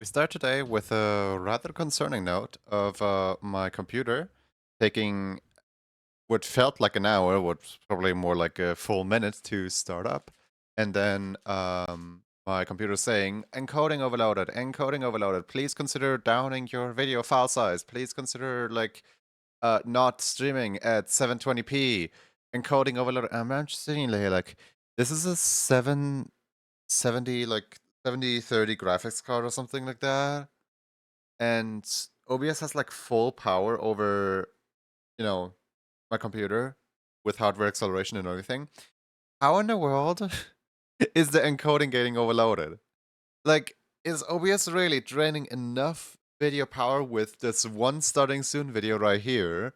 start today with a rather concerning note of my computer taking what felt like an hour, what's probably more like a full minute to start up. And then my computer saying, encoding overloaded, please consider downing your video file size. Please consider not streaming at 720p, encoding overloaded. I'm just sitting here like, this is a 770, like 7030 graphics card or something like that. And OBS has like full power over, my computer with hardware acceleration and everything. How in the world is the encoding getting overloaded? Like, is OBS really draining enough video power with this one starting soon video right here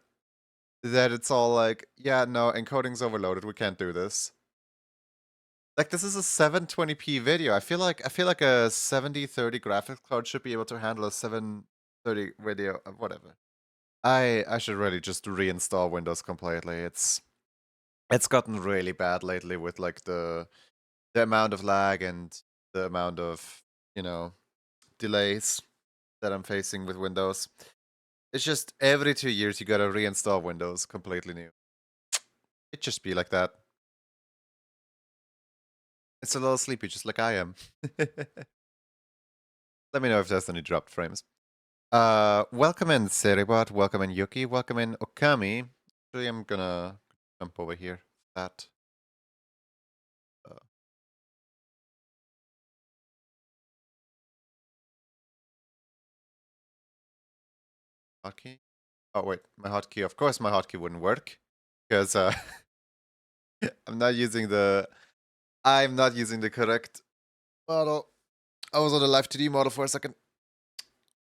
that it's all like, yeah, no, encoding's overloaded, we can't do this. Like, this is a 720p video. I feel like a 7030 graphics card should be able to handle a 730 video, whatever. I should really just reinstall Windows completely. It's gotten really bad lately with like the amount of lag and the amount of, delays that I'm facing with Windows. It's just every 2 years you gotta reinstall Windows completely new. It just be like that. It's a little sleepy, just like I am. Let me know if there's any dropped frames. Welcome in Seribot, welcome in Yuki, welcome in Okami. Actually, I'm gonna jump over here. That. Uh, hotkey? Oh wait, my hotkey. Of course, my hotkey wouldn't work because I'm not using the. I'm not using the correct model. I was on the live 2D model for a second.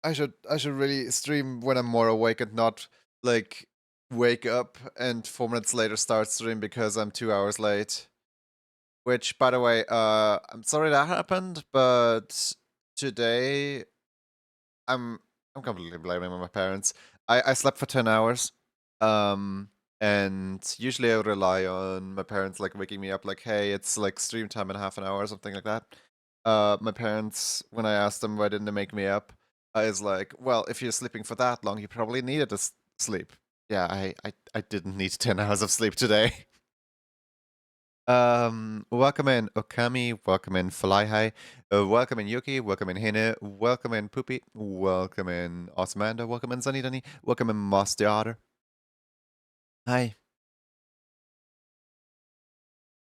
I should really stream when I'm more awake and not like wake up and 4 minutes later start stream because I'm 2 hours late. Which, by the way, I'm sorry that happened, but today I'm completely blaming my parents. I slept for 10 hours. And usually I rely on my parents like waking me up like, hey, it's like stream time in half an hour or something like that. My parents, when I asked them why didn't they make me up, is like, well, if you're sleeping for that long, you probably needed to sleep. Yeah, I didn't need 10 hours of sleep today. Welcome in Okami, welcome in Fly High, welcome in Yuki, welcome in Hine, welcome in Poopy, welcome in Osmanda, welcome in Zanidani, welcome in Moss the Otter. Hi.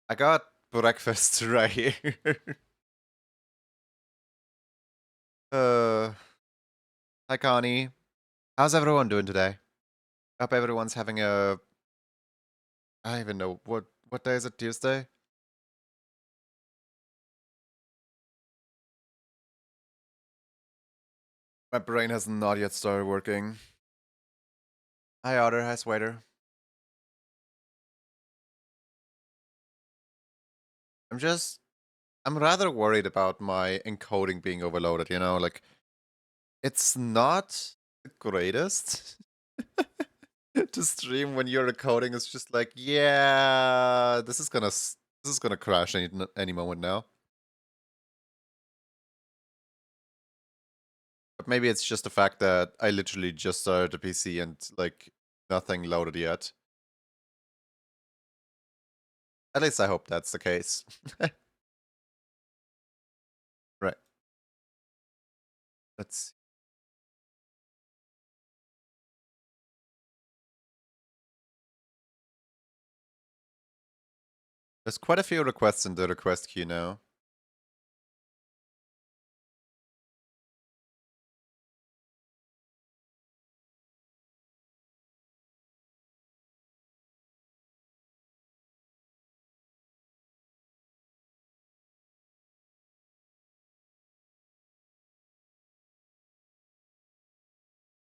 I got breakfast right here. uh, Hi Connie. How's everyone doing today? Hope everyone's having a. I don't even know what day is it. Tuesday. My brain has not yet started working. Hi Otter. Hi Sweater. I'm rather worried about my encoding being overloaded. Like it's not the greatest to stream when your encoding is just like, yeah, this is gonna crash any moment now. But maybe it's just the fact that I literally just started the PC and like nothing loaded yet. At least I hope that's the case. Right. Let's see. There's quite a few requests in the request queue now.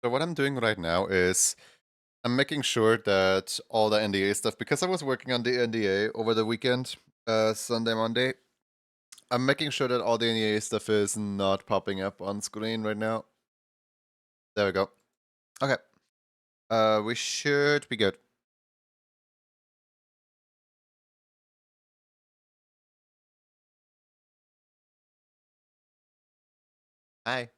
So what I'm doing right now is I'm making sure that all the NDA stuff, because I was working on the NDA over the weekend, Sunday, Monday, I'm making sure that all the NDA stuff is not popping up on screen right now. There we go. Okay. We should be good. Hi.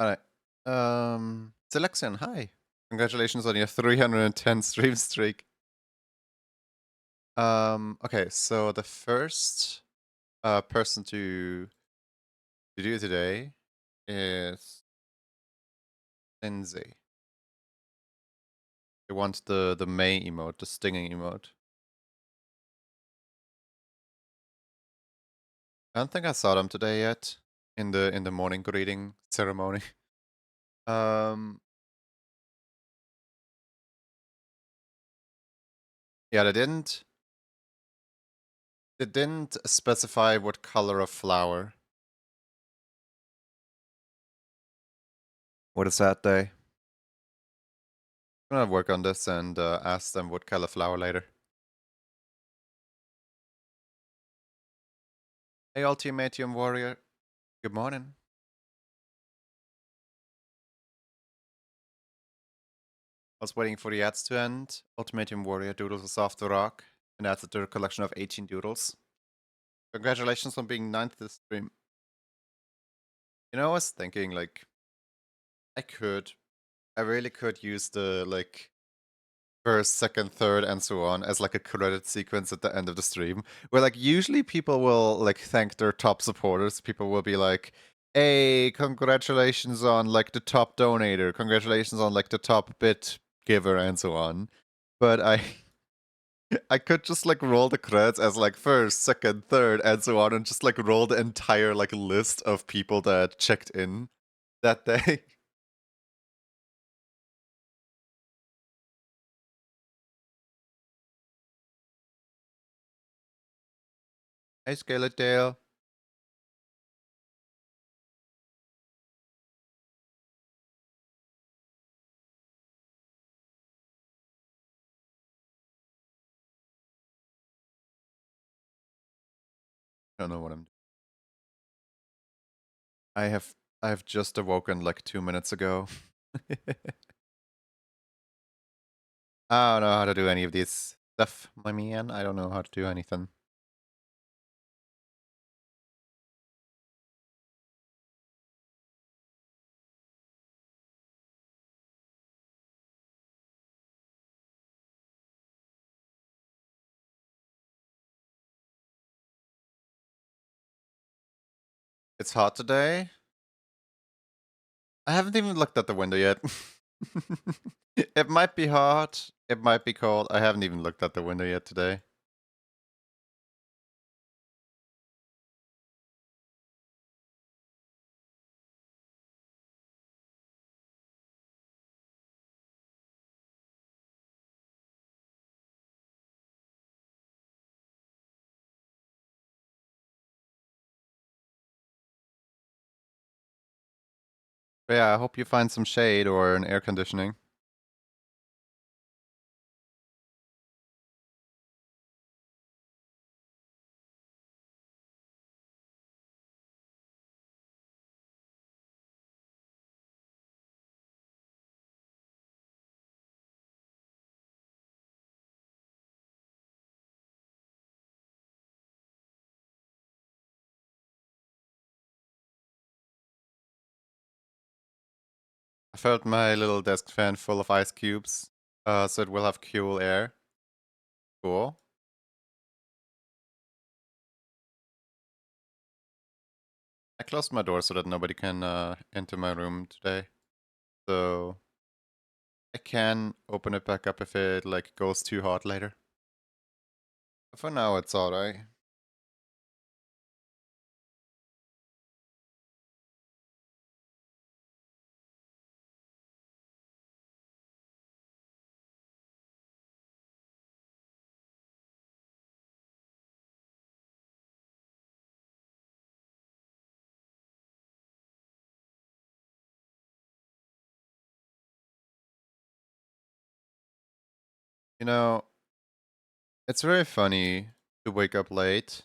Alright. Selection, hi. Congratulations on your 310 stream streak. Okay, so the first person to do today is Lindsay. They want the May emote, the stinging emote. I don't think I saw them today yet in the morning greeting ceremony. Yeah, they didn't specify what color of flower. What a sad day. I'm gonna work on this and ask them what color flower later. Hey, Ultimatium Warrior. Good morning. I was waiting for the ads to end. Ultimatium Warrior doodles is off the rock, and adds it to a collection of 18 doodles. Congratulations on being 9th this stream. You know, I was thinking, like, I really could use the, like, first, second, third, and so on as, like, a credit sequence at the end of the stream, where, like, usually people will, like, thank their top supporters. People will be like, hey, congratulations on, like, the top donator, congratulations on, like, the top bit giver, and so on. But I could just like roll the credits as like first, second, third, and so on, and just like roll the entire like list of people that checked in that day. Hey, Skeletale. I don't know what I'm. I have just awoken like 2 minutes ago. I don't know how to do any of these stuff, my man. I don't know how to do anything. It's hot today. I haven't even looked at the window yet. It might be hot. It might be cold. I haven't even looked at the window yet today. But yeah, I hope you find some shade or an air conditioning. I filled my little desk fan full of ice cubes, so it will have cool air. Cool. I closed my door so that nobody can enter my room today. So I can open it back up if it like goes too hot later. But for now, it's alright. You know, it's very funny to wake up late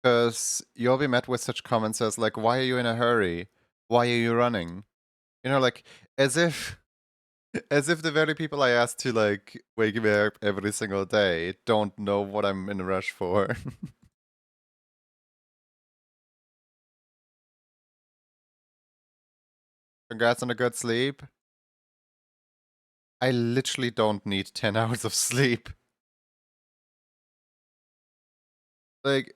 because you'll be met with such comments as like, "Why are you in a hurry? Why are you running?" You know, like as if as if the very people I ask to like wake me up every single day don't know what I'm in a rush for. Congrats on a good sleep. I literally don't need 10 hours of sleep. Like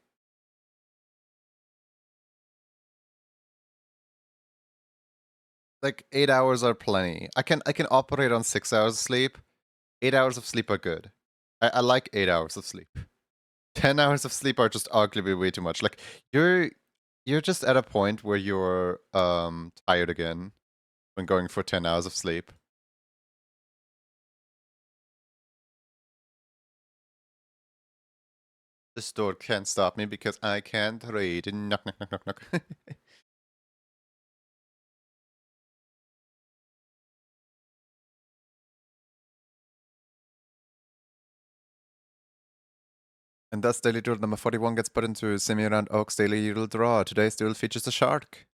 8 hours are plenty. I can operate on 6 hours of sleep. 8 hours of sleep are good. I like 8 hours of sleep. 10 hours of sleep are just arguably way too much. Like you're just at a point where you're tired again when going for 10 hours of sleep. This door can't stop me because I can't read. Knock knock knock knock knock. And thus daily doodle number 41 gets put into semi-round Oak's daily doodle draw. Today's doodle features a shark.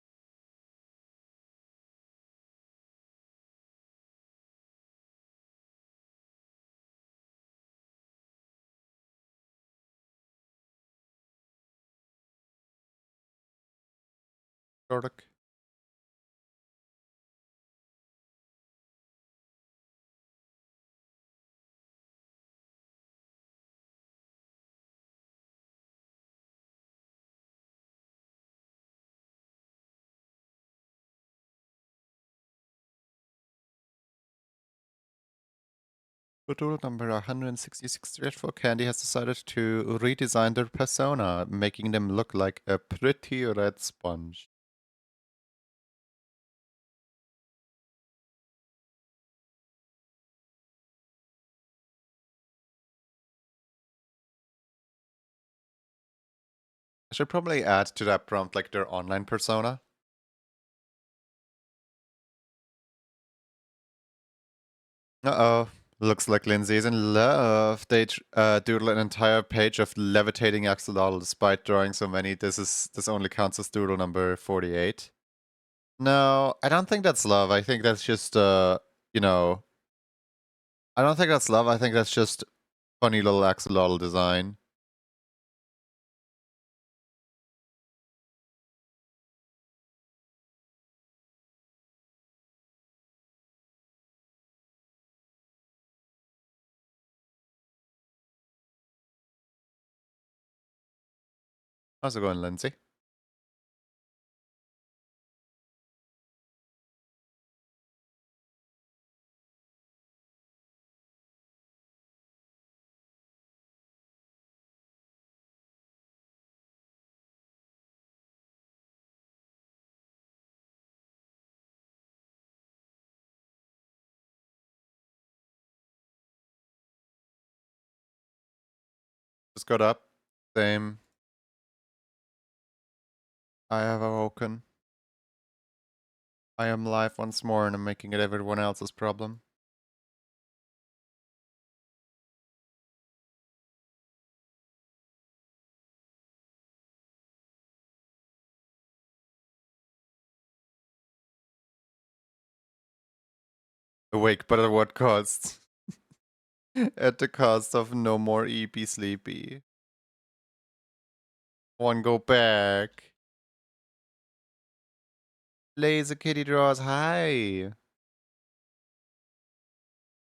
Shark. For doodle number 166, Dreadful Candy has decided to redesign their persona, making them look like a pretty red sponge. I should probably add to that prompt like their online persona. Uh-oh. Looks like Lindsay's in love. They doodle an entire page of levitating axolotl despite drawing so many. This only counts as doodle number 48. No, I don't think that's love. I think that's just you know, I don't think that's love. I think that's just funny little axolotl design. How's it going, Lindsay? Just got up. Same. I have awoken. I am live once more and I'm making it everyone else's problem. Awake, but at what cost? At the cost of no more EP sleepy. One go back. Laser Kitty draws. Hi.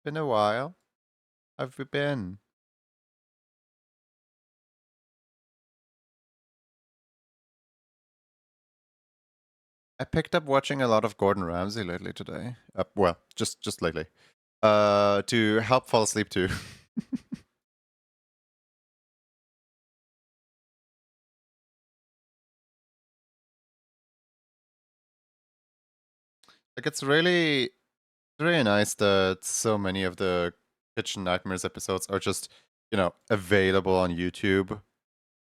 Been a while. How have you been? I picked up watching a lot of Gordon Ramsay lately today. Well, just lately. To help fall asleep too. Like it's really nice that so many of the Kitchen Nightmares episodes are just, available on YouTube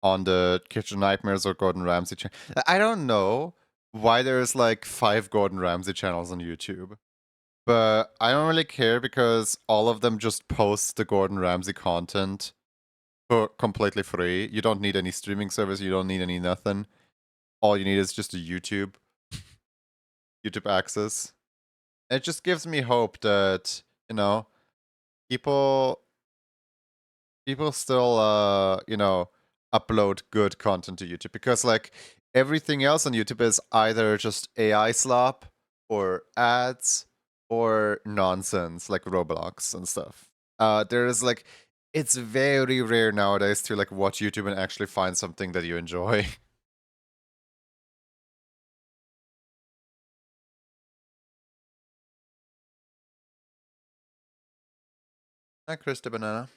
on the Kitchen Nightmares or Gordon Ramsay channel. I don't know why there's like 5 Gordon Ramsay channels on YouTube. But I don't really care because all of them just post the Gordon Ramsay content for completely free. You don't need any streaming service, you don't need any nothing. All you need is just a YouTube access. It just gives me hope that, people still upload good content to YouTube because like everything else on YouTube is either just AI slop or ads or nonsense like Roblox and stuff. There's like it's very rare nowadays to like watch YouTube and actually find something that you enjoy. Hi, Krista Banana.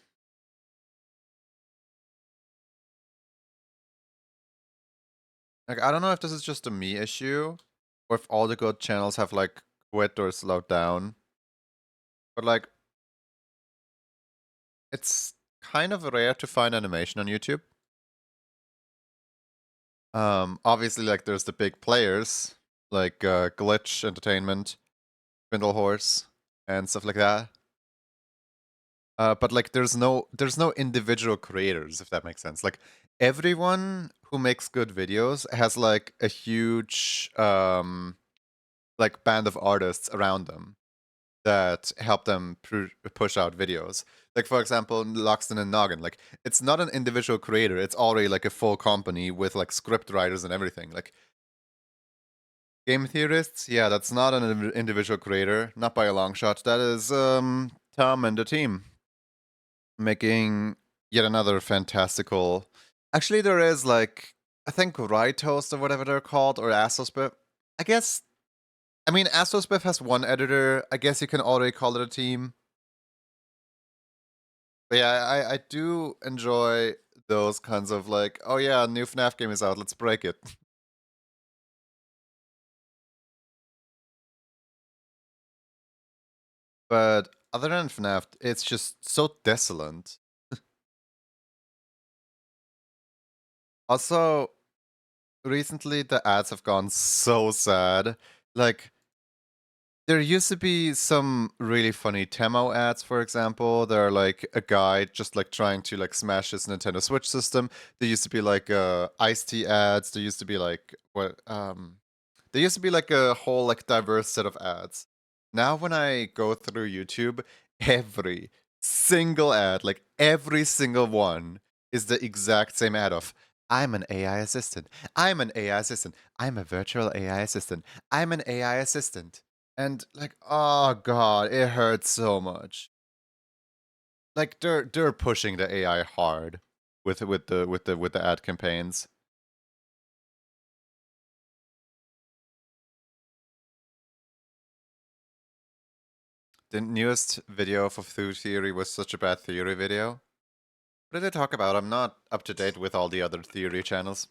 Like, I don't know if this is just a me issue, or if all the good channels have like quit or slowed down. But like, it's kind of rare to find animation on YouTube. Obviously, like there's the big players like Glitch Entertainment, Spindle Horse, and stuff like that. But like there's no individual creators, if that makes sense. Like everyone who makes good videos has like a huge like band of artists around them that help them push out videos. Like for example, Loxton and Noggin. Like it's not an individual creator; it's already like a full company with like script writers and everything. Like game theorists, yeah, that's not an individual creator, not by a long shot. That is Tom and the team making yet another fantastical. Actually, there is like I think Toast or whatever they're called, or Astrospif. I guess. I mean, Astrospif has one editor. I guess you can already call it a team. But yeah, I do enjoy those kinds of like, oh yeah, new FNAF game is out, let's break it. But other than FNAF, it's just so desolate. Also, recently the ads have gone so sad. Like, there used to be some really funny Temo ads, for example. They're like a guy just like trying to like smash his Nintendo Switch system. There used to be like iced tea ads. There used to be like there used to be like a whole like diverse set of ads. Now when I go through YouTube, every single ad, like every single one, is the exact same ad of I'm an AI assistant. I'm an AI assistant. I'm a virtual AI assistant. I'm an AI assistant. And like, oh god, it hurts so much. Like they're pushing the AI hard with the ad campaigns. The newest video for Food Theory was such a bad theory video. What did they talk about? I'm not up to date with all the other theory channels.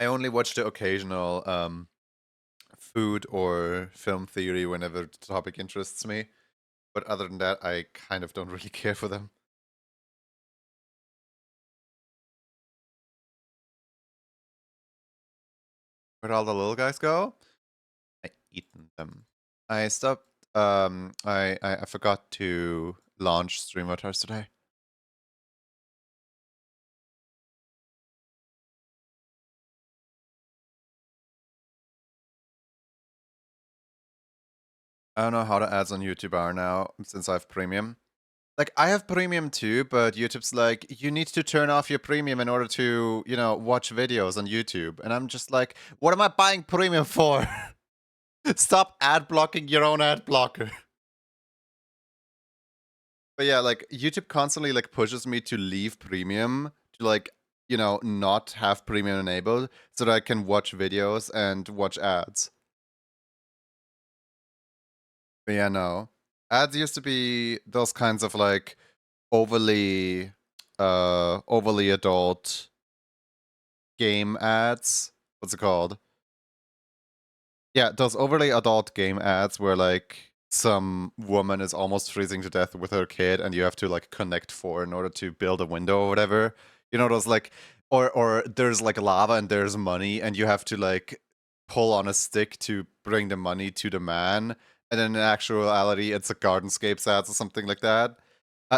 I only watch the occasional food or film theory whenever the topic interests me. But other than that, I kind of don't really care for them. Where'd all the little guys go? I eaten them. I stopped. I forgot to launch streamtitle today. I don't know how the ads on YouTube are now since I have premium. Like I have premium too, but YouTube's like you need to turn off your premium in order to, watch videos on YouTube. And I'm just like, what am I buying premium for? Stop ad blocking your own ad blocker. But yeah, like YouTube constantly like pushes me to leave premium to like, not have premium enabled so that I can watch videos and watch ads. But yeah, no. Ads used to be those kinds of like overly adult game ads. What's it called? Yeah, those overly adult game ads where like some woman is almost freezing to death with her kid and you have to like connect four in order to build a window or whatever. You know those like or there's like lava and there's money and you have to like pull on a stick to bring the money to the man. And then in actuality it's a Gardenscapes ads or something like that.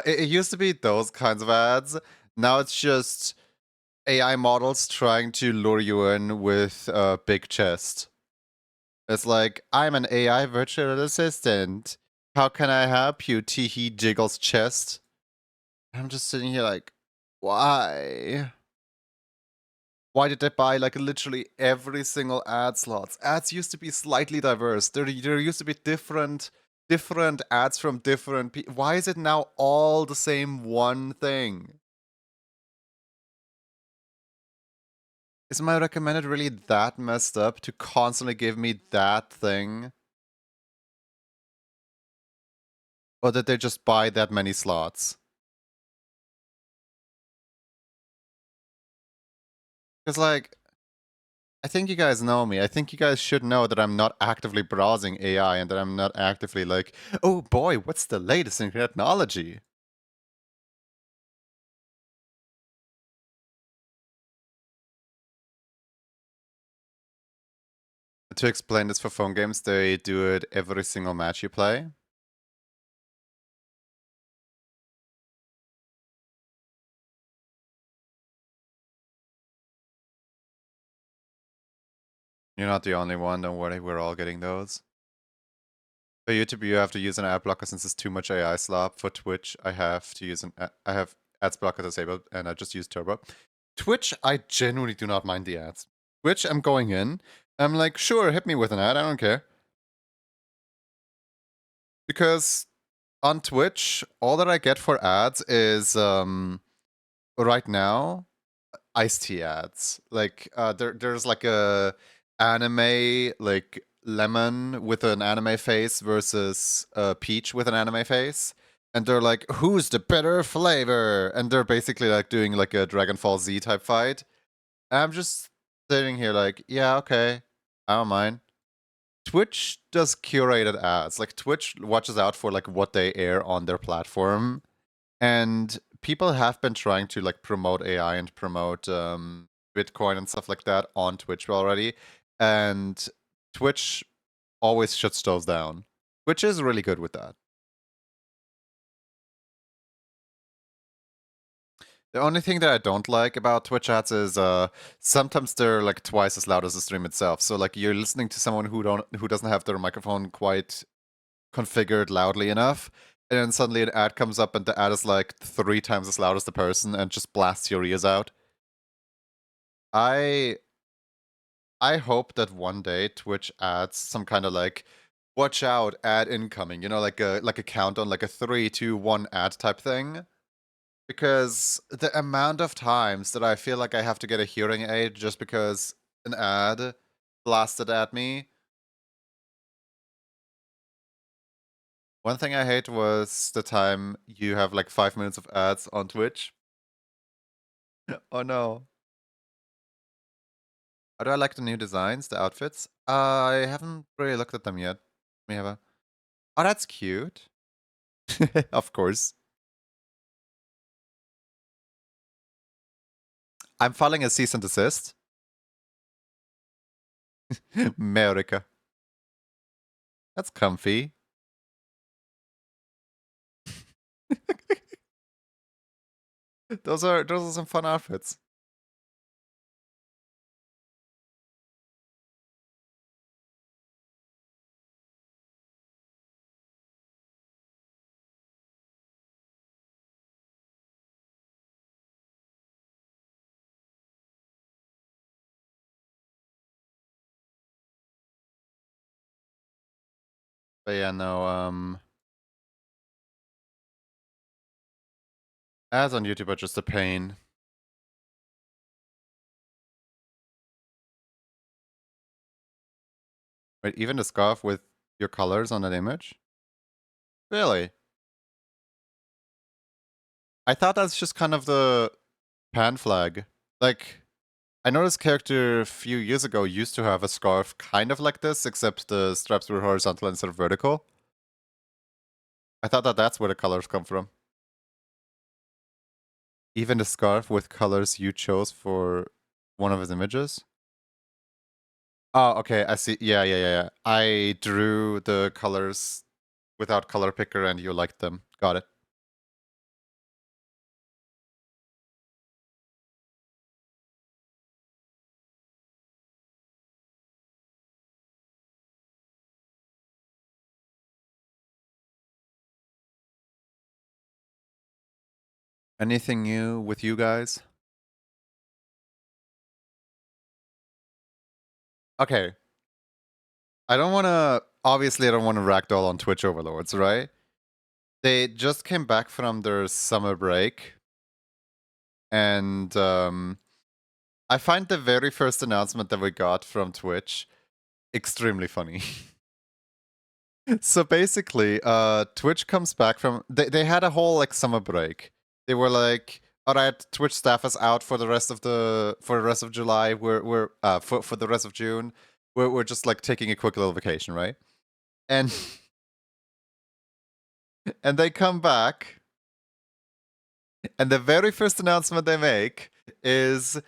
It used to be those kinds of ads. Now it's just AI models trying to lure you in with a big chest. It's like, I'm an AI virtual assistant. How can I help you? Teehee jiggles chest. I'm just sitting here like, why? Why did they buy like literally every single ad slots? Ads used to be slightly diverse. There used to be different ads from different people. Why is it now all the same one thing? Is my recommended really that messed up to constantly give me that thing? Or did they just buy that many slots? Because, like, I think you guys know me. I think you guys should know that I'm not actively browsing AI and that I'm not actively like, oh boy, what's the latest in technology? To explain this for phone games, they do it every single match you play. You're not the only one, don't worry, we're all getting those. For YouTube, you have to use an ad blocker since it's too much AI slop. For Twitch, I have to use I have ads blocker disabled, and I just use Turbo. Twitch, I genuinely do not mind the ads. Twitch, I'm going in. I'm like, sure, hit me with an ad, I don't care. Because on Twitch, all that I get for ads is right now iced tea ads. Like there's like a anime like lemon with an anime face versus peach with an anime face. And they're like, who's the better flavor? And they're basically like doing like a Dragon Ball Z type fight. And I'm just sitting here like, yeah, okay, I don't mind. Twitch does curated ads. Like Twitch watches out for like what they air on their platform. And people have been trying to like promote AI and promote Bitcoin and stuff like that on Twitch already. And Twitch always shuts those down, which is really good with that. The only thing that I don't like about Twitch ads is sometimes they're like twice as loud as the stream itself. So like you're listening to someone who doesn't have their microphone quite configured loudly enough, and then suddenly an ad comes up and the ad is like 3 times as loud as the person and just blasts your ears out. I hope that one day Twitch adds some kind of like watch out ad incoming, you know, like a countdown, like a 3, 2, 1 ad type thing. Because the amount of times that I feel like I have to get a hearing aid just because an ad blasted at me. One thing I hate was the time you have like 5 minutes of ads on Twitch. Oh no. How do I like the new designs, the outfits? I haven't really looked at them yet. Let me have a. Oh, that's cute. Of course. I'm filing a cease and desist. America. That's comfy. Those are some fun outfits. But yeah, no, ads on YouTube are just a pain. Wait, even the scarf with your colors on that image? Really? I thought that's just kind of the pan flag. Like, I know this character a few years ago used to have a scarf kind of like this, except the straps were horizontal instead of vertical. I thought that that's where the colors come from. Even the scarf with colors you chose for one of his images? Oh, okay, I see. Yeah. I drew the colors without color picker and you liked them. Got it. Anything new with you guys? Okay. Obviously, I don't want to ragdoll on Twitch overlords, right? They just came back from their summer break, and I find the very first announcement that we got from Twitch extremely funny. So basically, Twitch comes back from they had a whole like summer break. They were like, all right, Twitch staff is out for the rest of July. We're for the rest of June. We're just like taking a quick little vacation, right? And and they come back, and the very first announcement they make is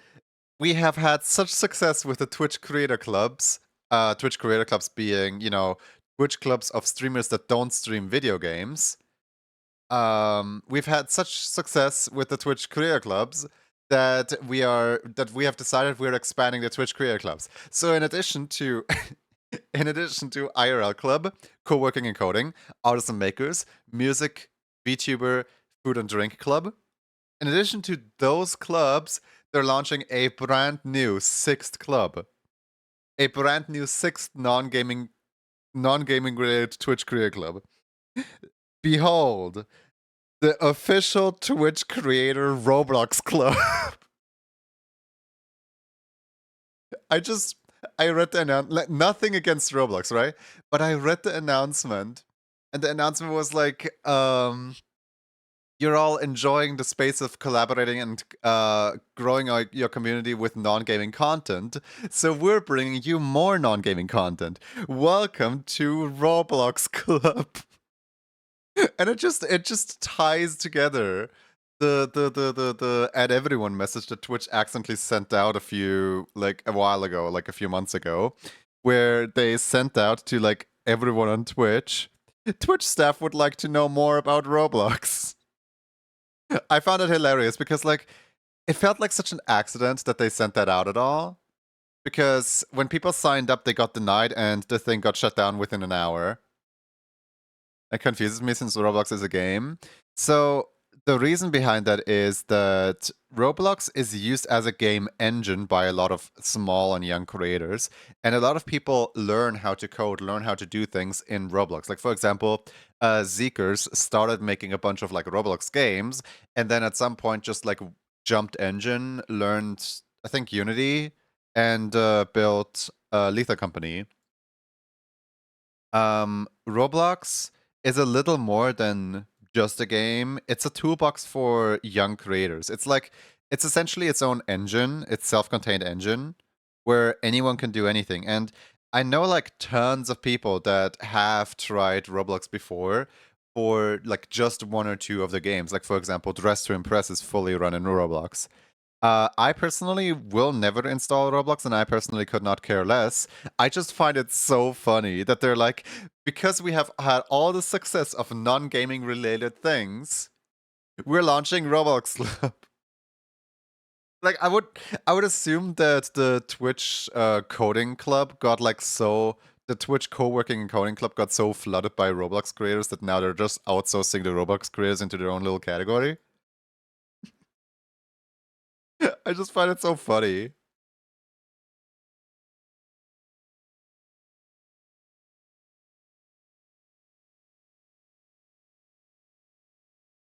we have had such success with the Twitch creator clubs. Twitch creator clubs being, Twitch clubs of streamers that don't stream video games. We've had such success with the Twitch creator clubs that we have decided we're expanding the Twitch creator clubs. So in addition to IRL club, co-working and coding, artists and makers, music, VTuber, food and drink club. In addition to those clubs, they're launching a brand new sixth club. A brand new sixth non-gaming related Twitch creator club. Behold, the official Twitch creator Roblox club. I read the announcement. Nothing against Roblox, right? But I read the announcement, and the announcement was like, you're all enjoying the space of collaborating and growing your community with non-gaming content. So we're bringing you more non-gaming content. Welcome to Roblox Club. And it just ties together the add everyone message that Twitch accidentally sent out a while ago, like a few months ago, where they sent out to like everyone on Twitch. Twitch staff would like to know more about Roblox. I found it hilarious because like it felt like such an accident that they sent that out at all. Because when people signed up, they got denied and the thing got shut down within an hour. It confuses me since Roblox is a game. So the reason behind that is that Roblox is used as a game engine by a lot of small and young creators. And a lot of people learn how to code, learn how to do things in Roblox. Like, for example, Zeekers started making a bunch of like Roblox games. And then at some point just like jumped engine, learned, I think, Unity, and built Lethal Company. Roblox is a little more than just a game. It's a toolbox for young creators. It's essentially its own engine, its self-contained engine, where anyone can do anything. And I know like tons of people that have tried Roblox before for like just one or two of the games. Like for example, Dress to Impress is fully run in Roblox. I personally will never install Roblox, and I personally could not care less. I just find it so funny that they're like, because we have had all the success of non-gaming related things, we're launching Roblox Club. Like I would assume that the Twitch coding club got like the Twitch co-working and coding club got so flooded by Roblox creators that now they're just outsourcing the Roblox creators into their own little category. I just find it so funny.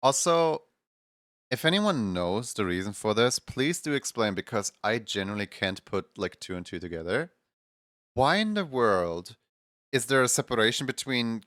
Also, if anyone knows the reason for this, please do explain because I genuinely can't put like two and two together. Why in the world is there a separation between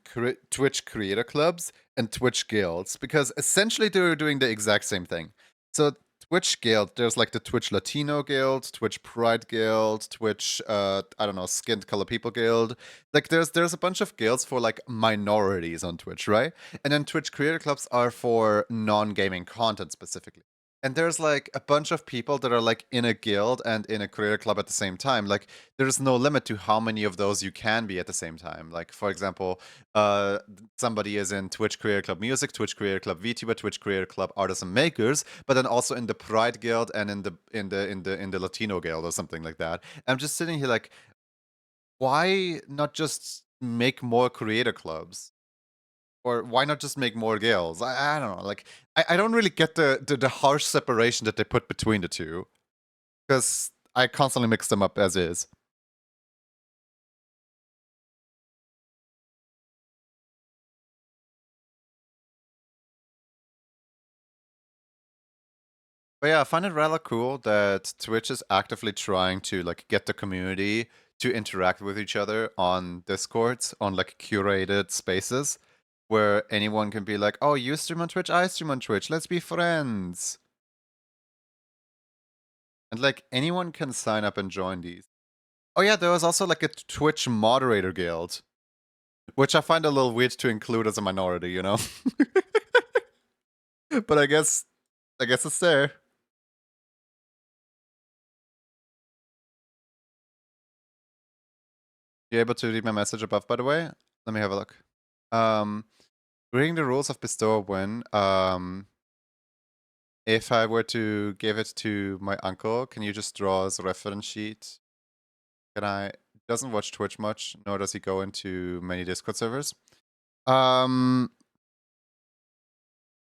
Twitch creator clubs and Twitch guilds? Because essentially they're doing the exact same thing. So Twitch guild, there's like the Twitch Latino guild, Twitch Pride guild, Twitch I don't know, skinned color people guild. Like there's a bunch of guilds for like minorities on Twitch, right? And then Twitch creator clubs are for non-gaming content specifically. And there's like a bunch of people that are like in a guild and in a creator club at the same time. Like there's no limit to how many of those you can be at the same time. Like for example, somebody is in Twitch Creator Club Music, Twitch Creator Club VTuber, Twitch Creator Club Artists and Makers, but then also in the Pride Guild and in the Latino Guild or something like that. I'm just sitting here like, why not just make more creator clubs? Or why not just make more guilds? I don't know. Like I don't really get the harsh separation that they put between the two. Because I constantly mix them up as is. But yeah, I find it rather cool that Twitch is actively trying to like get the community to interact with each other on Discords, on like curated spaces where anyone can be like, oh, you stream on Twitch, I stream on Twitch, let's be friends. And like anyone can sign up and join these. Oh yeah, there was also like a Twitch moderator guild, which I find a little weird to include as a minority, you know? But I guess it's there. You able to read my message above, by the way? Let me have a look. Reading the rules of bestow a win. If I were to give it to my uncle, can you just draw as a reference sheet? Can I? Doesn't watch Twitch much, nor does he go into many Discord servers.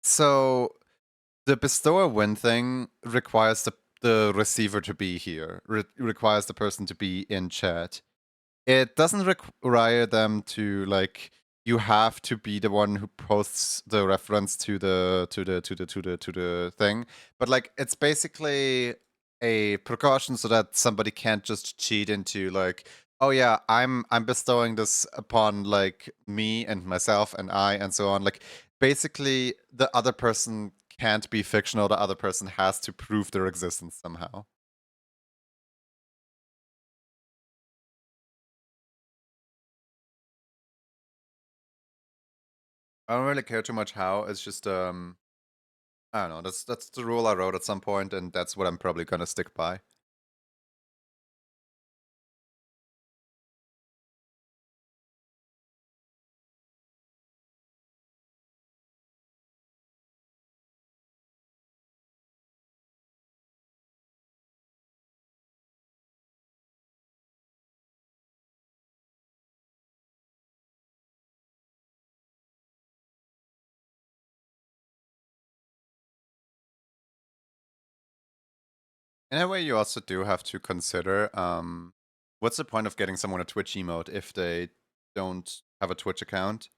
So the bestow a win thing requires the receiver to be here. Requires the person to be in chat. It doesn't require them to like. You have to be the one who posts the reference to the thing, but like it's basically a precaution so that somebody can't just cheat into like, oh yeah, I'm bestowing this upon like me and myself and I and so on. Like basically, the other person can't be fictional. The other person has to prove their existence somehow. I don't really care too much how. It's just I don't know. That's the rule I wrote at some point, and that's what I'm probably gonna stick by. In a way, you also do have to consider what's the point of getting someone a Twitch emote if they don't have a Twitch account?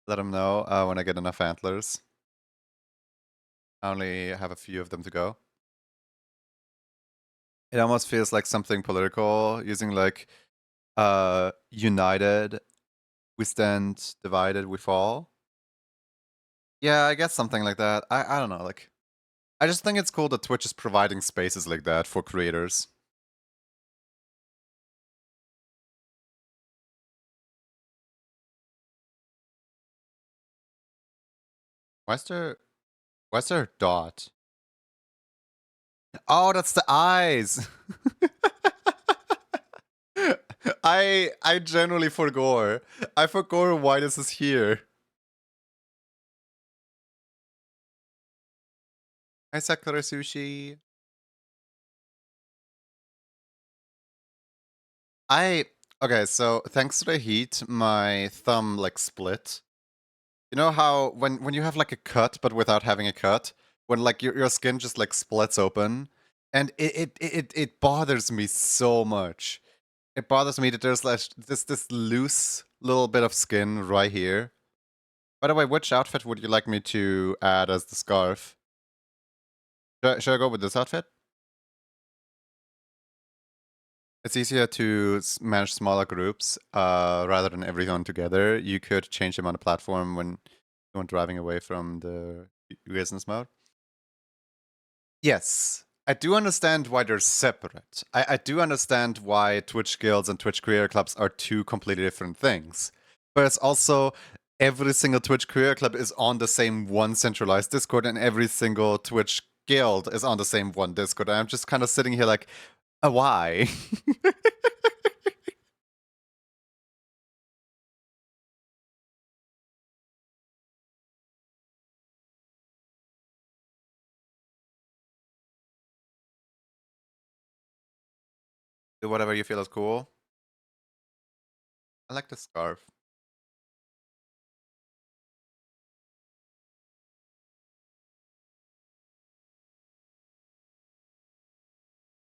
Let them know when I get enough antlers. I only have a few of them to go. It almost feels like something political, using like united we stand, divided we fall. Yeah, I guess something like that. I don't know, like I just think it's cool that Twitch is providing spaces like that for creators. Why's there a dot? Oh, that's the eyes. I generally forgot. I forgot why this is here. Hi, Sakura Sushi. Okay, so thanks to the heat, my thumb like split. You know how when you have like a cut but without having a cut, when like your skin just like splits open, and it bothers me so much. It bothers me that there's like this loose little bit of skin right here. By the way, which outfit would you like me to add as the scarf? Should I go with this outfit? It's easier to manage smaller groups rather than everyone together. You could change them on the platform when you're driving away from the business mode. Yes, I do understand why they're separate. I do understand why Twitch guilds and Twitch creator clubs are two completely different things. But it's also every single Twitch creator club is on the same one centralized Discord, and every single Twitch guild is on the same one Discord. And I'm just kind of sitting here like, why? Do whatever you feel is cool. I like the scarf.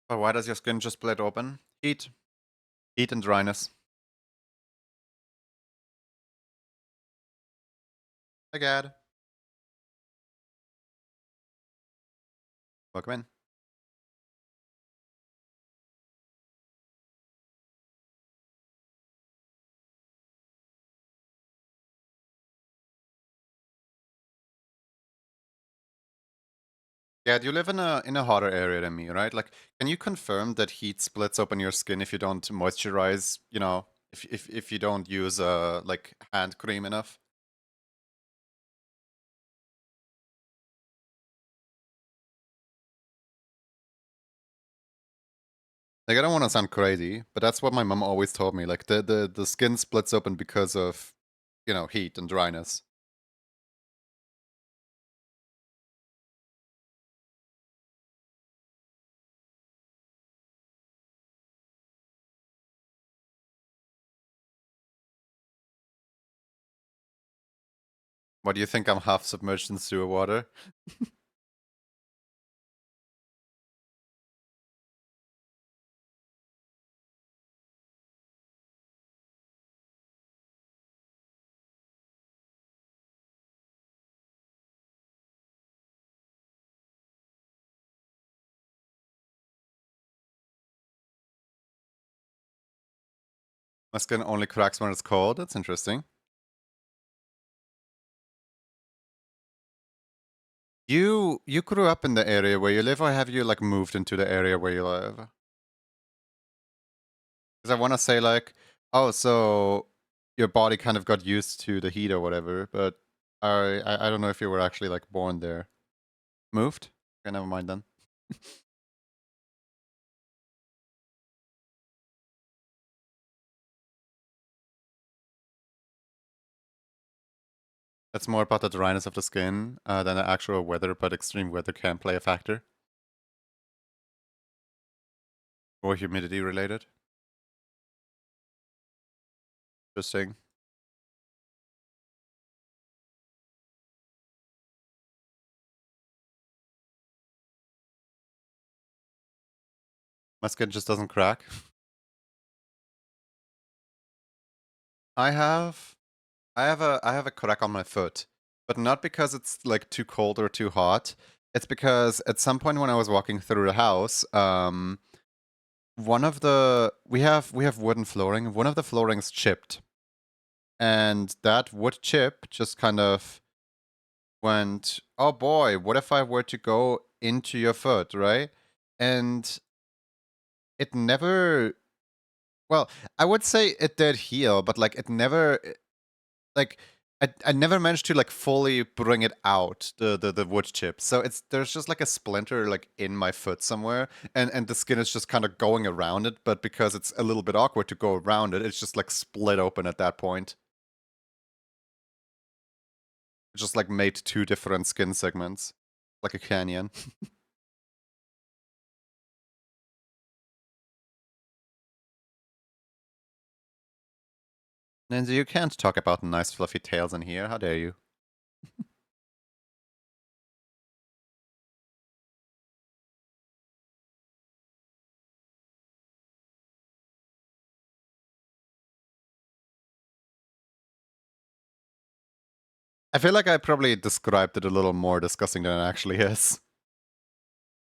But why does your skin just split open? Heat. Heat and dryness. My god. Welcome in. Yeah, do you live in a hotter area than me, right? Like, can you confirm that heat splits open your skin if you don't moisturize? You know, if you don't use like hand cream enough? Like, I don't want to sound crazy, but that's what my mom always told me. Like, the skin splits open because of, you know, heat and dryness. What do you think? I'm half submerged in sewer water. My skin only cracks when it's cold. That's interesting. You grew up in the area where you live, or have you like moved into the area where you live? Because I want to say like, oh, so your body kind of got used to the heat or whatever, but I don't know if you were actually like born there. Moved? Okay, never mind then. That's more about the dryness of the skin than the actual weather, but extreme weather can play a factor. Or humidity related. Interesting. My skin just doesn't crack. I have I have a crack on my foot, but not because it's like too cold or too hot. It's because at some point when I was walking through the house, one of the we have wooden flooring. One of the floorings chipped, and that wood chip just kind of went, "Oh boy, what if I were to go into your foot, right?" And it never. Well, I would say it did heal, but like it never like I never managed to like fully bring it out the wood chip. So it's there's just like a splinter like in my foot somewhere, and the skin is just kind of going around it. But because it's a little bit awkward to go around it, it's just like split open at that point. It just like made two different skin segments, like a canyon. Nancy, you can't talk about nice fluffy tails in here. How dare you? I feel like I probably described it a little more disgusting than it actually is.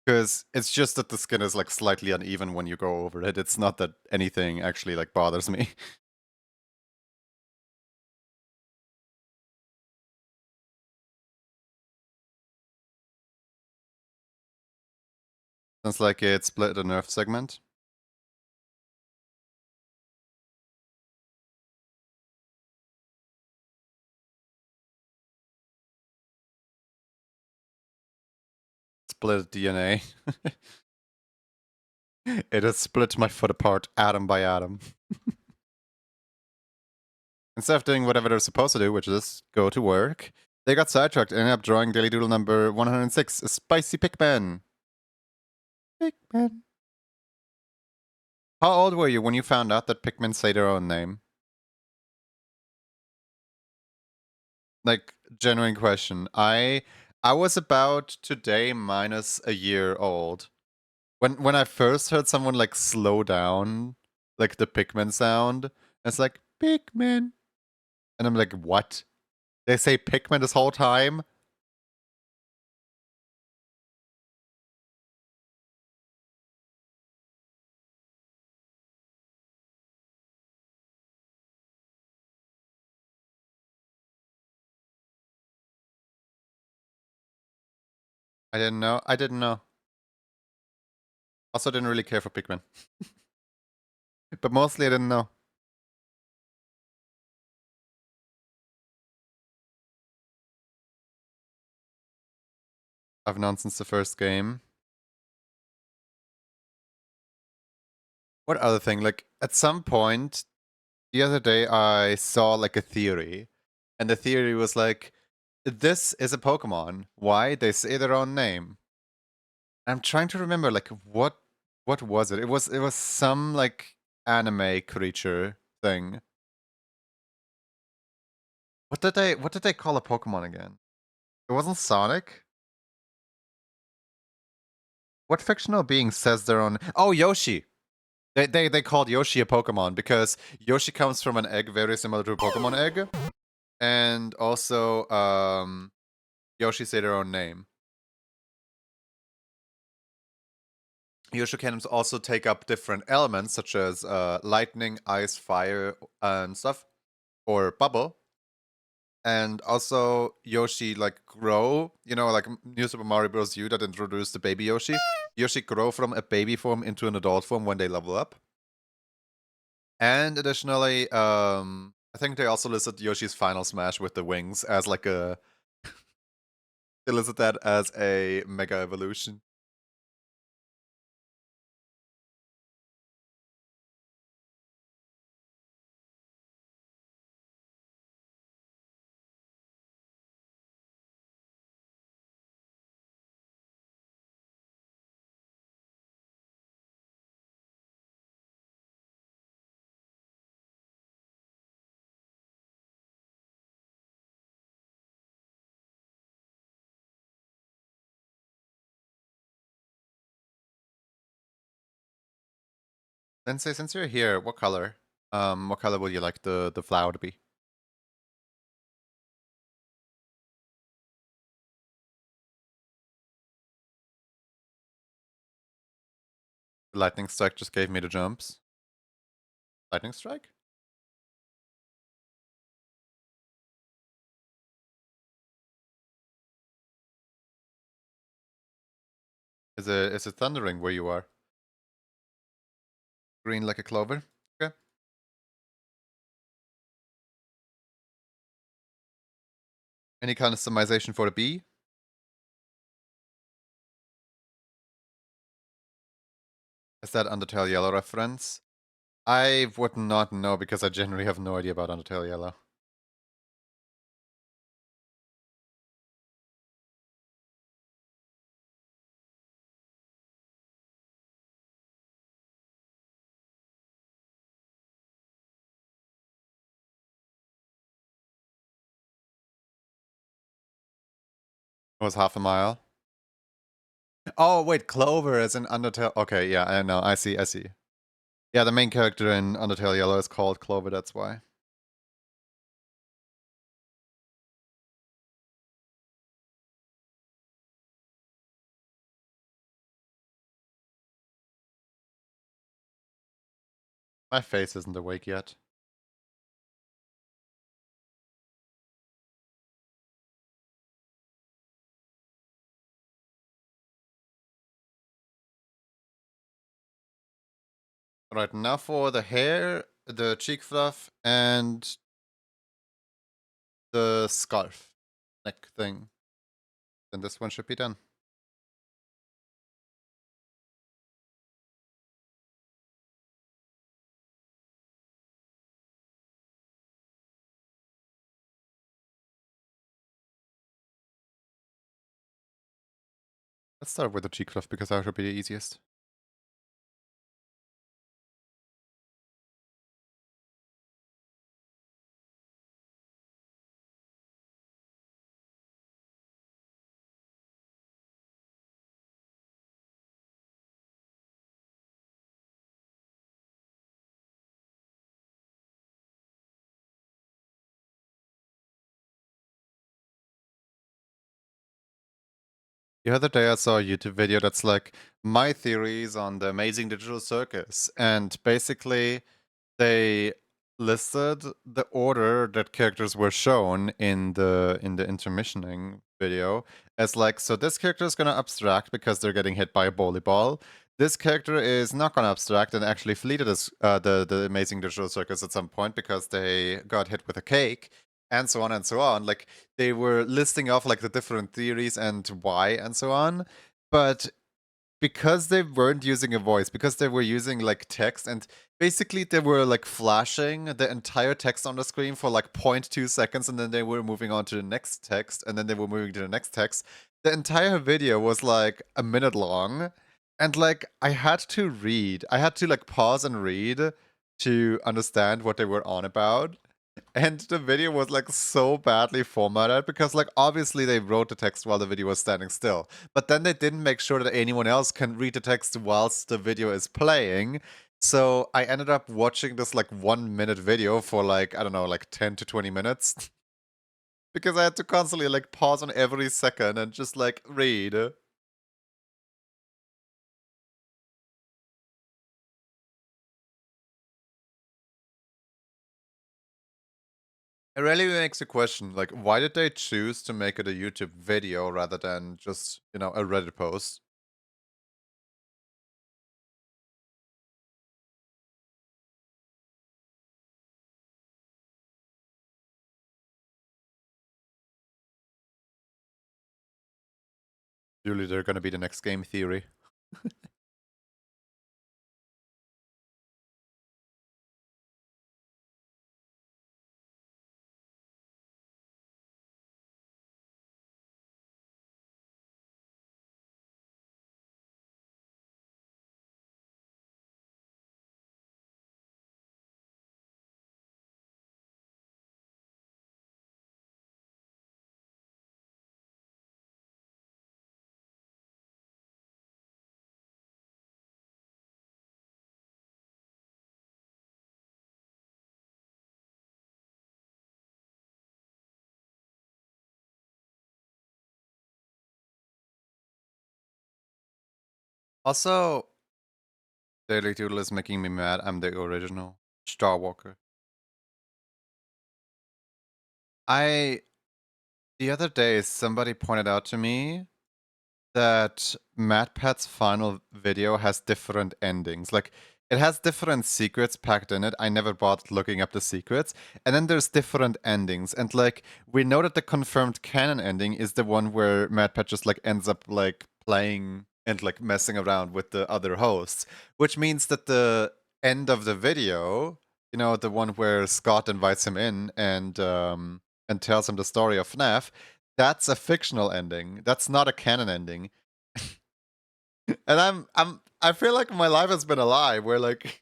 Because it's just that the skin is like slightly uneven when you go over it. It's not that anything actually like bothers me. Sounds like it split a nerve segment. Split DNA. It has split my foot apart atom by atom. Instead of doing whatever they're supposed to do, which is go to work, they got sidetracked and ended up drawing Daily Doodle number 106, a spicy Pikmin. Pikmin. How old were you when you found out that Pikmin say their own name? Like, genuine question. I was about today minus a year old. When I first heard someone like slow down like the Pikmin sound, it's like Pikmin. And I'm like, what? They say Pikmin this whole time? I didn't know. I didn't know. Also didn't really care for Pikmin. But mostly I didn't know. I've known since the first game. What other thing? Like, at some point, the other day I saw like a theory. And the theory was like, this is a Pokemon. Why? They say their own name. I'm trying to remember, like, what was it? It was some like anime creature thing. What did they call a Pokemon again? It wasn't Sonic? What fictional being says their own? Oh, Yoshi. They called Yoshi a Pokemon because Yoshi comes from an egg very similar to a Pokemon egg, and also Yoshi say their own name. Yoshi can also take up different elements such as lightning, ice, fire, and stuff, or bubble. And also Yoshi like grow, you know, like New Super Mario Bros. U that introduced the baby Yoshi. Yoshi grow from a baby form into an adult form when they level up. And additionally, I think they also listed Yoshi's Final Smash with the wings as like a they listed that as a mega evolution. Then say, since you're here, what color? What color would you like the flower to be? The lightning strike just gave me the jumps. Lightning strike? Is it thundering where you are? Green like a clover? Okay. Any customization for the bee? Is that Undertale Yellow reference? I would not know because I generally have no idea about Undertale Yellow. It was half a mile. Oh, wait, Clover is in Undertale. Okay, yeah, I know. I see. Yeah, the main character in Undertale Yellow is called Clover, that's why. My face isn't awake yet. Alright, now for the hair, the cheek fluff, and the scarf neck thing. Then this one should be done. Let's start with the cheek fluff because that should be the easiest. The other day I saw a YouTube video that's like my theories on the amazing digital circus, and basically they listed the order that characters were shown in the intermissioning video as like, so this character is gonna abstract because they're getting hit by a bowling ball. This character is not gonna abstract and actually flee to this the amazing digital circus at some point because they got hit with a cake, and so on and so on. Like they were listing off like the different theories and why and so on, but because they weren't using a voice, because they were using like text, and basically they were like flashing the entire text on the screen for like 0.2 seconds, and then they were moving on to the next text, and then they were moving to the next text. The entire video was like a minute long, and like I had to like pause and read to understand what they were on about. And the video was like so badly formatted because like obviously they wrote the text while the video was standing still, but then they didn't make sure that anyone else can read the text whilst the video is playing. So I ended up watching this like 1 minute video for like, I don't know, like 10 to 20 minutes because I had to constantly like pause on every second and just like read. It really makes you question, like, why did they choose to make it a YouTube video rather than just, you know, a Reddit post? Surely they're gonna be the next game theory. Also, Daily Doodle is making me mad. I'm the original Star Walker. I the other day somebody pointed out to me that MatPat's final video has different endings. Like it has different secrets packed in it. I never bothered looking up the secrets. And then there's different endings. And like we know that the confirmed canon ending is the one where MatPat just like ends up like playing and like messing around with the other hosts, which means that the end of the video, you know, the one where Scott invites him in and tells him the story of FNAF, that's a fictional ending. That's not a canon ending. And I feel like my life has been a lie where like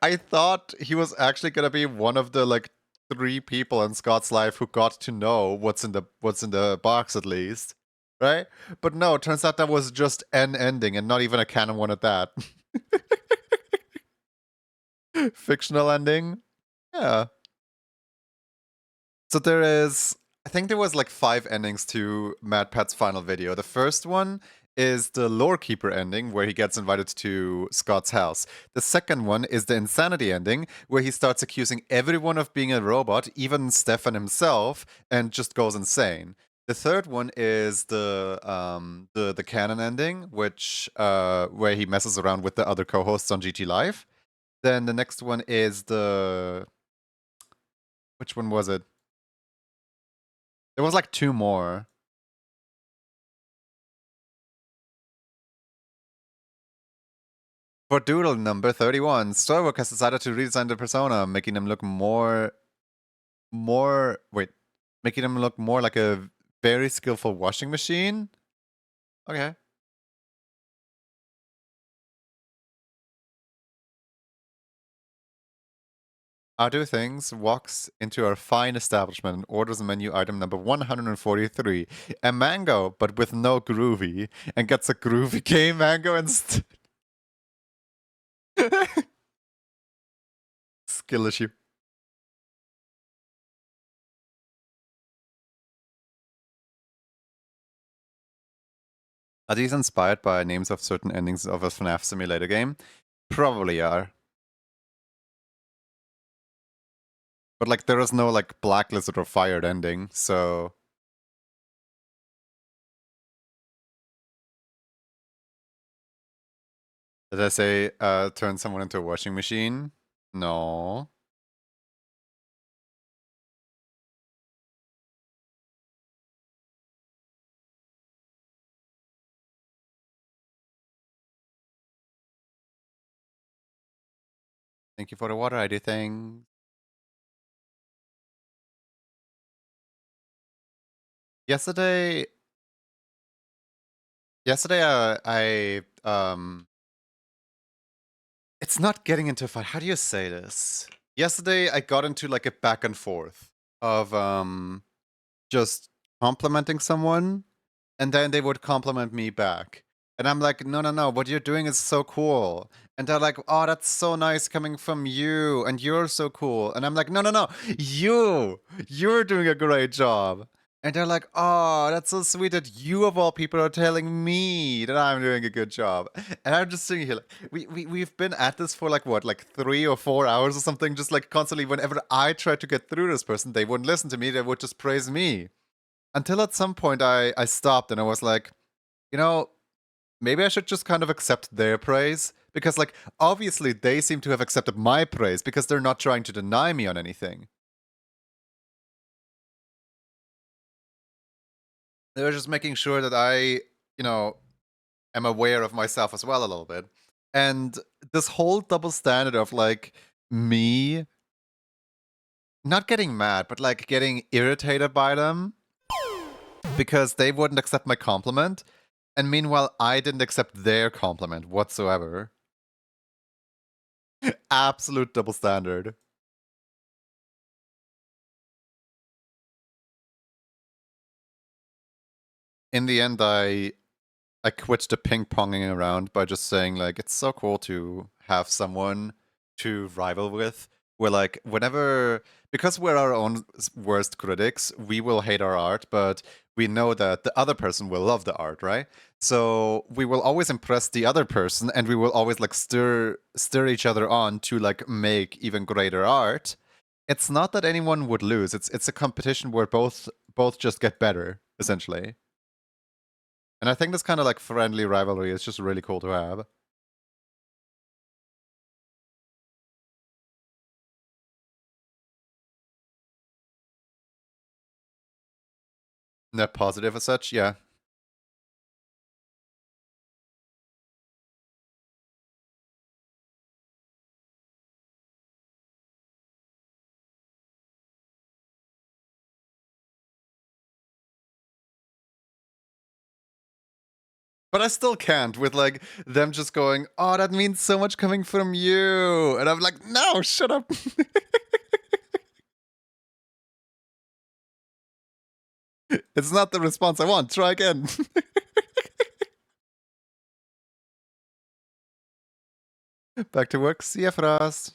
I thought he was actually gonna be one of the like 3 people in Scott's life who got to know what's in the box at least. Right? But no, it turns out that was just an ending and not even a canon one at that. Fictional ending? Yeah. So there is, I think there was like 5 endings to MatPat's final video. The first one is the Lore Keeper ending, where he gets invited to Scott's house. The second one is the Insanity ending, where he starts accusing everyone of being a robot, even Stefan himself, and just goes insane. The third one is the canon ending, which where he messes around with the other co-hosts on GT Live. Then the next one is the, which one was it? There was like 2 more. For Doodle number 31, Storybook has decided to redesign the persona, making them look making them look more like a very skillful washing machine? Okay. I do things, walks into our fine establishment and orders menu item number 143, a mango, but with no groovy, and gets a groovy game mango instead. Skill issue. Are these inspired by names of certain endings of a FNAF simulator game? Probably are. But like there is no like blacklisted or fired ending, so Did I say turn someone into a washing machine? No. Thank you for the water, I do things. Yesterday, I it's not getting into a fight. How do you say this? Yesterday, I got into like a back and forth of just complimenting someone, and then they would compliment me back. And I'm like, no, no, no, what you're doing is so cool. And they're like, oh, that's so nice coming from you, and you're so cool. And I'm like, no, no, no, you're doing a great job. And they're like, oh, that's so sweet that you of all people are telling me that I'm doing a good job. And I'm just sitting here, like, we've been at this for like what, like 3 or 4 hours or something, just like constantly. Whenever I tried to get through this person, they wouldn't listen to me, they would just praise me. Until at some point I stopped and I was like, you know, maybe I should just kind of accept their praise. Because, like, obviously they seem to have accepted my praise because they're not trying to deny me on anything. They were just making sure that I, you know, am aware of myself as well a little bit. And this whole double standard of, like, me not getting mad, but, like, getting irritated by them because they wouldn't accept my compliment. And meanwhile, I didn't accept their compliment whatsoever. Absolute double standard. In the end, I quit the ping ponging around by just saying like it's so cool to have someone to rival with. We're like whenever because we're our own worst critics, we will hate our art, but we know that the other person will love the art, right? So we will always impress the other person, and we will always like stir each other on to like make even greater art. It's not that anyone would lose. It's a competition where both just get better, essentially. And I think this kind of like friendly rivalry is just really cool to have. Net positive as such, yeah. But I still can't with like them just going, oh, that means so much coming from you. And I'm like, no, shut up. It's not the response I want. Try again. Back to work. See ya, Frost.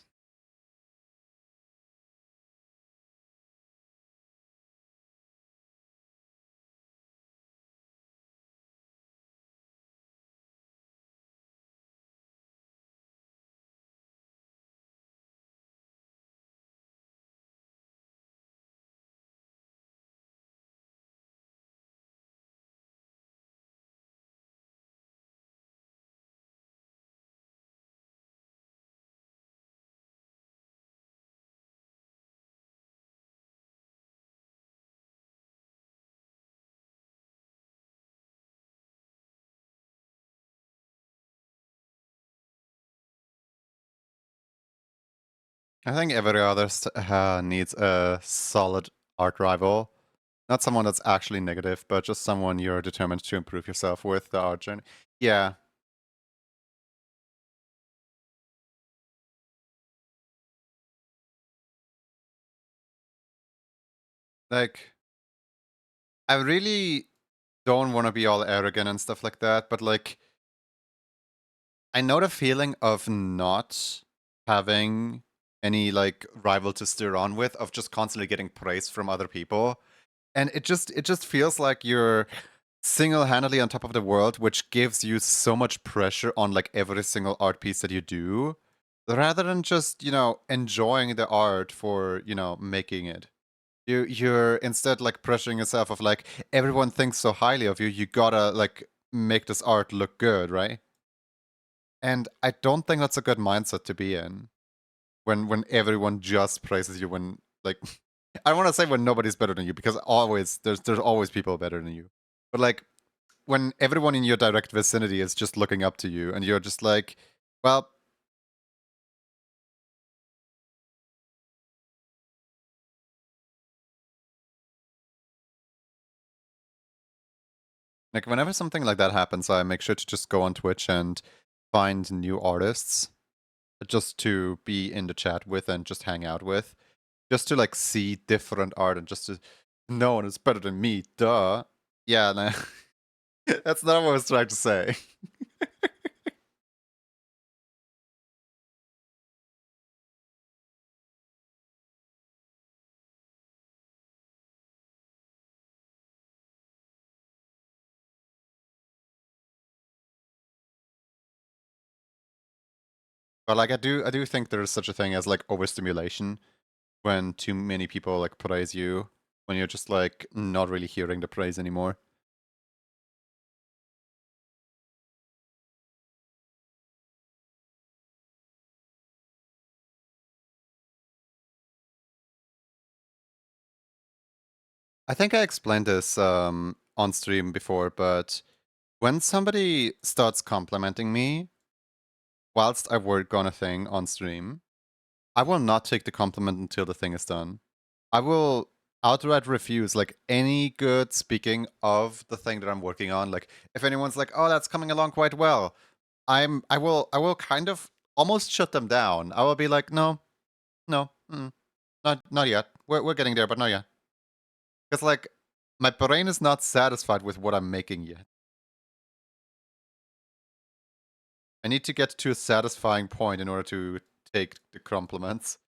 I think every artist needs a solid art rival. Not someone that's actually negative, but just someone you're determined to improve yourself with the art journey. Yeah. Like, I really don't want to be all arrogant and stuff like that, but like, I know the feeling of not having any like rival to steer on with, of just constantly getting praise from other people. And it just feels like you're single-handedly on top of the world, which gives you so much pressure on like every single art piece that you do, rather than just, enjoying the art for, making it. You're instead like pressuring yourself of like everyone thinks so highly of you, you gotta like make this art look good, right? And I don't think that's a good mindset to be in when everyone just praises you when like I want to say when nobody's better than you because always there's always people better than you. But like when everyone in your direct vicinity is just looking up to you and you're just like, well, like whenever something like that happens, I make sure to just go on Twitch and find new artists just to be in the chat with and just hang out with. Just to like see different art and just to no one is better than me, duh. Yeah, nah. That's not what I was trying to say. But like I do think there is such a thing as like overstimulation when too many people like praise you when you're just like not really hearing the praise anymore. I think I explained this on stream before, but when somebody starts complimenting me whilst I work on a thing on stream, I will not take the compliment until the thing is done. I will outright refuse like any good speaking of the thing that I'm working on. Like if anyone's like, "Oh, that's coming along quite well," I will kind of almost shut them down. I will be like, "No, no, not yet. We're getting there, but not yet." Because like my brain is not satisfied with what I'm making yet. I need to get to a satisfying point in order to take the compliments.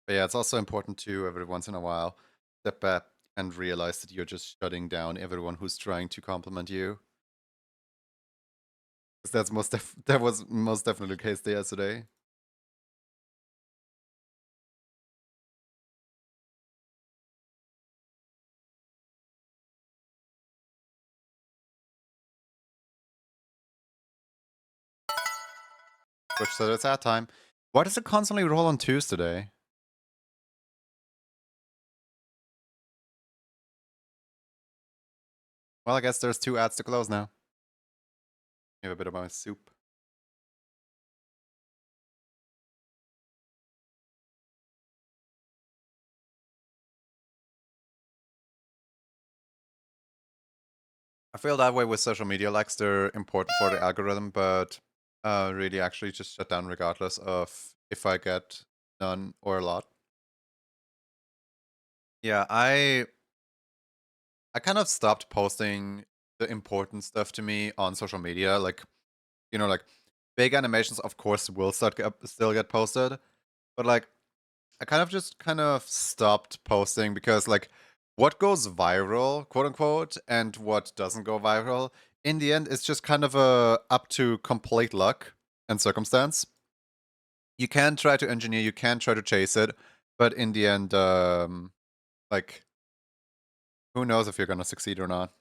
But yeah, it's also important to every once in a while step back and realize that you're just shutting down everyone who's trying to compliment you. Because that was most definitely the case yesterday. Which so it's that time. Why does it constantly roll on twos today? Well, I guess there's 2 ads to close now. Have a bit of my soup. I feel that way with social media likes. They're important for the algorithm, but really actually just shut down regardless of if I get none or a lot. Yeah, I kind of stopped posting the important stuff to me on social media. Like, like big animations, of course, will still get posted, but like I kind of stopped posting because like what goes viral, quote unquote, and what doesn't go viral, in the end, it's just kind of up to complete luck and circumstance. You can try to engineer, you can try to chase it, but in the end, like who knows if you're gonna succeed or not.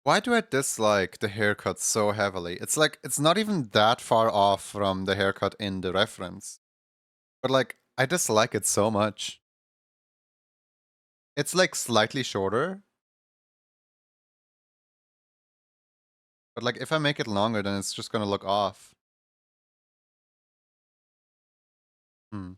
Why do I dislike the haircut so heavily? It's like it's not even that far off from the haircut in the reference. But like I dislike it so much. It's like slightly shorter, but like if I make it longer then it's just gonna look off. Hmm.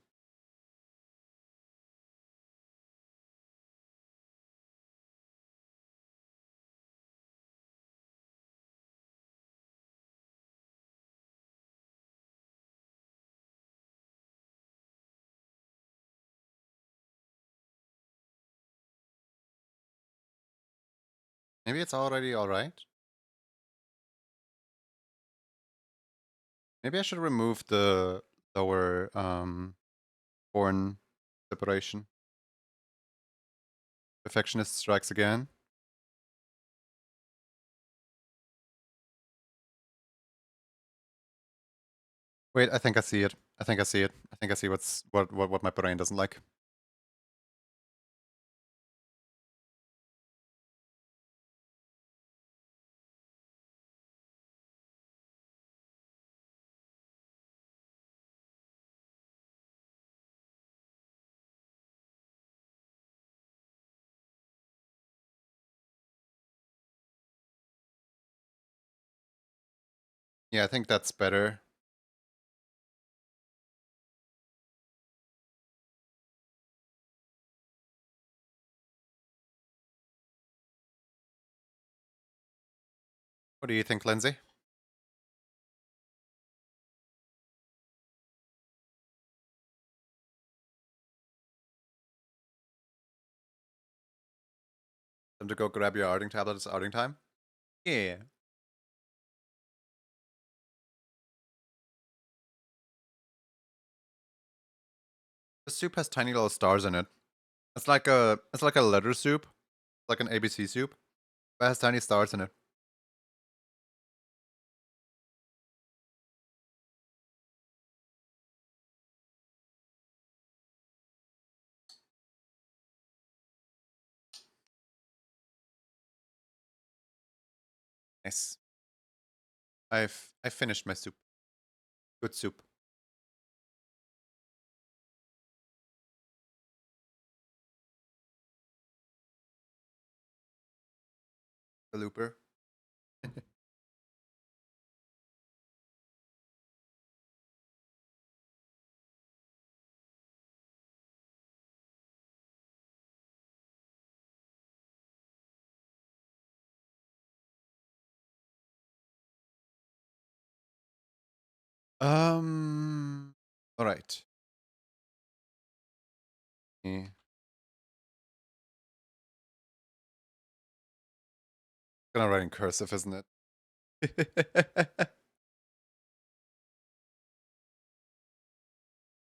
Maybe it's already alright. Maybe I should remove the lower horn separation. Perfectionist strikes again. Wait, I think I see it. I think I see it. I think I see what my brain doesn't like. Yeah, I think that's better. What do you think, Lindsay? Time to go grab your outing tablet. It's outing time. Yeah. The soup has tiny little stars in it. It's like a letter soup, like an ABC soup, but it has tiny stars in it. Nice. I finished my soup. Good soup. The looper. All right. Yeah. Gonna write in cursive, isn't it?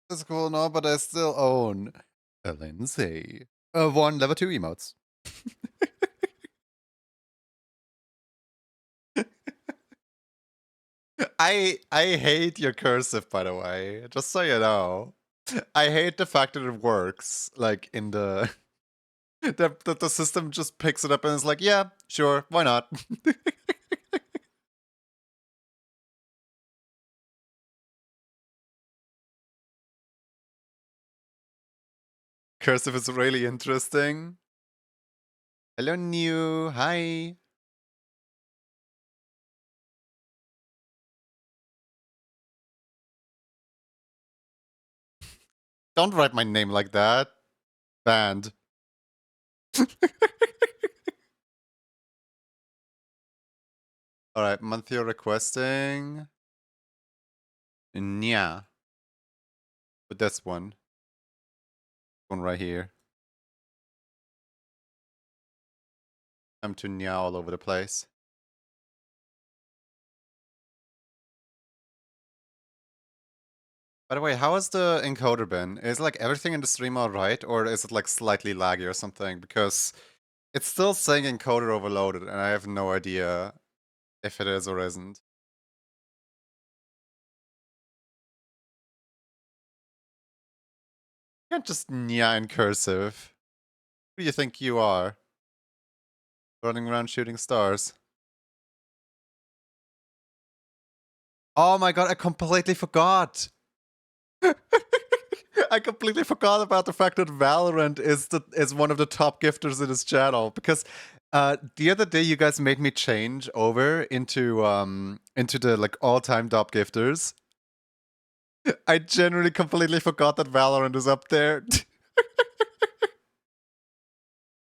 That's cool, no, but I still own a Lindsay. One level 2 emotes. I hate your cursive, by the way. Just so you know. I hate the fact that it works. Like in the the system just picks it up and is like, yeah, sure, why not? Cursive is really interesting. Hello, new. Hi. Don't write my name like that. Banned. Alright, month you're requesting. Yeah. But this one. One right here. I'm to nya all over the place. By the way, how has the encoder been? Is like everything in the stream alright, or is it like slightly laggy or something? Because it's still saying encoder overloaded, and I have no idea if it is or isn't. You can't just nya in cursive. Who do you think you are? Running around shooting stars. Oh my god, I completely forgot! I completely forgot about the fact that Valorant is one of the top gifters in his channel, because the other day you guys made me change over into the like all-time top gifters. I generally completely forgot that Valorant is up there.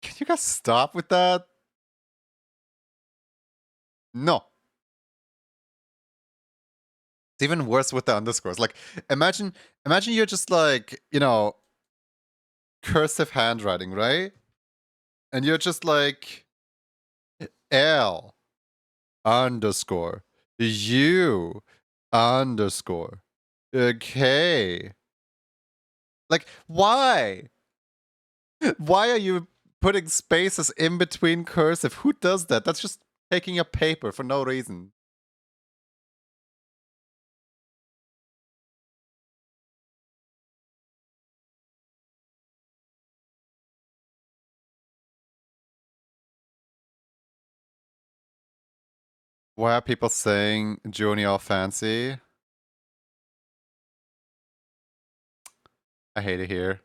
Can you guys stop with that? No. It's even worse with the underscores. Like, imagine you're just like, you know, cursive handwriting, right? And you're just like L underscore U underscore K. Like, why? Why are you putting spaces in between cursive. Who does that? That's just taking a paper for no reason. Why are people saying Junior fancy? I hate it here.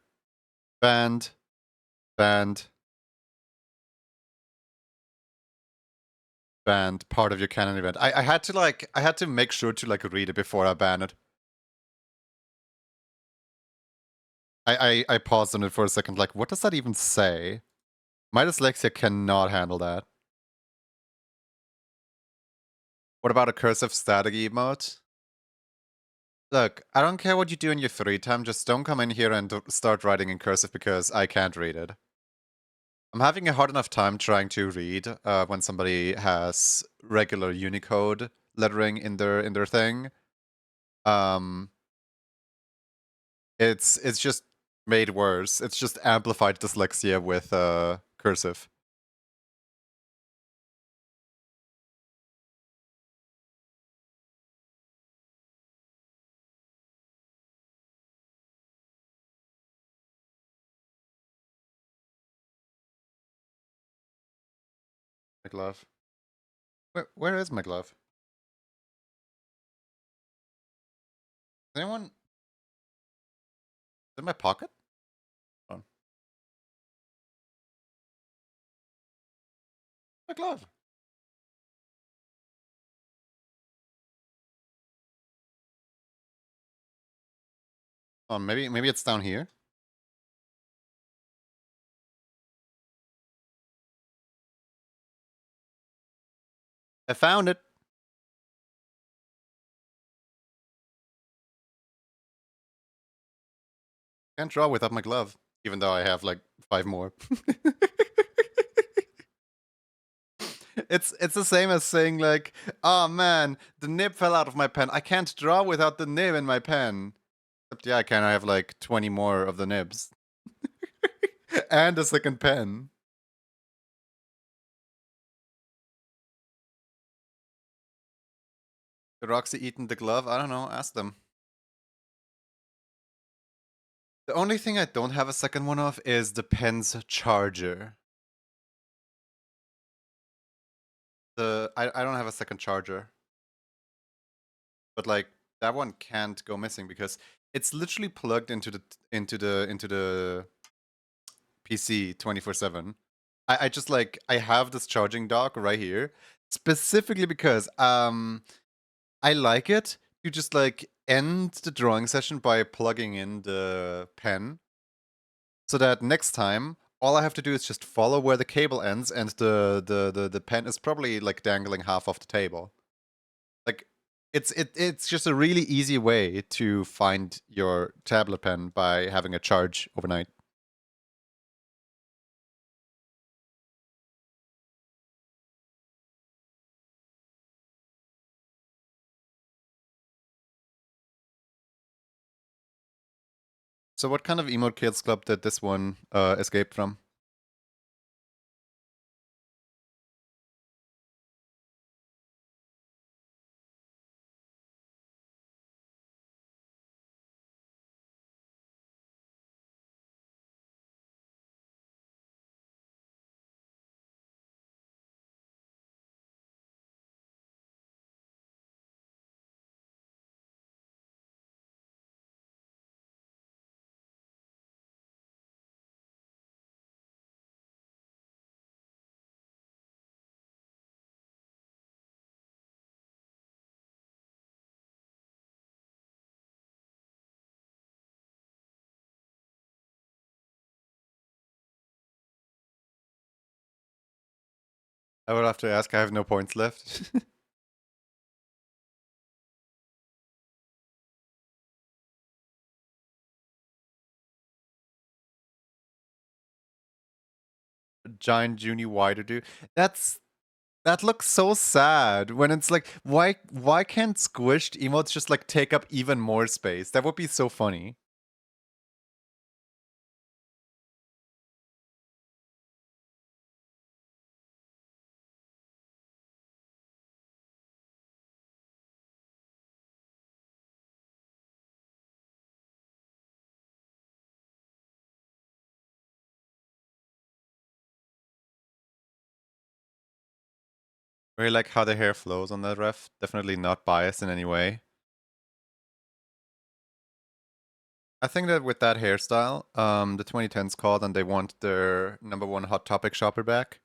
Banned. Banned. Banned. Part of your canon event. I had to make sure to read it before I ban it. I paused on it for a second, like, what does that even say? My dyslexia cannot handle that. What about a cursive static emote? Look, I don't care what you do in your free time, just don't come in here and start writing in cursive because I can't read it. I'm having a hard enough time trying to read when somebody has regular Unicode lettering in their thing. It's just made worse. It's just amplified dyslexia with cursive. My glove. Where is my glove? Is anyone in my pocket? Oh, my glove. Oh, maybe it's down here. I found it. Can't draw without my glove, even though I have like 5 more. It's the same as saying like, oh man, the nib fell out of my pen. I can't draw without the nib in my pen. Except yeah, I can. I have like 20 more of the nibs. And a second pen. Did Roxy eaten the glove? I don't know. Ask them. The only thing I don't have a second one of is the pen's charger. I don't have a second charger. But like that one can't go missing because it's literally plugged into the PC 24/7. I just like I have this charging dock right here specifically because I like it to just like end the drawing session by plugging in the pen so that next time all I have to do is just follow where the cable ends and the pen is probably like dangling half off the table. Like it's just a really easy way to find your tablet pen by having a charge overnight. So what kind of emote kills club did this one escape from? I would have to ask, I have no points left. Giant Junie wider do. That looks so sad when it's like why can't squished emotes just like take up even more space? That would be so funny. Really like how the hair flows on that ref. Definitely not biased in any way. I think that with that hairstyle, the 2010s called and they want their #1 Hot Topic shopper back.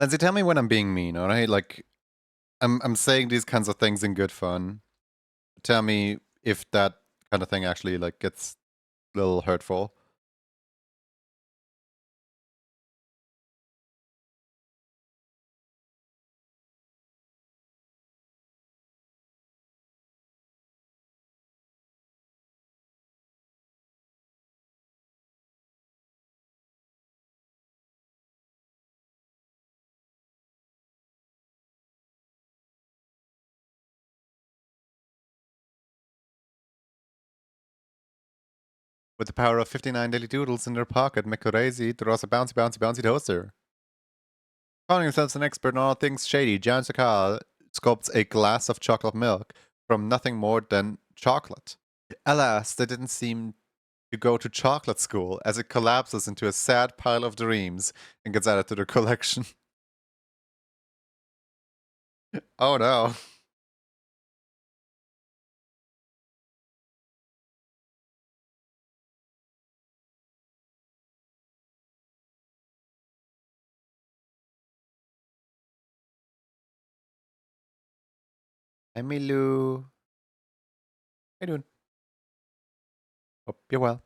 Lindsay, tell me when I'm being mean, alright? Like, I'm saying these kinds of things in good fun. Tell me if that kind of thing actually like gets a little hurtful. With the power of 59 daily doodles in their pocket, Mekorezi draws a bouncy, bouncy, bouncy toaster. Calling himself an expert on all things shady, Jan Sakal sculpts a glass of chocolate milk from nothing more than chocolate. Alas, they didn't seem to go to chocolate school, as it collapses into a sad pile of dreams and gets added to their collection. Oh no. Emilu. How you doing? Hope you're well.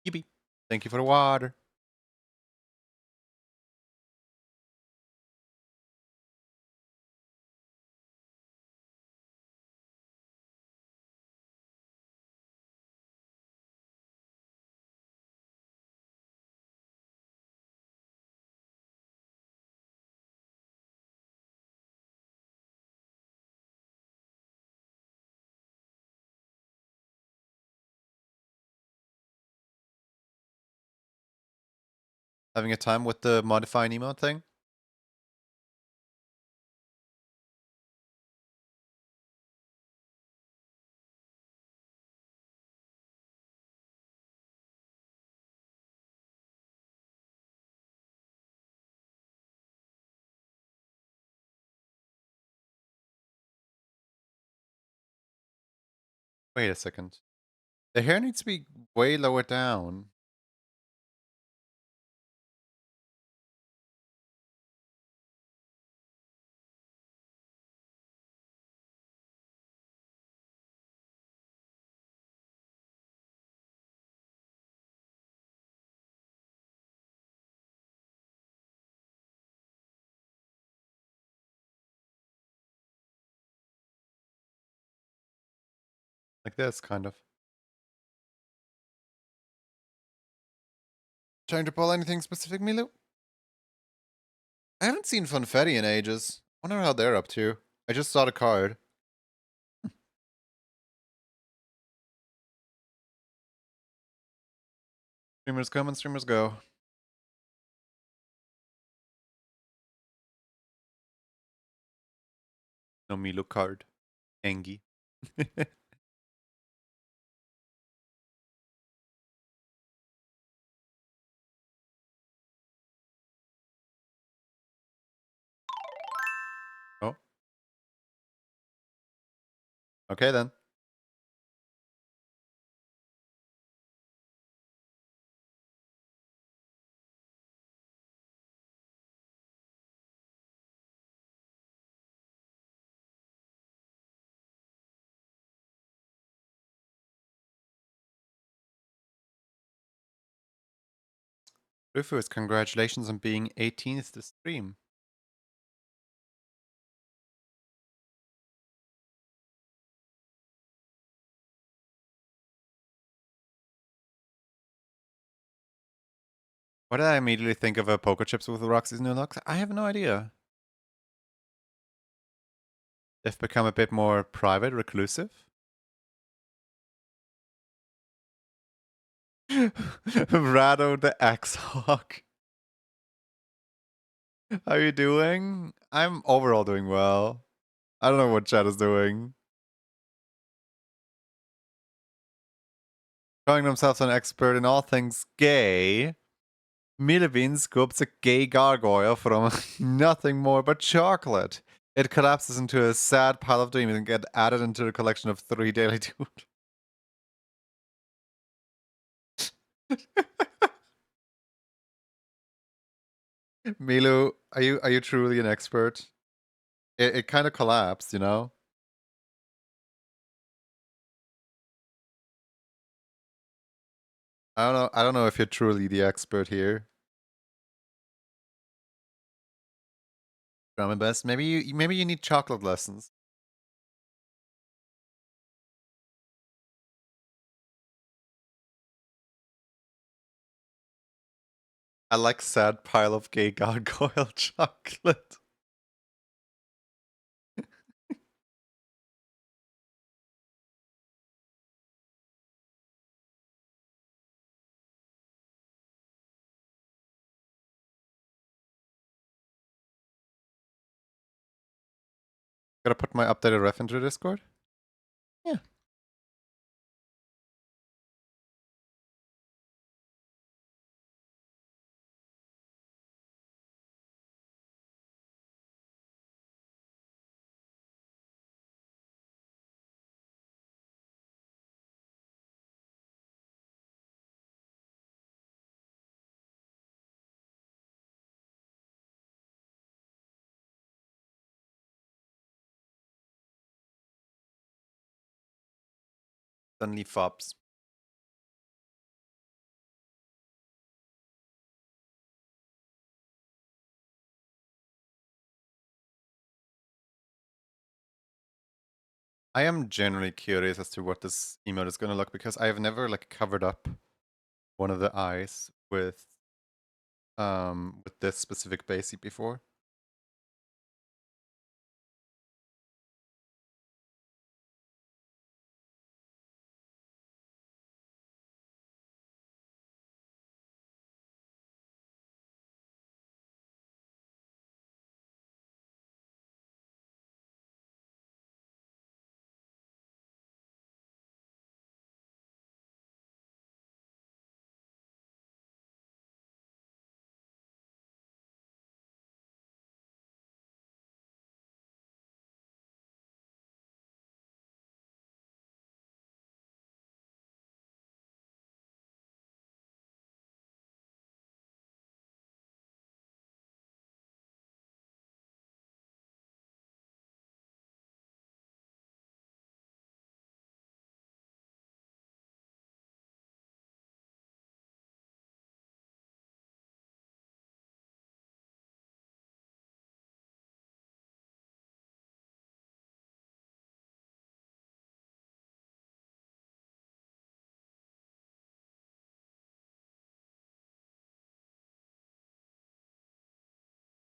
Yippee. Thank you for the water. Having a time with the modify emote thing? Wait a second. The hair needs to be way lower down. Like this, kind of. Trying to pull anything specific, Milu? I haven't seen Funfetti in ages. Wonder how they're up to. I just saw the card. Streamers come and streamers go. No Milu card. Engi. Oh. Okay then. Rufus, congratulations on being 18th to stream. Why did I immediately think of a poker chips with Roxy's new looks? I have no idea. They've become a bit more private, reclusive. Rado the X-Hawk. How are you doing? I'm overall doing well. I don't know what chat is doing. Calling themselves an expert in all things gay. Milevin scoops a gay gargoyle from nothing more but chocolate. It collapses into a sad pile of dreams and gets added into the collection of 3 daily dude. Milu, are you truly an expert? It kind of collapsed, you know? I don't know if you're truly the expert here. Try my best. Maybe you need chocolate lessons. I like sad pile of gay gargoyle chocolate. Gotta put my updated ref into Discord? Yeah. Suddenly fobs. I am generally curious as to what this emote is gonna look because I have never like covered up one of the eyes with this specific base before.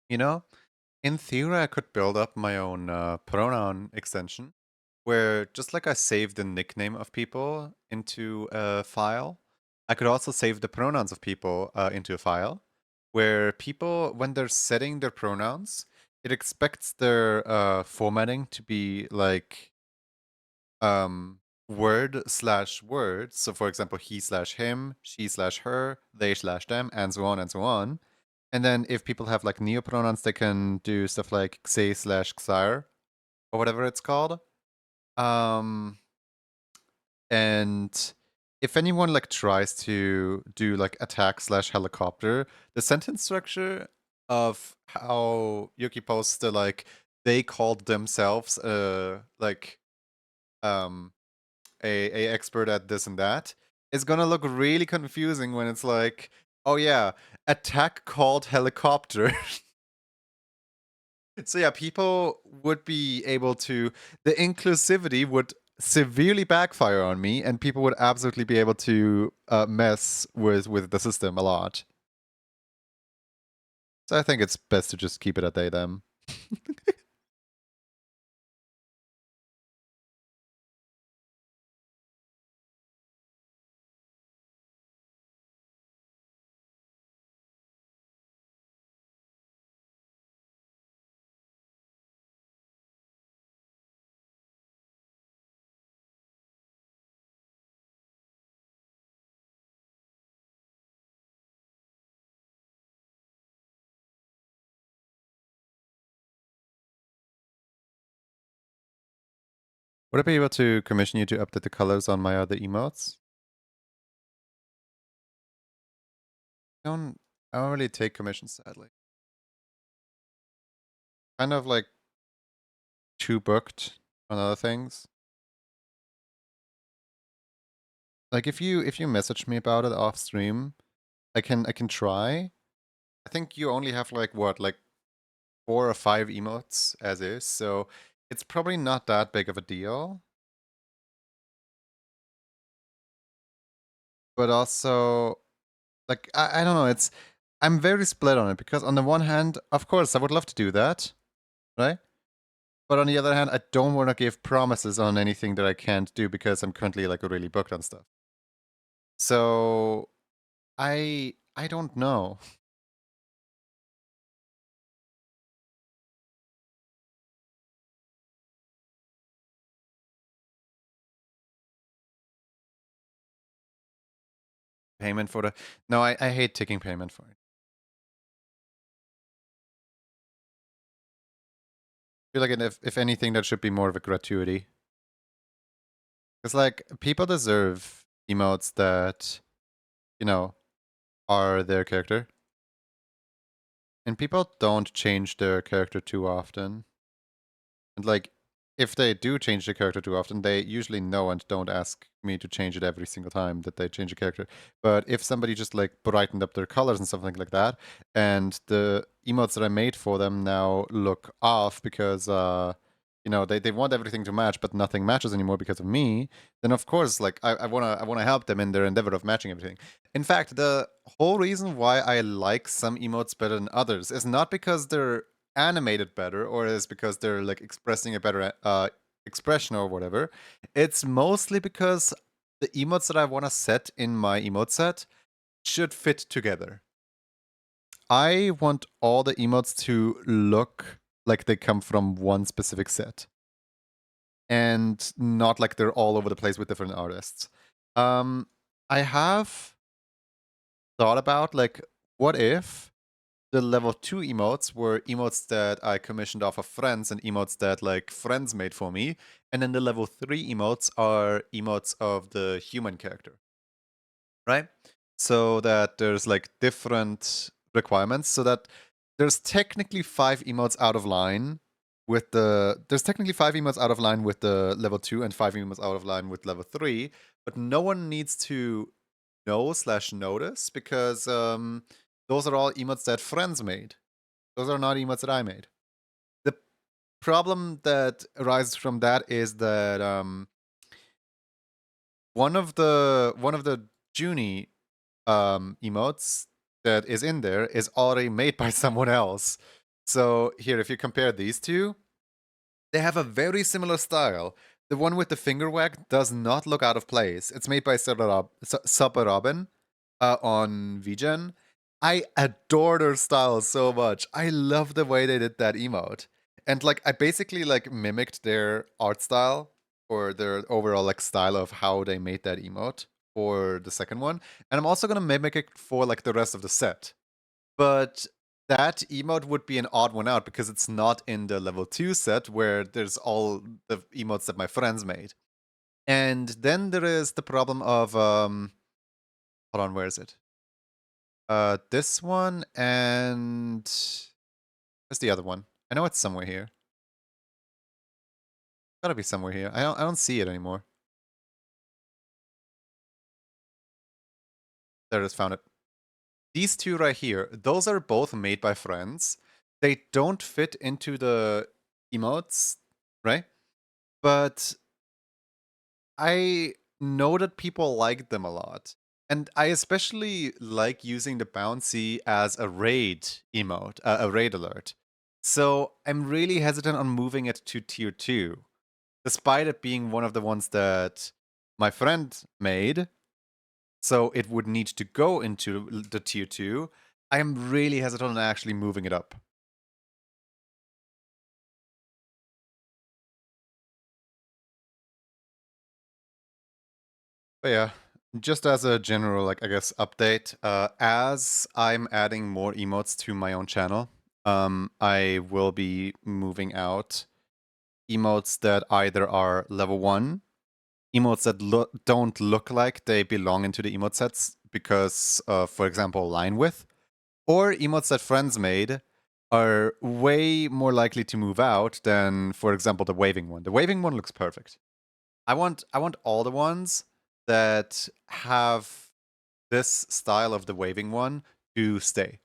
You know, in theory, I could build up my own pronoun extension where just like I save the nickname of people into a file, I could also save the pronouns of people into a file where people, when they're setting their pronouns, it expects their formatting to be like word slash word. So for example, he slash him, she slash her, they slash them, and so on and so on. And then if people have like neopronouns, they can do stuff like xe slash xire or whatever it's called. And if anyone like tries to do like attack slash helicopter, the sentence structure of how Yuki posts the like they called themselves like um a expert at this and that is gonna look really confusing when it's like Oh yeah, attack called helicopter. So yeah, people would be able to, the inclusivity would severely backfire on me, and people would absolutely be able to mess with the system a lot. So I think it's best to just keep it at they them. Would I be able to commission you to update the colors on my other emotes? I don't, I don't really take commissions, sadly. Kind of like too booked on other things. Like if you message me about it off stream, I can try. I think you only have like what, like 4 or 5 emotes as is, so it's probably not that big of a deal. But also, like I don't know, I'm very split on it because on the one hand, of course, I would love to do that, right? But on the other hand, I don't want to give promises on anything that I can't do because I'm currently like really booked on stuff. So I don't know. Payment for the, no, I hate taking payment for it. I feel like if anything, that should be more of a gratuity. Because like people deserve emotes that, you know, are their character. And people don't change their character too often. And like, if they do change the character too often, they usually know and don't ask me to change it every single time that they change a character. But if somebody just like brightened up their colors and something like that, and the emotes that I made for them now look off because they want everything to match, but nothing matches anymore because of me, then of course, like I wanna help them in their endeavor of matching everything. In fact, the whole reason why I like some emotes better than others is not because they're animated better or is because they're like expressing a better expression or whatever. It's mostly because the emotes that I want to set in my emote set should fit together. I want all the emotes to look like they come from one specific set and not like they're all over the place with different artists. Um, I have thought about like, what if the level 2 emotes were emotes that I commissioned off of friends and emotes that like friends made for me. And then the level 3 emotes are emotes of the human character. Right? So that there's like different requirements so that there's technically 5 emotes out of line with the level 2 and 5 emotes out of line with level 3, but no one needs to know/notice because those are all emotes that friends made. Those are not emotes that I made. The problem that arises from that is that one of the Junie emotes that is in there is already made by someone else. So here, if you compare these two, they have a very similar style. The one with the finger wag does not look out of place. It's made by Supper Robin on VGen. I adore their style so much. I love the way they did that emote. And like I basically like mimicked their art style or their overall like style of how they made that emote for the second one. And I'm also gonna mimic it for like the rest of the set. But that emote would be an odd one out because it's not in the level 2 set where there's all the emotes that my friends made. And then there is the problem of hold on, where is it? This one and where's the other one? I know it's somewhere here. Gotta be somewhere here. I don't see it anymore. There it is, found it. these two right here, those are both made by friends. They don't fit into the emotes, right? But I know that people like them a lot. And I especially like using the bouncy as a raid emote, a raid alert. So I'm really hesitant on moving it to tier 2, despite it being one of the ones that my friend made. So it would need to go into the tier 2. I am really hesitant on actually moving it up. But yeah, just as a general, like, I guess, update, as I'm adding more emotes to my own channel, I will be moving out emotes that either are level 1, emotes that don't look like they belong into the emote sets because of, for example, line width, or emotes that friends made are way more likely to move out than, for example, the waving one. The waving one looks perfect. I want all the ones that have this style of the waving one to stay.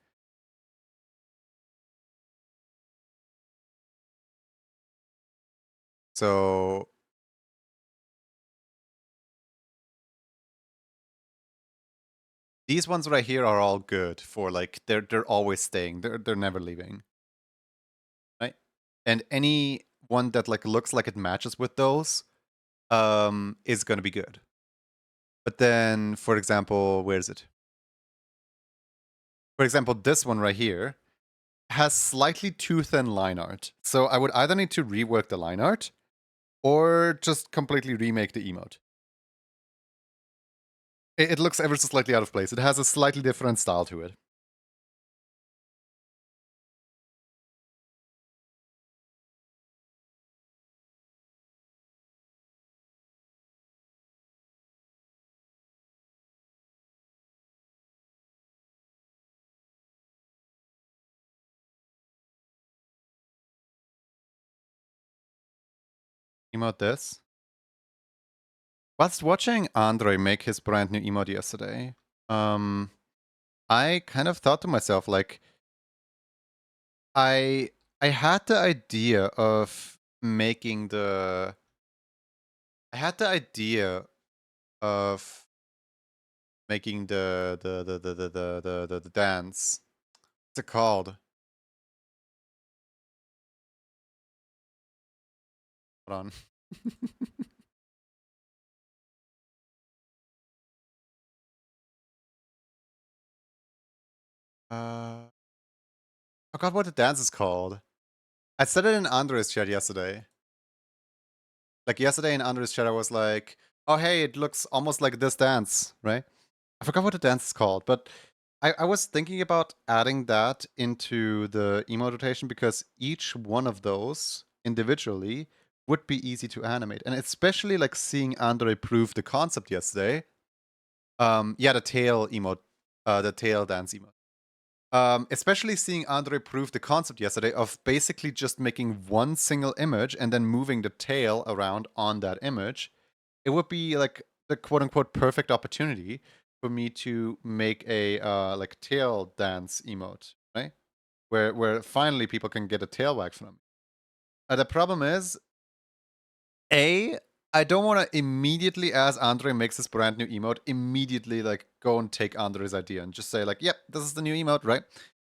So these ones right here are all good for, like, they're always staying. They're never leaving. Right? And any one that like looks like it matches with those is gonna be good. But then, for example, where is it? For example, this one right here has slightly too thin line art. So I would either need to rework the line art or just completely remake the emote. It looks ever so slightly out of place. It has a slightly different style to it. Emote this. Whilst watching Andre make his brand new emote yesterday, I kind of thought to myself, like, I had the idea of making the I had the idea of making the dance. What's it called? Hold on. I forgot what the dance is called. I said it in Andre's chat yesterday. Like yesterday in Andre's chat, I was like, "Oh hey, it looks almost like this dance, right?" I forgot what the dance is called, but I was thinking about adding that into the emote rotation because each one of those individually would be easy to animate, and especially like seeing Andre prove the concept yesterday. Yeah, the tail emote, the tail dance emote. Especially seeing Andre prove the concept yesterday of basically just making one single image and then moving the tail around on that image. It would be like the quote unquote perfect opportunity for me to make a like tail dance emote, right? Where finally people can get a tail wag from them. The problem is, I don't want to immediately, as Andre makes this brand new emote, immediately like go and take Andre's idea and just say like, yep, this is the new emote, right?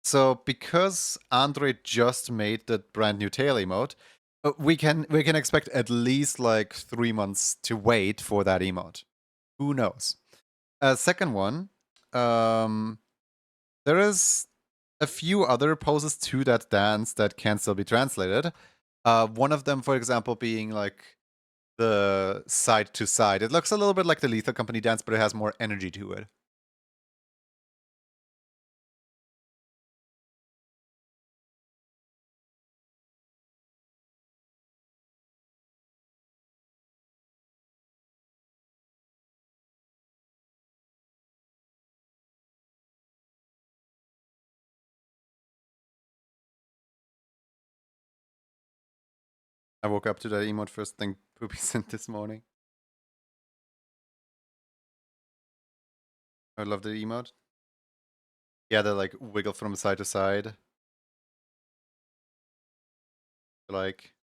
So because Andre just made the brand new tail emote, we can expect at least like 3 months to wait for that emote. Who knows? Second one, there is a few other poses to that dance that can still be translated. One of them, for example, being like the side to side. It looks a little bit like the Lethal Company dance, but it has more energy to it. I woke up to that emote first thing Poopy sent this morning. I love the emote. Yeah, they like wiggle from side to side. Like.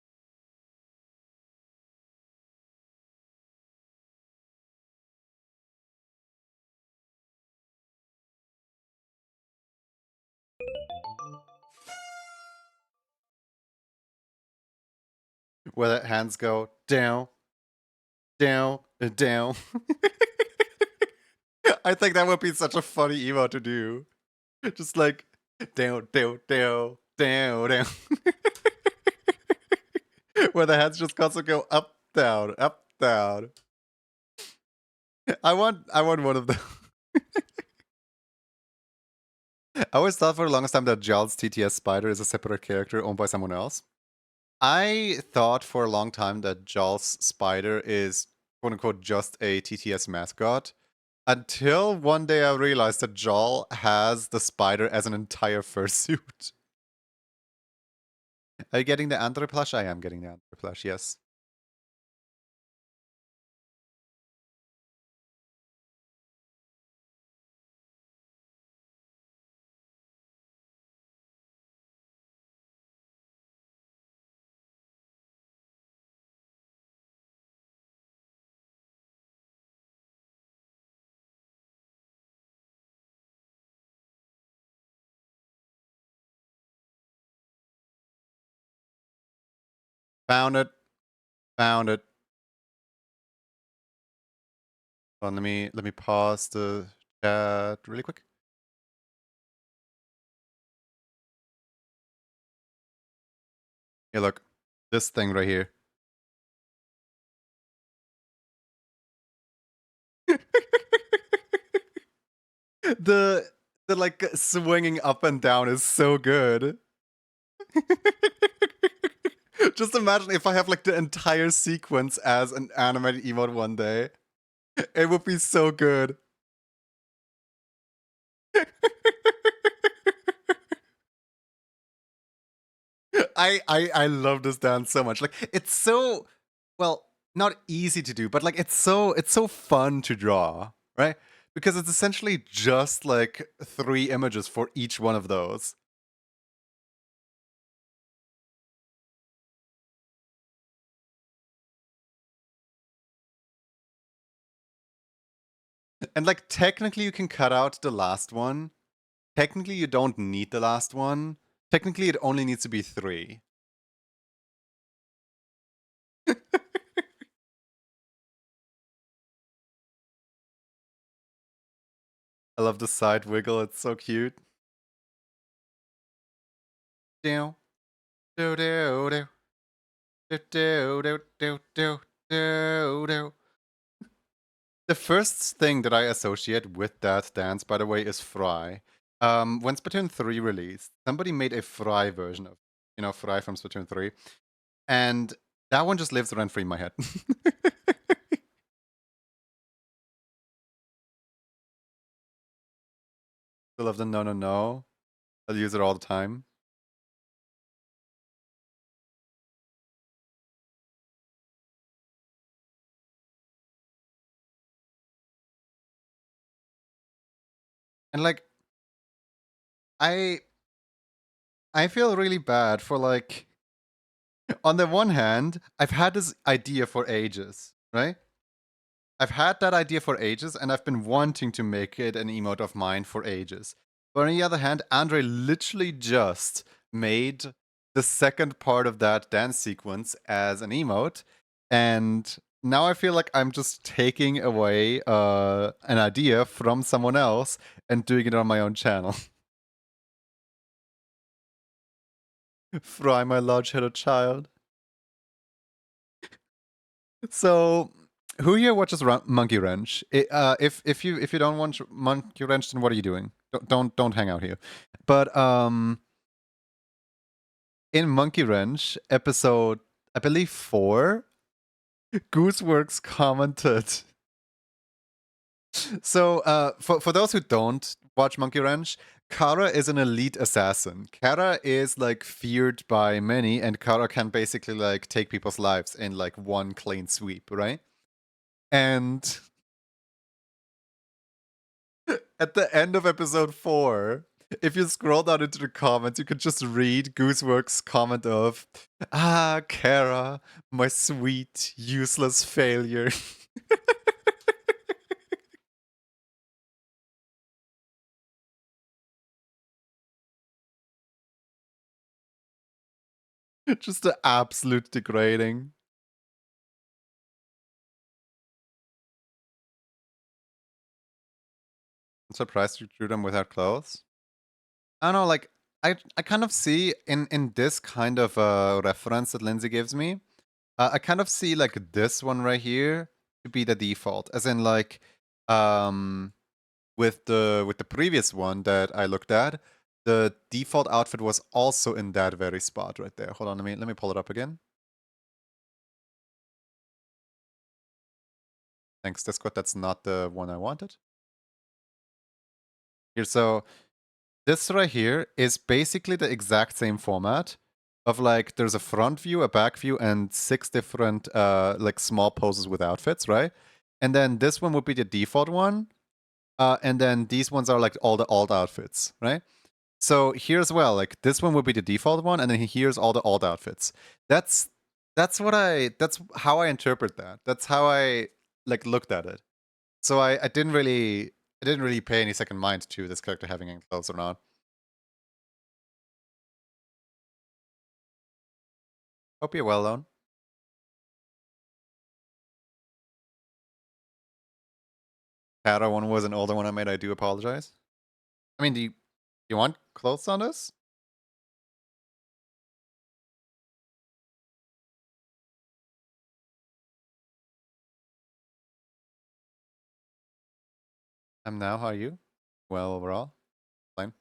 Where the hands go down, down, and down. I think that would be such a funny emote to do. Just like down, down, down, down, down. Where the hands just constantly go up, down, up, down. I want one of them. I always thought for the longest time that Jal's TTS Spider is a separate character owned by someone else. I thought for a long time that Jal's Spider is quote unquote just a TTS mascot. Until one day I realized that Jal has the spider as an entire fursuit. Are you getting the Andre plush? I am getting the Andre plush, yes. Found it. Found it. Hold on, let me pause the chat really quick. Here, look. This thing right here. the like swinging up and down is so good. Just imagine if I have like the entire sequence as an animated emote one day. It would be so good. I love this dance so much. Like it's so well, not easy to do, but like it's so fun to draw, right? Because it's essentially just like 3 images for each one of those. And like technically you can cut out the last one. Technically you don't need the last one. Technically it only needs to be 3. I love the side wiggle, it's so cute. Down. Do do do. Do do do do do do do. The first thing that I associate with that dance, by the way, is Fry. When Splatoon 3 released, somebody made a Fry version of, Fry from Splatoon 3. And that one just lives rent free in my head. I love the no, no, no. I'll use it all the time. And like, I feel really bad for like, on the one hand, I've had this idea for ages, right? I've had that idea for ages, and I've been wanting to make it an emote of mine for ages. But on the other hand, Andre literally just made the second part of that dance sequence as an emote, and now I feel like I'm just taking away an idea from someone else and doing it on my own channel. Fry, my large-headed child. So, who here watches Monkey Wrench? If you don't watch Monkey Wrench, then what are you doing? Don't hang out here. But in Monkey Wrench episode, I believe 4, Gooseworks commented. So for those who don't watch Monkey Wrench, Kara is an elite assassin. Kara is like feared by many, and Kara can basically like take people's lives in like one clean sweep, right? And at the end of episode 4, if you scroll down into the comments, you can just read Gooseworks' comment of, "Ah, Kara, my sweet, useless failure." Just the absolute degrading. I'm surprised you drew them without clothes. I don't know, like, I kind of see in this kind of reference that Lindsay gives me, I kind of see like this one right here to be the default, as in like with the previous one that I looked at, the default outfit was also in that very spot right there. Hold on, let me pull it up again. Thanks, Discord. That's not the one I wanted. Here, so this right here is basically the exact same format of like there's a front view, a back view, and 6 different like small poses with outfits, right? And then this one would be the default one. And then these ones are like all the alt outfits, right? So here as well, like this one would be the default one, and then here's all the alt outfits. That's that's how I interpret that. That's how I like looked at it. So I didn't really pay any second mind to this character having any clothes or not. Hope you're well, Lone. Shadow one was an older one I made. I do apologize. I mean, do you want clothes on this? I'm now. How are you? Well, overall, fine.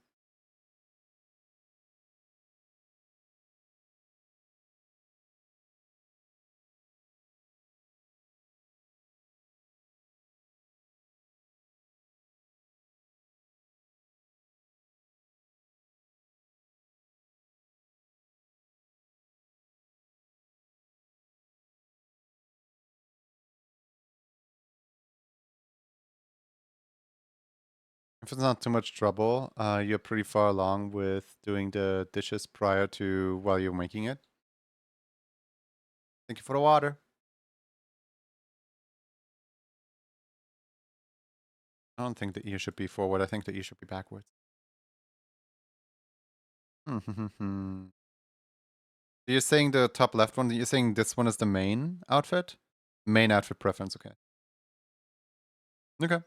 If it's not too much trouble, you're pretty far along with doing the dishes prior to while you're making it. Thank you for the water. I don't think the E should be forward. I think the E should be backwards. You're saying the top left one? You're saying this one is the main outfit? Main outfit preference, okay. Okay.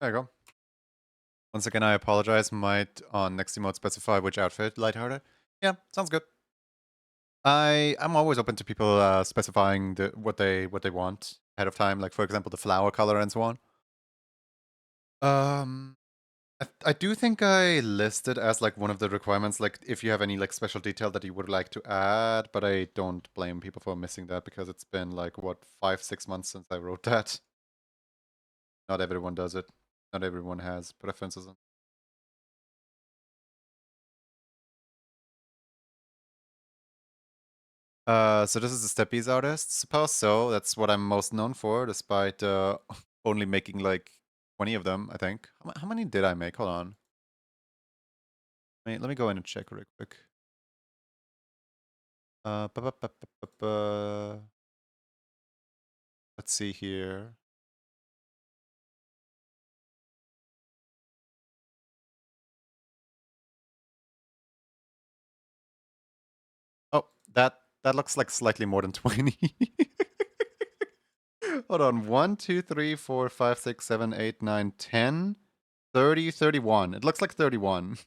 There you go. Once again, I apologize. Might on next emote specify which outfit lighthearted. Yeah, sounds good. I'm always open to people specifying what they want ahead of time. Like for example, the flower color and so on. I do think I listed as like one of the requirements, like if you have any like special detail that you would like to add, but I don't blame people for missing that because it's been like what 5-6 months since I wrote that. Not everyone does it. Not everyone has preferences. So this is the Steppies artist, suppose so. That's what I'm most known for, despite only making like 20 of them, I think. How many did I make? Hold on. Let me go in and check real quick. Uh, ba- ba- ba- ba- ba- ba. Let's see here. Oh, that looks like slightly more than 20. Hold on. 1, 2, 3, 4, 5, 6, 7, 8, 9, 10, 30, 31. It looks like 31.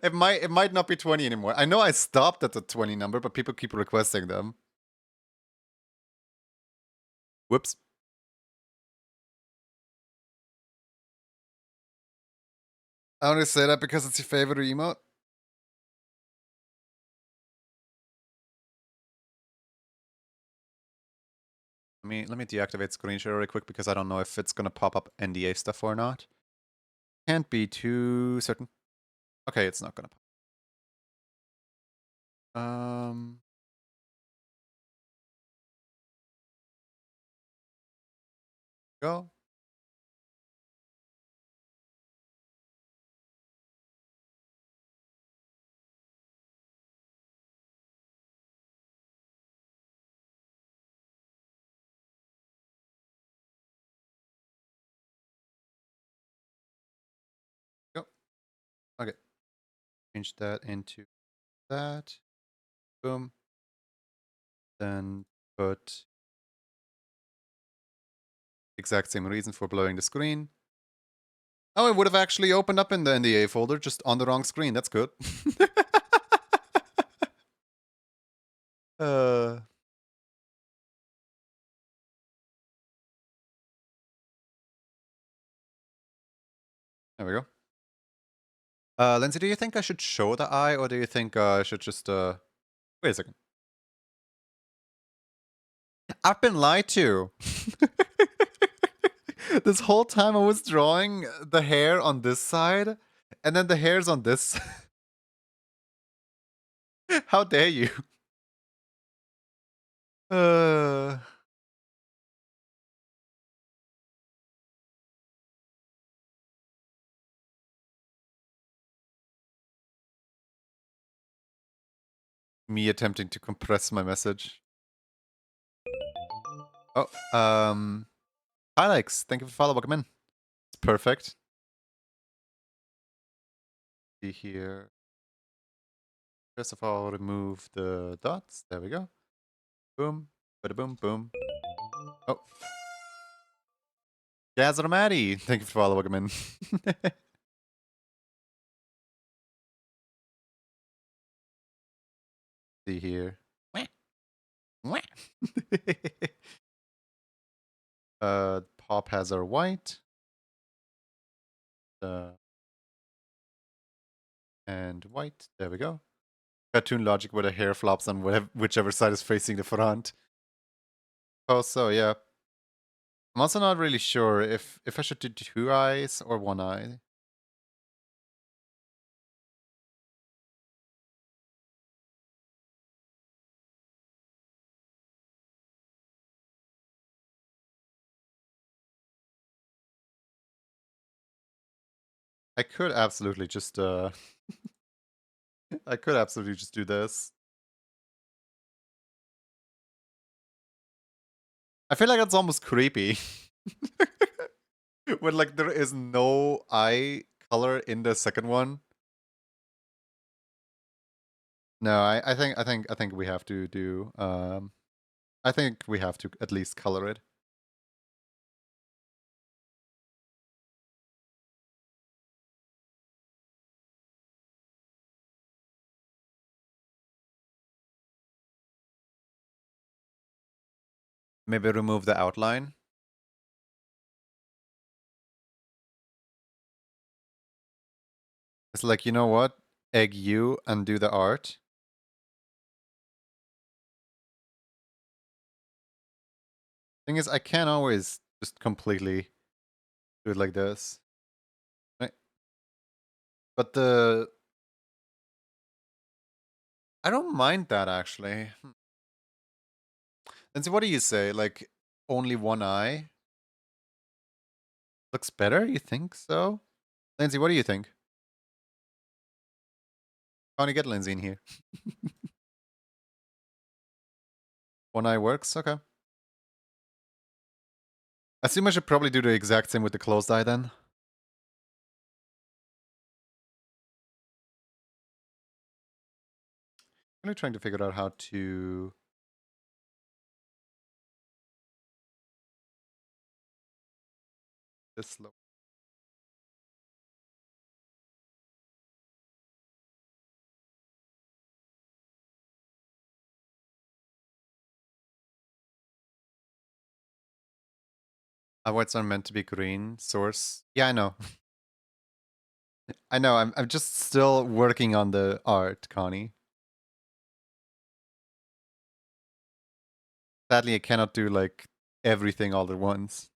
It might not be 20 anymore. I know I stopped at the 20 number, but people keep requesting them. Whoops. I only say that because it's your favorite emote. Let me deactivate screen share really quick because I don't know if it's gonna pop up NDA stuff or not. Can't be too certain. Okay, it's not gonna pop. Go. Go. Okay. Change that into that. Boom. Then put exact same reason for blowing the screen. Oh, it would have actually opened up in the NDA folder, just on the wrong screen. That's good. uh, there we go. Lindsay, do you think I should show the eye, or do you think I should just wait a second? I've been lied to. This whole time I was drawing the hair on this side, and then the hair's on this. How dare you? Uh, Me attempting to compress my message. Oh, Alex, thank you for follow. Welcome in. It's perfect. See here. First of all, remove the dots. There we go. Boom. Bada boom boom. Oh. Gazramati, thank you for follow. Welcome in. See here. Pop has our white. And white. There we go. Cartoon logic where the hair flops on whichever side is facing the front. Oh, so yeah. I'm also not really sure if I should do 2 eyes or 1 eye. I could absolutely just I could absolutely just do this. I feel like that's almost creepy. When like there is no eye color in the second one. No, I think we have to do I think we have to at least color it. Maybe remove the outline. It's like, you know what? Egg you and do the art. Thing is, I can't always just completely do it like this. Right? But I don't mind that, actually. And so what do you say? Like, only one eye? Looks better, you think so? Lindsay, what do you think? How do you get Lindsay in here? One eye works? Okay. I assume I should probably do the exact same with the closed eye then. I'm really trying to figure out how to... this slow. Whites are meant to be green. Source. Yeah, I know. I know. I'm just still working on the art, Connie. Sadly, I cannot do like everything all at once.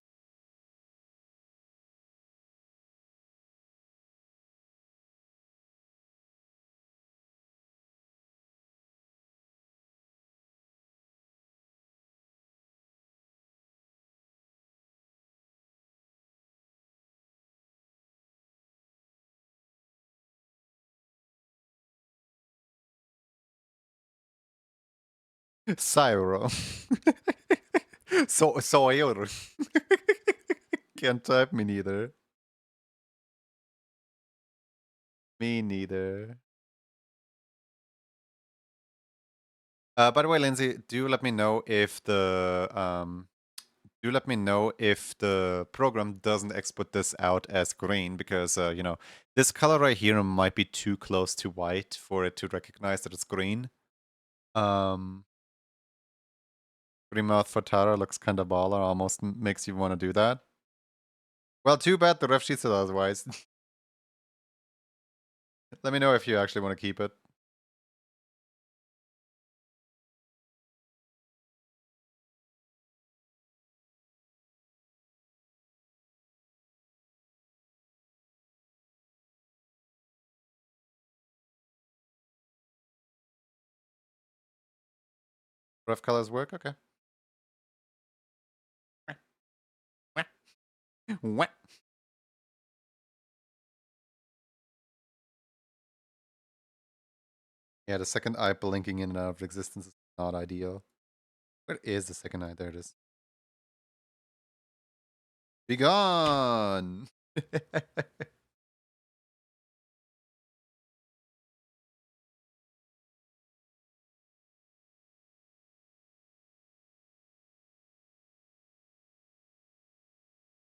Sairo. Soyor. Can't type, me neither. Me neither. By the way, Lindsay, do let me know if the program doesn't export this out as green, because you know, this color right here might be too close to white for it to recognize that it's green. Green mouth for Tara looks kind of baller, almost makes you want to do that. Well, too bad the ref sheet said otherwise. Let me know if you actually want to keep it. Ref colors work? Okay. What? Yeah, the second eye blinking in and out of existence is not ideal. Where is the second eye? There it is. Be gone!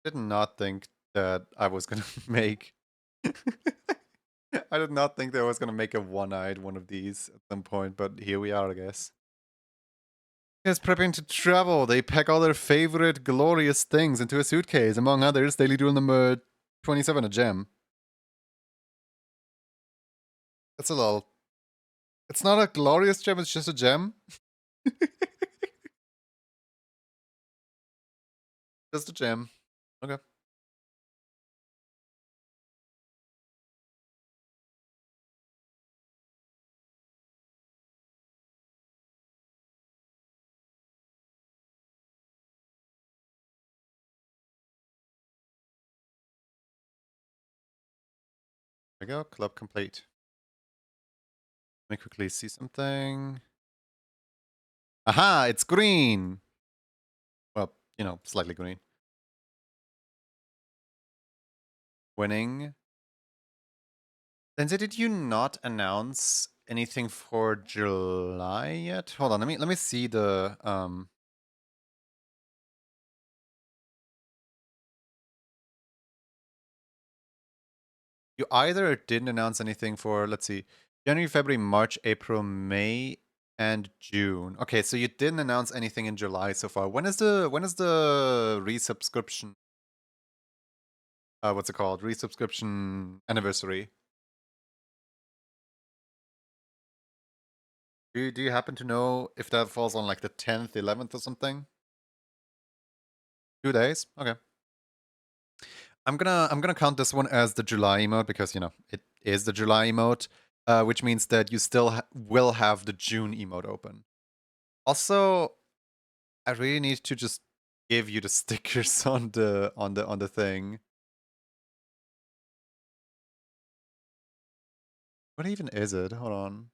Did not think that I was gonna make... I did not think that I was gonna make a one-eyed one of these at some point, but here we are, I guess. Is prepping to travel. They pack all their favorite glorious things into a suitcase. Among others, daily duel number 27, a gem. That's a little... It's not a glorious gem, it's just a gem. Just a gem. Okay. There we go. Club complete. Let me quickly see something. Aha! It's green! Well, you know, slightly green. Winning. Lindsay, did you not announce anything for July yet? Hold on, let me see the You either didn't announce anything for, let's see, January, February, March, April, May, And June. Okay, so you didn't announce anything in July so far. When is the resubscription? What's it called? Resubscription anniversary. Do you happen to know if that falls on like the 10th, 11th or something? 2 days? Okay. I'm gonna count this one as the July emote because you know it is the July emote, which means that you still will have the June emote open. Also, I really need to just give you the stickers on the thing. What even is it? Hold on.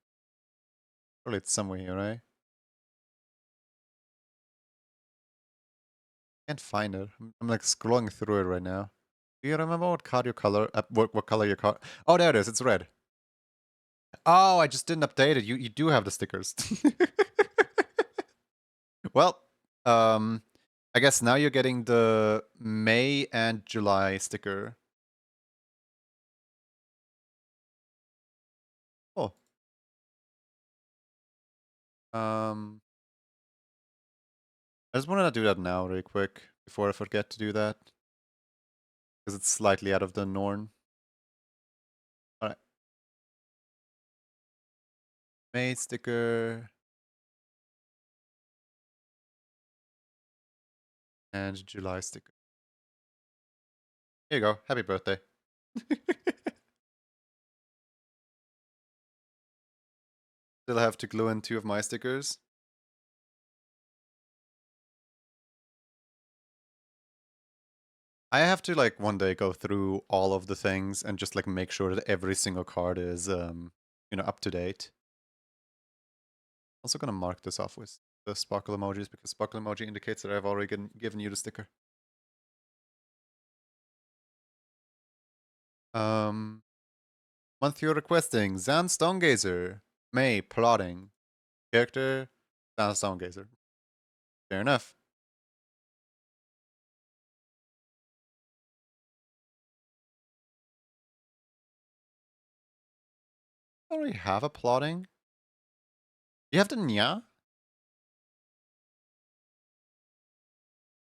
Probably it's somewhere here, right? Can't find it. I'm like scrolling through it right now. Do you remember what card your color? What color your card? Oh, there it is. It's red. Oh, I just didn't update it. You do have the stickers. Well, I guess now you're getting the May and July sticker. Oh. I just wanted to do that now really quick before I forget to do that. Because it's slightly out of the norm. Alright. May sticker. And July sticker. Here you go. Happy birthday. Still have to glue in 2 of my stickers. I have to like one day go through all of the things and just like make sure that every single card is you know, up to date. Also gonna mark this off with the sparkle emojis because sparkle emoji indicates that I've already given you the sticker. Month you're requesting Zan Stonegazer. May plotting. Character Zan Stonegazer. Fair enough. I already have a plotting. You have the Nya?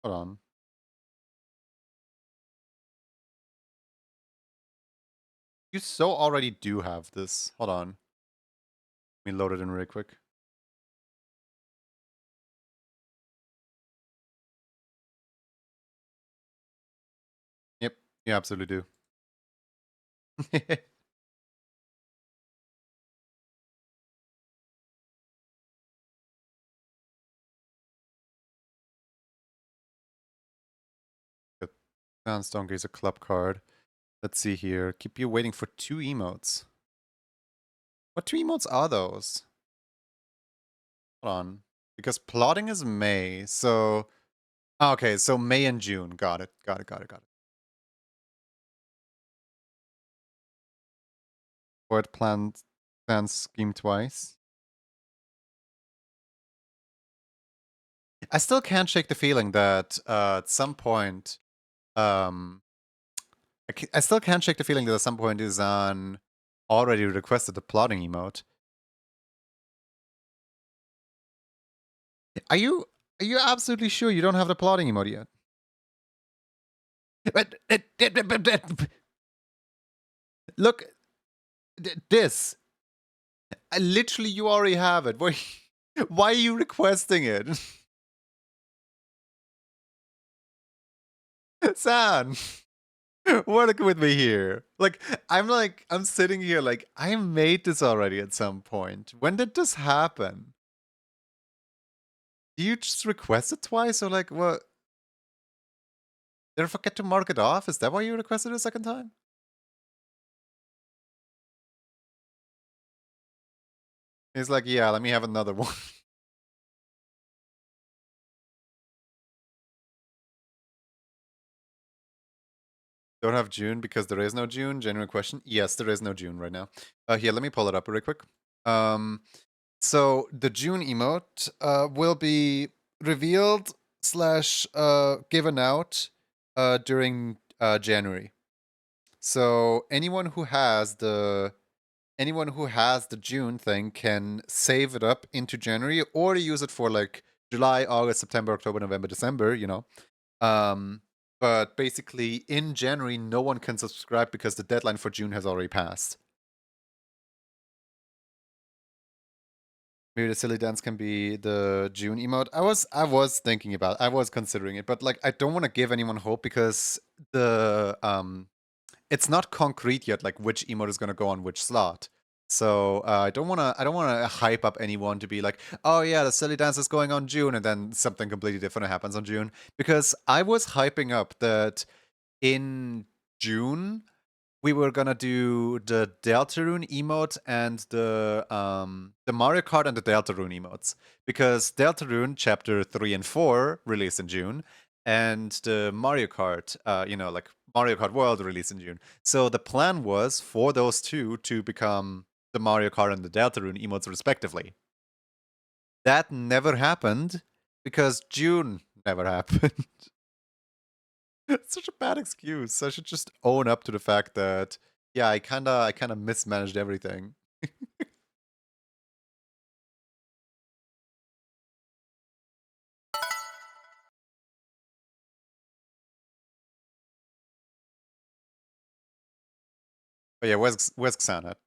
Hold on. You so already do have this. Hold on. Let me load it in really quick. Yep, you absolutely do. Good. Stonegazer club card. Let's see here. Keep you waiting for 2 emotes. What 2 emotes are those? Hold on. Because plotting is May, so... Okay, so May and June. Got it. Got it. Board plan scheme twice. I still can't shake the feeling that at some point... I still can't shake the feeling that at some point Izan already requested the plotting emote. Are you absolutely sure you don't have the plotting emote yet? Look, this. Literally, you already have it. Why are you requesting it? San, work with me here. I'm sitting here like, I made this already at some point. When did this happen? Do you just request it twice or like, what? Did I forget to mark it off? Is that why you requested it a second time? He's like, yeah, let me have another one. Don't have June because there is no June? Genuine question. Yes, there is no June right now. Here, let me pull it up really quick. So the June emote will be revealed / given out during January. So anyone who has the anyone who has the June thing can save it up into January or use it for like July, August, September, October, November, December, you know. Um, but basically, in January, no one can subscribe because the deadline for June has already passed. Maybe the silly dance can be the June emote. I was thinking about, I was considering it, but like I don't want to give anyone hope because the it's not concrete yet, like which emote is gonna go on which slot. So I don't wanna hype up anyone to be like, oh yeah, the silly dance is going on June, and then something completely different happens on June. Because I was hyping up that in June we were gonna do the Deltarune emote and the Mario Kart and the Deltarune emotes. Because Deltarune Chapter 3 and 4 released in June, and the Mario Kart, like Mario Kart World released in June. So the plan was for those two to become the Mario Kart and the Deltarune emotes respectively. That never happened because June never happened. It's such a bad excuse. I should just own up to the fact that yeah, I kinda mismanaged everything. But yeah, where's Xan at?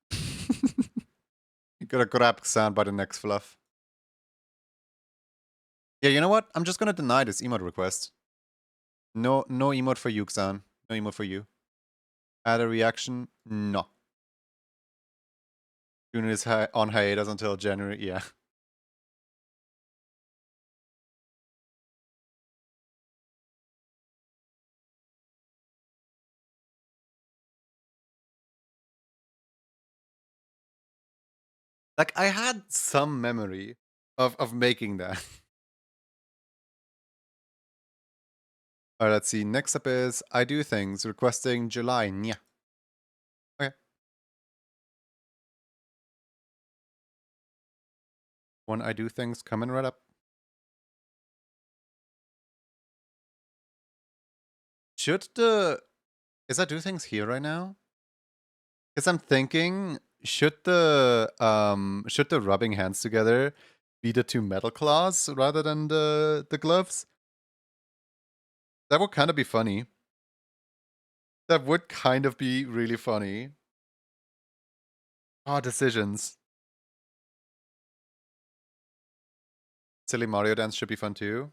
You gotta grab Xan by the next fluff. Yeah, you know what? I'm just gonna deny this emote request. No emote for you, Xan. No emote for you. Add a reaction? No. June is on hiatus until January. Yeah. Like I had some memory of making that. Alright, let's see. Next up is I do things requesting July. Yeah. Okay. One I do things coming right up. Should the is I do things here right now? Because I'm thinking, should the rubbing hands together be the two metal claws rather than the gloves? That would kind of be funny. That would kind of be really funny. Oh, decisions. Silly Mario dance should be fun too.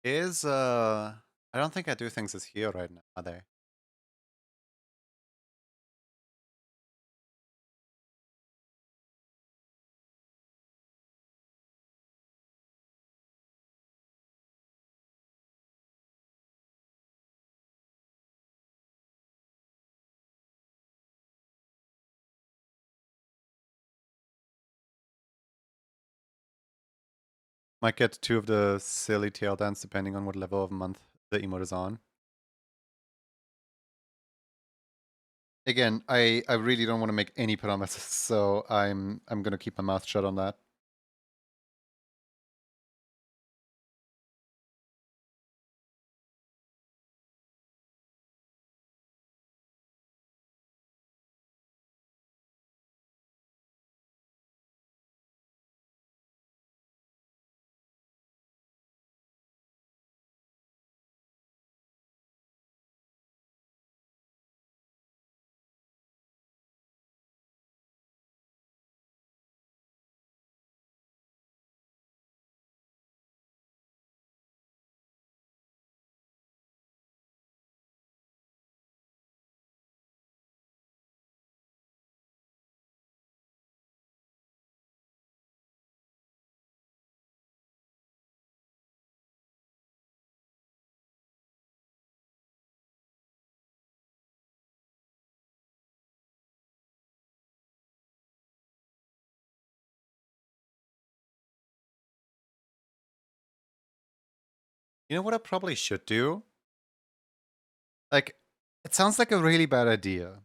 Is I don't think I do things is here right now, are they? Might get two of the silly tail dance depending on what level of month the emote is on. Again, I really don't want to make any promises, so I'm gonna keep my mouth shut on that. You know what I probably should do? Like, it sounds like a really bad idea,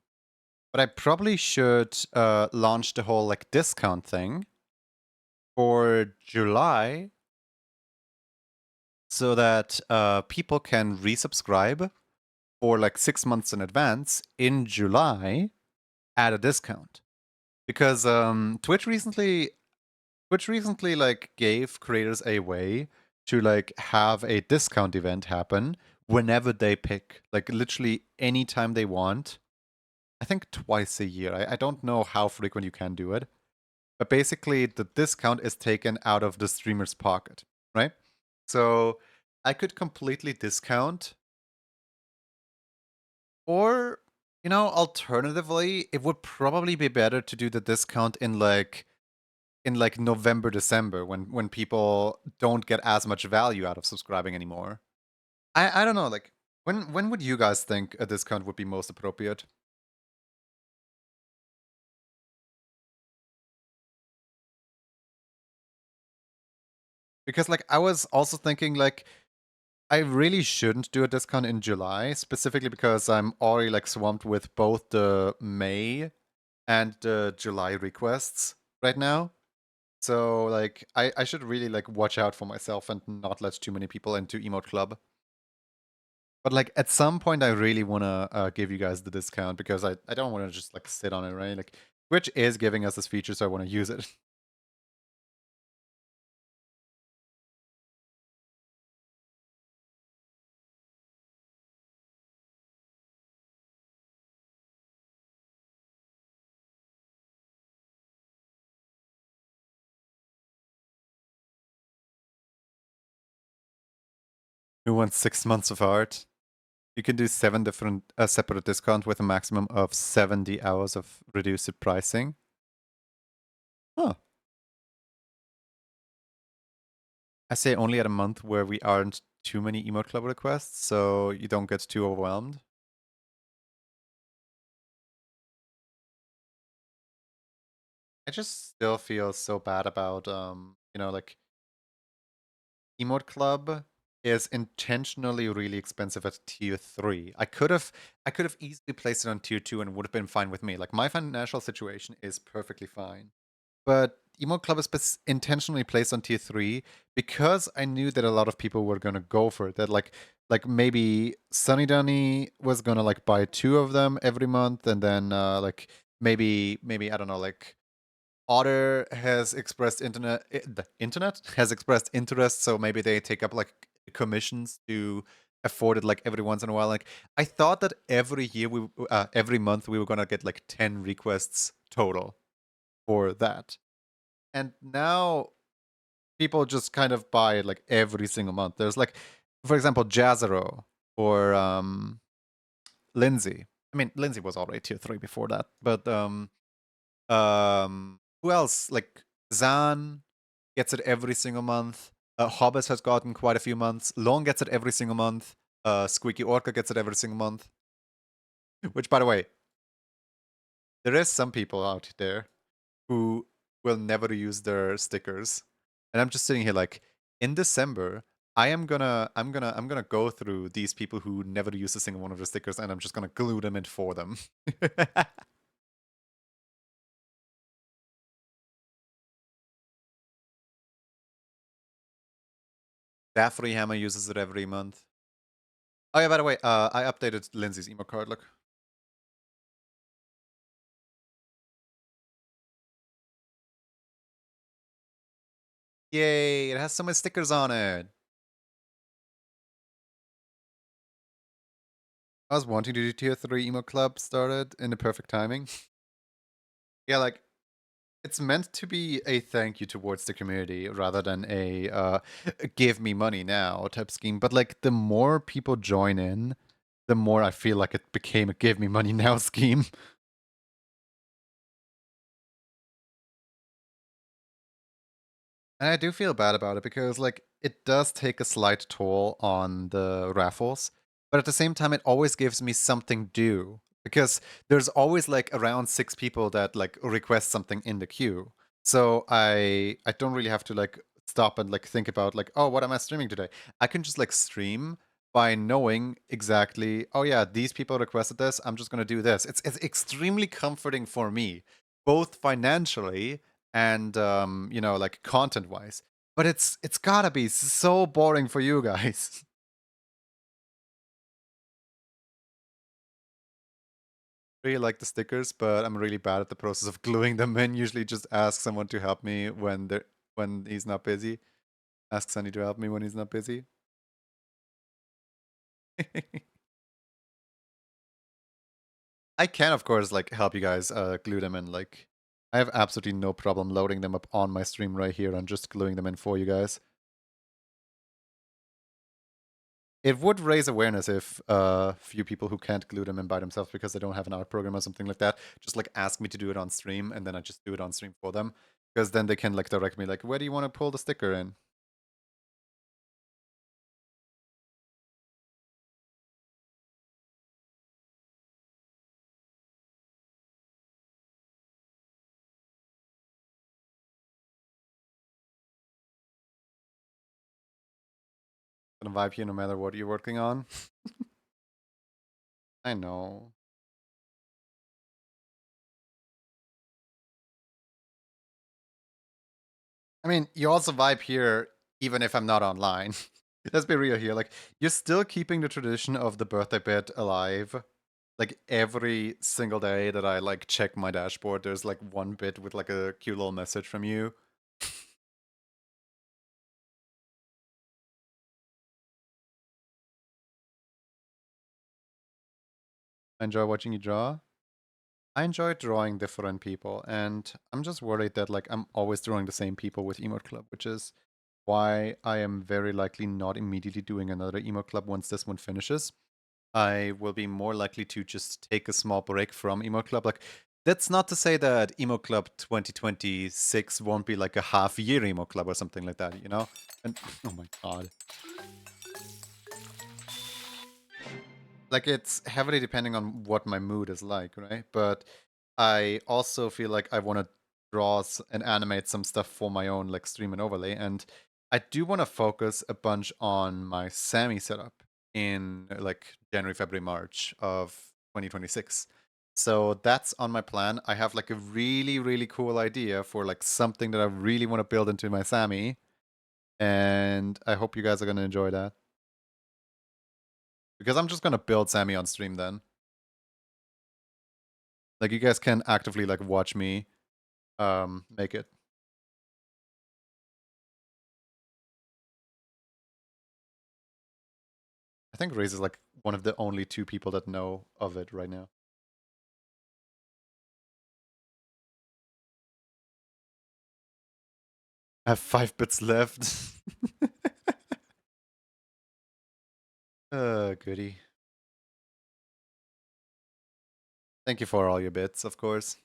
but I probably should launch the whole like discount thing for July so that people can resubscribe for like 6 months in advance in July at a discount. Because Twitch recently like gave creators a way to like have a discount event happen whenever they pick, like literally anytime they want. I think twice a year. I don't know how frequent you can do it, but basically the discount is taken out of the streamer's pocket, right? So I could completely discount, or alternatively, it would probably be better to do the discount in like November, December, when people don't get as much value out of subscribing anymore. I don't know, like when would you guys think a discount would be most appropriate? Because like I was also thinking like I really shouldn't do a discount in July, specifically because I'm already like swamped with both the May and the July requests right now. So like I should really like watch out for myself and not let too many people into Emote Club. But like at some point I really wanna give you guys the discount because I don't wanna just like sit on it, right? Like Twitch is giving us this feature, so I wanna use it. Who wants 6 months of art? You can do 7 different separate discounts with a maximum of 70 hours of reduced pricing. Huh. I say only at a month where we aren't too many emote club requests, so you don't get too overwhelmed. I just still feel so bad about like emote club is intentionally really expensive at tier 3. I could have easily placed it on tier 2 and would have been fine with me. Like my financial situation is perfectly fine. But Emote Club is intentionally placed on tier 3 because I knew that a lot of people were gonna go for it. That like maybe Sunny Dunny was gonna like buy 2 of them every month, and then like maybe I don't know, like Otter has expressed the internet has expressed interest, so maybe they take up like commissions to afford it like every once in a while. Like I thought that every month we were gonna get like 10 requests total for that. And now people just kind of buy it like every single month. There's like, for example, Jazero or Lindsay. I mean, Lindsay was already tier 3 before that, but who else? Like Zan gets it every single month. Hobbes has gotten quite a few months. Long gets it every single month. Squeaky Orca gets it every single month. Which, by the way, there is some people out there who will never use their stickers. And I'm just sitting here like, in December, I'm gonna go through these people who never use a single one of the stickers, and I'm just gonna glue them in for them. Daffrey Hammer uses it every month. Oh yeah, by the way, I updated Lindsay's emo card. Look, yay! It has so many stickers on it. I was wanting to do tier 3 emo club started in the perfect timing. Yeah, like it's meant to be a thank you towards the community rather than a give me money now type scheme. But like the more people join in, the more I feel like it became a give me money now scheme. And I do feel bad about it because like it does take a slight toll on the raffles, but at the same time it always gives me something due because there's always like around 6 people that like request something in the queue. So I don't really have to like stop and like think about like, oh, what am I streaming today? I can just like stream by knowing exactly, oh yeah, these people requested this, I'm just gonna do this. It's extremely comforting for me, both financially and like content wise. But it's gotta be so boring for you guys. Really like the stickers, but I'm really bad at the process of gluing them in. Usually just ask someone to help me when he's not busy. Ask Sunny to help me when he's not busy. I can, of course, like help you guys glue them in. Like, I have absolutely no problem loading them up on my stream right here and just gluing them in for you guys. It would raise awareness if a few people who can't glue them in by themselves because they don't have an art program or something like that just like ask me to do it on stream, and then I just do it on stream for them, because then they can like direct me like, where do you want to pull the sticker in? Gonna vibe here no matter what you're working on. I know. I mean, you also vibe here even if I'm not online. Let's be real here. Like, you're still keeping the tradition of the birthday bit alive. Like, every single day that I like check my dashboard, there's like one bit with like a cute little message from you. I enjoy watching you draw. I enjoy drawing different people, and I'm just worried that like I'm always drawing the same people with Emote Club, which is why I am very likely not immediately doing another Emote Club once this one finishes. I will be more likely to just take a small break from Emote Club. Like, that's not to say that Emote Club 2026 won't be like a half-year Emote Club or something like that, you know? And oh my god. Like, it's heavily depending on what my mood is like, right? But I also feel like I want to draw and animate some stuff for my own like stream and overlay, and I do want to focus a bunch on my Sammy setup in like January, February, March of 2026. So that's on my plan. I have like a really, really cool idea for like something that I really want to build into my Sammy, and I hope you guys are gonna enjoy that. Because I'm just gonna build Sammy on stream then. Like, you guys can actively like watch me make it. I think Raze is like one of the only two people that know of it right now. I have 5 bits left. Goody. Thank you for all your bits, of course.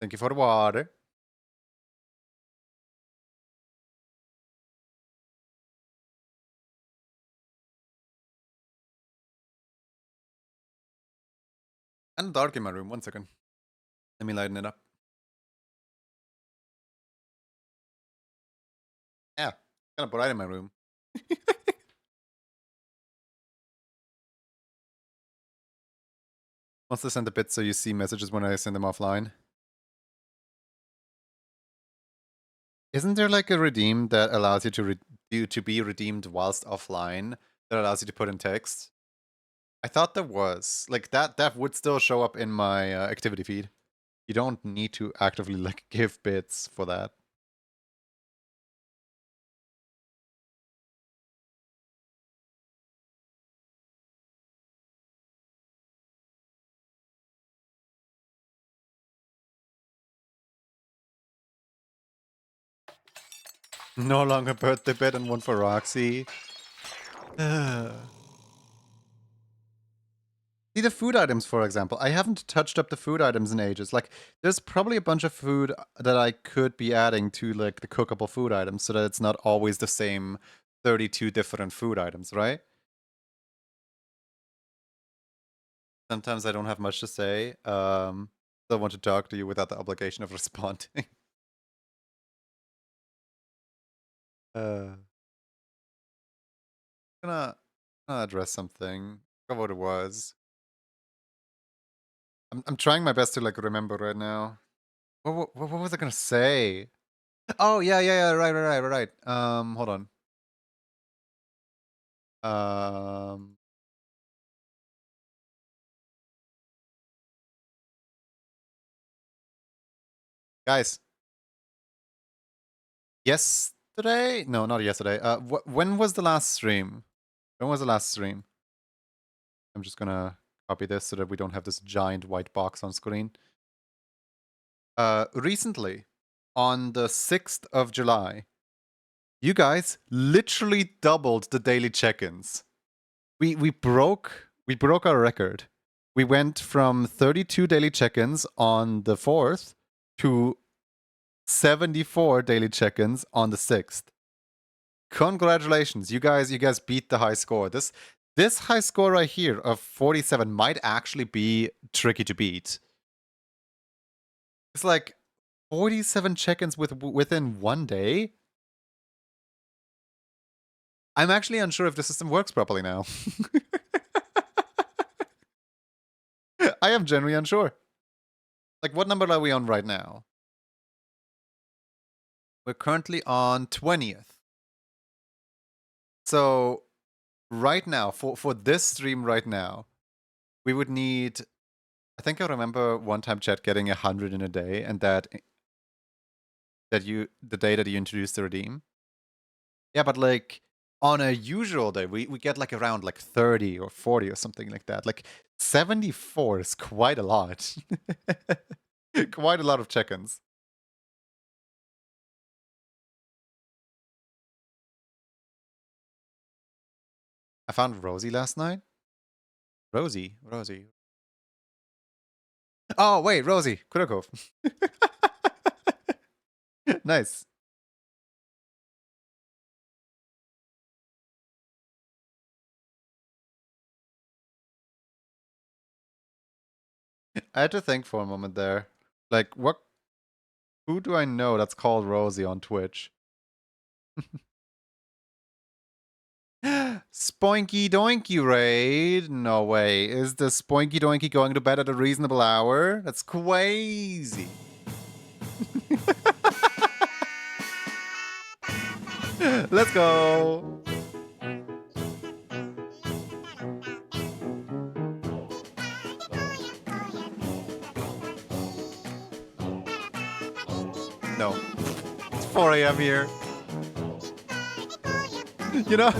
Thank you for the water. And dark in my room. 1 second. Let me lighten it up. Yeah, kind of bright in my room. Wants to send a bit so you see messages when I send them offline. Isn't there like a redeem that allows you to be redeemed whilst offline that allows you to put in text? I thought there was. Like, that would still show up in my activity feed. You don't need to actively like give bits for that. No longer birthday bit and one for Roxy. See the food items, for example. I haven't touched up the food items in ages. Like, there's probably a bunch of food that I could be adding to like the cookable food items so that it's not always the same 32 different food items, right? Sometimes I don't have much to say. Still want to talk to you without the obligation of responding. I'm gonna, gonna address something. I forgot what it was. I'm trying my best to like remember right now. What was I gonna say? Oh yeah. Right. Hold on. Um, guys, yesterday? No, not yesterday. When was the last stream? When was the last stream? I'm just gonna copy this so that we don't have this giant white box on screen. Recently, on the 6th of July, you guys literally doubled the daily check-ins. We broke our record. We went from 32 daily check-ins on the 4th to 74 daily check-ins on the 6th. Congratulations, you guys beat the high score. This high score right here of 47 might actually be tricky to beat. It's like 47 check-ins within one day. I'm actually unsure if the system works properly now. I am genuinely unsure. Like, what number are we on right now? We're currently on 20th. So, right now, for this stream right now, we would need... I think I remember one time chat getting 100 in a day, and the day that you introduced the redeem. Yeah, but like, on a usual day, we get like around like 30 or 40 or something like that. Like, 74 is quite a lot. Quite a lot of check-ins. I found Rosie last night. Rosie. Oh, wait, Rosie. Kurokov. Nice. I had to think for a moment there. Like, who do I know that's called Rosie on Twitch? Spoinky Doinky raid? No way. Is the Spoinky Doinky going to bed at a reasonable hour? That's crazy. Let's go. No. It's 4 a.m. here. You know?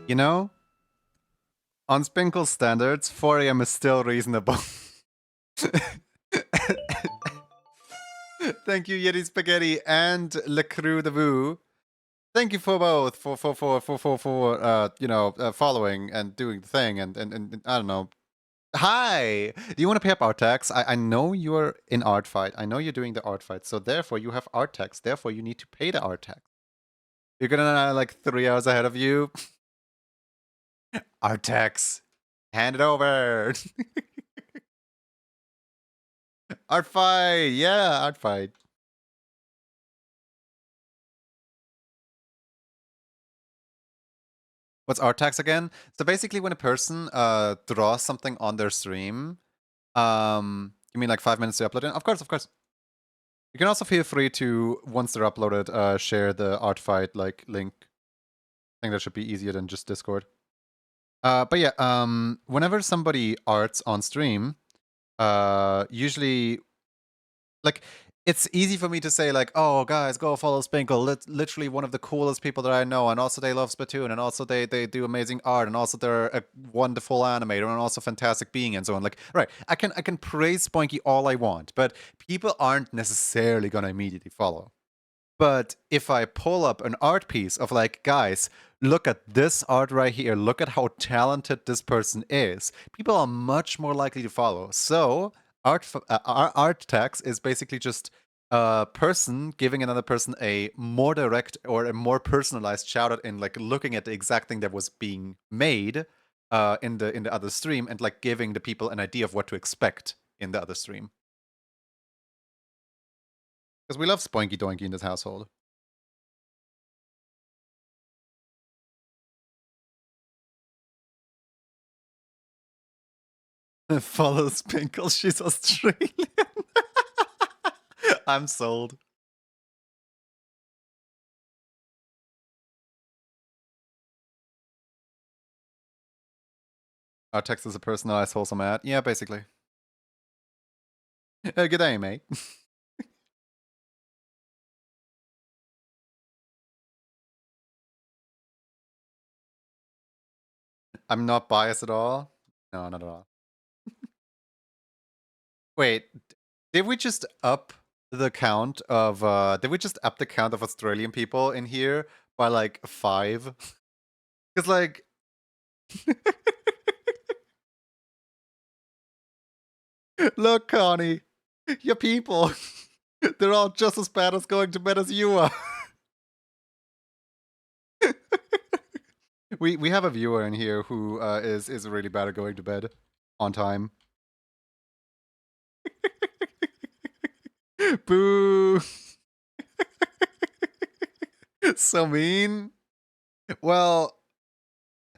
You know? On Spinkle standards, 4 a.m. is still reasonable. Thank you, Yeti Spaghetti and Le Crew de Voo. Thank you for both for following and doing the thing and I don't know. Hi! Do you want to pay up art tax? I know you're in art fight. I know you're doing the art fight. So therefore you have art tax. Therefore you need to pay the art tax. You're gonna like 3 hours ahead of you. Art tax. Hand it over. Art fight. Yeah, art fight. What's art tax again? So basically when a person draws something on their stream, you mean like 5 minutes to upload it? Of course. You can also feel free to, once they're uploaded, share the art fight like link. I think that should be easier than just Discord. But yeah, whenever somebody arts on stream, usually, like, it's easy for me to say like, oh guys, go follow Spinkle. Literally one of the coolest people that I know, and also they love Splatoon, and also they do amazing art, and also they're a wonderful animator, and also fantastic being, and so on. Like, right, I can praise Spoinky all I want, but people aren't necessarily gonna immediately follow. But if I pull up an art piece of like, guys, look at this art right here, look at how talented this person is, people are much more likely to follow. So art tags is basically just a person giving another person a more direct or a more personalized shout out in like looking at the exact thing that was being made in the other stream and like giving the people an idea of what to expect in the other stream. Because we love Spoinky Doinky in this household. Follow Spinkle, she's Australian. I'm sold. Our text is a personalized wholesome ad. Yeah, basically. Good day, mate. I'm not biased at all. No, not at all. Wait, did we just up the count of Australian people in here by like 5? Because like look, Connie, your people, they're all just as bad as going to bed as you are. We have a viewer in here who is really bad at going to bed on time. Boo! So mean. Well,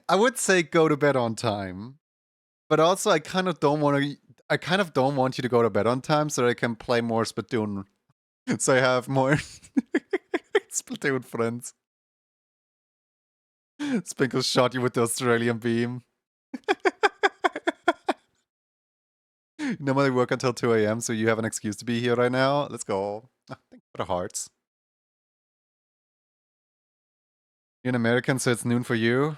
I would say go to bed on time, but also I kind of don't want to. I kind of don't want you to go to bed on time so that I can play more Splatoon. So I have more Splatoon friends. Spinkle shot you with the Australian beam. Normally work until 2 a.m., so you have an excuse to be here right now. Let's go. Thank you for the hearts. You're an American, so it's noon for you.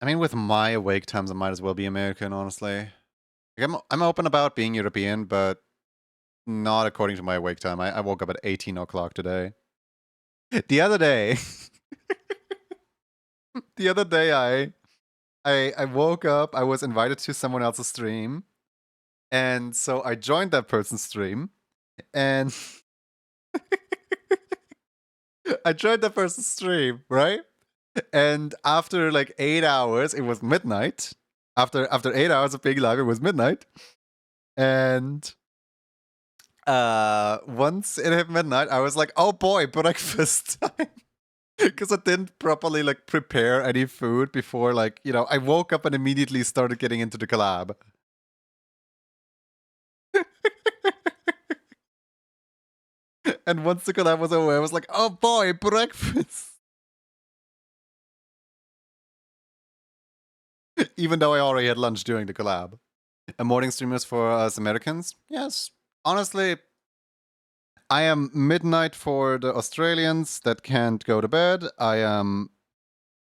I mean, with my awake times, I might as well be American, honestly. Like, I'm open about being European, but not according to my awake time. I woke up at 18 o'clock today. The other day, I woke up. I was invited to someone else's stream, and so I joined that person's stream, and I joined that person's stream, right? And after like 8 hours, it was midnight. After 8 hours of being live, it was midnight, and once it hit midnight, I was like, oh boy, breakfast time. Because I didn't properly like prepare any food before, like, you know, I woke up and immediately started getting into the collab. And once the collab was over, I was like, oh boy, breakfast. Even though I already had lunch during the collab. And morning streamers for us Americans? Yes. Honestly, I am midnight for the Australians that can't go to bed. I am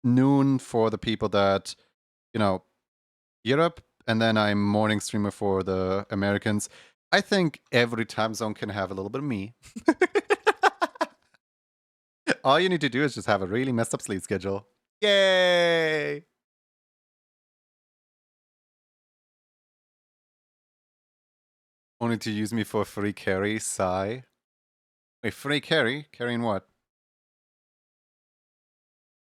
noon for the people that, you know, Europe, and then I'm morning streamer for the Americans. I think every time zone can have a little bit of me. All you need to do is just have a really messed up sleep schedule. Yay! Only to use me for free carry, sigh. Wait, free carry? Carrying what?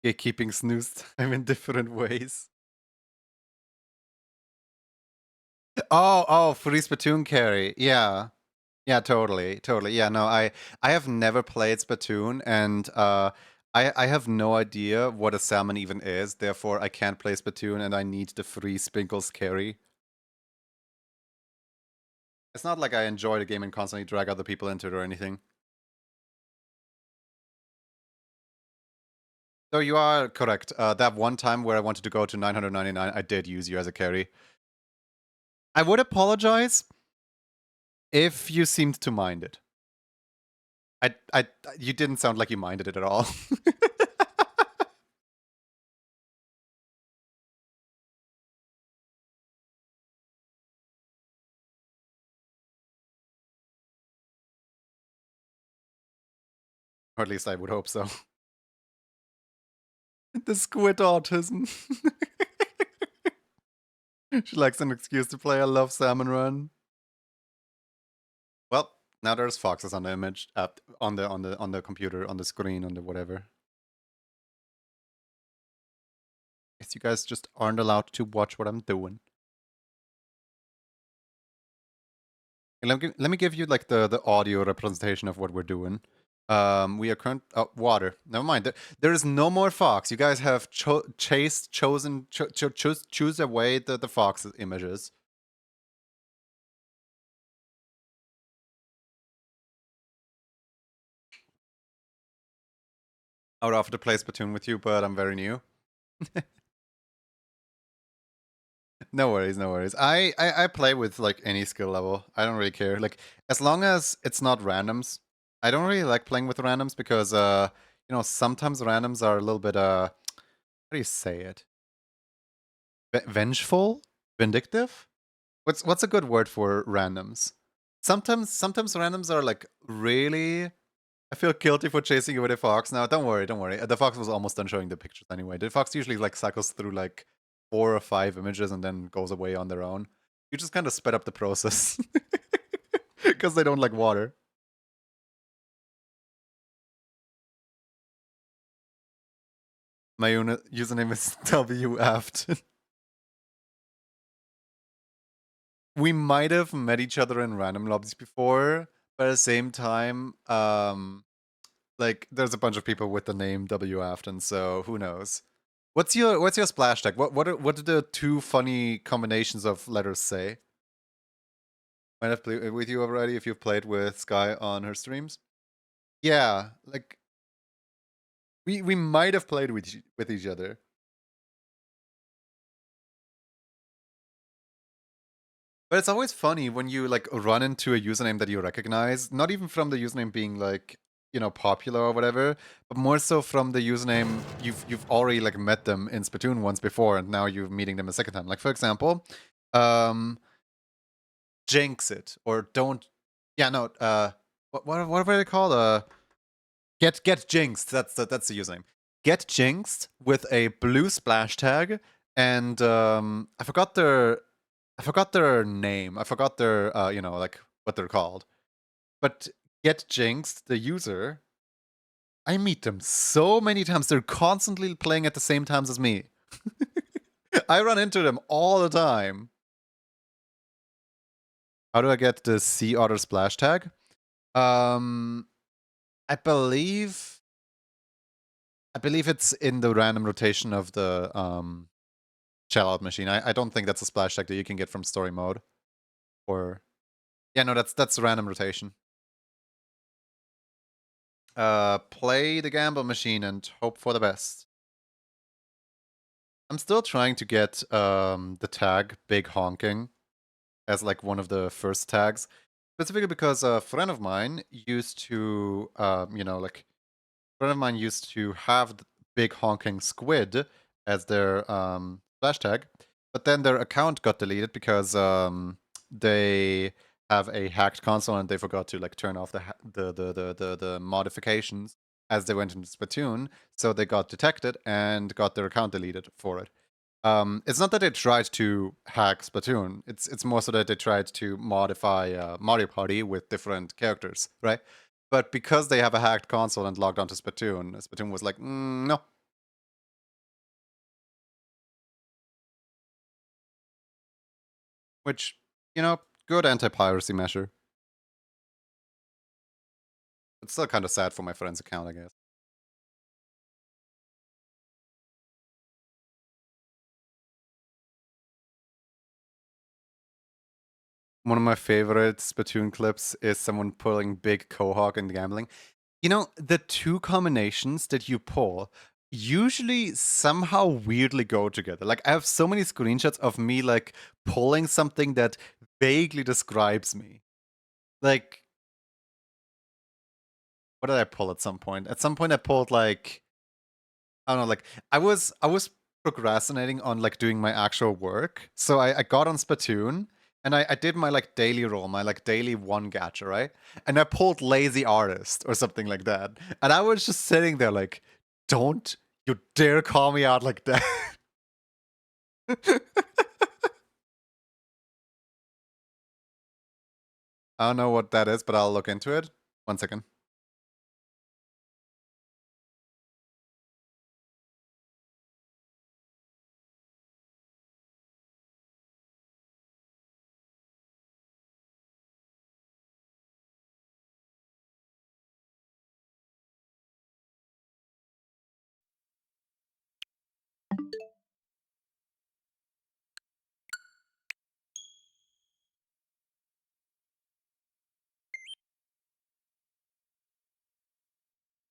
Gatekeeping snooze time in different ways. Oh, free Splatoon carry. Yeah. Yeah, totally. Yeah, no, I have never played Splatoon, and I have no idea what a salmon even is. Therefore, I can't play Splatoon, and I need the free Spinkles carry. It's not like I enjoy the game and constantly drag other people into it or anything. So you are correct. That one time where I wanted to go to 999, I did use you as a carry. I would apologize if you seemed to mind it. You didn't sound like you minded it at all. Or at least I would hope so. The squid autism. She likes an excuse to play. I love Salmon Run. Well, now there's foxes on the image, on the computer, on the screen, on the whatever. Guess you guys just aren't allowed to watch what I'm doing. And let me give you like the audio representation of what we're doing. We are water. Never mind. There is no more fox. You guys have chosen choose away the fox images. I would offer to play Splatoon with you, but I'm very new. No worries, no worries. I play with like any skill level. I don't really care. Like as long as it's not randoms. I don't really like playing with randoms because you know, sometimes randoms are a little bit how do you say it? Vengeful? Vindictive? What's a good word for randoms? Sometimes randoms are like really. I feel guilty for chasing you with a fox now. Don't worry, don't worry. The fox was almost done showing the pictures anyway. The fox usually like cycles through like 4 or 5 images and then goes away on their own. You just kind of sped up the process. Because they don't like water. My username is WAFT. We might have met each other in random lobbies before, but at the same time, like there's a bunch of people with the name WAFT, and so who knows? What's your splash tag? What do the 2 funny combinations of letters say? Might have played with you already if you've played with Sky on her streams. Yeah, like we might have played with each other. But it's always funny when you like run into a username that you recognize, not even from the username being like, you know, popular or whatever, but more so from the username you've already like met them in Splatoon once before and now you're meeting them a second time. Like for example, jinx it or don't what were they called? Get jinxed. That's the username. Get jinxed with a blue splash tag and I forgot their name. I forgot their you know, like what they're called. But get jinxed, the user, I meet them so many times. They're constantly playing at the same times as me. I run into them all the time. How do I get the Sea Otter splash tag? I believe it's in the random rotation of the shell out machine. I don't think that's a splash tag that you can get from story mode. Or yeah, no, that's random rotation. Play the gamble machine and hope for the best. I'm still trying to get the tag big honking as like one of the first tags, specifically because a friend of mine used to you know, like friend of mine used to have the big honking squid as their flash tag, but then their account got deleted because they have a hacked console and they forgot to like turn off the modifications as they went into Splatoon, so they got detected and got their account deleted for it. It's not that they tried to hack Splatoon. It's more so that they tried to modify Mario Party with different characters, right? But because they have a hacked console and logged onto Splatoon, Splatoon was like, no. Which, you know, good anti-piracy measure. It's still kind of sad for my friend's account, I guess. One of my favorite Splatoon clips is someone pulling big Quahog in gambling. You know, the 2 combinations that you pull usually somehow weirdly go together. Like, I have so many screenshots of me, like, pulling something that vaguely describes me. Like, what did I pull at some point? At some point I pulled, like, I don't know, like, I was procrastinating on, like, doing my actual work. So I got on Splatoon, And I did my like daily roll, my like daily one gacha, right? And I pulled lazy artist or something like that. And I was just sitting there like, don't you dare call me out like that. I don't know what that is, but I'll look into it. 1 second.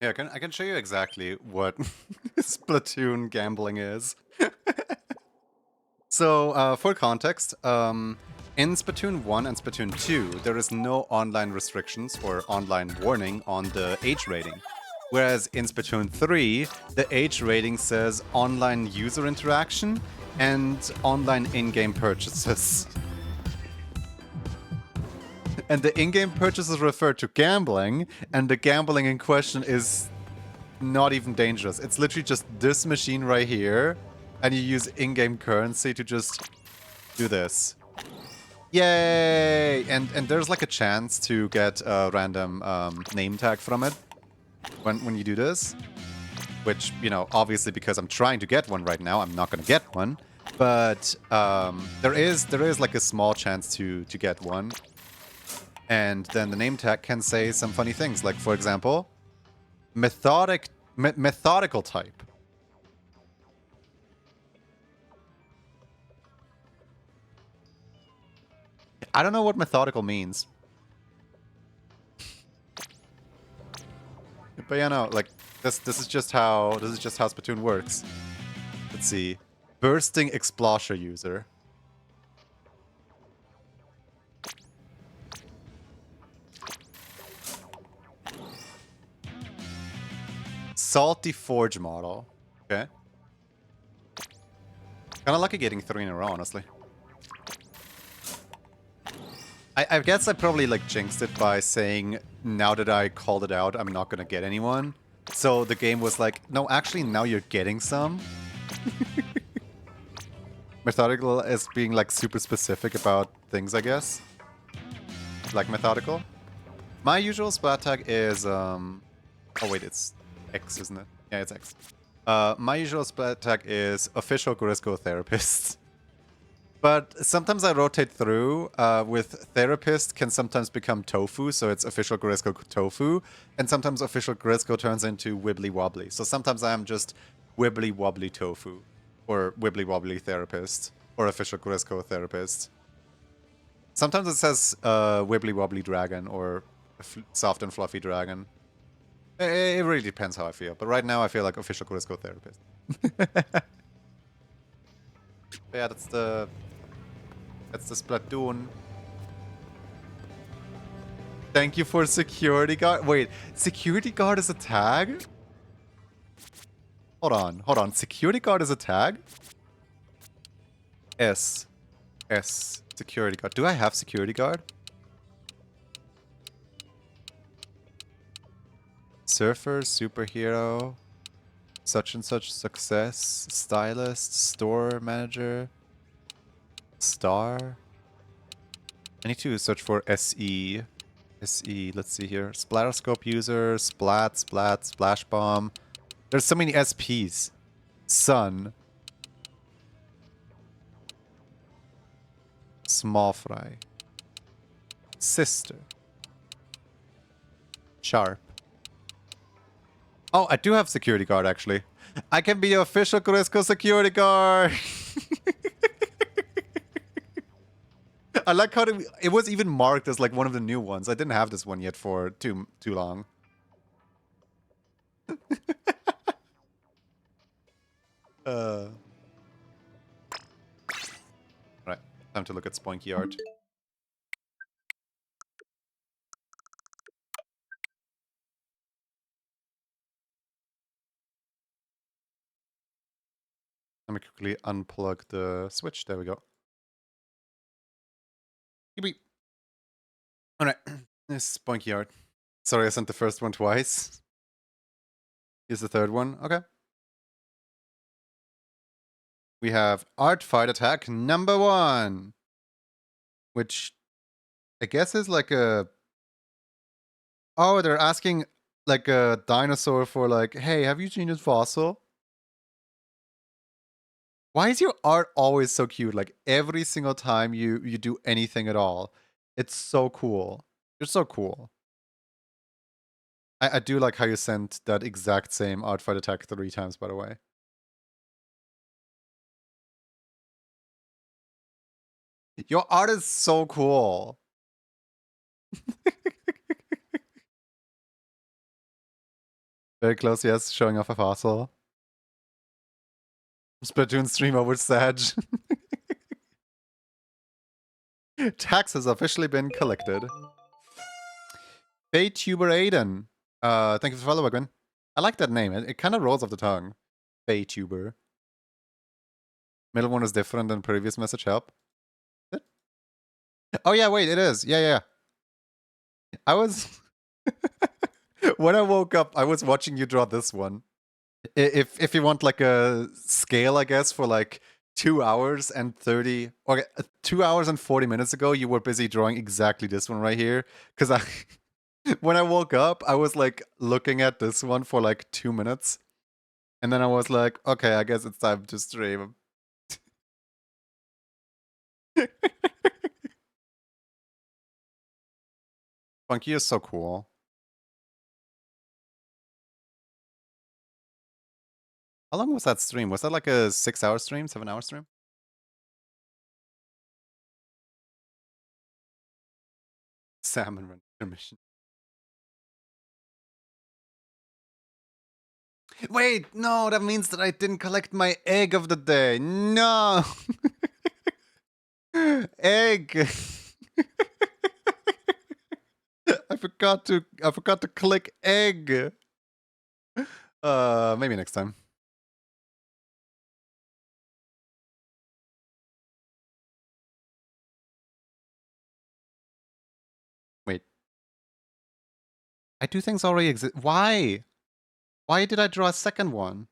Yeah, I can show you exactly what Splatoon gambling is. So, for context, in Splatoon 1 and Splatoon 2, there is no online restrictions or online warning on the age rating. Whereas in Splatoon 3, the age rating says online user interaction and online in-game purchases. And the in-game purchases refer to gambling, and the gambling in question is not even dangerous. It's literally just this machine right here, and you use in-game currency to just do this. Yay! And there's like a chance to get a random name tag from it when you do this. Which, you know, obviously because I'm trying to get one right now, I'm not gonna get one. But there is like a small chance to get one. And then the name tag can say some funny things, like for example, methodical type. I don't know what methodical means. But yeah, no, like this is just how Splatoon works. Let's see. Bursting Explosher user. Salty Forge model. Okay. Kinda lucky getting 3 in a row, honestly. I guess I probably like jinxed it by saying, now that I called it out, I'm not gonna get anyone. So the game was like, no, actually now you're getting some. Methodical is being like super specific about things, I guess. Like methodical. My usual splat tag is oh wait, it's X, isn't it? Yeah, it's X. My usual splat tag is official Grisco therapist. But sometimes I rotate through with therapist can sometimes become tofu, so it's official Grisco tofu, and sometimes official Grisco turns into wibbly wobbly. So sometimes I am just wibbly wobbly tofu, or wibbly wobbly therapist, or official Grisco therapist. Sometimes it says wibbly wobbly dragon or soft and fluffy dragon. It really depends how I feel, but right now I feel like official Grisco therapist. Yeah, that's the Splatoon. Thank you for security guard. Wait, security guard is a tag? Hold on. Security guard is a tag? S. Security guard. Do I have security guard? Surfer, superhero, such and such success, stylist, store manager, star. I need to search for SE. SE, let's see here. Splatterscope user, splash bomb. There's so many SPs. Sun. Small fry. Sister. Sharp. Oh, I do have security guard, actually. I can be official Kuresko security guard! I like how it was even marked as like one of the new ones. I didn't have this one yet for too long. Right, time to look at Spoinky art. Let me quickly unplug the switch. There we go. Yippee. Alright. This is Spunky Art. Sorry, I sent the first one twice. Here's the third one. Okay. We have Art Fight Attack number 1. Which I guess is like a... Oh, they're asking like a dinosaur for like, hey, have you seen this fossil? Why is your art always so cute? Like every single time you do anything at all. It's so cool. You're so cool. I do like how you sent that exact same Art Fight Attack 3 times, by the way. Your art is so cool. Very close, yes, showing off a fossil. Splatoon streamer with Sag. Tax has officially been collected. Baytuber Aiden. Thank you for the follow, Gwen. I like that name. It kind of rolls off the tongue. Baytuber. Middle one is different than previous message help. Oh yeah, wait, it is. Yeah. I was... when I woke up, I was watching you draw this one. If you want like a scale, I guess, for like 2 hours and 30... Okay, 2 hours and 40 minutes ago, you were busy drawing exactly this one right here. Because I... when I woke up, I was like looking at this one for like 2 minutes. And then I was like, okay, I guess it's time to stream. Funky is so cool. How long was that stream? Was that like a 6-hour stream? 7-hour stream? Salmon mission. Wait, no, that means that I didn't collect my egg of the day. No! Egg! I forgot to click egg. Maybe next time. Wait. I do things already exist. Why? Why did I draw a second one?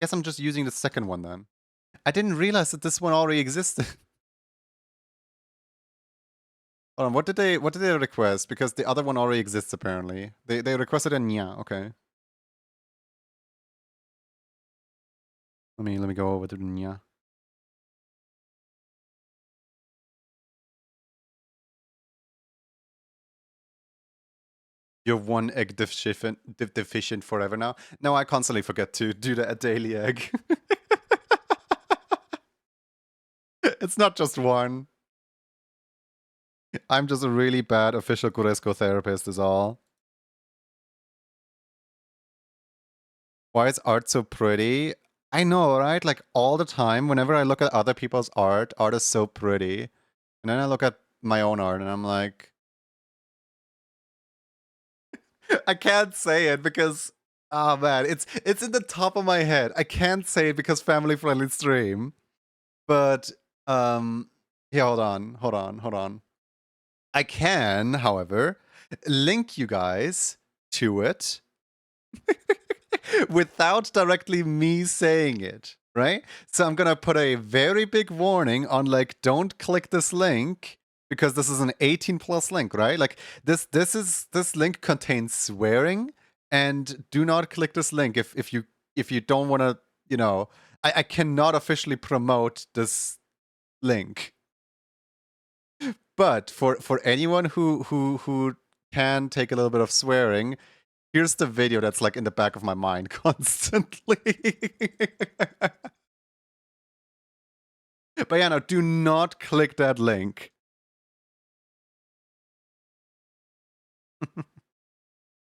Guess I'm just using the second one then. I didn't realize that this one already existed. Hold on, what did they request? Because the other one already exists apparently. They requested a nya, okay. Let me go over to the nya. You're one egg deficient forever now. No, I constantly forget to do a daily egg. It's not just one. I'm just a really bad official Kuresko therapist is all. Why is art so pretty? I know, right? Like all the time, whenever I look at other people's art is so pretty. And then I look at my own art and I'm like... I can't say it because... Oh man, it's in the top of my head. I can't say it because family-friendly stream. But, yeah, hold on. I can, however, link you guys to it without directly me saying it, right? So I'm gonna put a very big warning on like, don't click this link because this is an 18+ link, right? Like this link contains swearing, and do not click this link if you don't want to, you know, I cannot officially promote this link. But for anyone who can take a little bit of swearing, here's the video that's like in the back of my mind constantly. But yeah, no, do not click that link.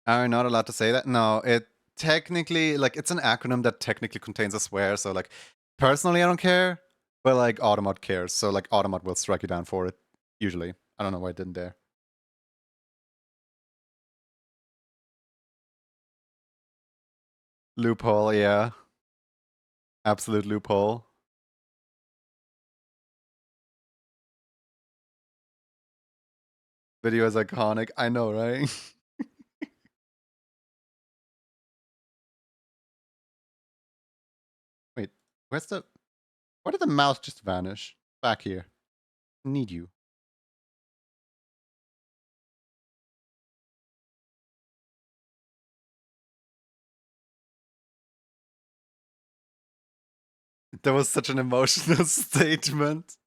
Are you not allowed to say that? No, it technically, like, it's an acronym that technically contains a swear, so like, personally I don't care, but like, Automod cares, so like, Automod will strike you down for it, usually. I don't know why it didn't there. Loophole, yeah. Absolute loophole. Video is iconic. I know, right? Wait, where's the... Where did the mouse just vanish? Back here. Need you. That was such an emotional statement.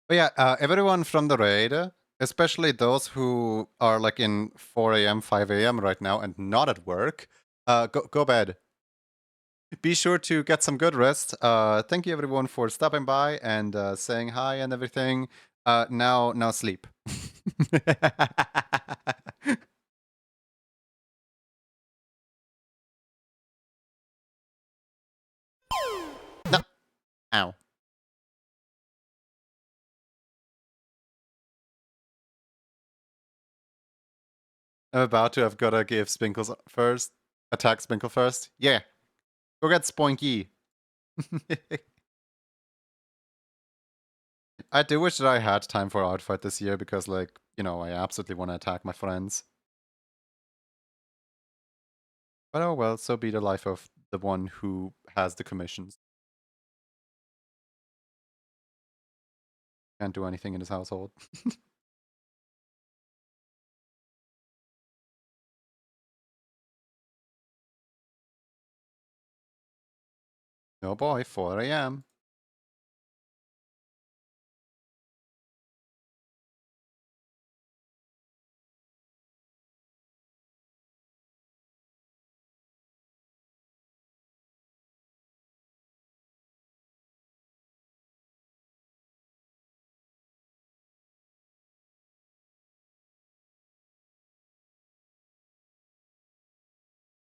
But yeah, everyone from the raid, especially those who are like in 4 a.m., 5 a.m. right now and not at work, go bed. Be sure to get some good rest. Thank you everyone for stopping by and saying hi and everything. Now sleep. No. Ow. I'm about to. I've got to give Spinkles first. Attack Spinkle first. Yeah. Go get Spoinky. I do wish that I had time for Outfight this year because, like, you know, I absolutely want to attack my friends. But oh well, so be the life of the one who has the commissions. Can't do anything in his household. Oh boy, 4 a.m.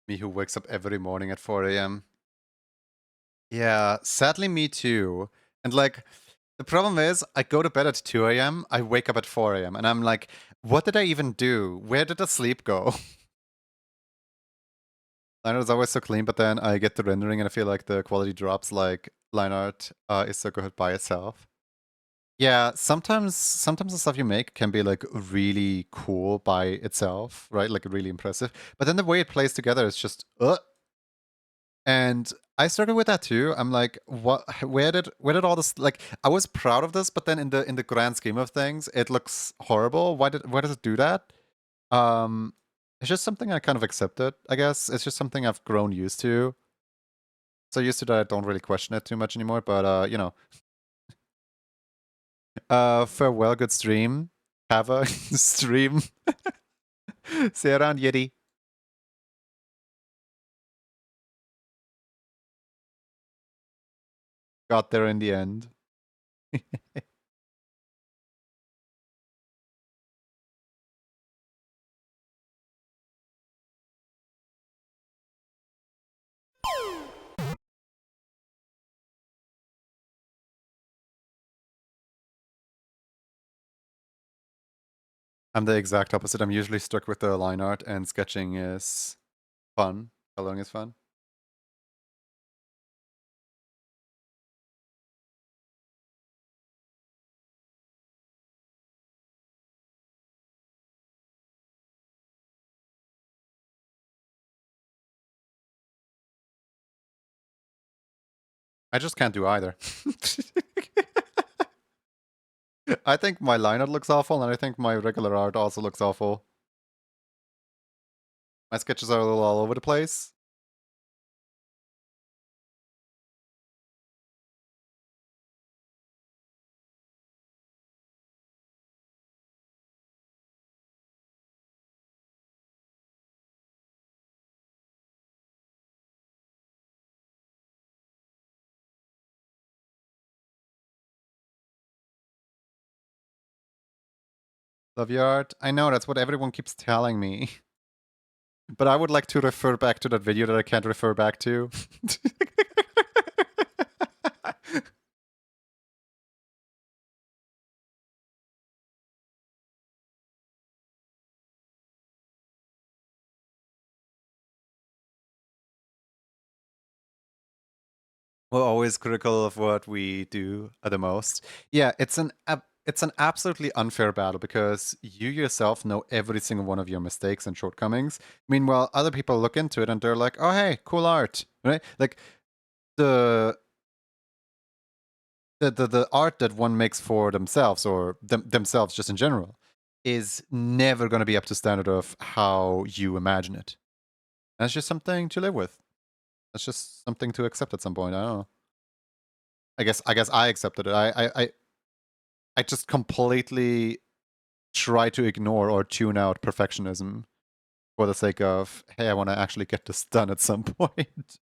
Me who wakes up every morning at 4 a.m. Yeah, sadly me too. And like, the problem is, I go to bed at 2 a.m., I wake up at 4 a.m., and I'm like, what did I even do? Where did the sleep go? Line art is always so clean, but then I get the rendering and I feel like the quality drops, like line art is so good by itself. Yeah, sometimes the stuff you make can be like really cool by itself, right? Like really impressive. But then the way it plays together is just And I struggle with that too. I'm like, what? Where did all this, like? I was proud of this, but then in the grand scheme of things, it looks horrible. Why does it do that? Um, it's just something I kind of accepted. I guess it's just something I've grown used to. So used to that I don't really question it too much anymore. But you know, farewell, good stream. Have a stream. See you around, Yeti. Got there in the end. I'm the exact opposite. I'm usually stuck with the line art, and sketching is fun. Coloring is fun. I just can't do either. I think my line art looks awful, and I think my regular art also looks awful. My sketches are a little all over the place. Love your art. I know, that's what everyone keeps telling me. But I would like to refer back to that video that I can't refer back to. We're always critical of what we do the most. Yeah, it's an absolutely unfair battle because you yourself know every single one of your mistakes and shortcomings. Meanwhile, other people look into it and they're like, "Oh, hey, cool art," right? Like the the art that one makes for themselves or themselves just in general is never going to be up to standard of how you imagine it. That's just something to live with. That's just something to accept at some point. I don't know. I guess I accepted it. I just completely try to ignore or tune out perfectionism for the sake of, hey, I want to actually get this done at some point.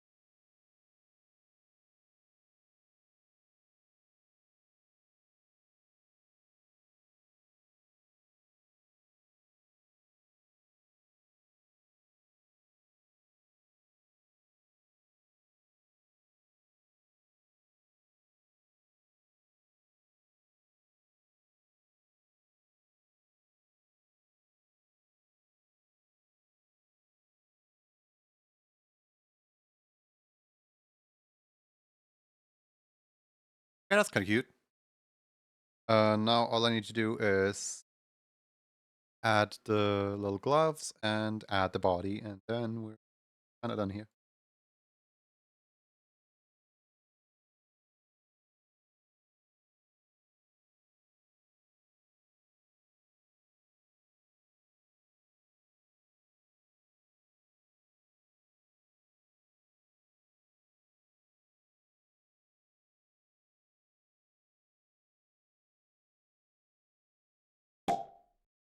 Yeah, that's kind of cute. Now all I need to do is add the little gloves and add the body, and then we're kind of done here.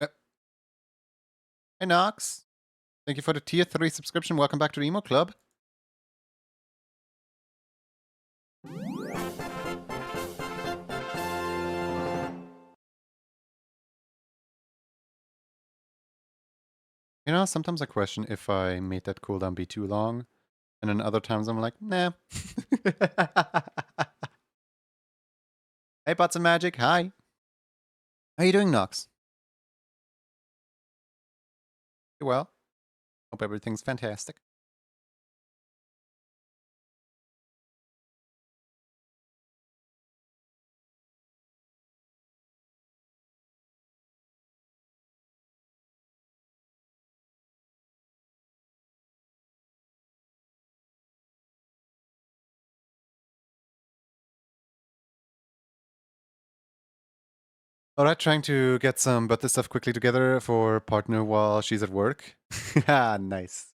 Yep. Hey, Nox. Thank you for the tier 3 subscription. Welcome back to the Emo Club. You know, sometimes I question if I made that cooldown be too long, and then other times I'm like, nah. Hey, Bots of Magic. Hi. How you doing, Nox? You well? Hope everything's fantastic. Alright, trying to get some but this stuff quickly together for partner while she's at work. Ah, nice.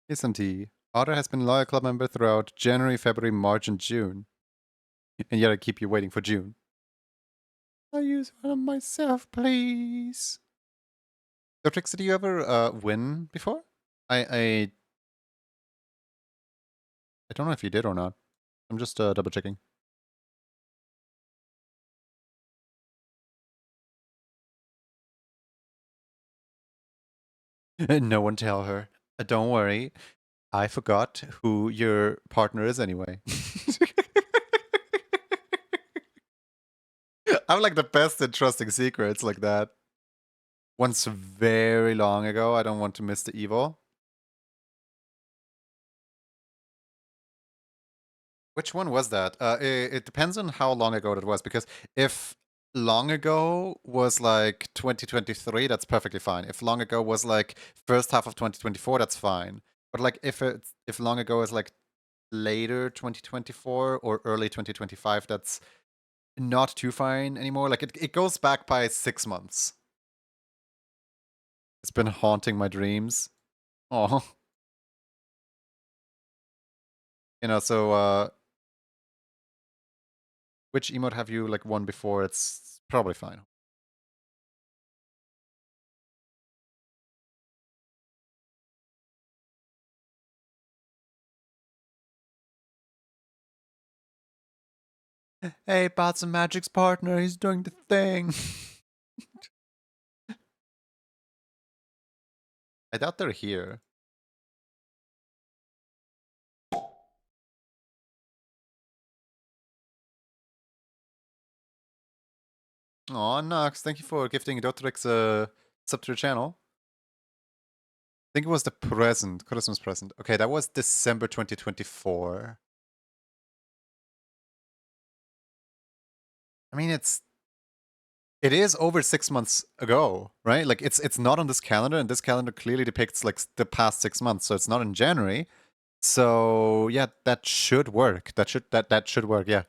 Here's some tea. Otter has been a loyal club member throughout January, February, March, and June. And yet I keep you waiting for June. I'll use one of myself, please. So, Trixie, did you ever win before? I don't know if you did or not. I'm just double checking. No one tell her. Don't worry. I forgot who your partner is anyway. I'm like the best at trusting secrets like that. Once very long ago, I don't want to miss the evil. Which one was that? It depends on how long ago that was, because if long ago was like 2023, that's perfectly fine. If long ago was like first half of 2024, that's fine. But like if long ago is like later 2024 or early 2025, that's not too fine anymore. Like it goes back by 6 months. It's been haunting my dreams. Oh, you know. So which emote have you like won before? It's probably fine. Hey, Bots and Magic's partner, he's doing the thing. I doubt they're here. Aw, Nox, thank you for gifting Dotrix a sub to the channel. I think it was the present, Christmas present. Okay, that was December 2024. I mean, it is over 6 months ago, right? Like it's not on this calendar, and this calendar clearly depicts like the past 6 months, so it's not in January. So yeah, that should work. That should work. Yeah.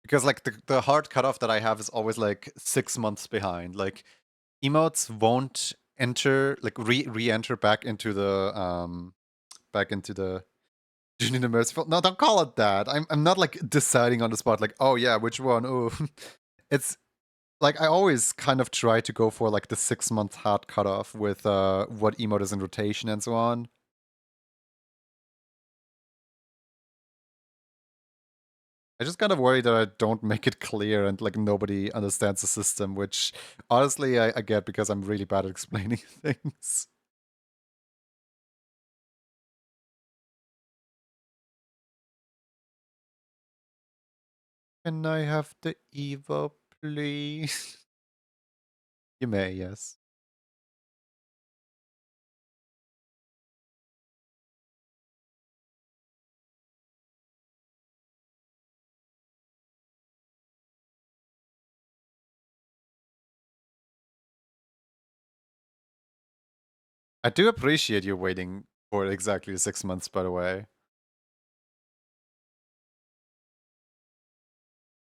Because like the hard cutoff that I have is always like 6 months behind. Like emotes won't enter like re-enter back into the Junior the Merciful. No, don't call it that. I'm not like deciding on the spot like, oh yeah, which one? Oh, it's like I always kind of try to go for like the 6 month hard cutoff with what emote is in rotation and so on. I just kind of worry that I don't make it clear and like nobody understands the system, which honestly I get because I'm really bad at explaining things. Can I have the Evo, please? You may, yes. I do appreciate you waiting for exactly 6 months, by the way.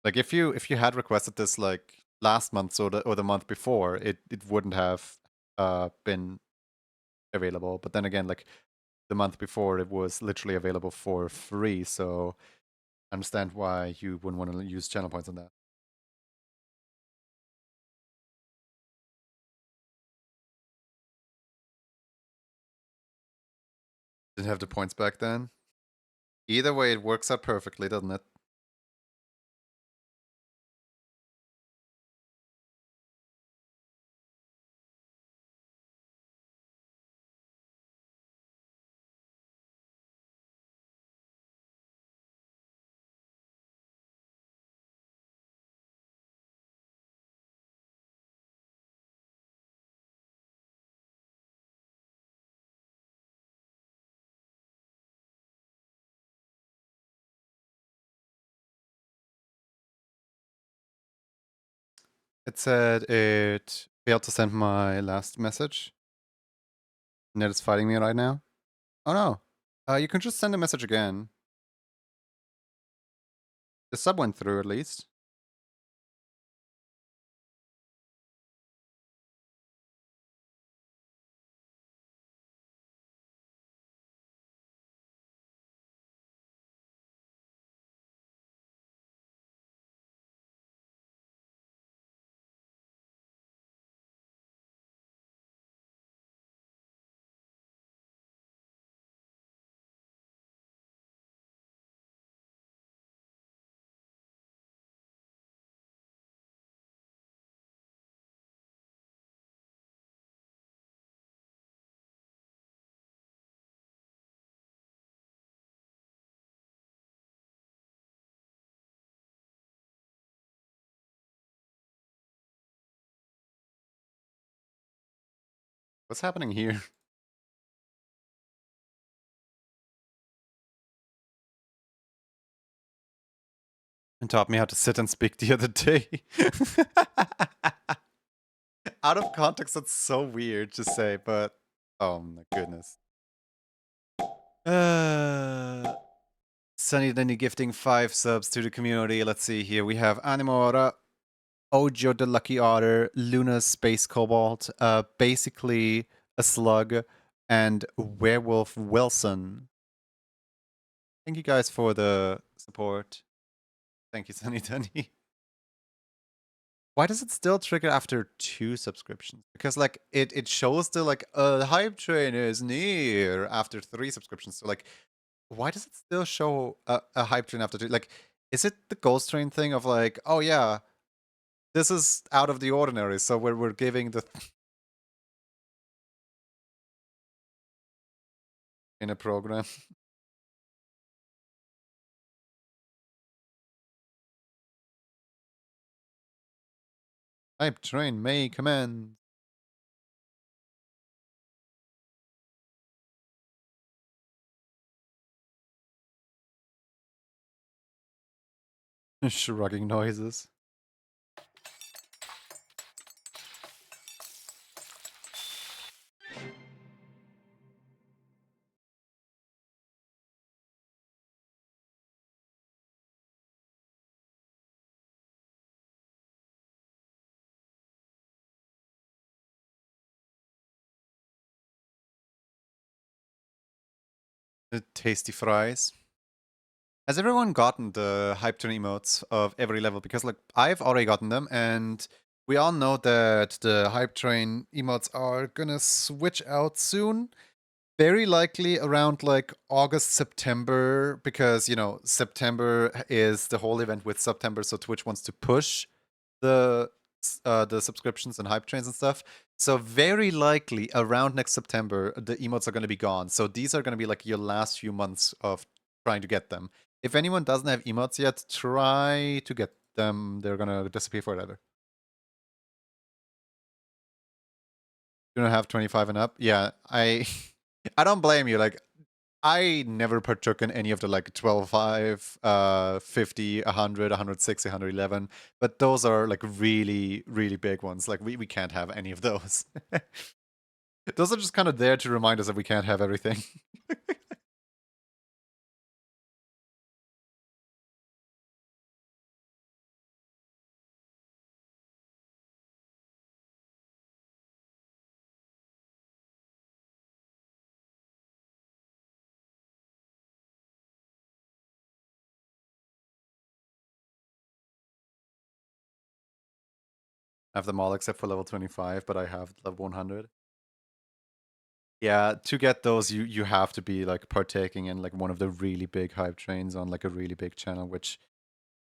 Like if you had requested this like last month or the month before, it wouldn't have been available. But then again, like the month before, it was literally available for free. So I understand why you wouldn't want to use channel points on that. Didn't have the points back then. Either way, it works out perfectly, doesn't it? It said it failed to send my last message. Net is fighting me right now. Oh no. You can just send a message again. The sub went through at least. What's happening here? And taught me how to sit and speak the other day. Out of context, that's so weird to say, but oh my goodness. Sunny Denny gifting 5 subs to the community. Let's see here. We have Animora, Ojo the Lucky Otter, Luna Space Cobalt, basically a slug, and Werewolf Wilson. Thank you guys for the support. Thank you, Sunny Dunny. Why does it still trigger after 2 subscriptions? Because like it shows the like a hype train is near after 3 subscriptions. So like why does it still show a hype train after 2? Like is it the ghost train thing of like, oh yeah, this is out of the ordinary, so we're giving the in a program. Hype train may commence. Shrugging noises. The tasty fries. Has everyone gotten the hype train emotes of every level? Because like I've already gotten them, and we all know that the hype train emotes are gonna switch out soon. Very likely around like August, September, because you know September is the whole event with September, so Twitch wants to push the subscriptions and hype trains and stuff. So very likely around next September, the emotes are going to be gone. So these are going to be like your last few months of trying to get them. If anyone doesn't have emotes yet, try to get them. They're going to disappear forever. You don't have 25 and up? Yeah, I I don't blame you. Like I never partook in any of the like 12, 5, 50, 100, 160, 111, but those are like really, really big ones. Like we can't have any of those. Those are just kind of there to remind us that we can't have everything. I have them all except for level 25, but I have level 100. Yeah, to get those, you have to be like partaking in like one of the really big hype trains on like a really big channel, which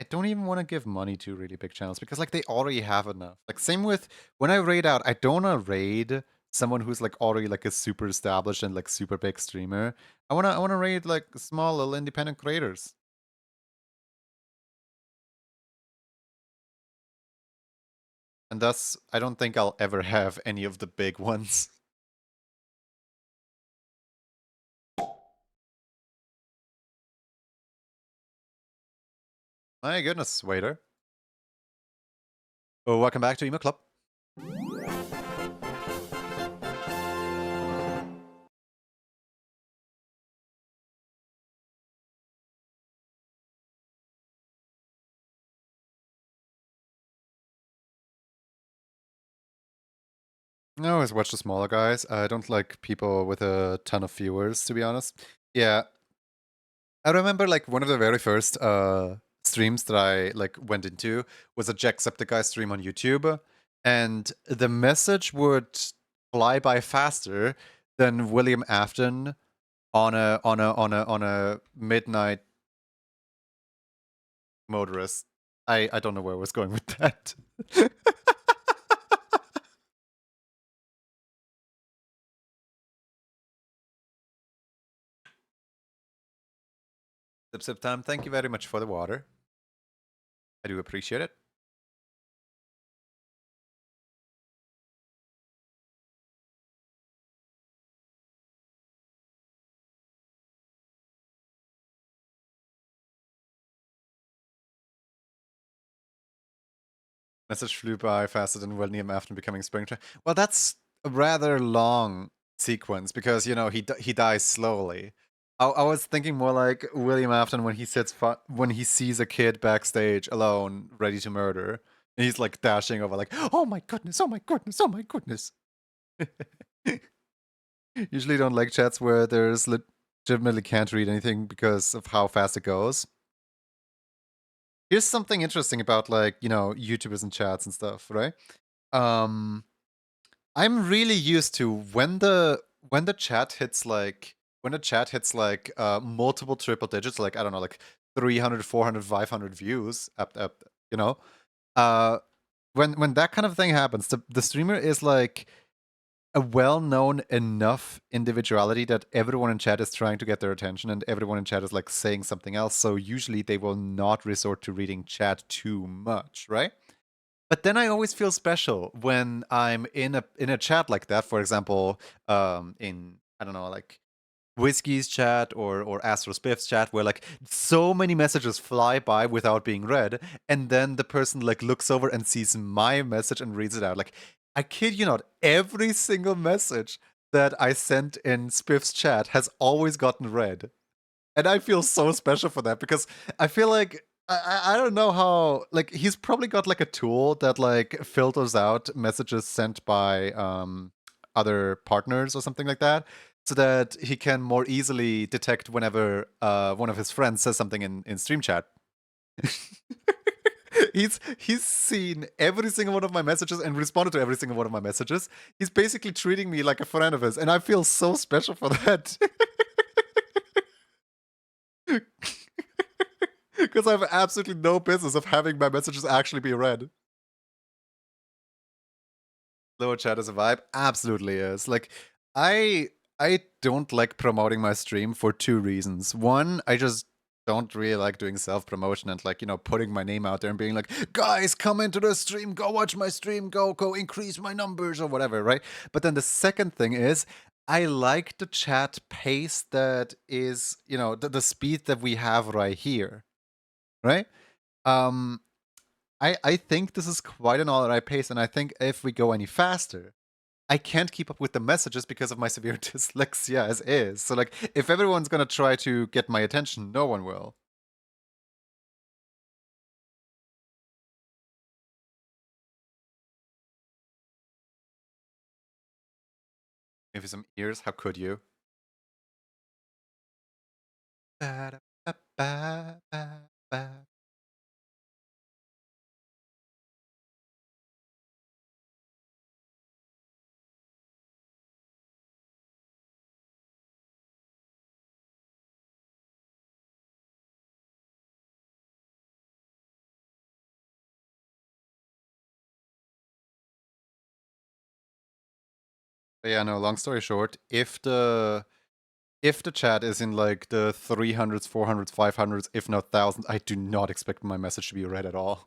I don't even want to give money to really big channels because like they already have enough. Like same with when I raid out, I don't want to raid someone who's like already like a super established and like super big streamer. I wanna raid like small little independent creators. And thus I don't think I'll ever have any of the big ones. My goodness, waiter. Oh, welcome back to Emo Club. I always watch the smaller guys. I don't like people with a ton of viewers, to be honest. Yeah. I remember like one of the very first streams that I like went into was a Jacksepticeye stream on YouTube, and the message would fly by faster than William Afton on a midnight motorist. I don't know where I was going with that. Sip sip time. Thank you very much for the water. I do appreciate it. Message flew by faster than William Afton becoming Springtrap. Well, that's a rather long sequence because you know he dies slowly. I was thinking more like William Afton when he when he sees a kid backstage alone, ready to murder, and he's like dashing over, like, "Oh my goodness! Oh my goodness! Oh my goodness!" Usually don't like chats where there's legitimately can't read anything because of how fast it goes. Here's something interesting about like, YouTubers and chats and stuff, right? I'm really used to when the chat hits like multiple triple digits, like I don't know, like 300, 400, 500 views up, you know. When that kind of thing happens, the streamer is like a well-known enough individuality that everyone in chat is trying to get their attention and everyone in chat is like saying something else. So usually they will not resort to reading chat too much, right? But then I always feel special when I'm in a chat like that. For example, in I don't know, like Whiskey's chat or Astro Spiff's chat, where like so many messages fly by without being read, and then the person like looks over and sees my message and reads it out. Like, I kid you not, every single message that I sent in Spiff's chat has always gotten read. And I feel so special for that because I feel like I don't know how, like, he's probably got like a tool that like filters out messages sent by other partners or something like that, so that he can more easily detect whenever one of his friends says something in stream chat. He's seen every single one of my messages and responded to every single one of my messages. He's basically treating me like a friend of his, and I feel so special for that. Because I have absolutely no business of having my messages actually be read. Lower chat is a vibe? Absolutely is. Like, I don't like promoting my stream for two reasons. One, I just don't really like doing self-promotion and like, putting my name out there and being like, guys, come into the stream, go watch my stream, go increase my numbers or whatever, right? But then the second thing is I like the chat pace that is, the speed that we have right here. Right? I think this is quite an all-right pace, and I think if we go any faster, I can't keep up with the messages because of my severe dyslexia as is. So, like, if everyone's gonna try to get my attention, no one will. Give you some ears, how could you? Ba-da-ba-ba-ba-ba. But yeah, no, long story short, if the chat is in like the 300s, 400s, 500s, if not thousands, I do not expect my message to be read at all.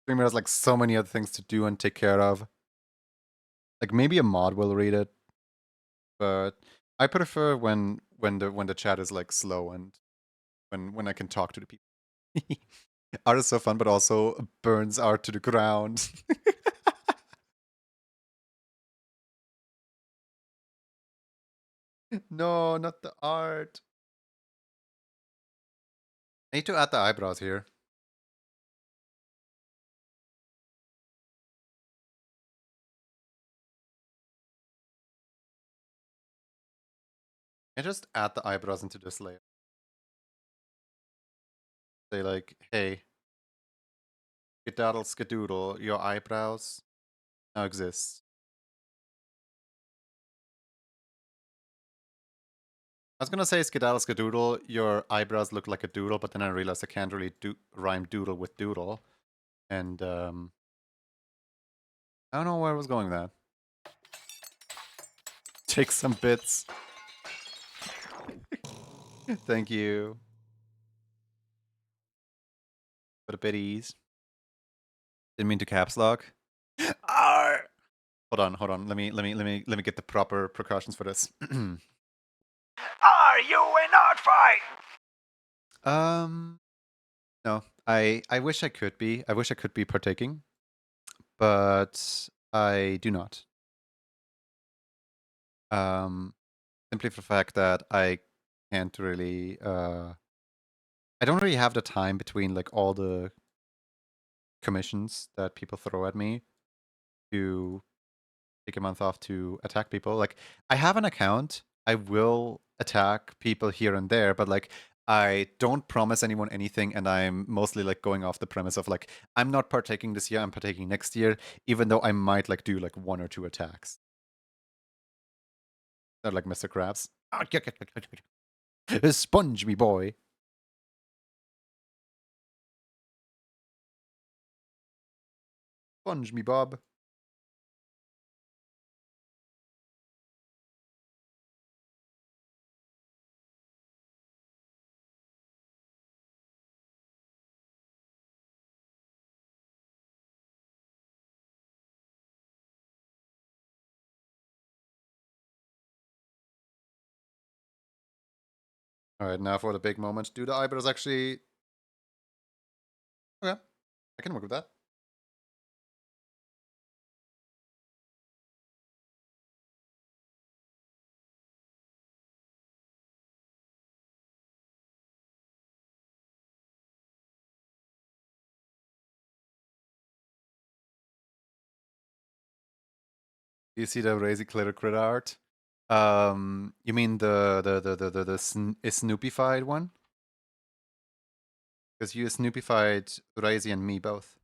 Streamer has like so many other things to do and take care of. Like maybe a mod will read it, but I prefer when the chat is like slow and when I can talk to the people. Art is so fun, but also burns art to the ground. No, not the art. I need to add the eyebrows here. I just add the eyebrows into this layer. Say like, hey, skedaddle skedoodle, your eyebrows now exist. I was gonna say skedaddle skedoodle, your eyebrows look like a doodle, but then I realized I can't really rhyme doodle with doodle. And I don't know where I was going with that. Take some bits. Thank you. For the biddies. Didn't mean to caps lock. Arr! Hold on. Let me get the proper precautions for this. Are you in art fight? No. I wish I could be. I wish I could be partaking, but I do not. Simply for the fact that I can't really. I don't really have the time between like all the commissions that people throw at me to take a month off to attack people. Like I have an account I will attack people here and there, but like I don't promise anyone anything, and I'm mostly like going off the premise of like I'm not partaking this year, I'm partaking next year, even though I might like do like 1 or 2 attacks. Not like Mr. Krabs. Sponge me, boy. Sponge me, Bob. Alright, now for the big moment. Do the eyebrows actually... Okay, I can work with that. Do you see the Razy Clitter Critter art? You mean the Snoopified one? Because you Snoopified Razy and me both.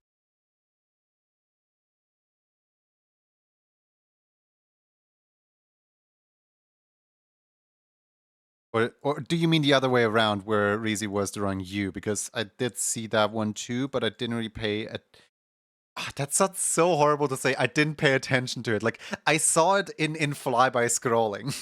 Or do you mean the other way around, where Razy was drawing you? Because I did see that one too, but I didn't really pay that sounds so horrible to say. I didn't pay attention to it. Like, I saw it in fly by scrolling.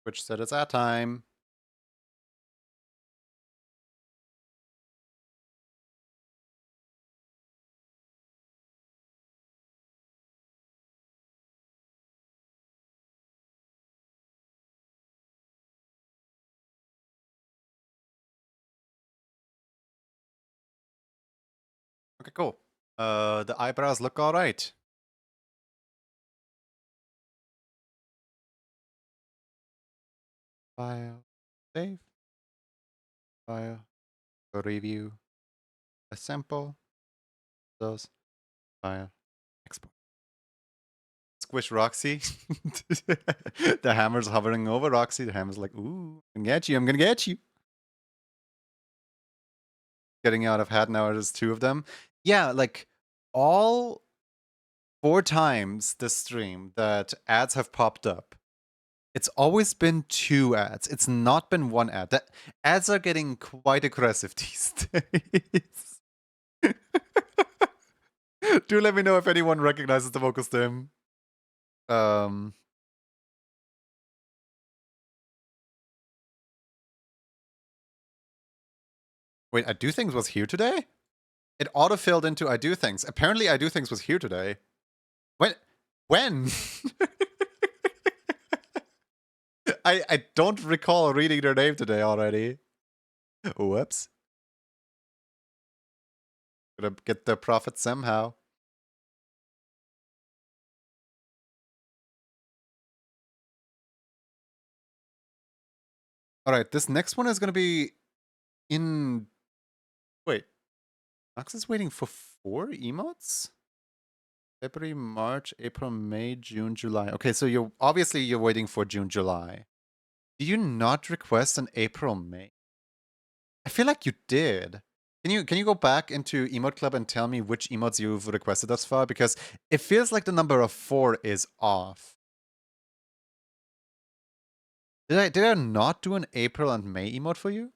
Which said it's our time. Okay, cool. The eyebrows look alright. File, save. File, go review. A sample. Those. File, export. Squish Roxy. The hammer's hovering over Roxy. The hammer's like, ooh, I'm gonna get you, I'm gonna get you. Getting out of hat now, there's 2 of them. Yeah, like, all 4 times this stream that ads have popped up, it's always been 2 ads. It's not been 1 ad. That ads are getting quite aggressive these days. Do let me know if anyone recognizes the vocal stim. Wait, I Do Things was here today? It auto-filled into I Do Things. Apparently I Do Things was here today. When? I don't recall reading their name today already. Whoops. Gotta get the profit somehow. Alright, this next one is gonna be in... Wait. Nox is waiting for 4 emotes? February, March, April, May, June, July. Okay, so you're waiting for June, July. Do you not request an April, May? I feel like you did. Can you go back into Emote Club and tell me which emotes you've requested thus far? Because it feels like the number of 4 is off. Did I not do an April and May emote for you?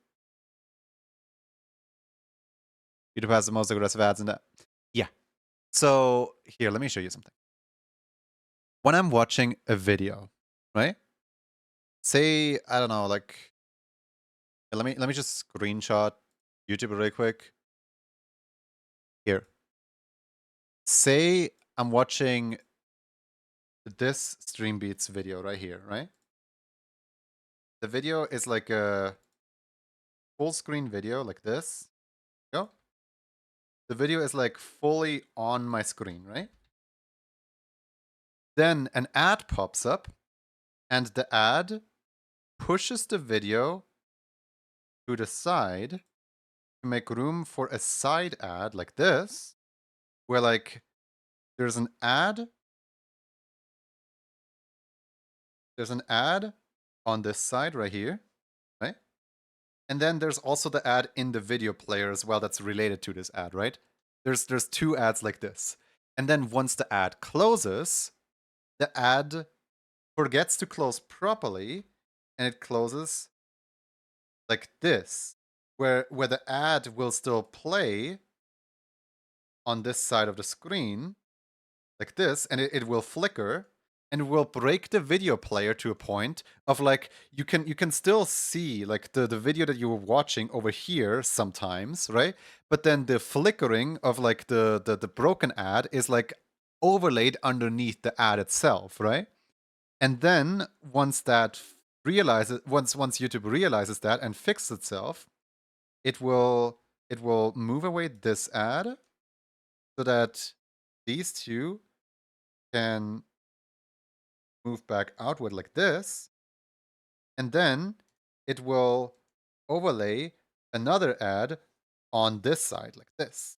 YouTube has the most aggressive ads in that. Yeah. So here, let me show you something. When I'm watching a video, right? Say, I don't know, like, let me just screenshot YouTube really quick. Here. Say I'm watching this Stream Beats video right here, right? The video is like a full screen video like this. Go. The video is like fully on my screen, right? Then an ad pops up, and the ad pushes the video to the side to make room for a side ad like this, where like there's an ad on this side right here, right? And then there's also the ad in the video player as well that's related to this ad, right? There's two ads like this. And then once the ad closes, the ad forgets to close properly, and it closes like this, where the ad will still play on this side of the screen, like this, and it will flicker, and will break the video player to a point of like you can still see like the video that you were watching over here sometimes, right? But then the flickering of like the broken ad is like overlaid underneath the ad itself, right? And then once YouTube realizes that and fixes itself, it will move away this ad so that these two can move back outward like this, and then it will overlay another ad on this side like this.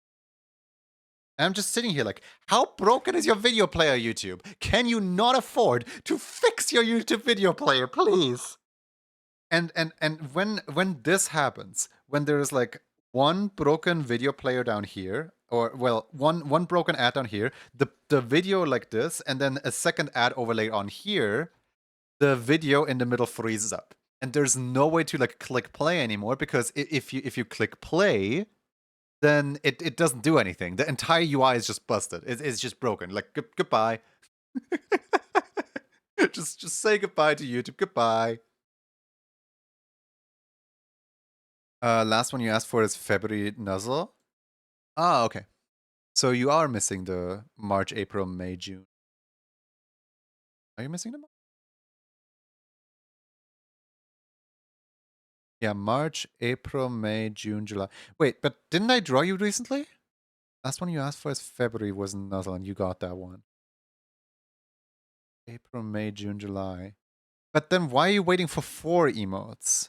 And I'm just sitting here like, how broken is your video player, YouTube? Can you not afford to fix your YouTube video player, please? And when this happens, when there's like one broken video player down here, or well, one broken ad down here, the video like this, and then a second ad overlay on here, the video in the middle freezes up. And there's no way to like click play anymore, because if you click play, then it doesn't do anything. The entire UI is just busted. It's just broken. Like goodbye. just say goodbye to YouTube. Goodbye. Last one you asked for is February Nuzzle. Ah, okay. So you are missing the March, April, May, June. Are you missing them? Yeah, March, April, May, June, July. Wait, but didn't I draw you recently? Last one you asked for is February was Nuzzle, and you got that one. April, May, June, July. But then why are you waiting for 4 emotes?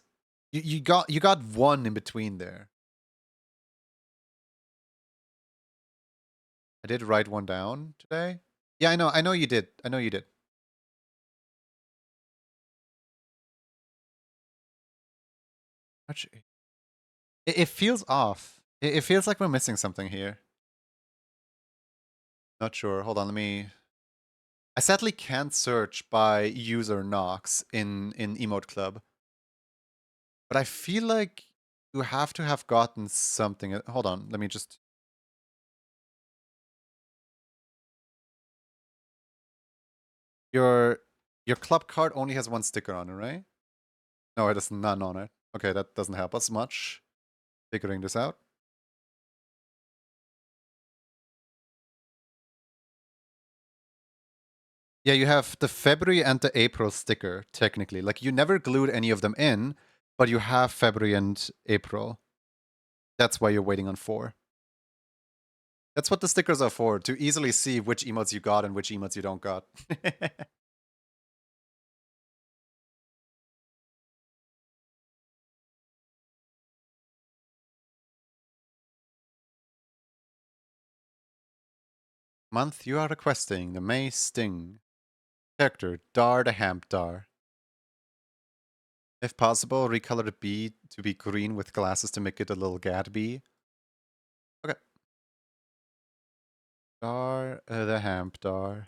You got one in between there. I did write one down today. Yeah, I know you did. I know you did. March. It feels off. It feels like we're missing something here. Not sure. Hold on, let me. I sadly can't search by user Nox in Emote Club. But I feel like you have to have gotten something. Hold on, let me just. Your club card only has 1 sticker on it, right? No, it has none on it. Okay, that doesn't help us much figuring this out. Yeah, you have the February and the April sticker, technically. Like, you never glued any of them in, but you have February and April. That's why you're waiting on 4. That's what the stickers are for, to easily see which emotes you got and which emotes you don't got. Month you are requesting the May Sting. Character Dar the Hamp Dar. If possible, recolor the bee to be green with glasses to make it a little gad bee. Okay. Dar the Hamp Dar.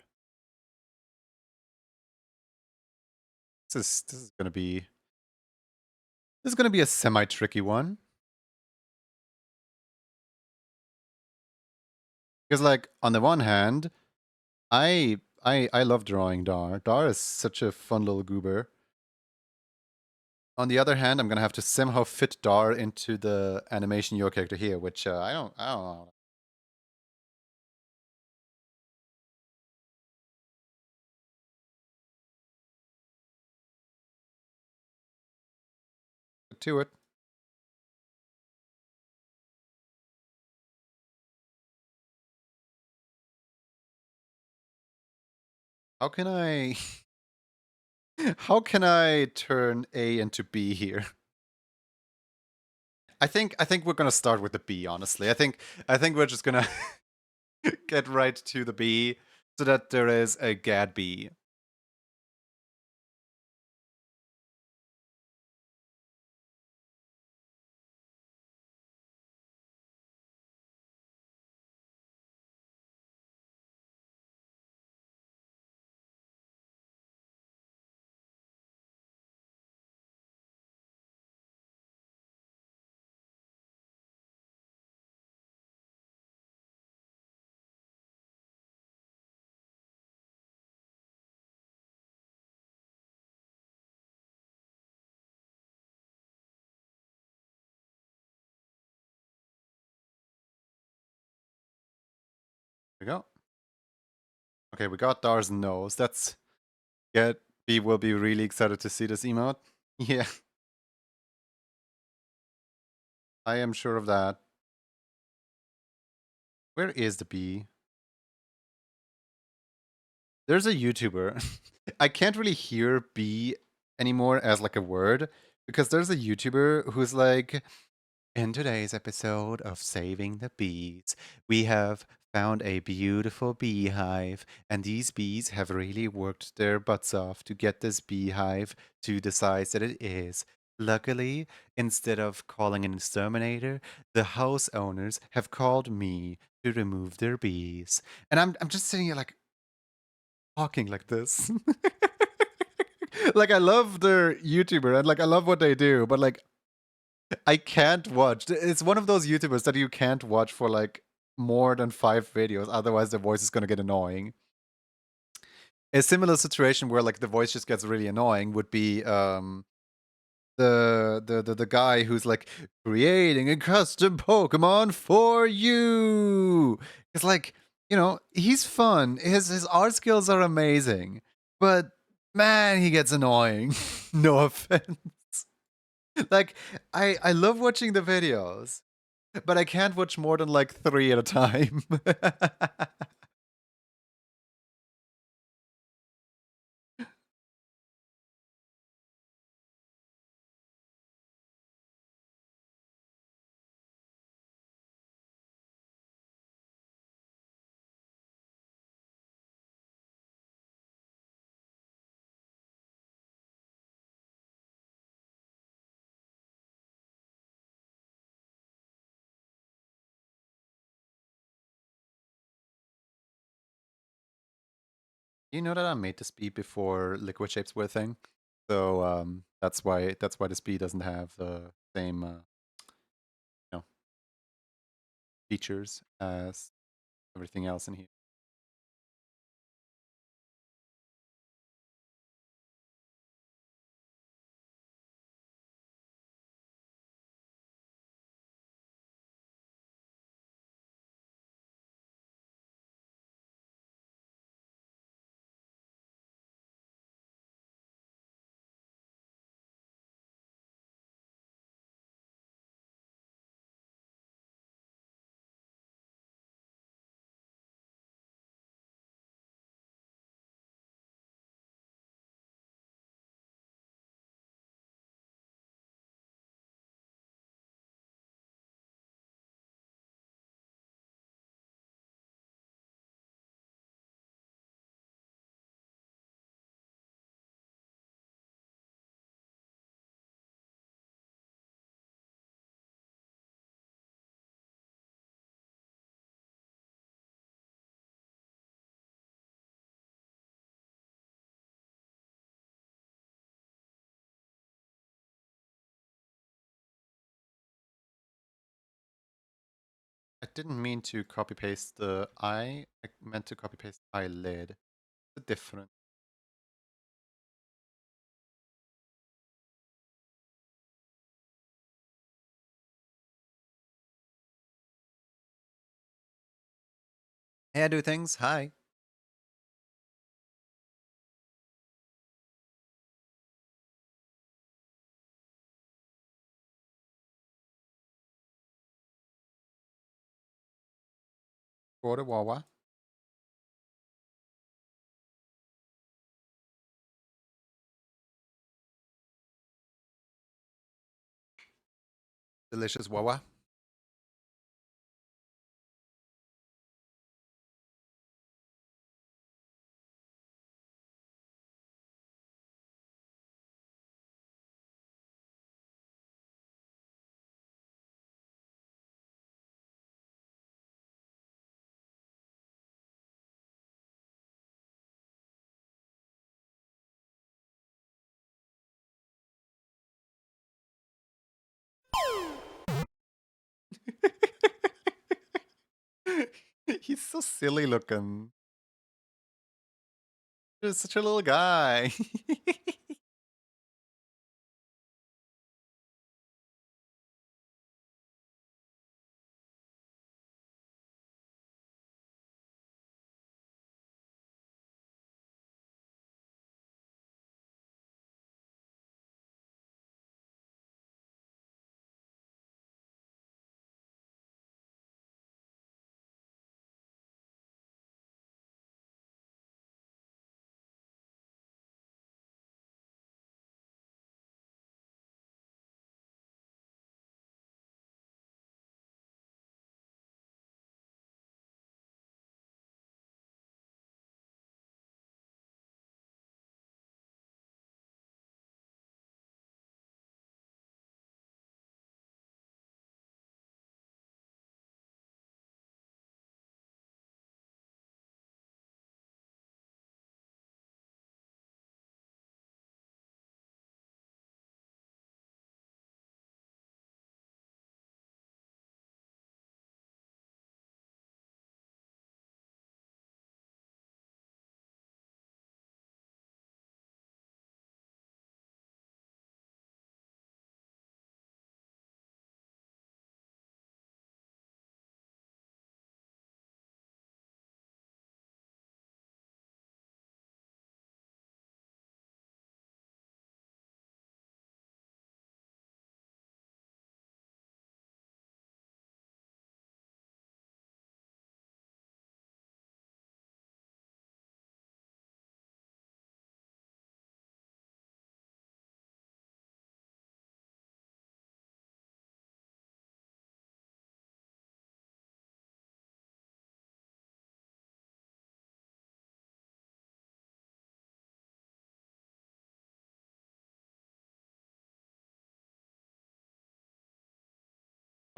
This is gonna be a semi-tricky one. Because like on the one hand, I love drawing Dar. Dar is such a fun little goober. On the other hand, I'm gonna have to somehow fit Dar into the animation your character here, which I don't know. To it. How can I how can I turn A into B here? I think we're gonna start with the B, honestly. I think we're just gonna get right to the B so that there is a GAD B. There we go. Okay, we got Dar's nose. That's GAD B will be really excited to see this emote. Yeah. I am sure of that. Where is the B? There's a YouTuber. I can't really hear B anymore as like a word because there's a YouTuber who's like, in today's episode of Saving the Bees, we have found a beautiful beehive, and these bees have really worked their butts off to get this beehive to the size that it is. Luckily, instead of calling an exterminator, the house owners have called me to remove their bees. And I'm just sitting here like talking like this. Like I love their YouTuber and like I love what they do, but like I can't watch. It's one of those YouTubers that you can't watch for like more than 5 videos, otherwise the voice is gonna get annoying. A similar situation where like the voice just gets really annoying would be the guy who's like creating a custom Pokemon for you. It's like, you know, he's fun. His art skills are amazing, but man, he gets annoying. No offense. Like I love watching the videos, but I can't watch more than like 3 at a time. You know that I made the speed before liquid shapes were a thing, so that's why the speed doesn't have the same you know, features as everything else in here. didn't mean to copy paste the eye. I meant to copy paste eyelid. It's different. Hey, I do things. Hi. Water Wawa. Delicious Wawa. He's so silly looking. He's such a little guy.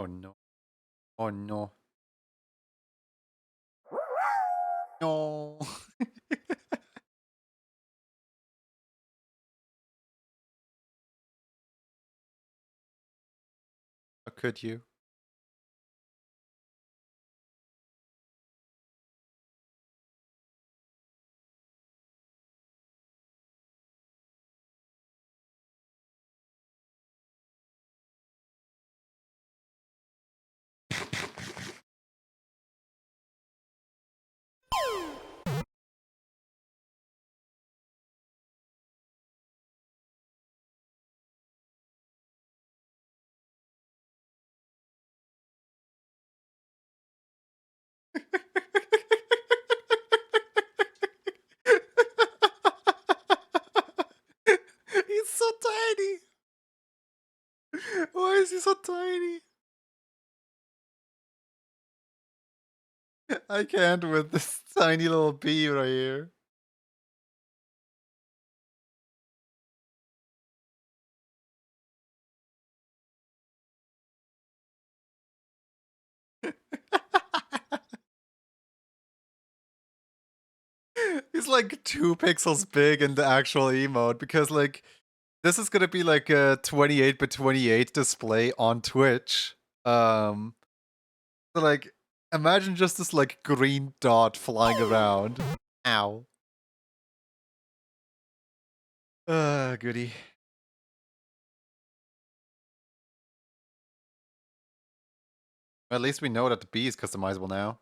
Oh no. Oh no. No. How could you? He's so tiny. Why is he so tiny? I can't with this tiny little bee right here. He's like 2 pixels big in the actual emote because like this is gonna be like a 28 by 28 display on Twitch. So like Imagine just this like green dot flying around. Ow. Goody. Well, at least we know that the bee is customizable now.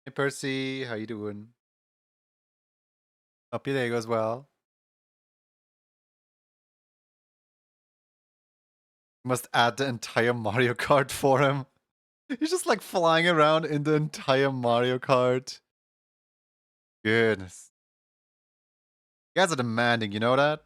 Hey Percy, how you doing? Hope your day goes well. Must add the entire Mario Kart for him. He's just like flying around in the entire Mario Kart. Goodness. You guys are demanding, you know that?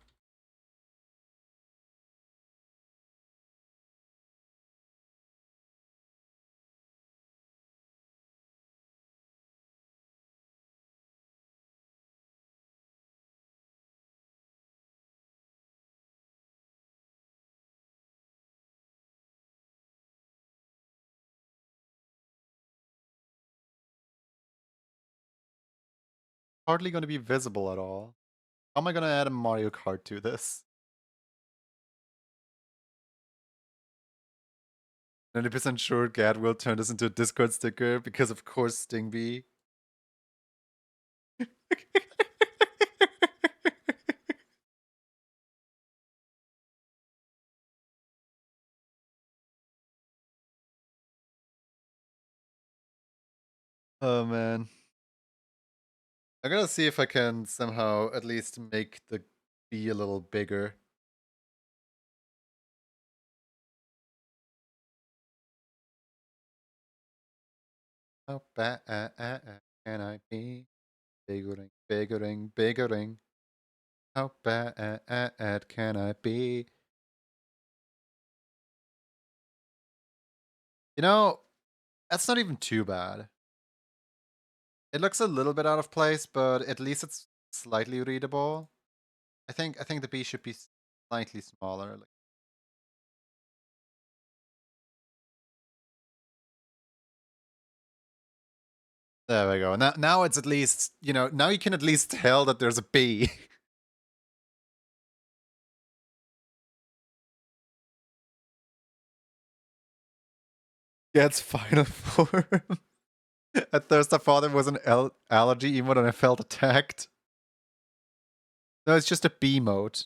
Hardly going to be visible at all. How am I going to add a Mario Kart to this? 90% sure Gad will turn this into a Discord sticker because of course Stingbee. Oh man. I'm gonna see if I can somehow at least make the bee a little bigger. How bad can I be? Biggering, biggering, biggering. How bad can I be? You know, that's not even too bad. It looks a little bit out of place, but at least it's slightly readable. I think the bee should be slightly smaller. There we go. Now it's at least, you know, now you can at least tell that there's a bee. Yeah, it's final form. At first I thought it was an allergy even when I felt attacked. No, it's just a bee mode.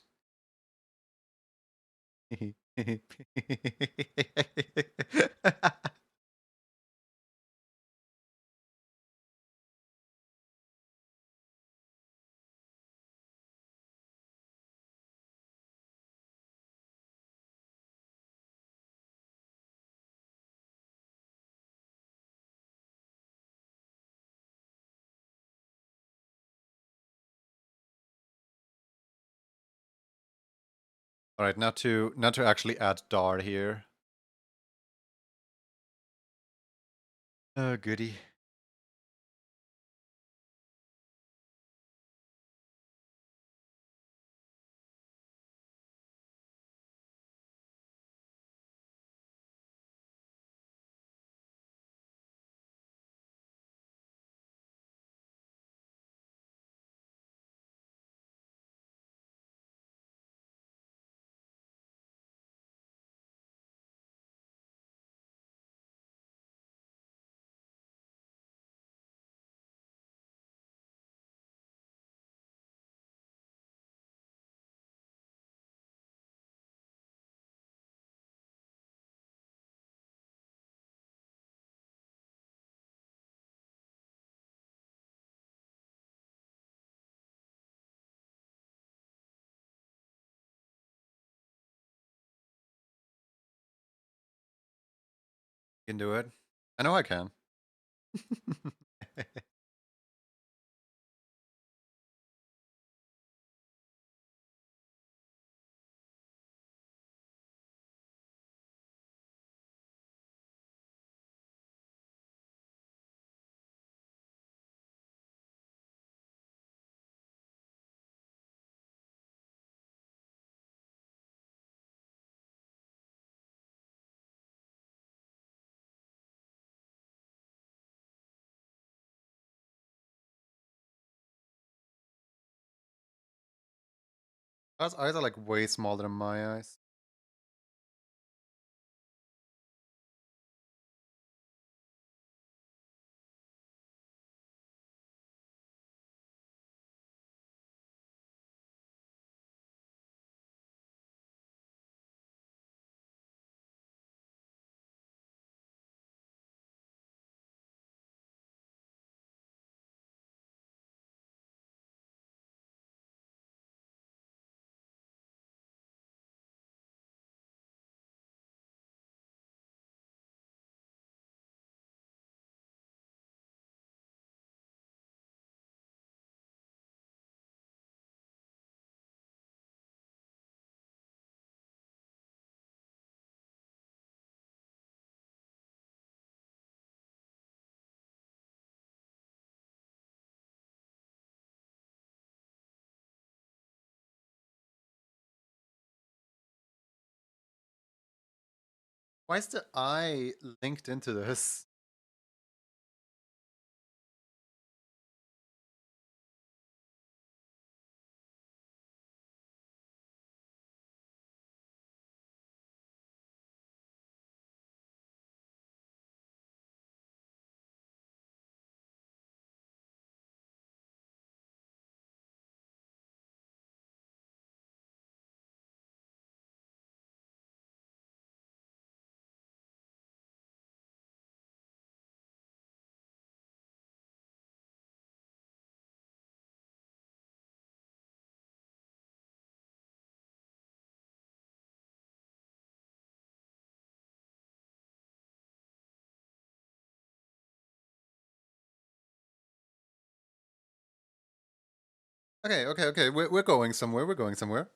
All right, now to actually add Dar here. Oh, goody. You can do it. I know I can. His eyes are like way smaller than my eyes. Why is the eye linked into this? Okay. We're going somewhere. We're going somewhere.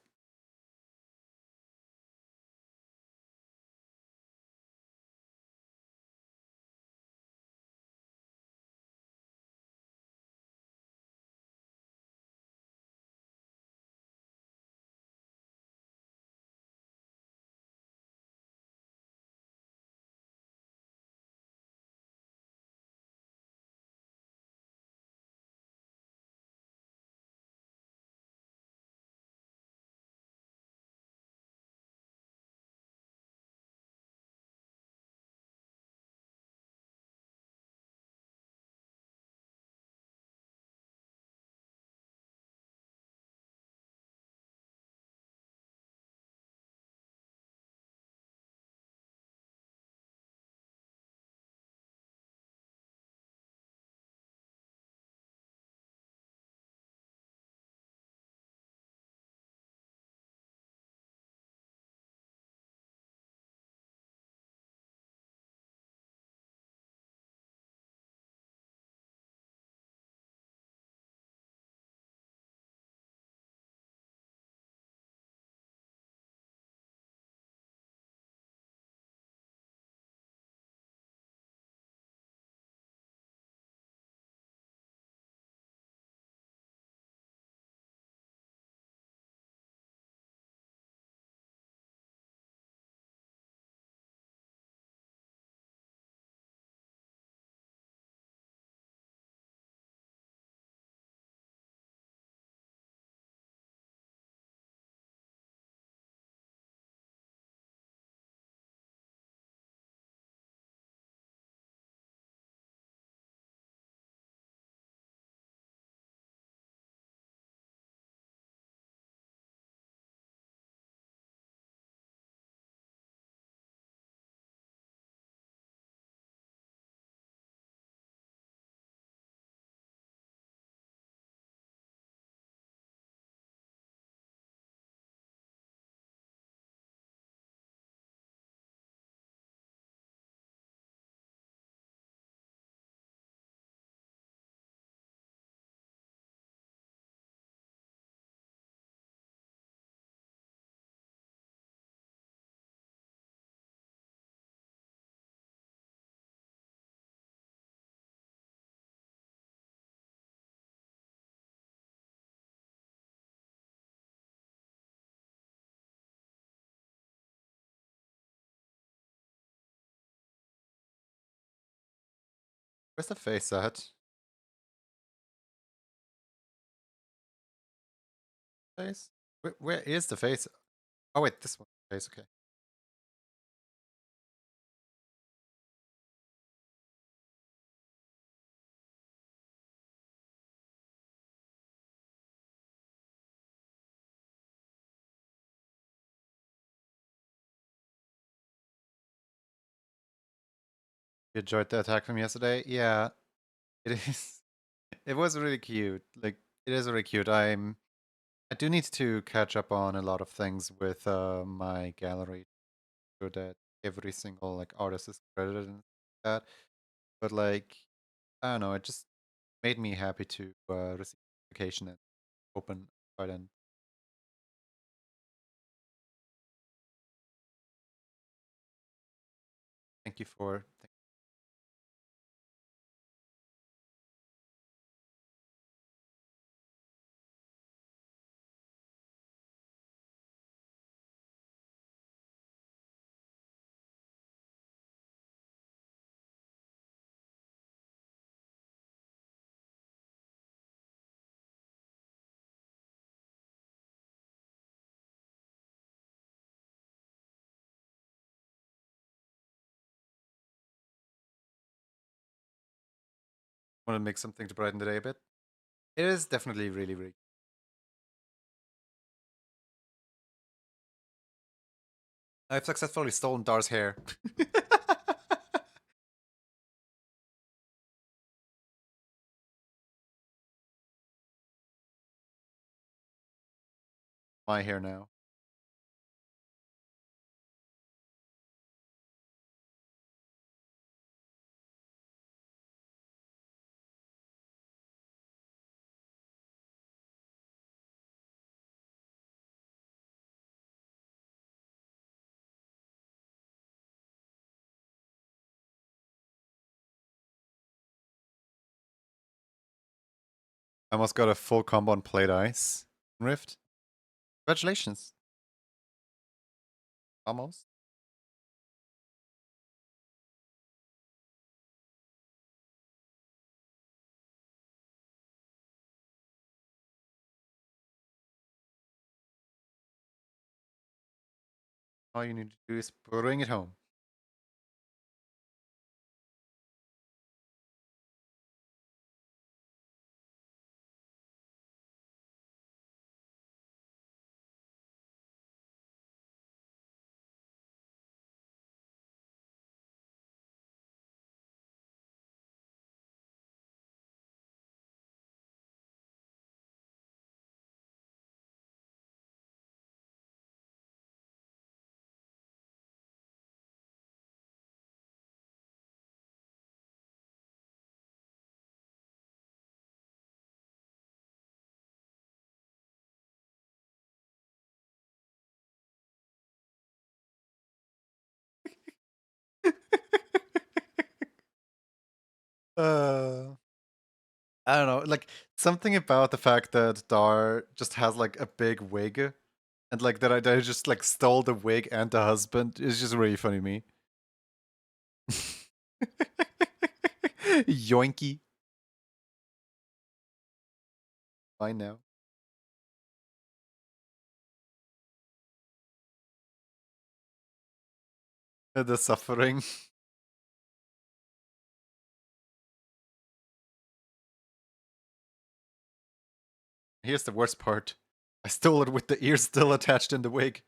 Where's the face at? Face? Where is the face? Oh wait, this one. Face, okay. You enjoyed the attack from yesterday? Yeah, it is. It was really cute. Like, it is really cute. I do need to catch up on a lot of things with my gallery so that every single like artist is credited and that. But like, I don't know, it just made me happy to receive notification and open it. And thank you for. Want to make something to brighten the day a bit? It is definitely really, really. I've successfully stolen Dar's hair. My hair now. I almost got a full combo on Plate Ice Rift. Congratulations. Almost. All you need to do is bring it home. uh, I don't know, like something about the fact that Dar just has like a big wig, and like that I just like stole the wig and the husband is just really funny to me. Yoinky. Fine now. The suffering. Here's the worst part. I stole it with the ears still attached in the wig.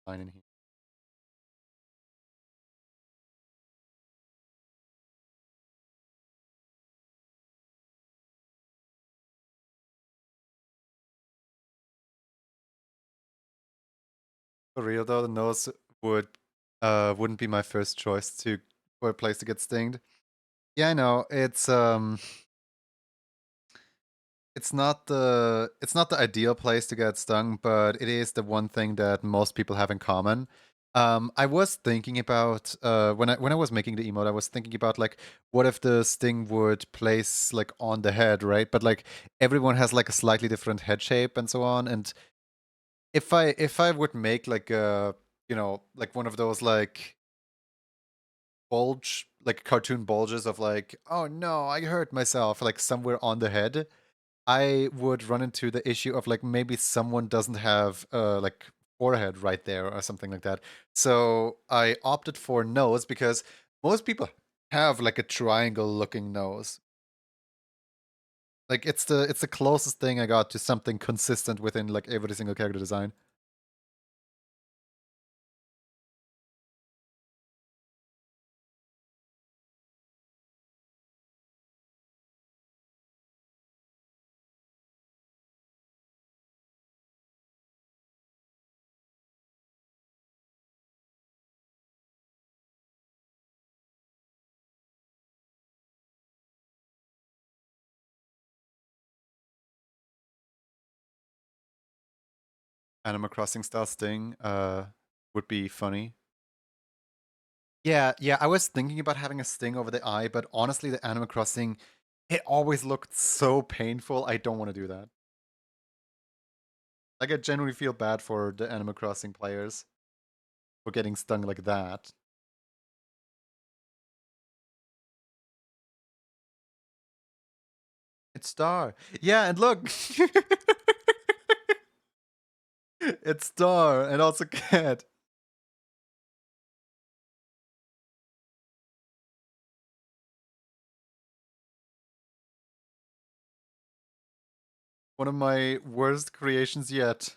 Fine in here. For real though, the nose wouldn't be my first choice to for a place to get stinged. Yeah, I know. It's it's not the ideal place to get stung, but it is the one thing that most people have in common. I was thinking about when I was making the emote, I was thinking about like what if the sting would place like on the head, right? But like everyone has like a slightly different head shape and so on. And if I would make like a like one of those like bulge like cartoon bulges of like, oh no, I hurt myself like somewhere on the head, I would run into the issue of like maybe someone doesn't have like forehead right there or something like that. So I opted for nose because most people have like a triangle looking nose. Like it's the closest thing I got to something consistent within like every single character design. Animal Crossing style sting would be funny. Yeah, I was thinking about having a sting over the eye, but honestly, the Animal Crossing, it always looked so painful. I don't want to do that. Like, I genuinely feel bad for the Animal Crossing players for getting stung like that. It's Star. Yeah, and look! It's Star, and also Cat. One of my worst creations yet.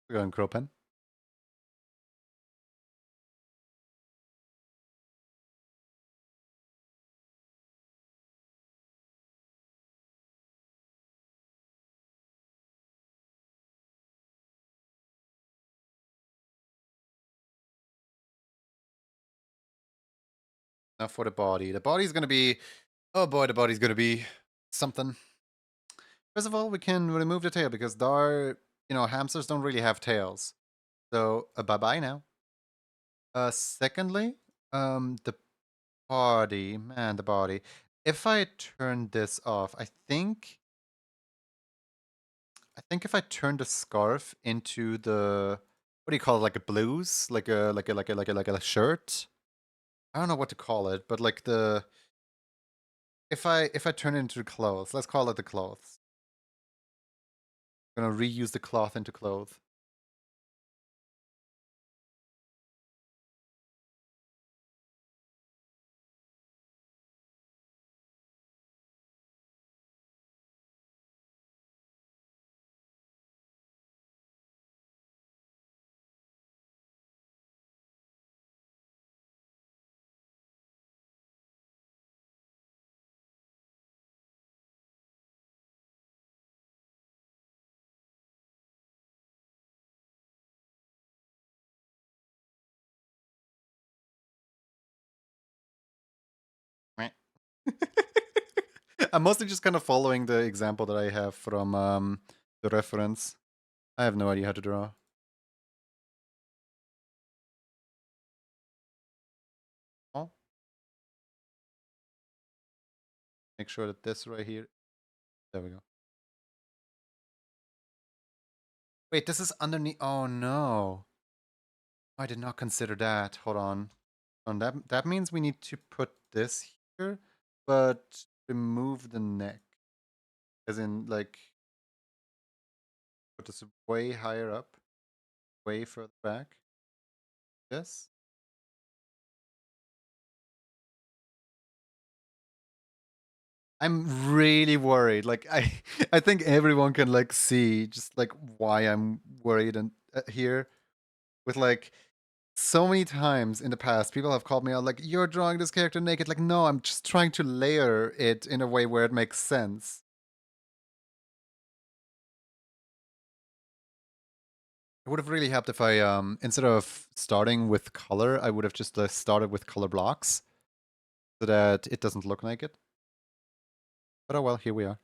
We're going Cropen. Now for the body. The body's gonna be... Oh boy, the body's gonna be something. First of all, we can remove the tail because hamsters don't really have tails. So, bye-bye now. Secondly, the body. Man, the body. If I turn this off, I think if I turn the scarf into the... What do you call it? Like a blouse? Like a shirt? I don't know what to call it, but like the... If I turn it into clothes, let's call it the clothes. I'm gonna reuse the cloth into clothes. I'm mostly just kind of following the example that I have from the reference. I have no idea how to draw. Oh. Make sure that this right here... There we go. Wait, this is underneath... Oh no. I did not consider that. Hold on. That means we need to put this here, but remove the neck. As in, like, put this way higher up, way further back. This. I'm really worried. Like I think everyone can like see just like why I'm worried and here with like so many times in the past people have called me out like you're drawing this character naked. Like no, I'm just trying to layer it in a way where it makes sense. It would have really helped if I instead of starting with color, I would have just started with color blocks so that it doesn't look like it. But oh well, here we are.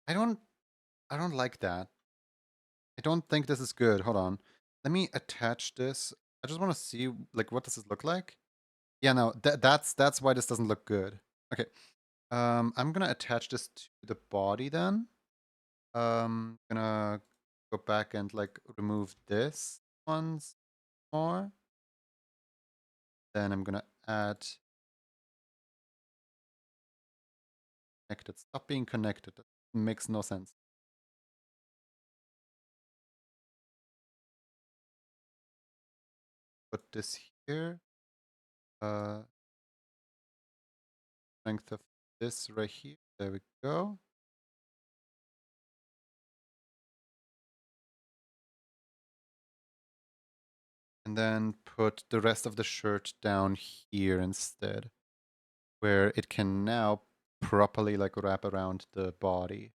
I don't like that. I don't think this is good. Hold on. Let me attach this. I just want to see like what does it look like? Yeah, no, that's why this doesn't look good. Okay. I'm gonna attach this to the body then. Gonna go back and like remove this once more. Then I'm gonna add connected. Stop being connected. That makes no sense. Put this here. Strength of this right here. There we go. And then put the rest of the shirt down here instead, where it can now properly like wrap around the body.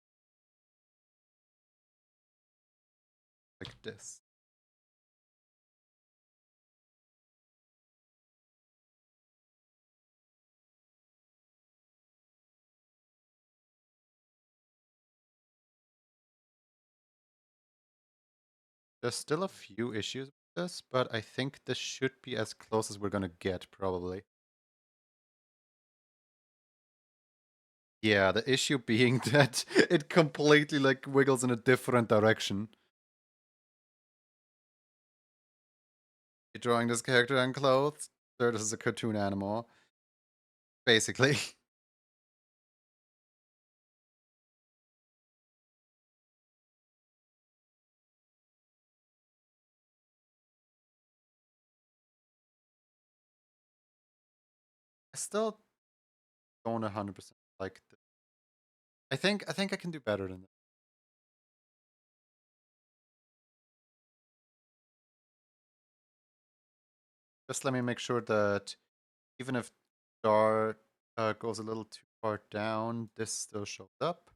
Like this. There's still a few issues with this, but I think this should be as close as we're gonna get, probably. Yeah, the issue being that it completely like wiggles in a different direction. You're drawing this character unclothed? Sir, this is a cartoon animal. Basically. I still don't 100% like this. I think I can do better than this. Just let me make sure that even if star goes a little too far down, this still shows up.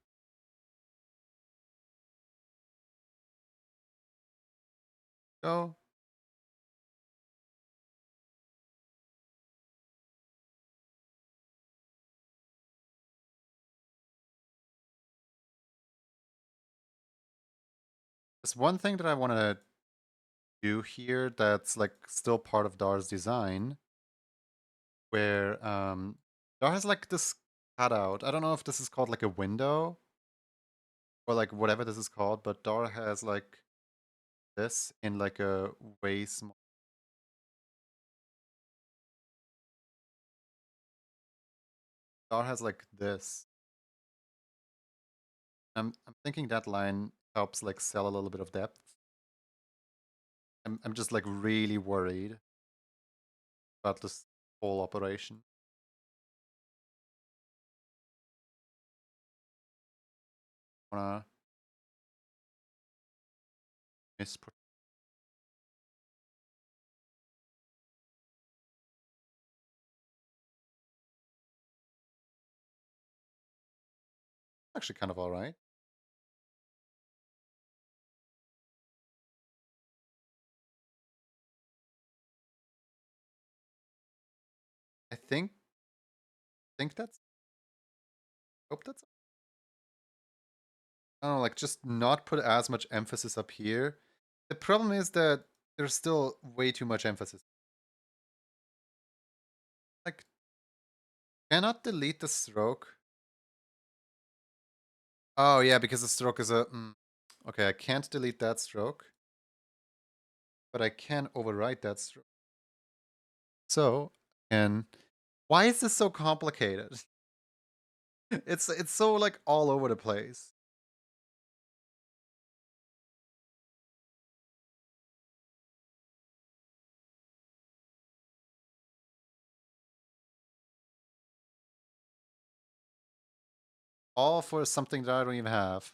Go. There's one thing that I want to do here that's like still part of Dar's design, where Dar has like this cutout. I don't know if this is called like a window or like whatever this is called, but Dar has like this in like a way small. Dar has like this. I'm thinking that line helps like sell a little bit of depth. I'm just like really worried about this whole operation. Wanna misput actually kind of alright. I think that's hope that's I don't know, like just not put as much emphasis up here. The problem is that there's still way too much emphasis. Like, cannot delete the stroke. Oh yeah, because the stroke is a okay. I can't delete that stroke. but I can overwrite that stroke. So, and why is this so complicated? It's so like all over the place. All for something that I don't even have.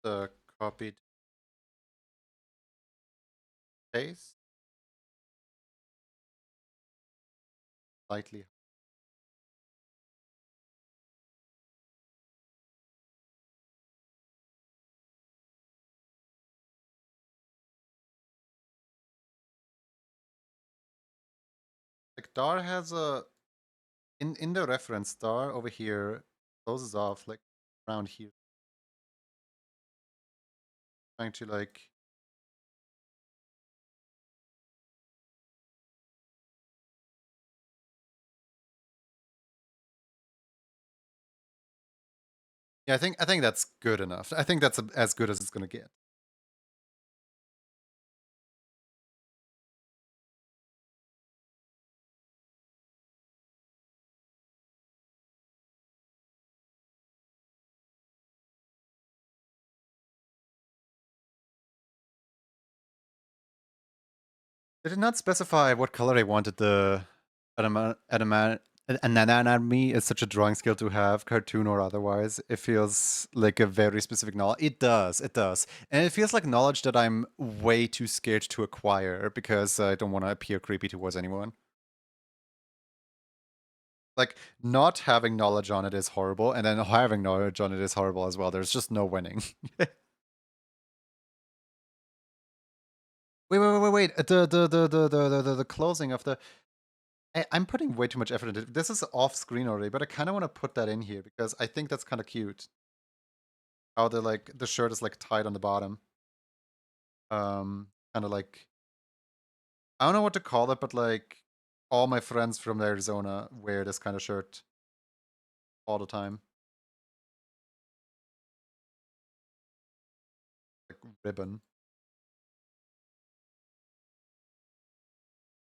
The copied paste slightly. Like dar has a in the reference dar over here closes off like around here. Trying to like yeah, I think that's good enough. I think that's as good as it's gonna get. Did it not specify what color they wanted the anatomy is such a drawing skill to have, cartoon or otherwise? It feels like a very specific knowledge. It does. And it feels like knowledge that I'm way too scared to acquire because I don't want to appear creepy towards anyone. Like, not having knowledge on it is horrible, and then having knowledge on it is horrible as well. There's just no winning. Wait. The closing of the I'm putting way too much effort into it. This is off screen already, but I kind of want to put that in here because I think that's kind of cute. How the shirt is like tied on the bottom. Kind of like I don't know what to call it, but like all my friends from Arizona wear this kind of shirt all the time. Like ribbon,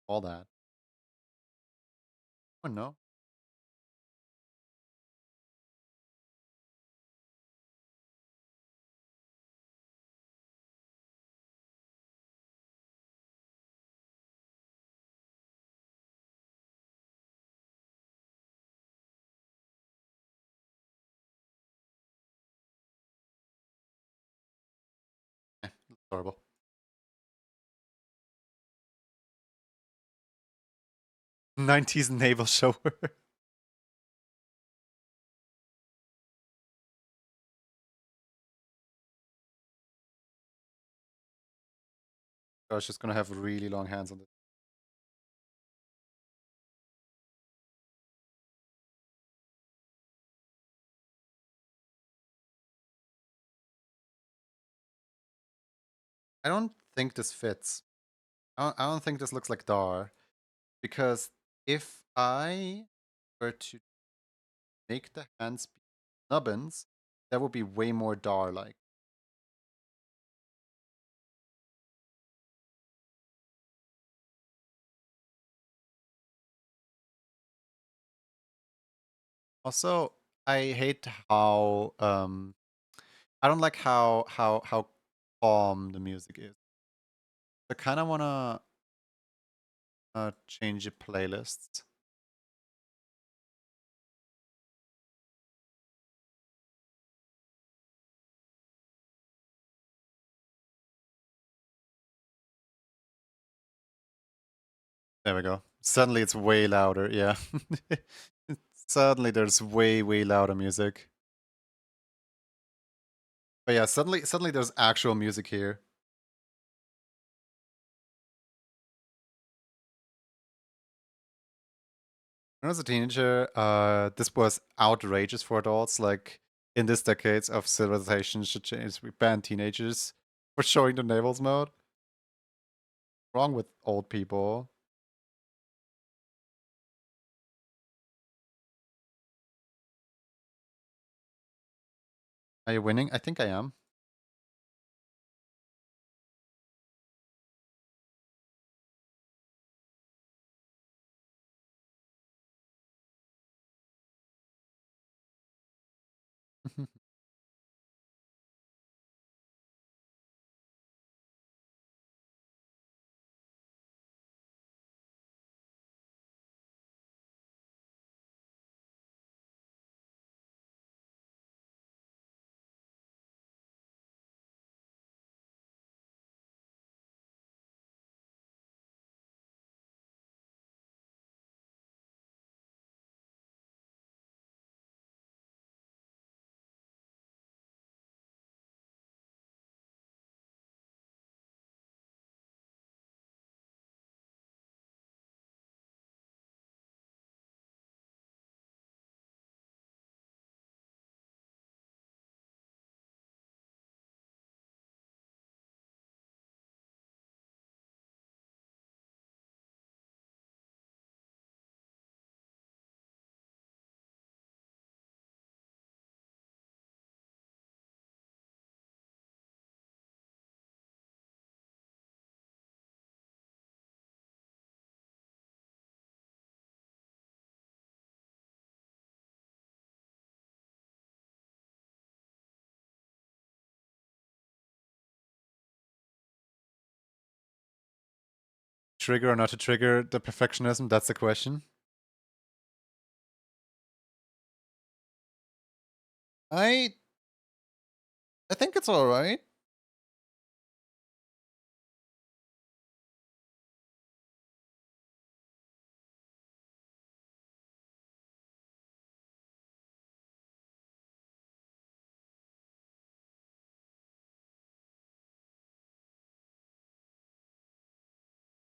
all that. Oh no. Horrible. 90s naval shower. I was just gonna have really long hands on this. I don't think this fits. I don't think this looks like Dar because if I were to make the hands be nubbins, that would be way more Dar-like. Also, I hate how I don't like how calm the music is. I kind of wanna change the playlists. There we go. Suddenly it's way louder. Yeah. Suddenly there's way louder music. But yeah, suddenly there's actual music here. When I was a teenager, this was outrageous for adults. Like in this decades of civilization should change. We ban teenagers for showing the navels mode. Wrong with old people. Are you winning? I think I am. Trigger or not to trigger the perfectionism? That's the question. I I think it's all right.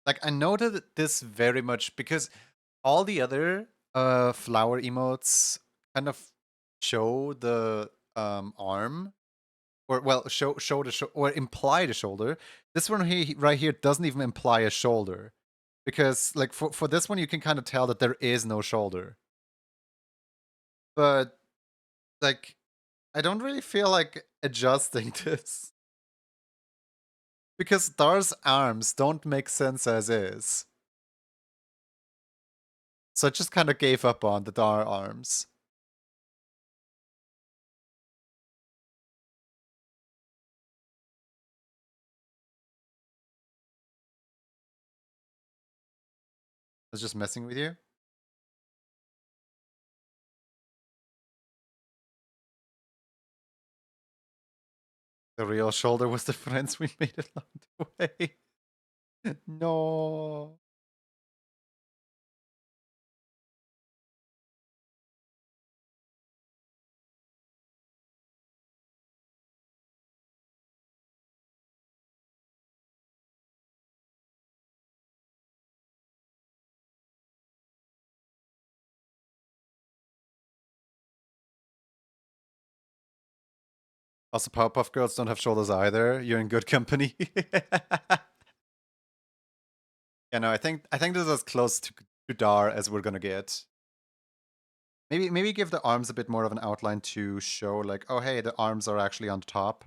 Like I noted this very much because all the other flower emotes kind of show the arm or well show the or imply the shoulder. This one here right here doesn't even imply a shoulder because like for this one you can kind of tell that there is no shoulder. But like I don't really feel like adjusting this because Dar's arms don't make sense as is. So I just kind of gave up on the Dar arms. I was just messing with you. The real shoulder was the friends we made along the way. No. Also, Powerpuff Girls don't have shoulders either. You're in good company. Yeah, no, I think this is as close to Dar as we're gonna get. Maybe give the arms a bit more of an outline to show like, oh hey, the arms are actually on top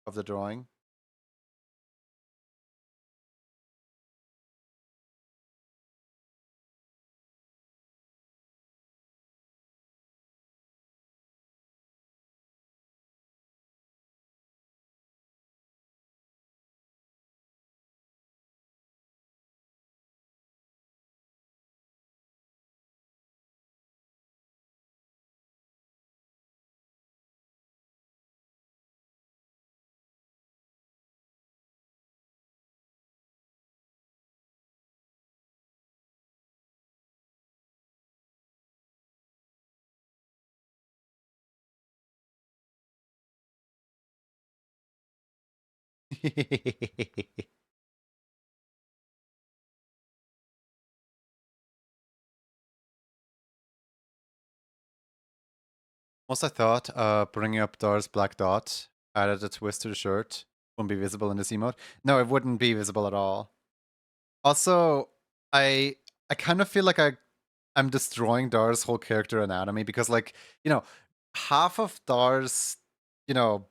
of the drawing. Most I thought, bringing up Dar's black dot, added a twist to the shirt, wouldn't be visible in this emote. No, it wouldn't be visible at all. Also, I kind of feel like I'm destroying Dar's whole character anatomy because, like, you know, half of Dar's,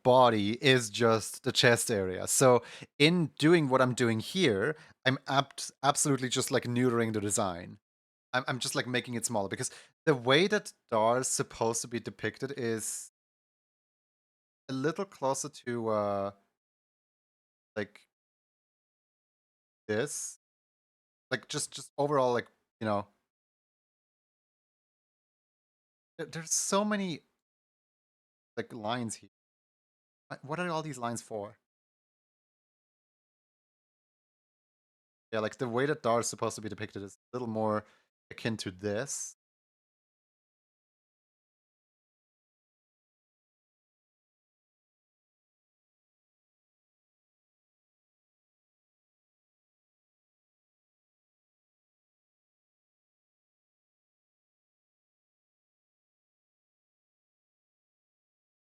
body is just the chest area. So in doing what I'm doing here, I'm absolutely just like neutering the design. I'm just like making it smaller because the way that Dar's supposed to be depicted is a little closer to like this. Like just overall, like, you know, there's so many like lines here. What are all these lines for? Yeah, like the way that Dar is supposed to be depicted is a little more akin to this.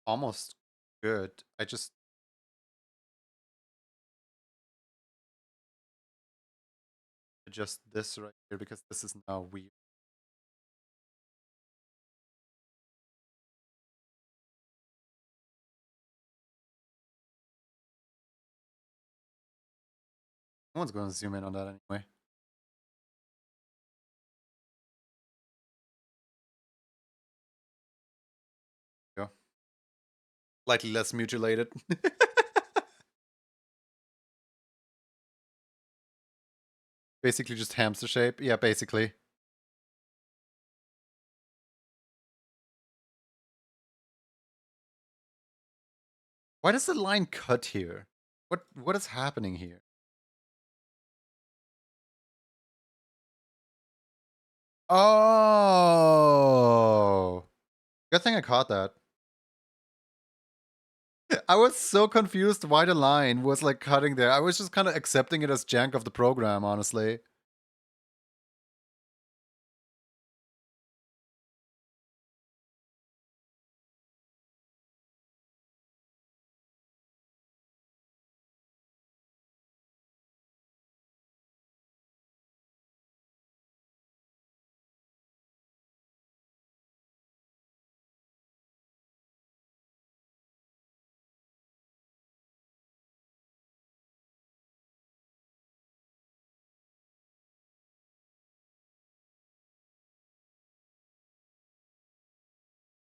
Almost good. I just adjust this right here because this is now weird. No one's going to zoom in on that anyway. Go. Slightly less mutilated. Basically just hamster shape. Yeah, basically. Why does the line cut here? What is happening here? Oh. Good thing I caught that. I was so confused why the line was like cutting there. I was just kind of accepting it as jank of the program, honestly.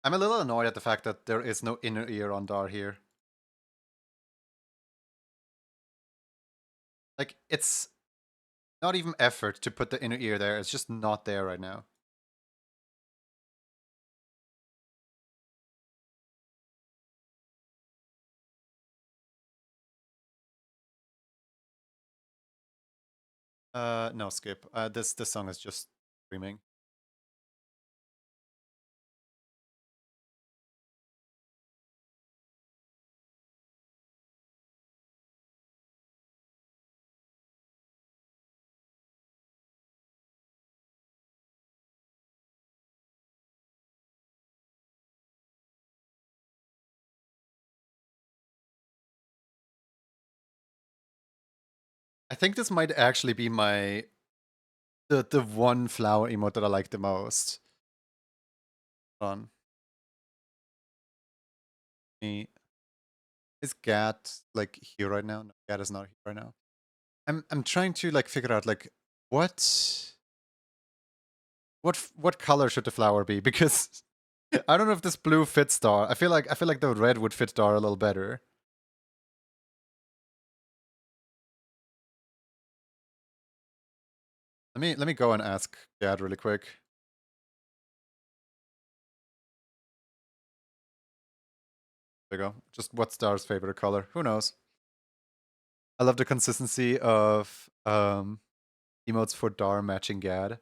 I'm a little annoyed at the fact that there is no inner ear on Dar here. Like, it's not even effort to put the inner ear there. It's just not there right now. No, skip. This song is just screaming. I think this might actually be my the one flower emote that I like the most. Hold on. Is Gat like here right now? No, Gat is not here right now. I'm trying to like figure out like what color should the flower be? Because I don't know if this blue fits Dar. I feel like the red would fit Dar a little better. Let me go and ask Gad really quick. There you go. Just what's Dar's favorite color? Who knows? I love the consistency of emotes for Dar matching Gad.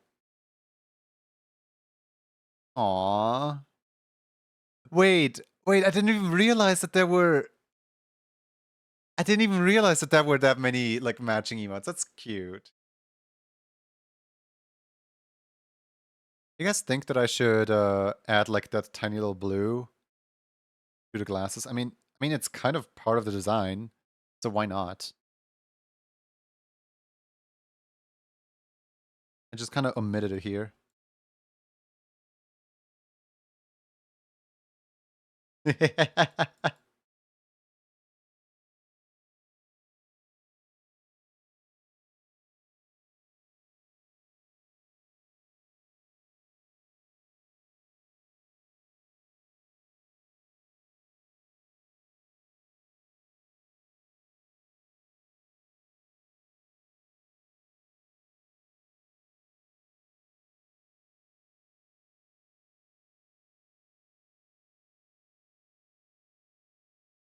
Aww. Wait, I didn't even realize that there were that many like matching emotes. That's cute. You guys think that I should add like that tiny little blue to the glasses. I mean, it's kind of part of the design, so why not? I just kind of omitted it here.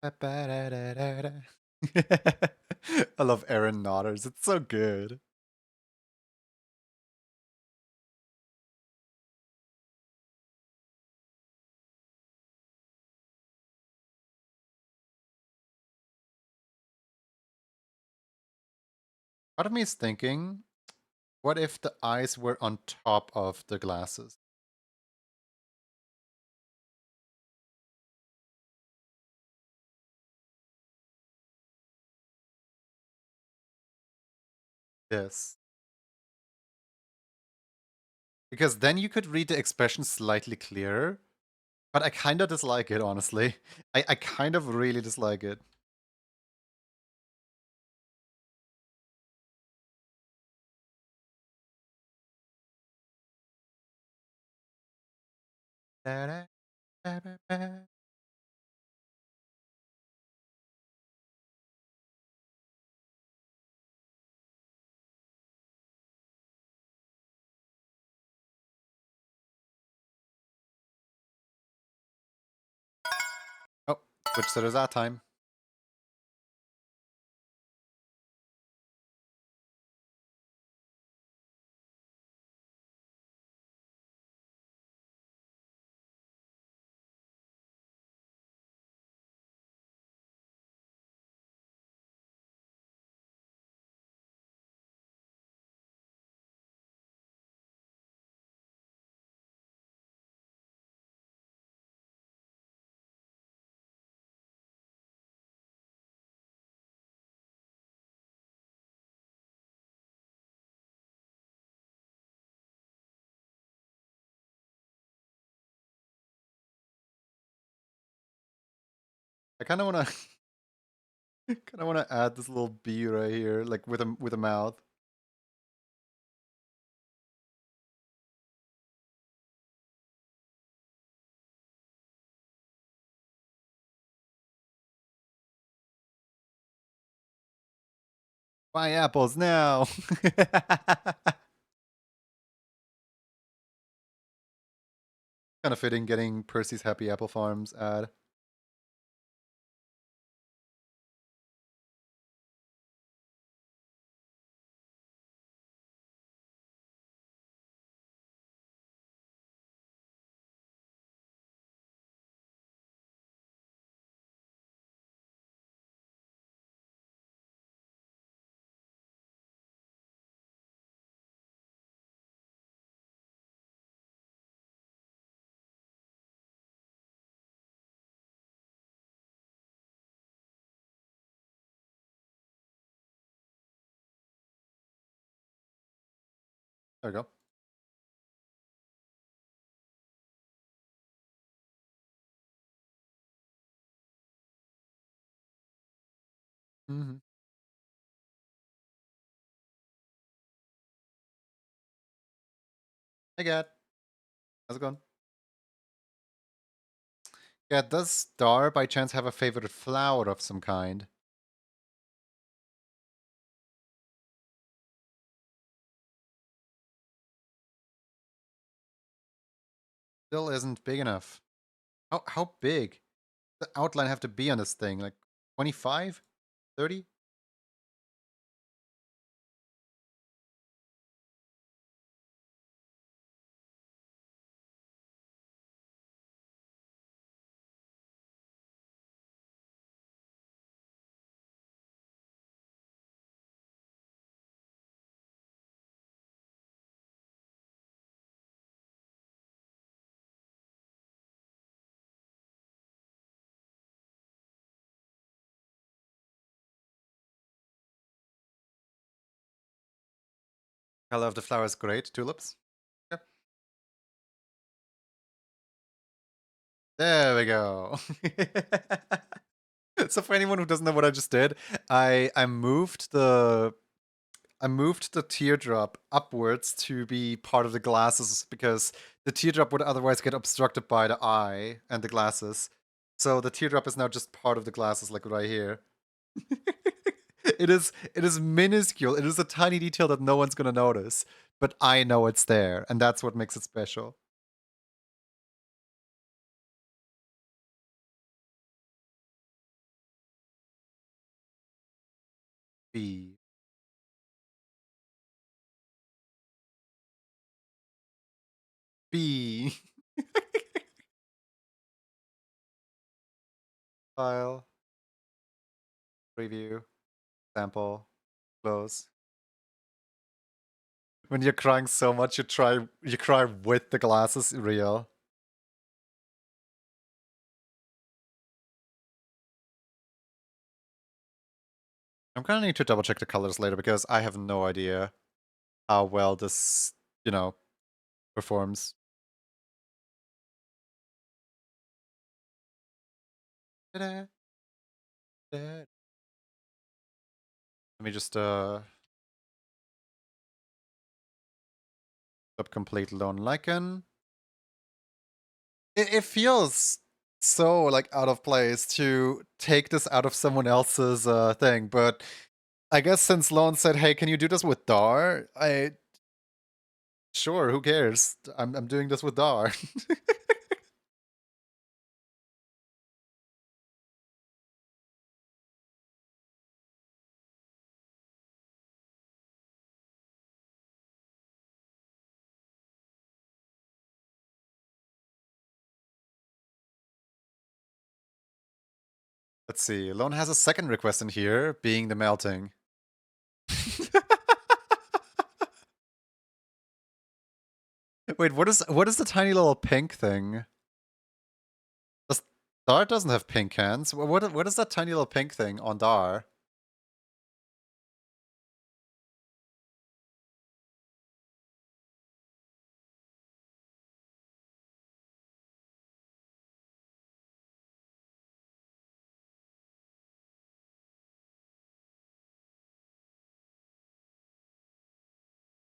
I love Aaron Nodders. It's so good. Part of me is thinking, what if the eyes were on top of the glasses? Yes. Because then you could read the expression slightly clearer. But I kind of dislike it, honestly. I kind of really dislike it. Oh, switch setters that time. I kind of want to add this little bee right here, like with a mouth. Buy apples now. Kind of fitting getting Percy's Happy Apple Farms ad. There we go. Mm-hmm. Hey, Gat. How's it going? Yeah, does Star by chance have a favorite flower of some kind? Still isn't big enough. How big? The outline have to be on this thing? Like 25? 30? Color of the flower is great. Tulips. Yep. There we go. So for anyone who doesn't know what I just did, I moved the teardrop upwards to be part of the glasses because the teardrop would otherwise get obstructed by the eye and the glasses. So the teardrop is now just part of the glasses, like right here. It is minuscule. It is a tiny detail that no one's gonna notice, but I know it's there, and that's what makes it special. B. B. File. Preview. Sample. Close. When you're crying so much, you cry with the glasses. Real. I'm gonna need to double check the colors later because I have no idea how well this, performs. Ta-da. Ta-da. Let me just stop complete lone lichen. It feels so like out of place to take this out of someone else's thing, but I guess since Lone said, "Hey, can you do this with Dar?" Sure, who cares? I'm doing this with Dar. Let's see. Lone has a second request in here, being the melting. Wait, what is the tiny little pink thing? Dar doesn't have pink hands. What is that tiny little pink thing on Dar?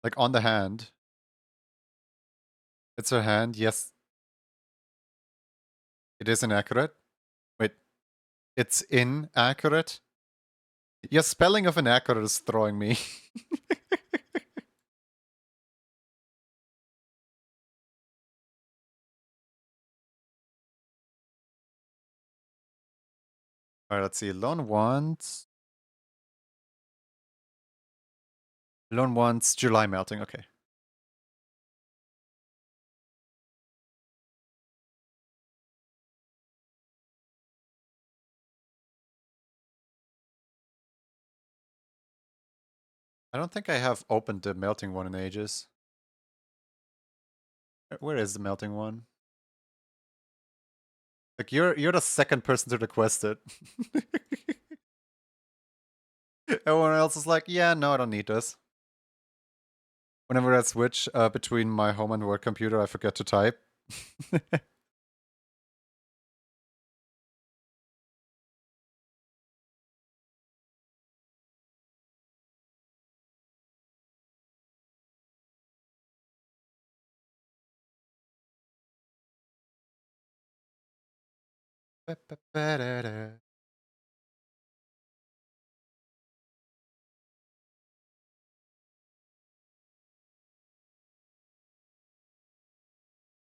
Like on the hand. It's her hand, yes. It is inaccurate. Wait, it's inaccurate? Your spelling of inaccurate is throwing me. Alright, let's see. Lone wants July melting, okay. I don't think I have opened the melting one in ages. Where is the melting one? Like you're the second person to request it. Everyone else is like, yeah, no, I don't need this. Whenever I switch between my home and work computer, I forget to type.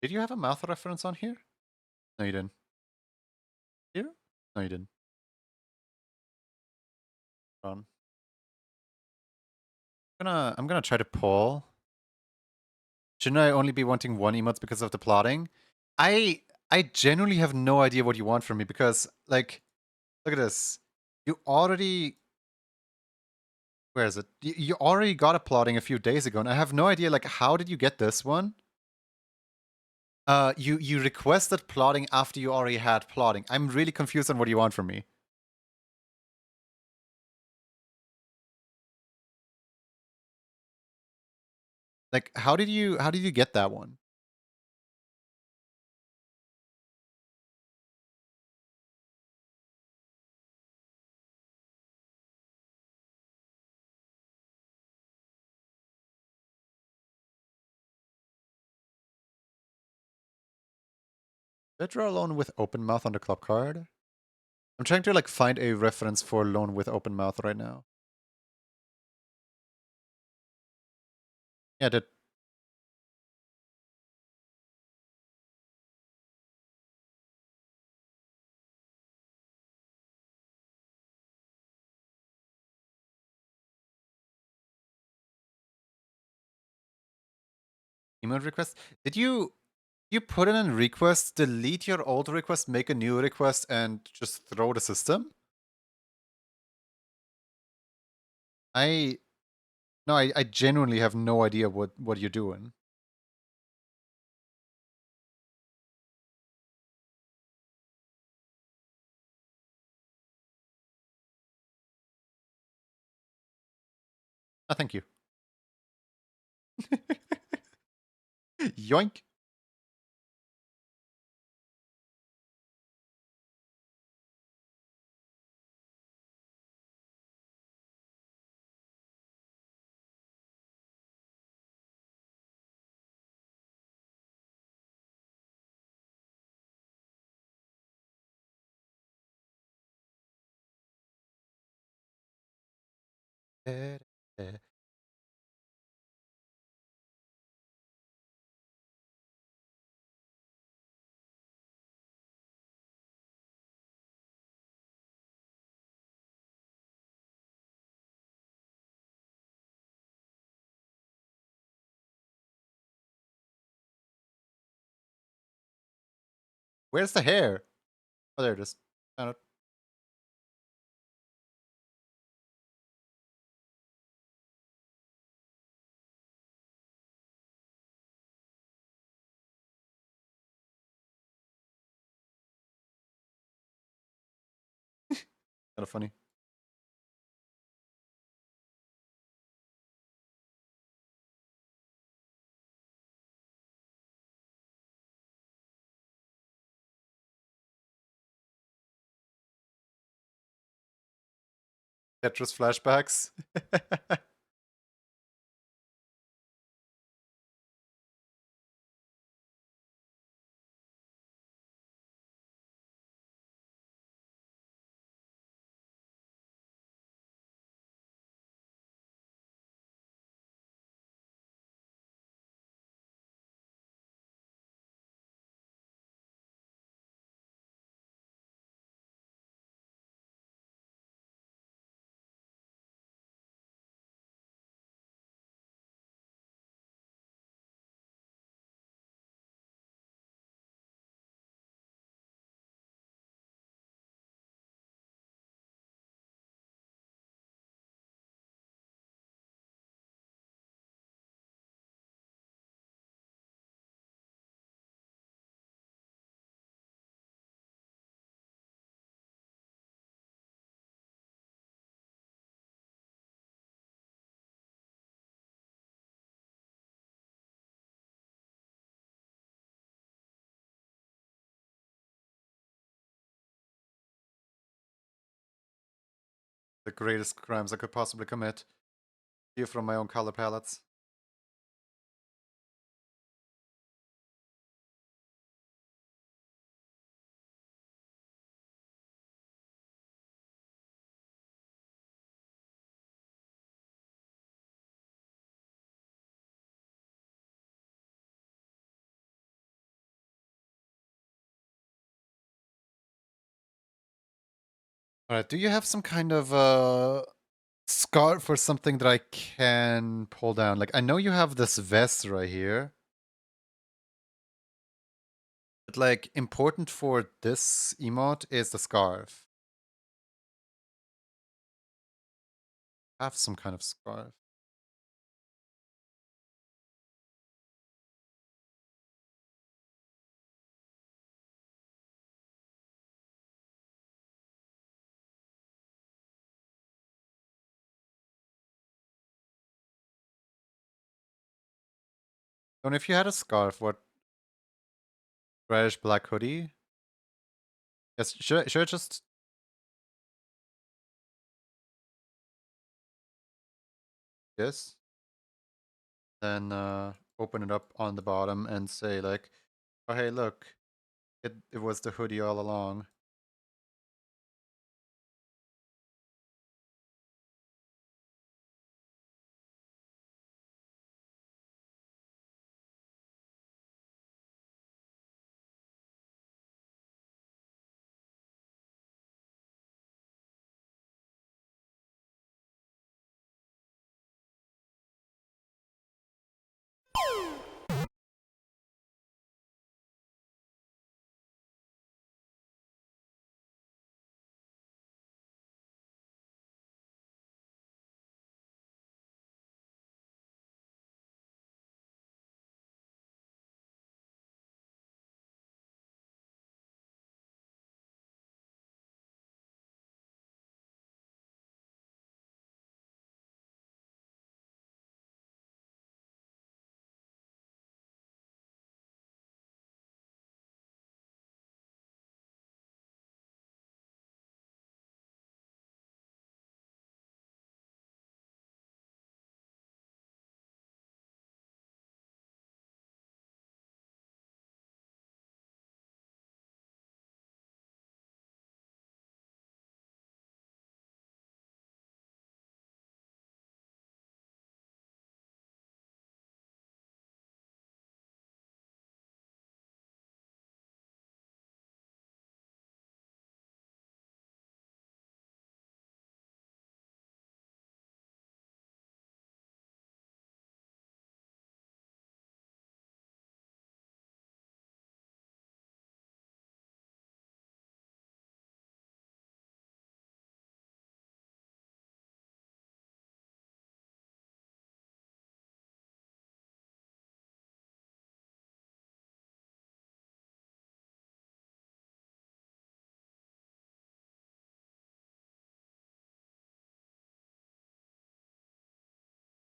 Did you have a mouth reference on here? No, you didn't. Here? No, you didn't. On. I'm gonna try to pull. Shouldn't I only be wanting one emotes because of the plotting? I genuinely have no idea what you want from me because, like, look at this. You already... Where is it? You already got a plotting a few days ago, and I have no idea, like, how did you get this one? You requested plotting after you already had plotting. I'm really confused on what you want from me. Like, how did you get that one? Did I draw alone with open mouth on the club card? I'm trying to like find a reference for loan with open mouth right now. Yeah, that. Email request. Did you put in a request, delete your old request, make a new request, and just throw the system? I no, I genuinely have no idea what you're doing. Ah, thank you. Yoink. Where's the hair? Oh, there it is. Found it. Kind of funny. Tetris flashbacks. The greatest crimes I could possibly commit. Here from my own color palettes. Alright, do you have some kind of scarf or something that I can pull down? Like, I know you have this vest right here. But, like, important for this emote is the scarf. Have some kind of scarf. And if you had a scarf, what reddish black hoodie? Yes, should I just this? Then open it up on the bottom and say like, oh hey look, it was the hoodie all along.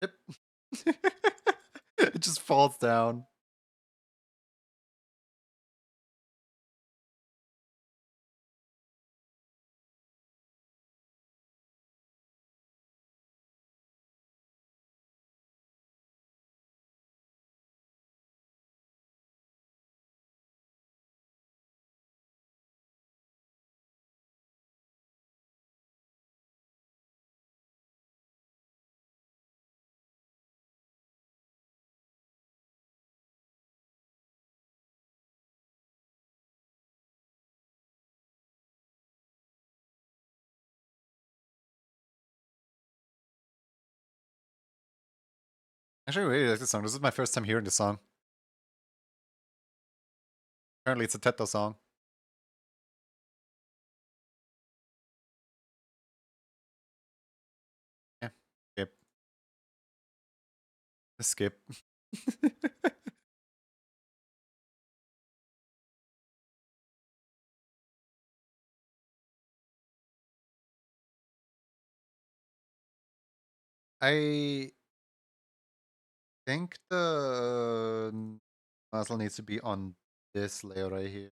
Yep. It just falls down. Actually, I really like this song. This is my first time hearing this song. Apparently, it's a Teto song. Yeah, skip. Skip. I think the muzzle needs to be on this layer right here.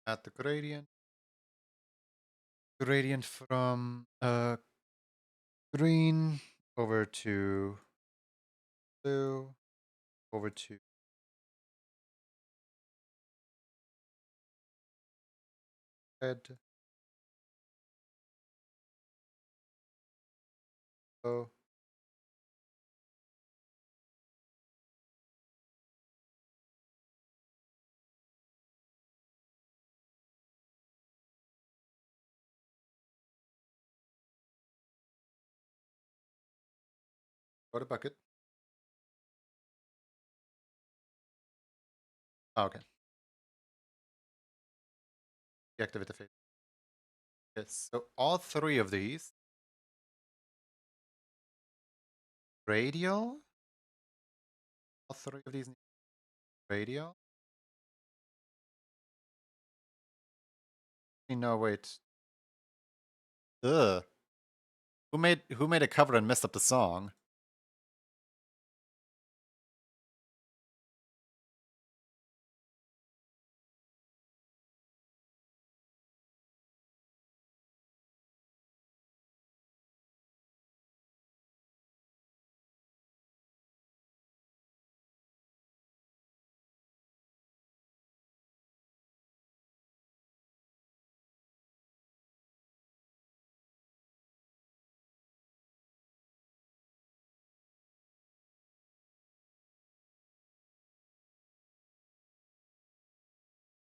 Add the gradient. Gradient from green over to blue over to red. Oh. Got a bucket. Oh, okay. Deactivate the face. Yes. So all three of these radial. All three of these radial. No, wait. Ugh. Who made a cover and messed up the song?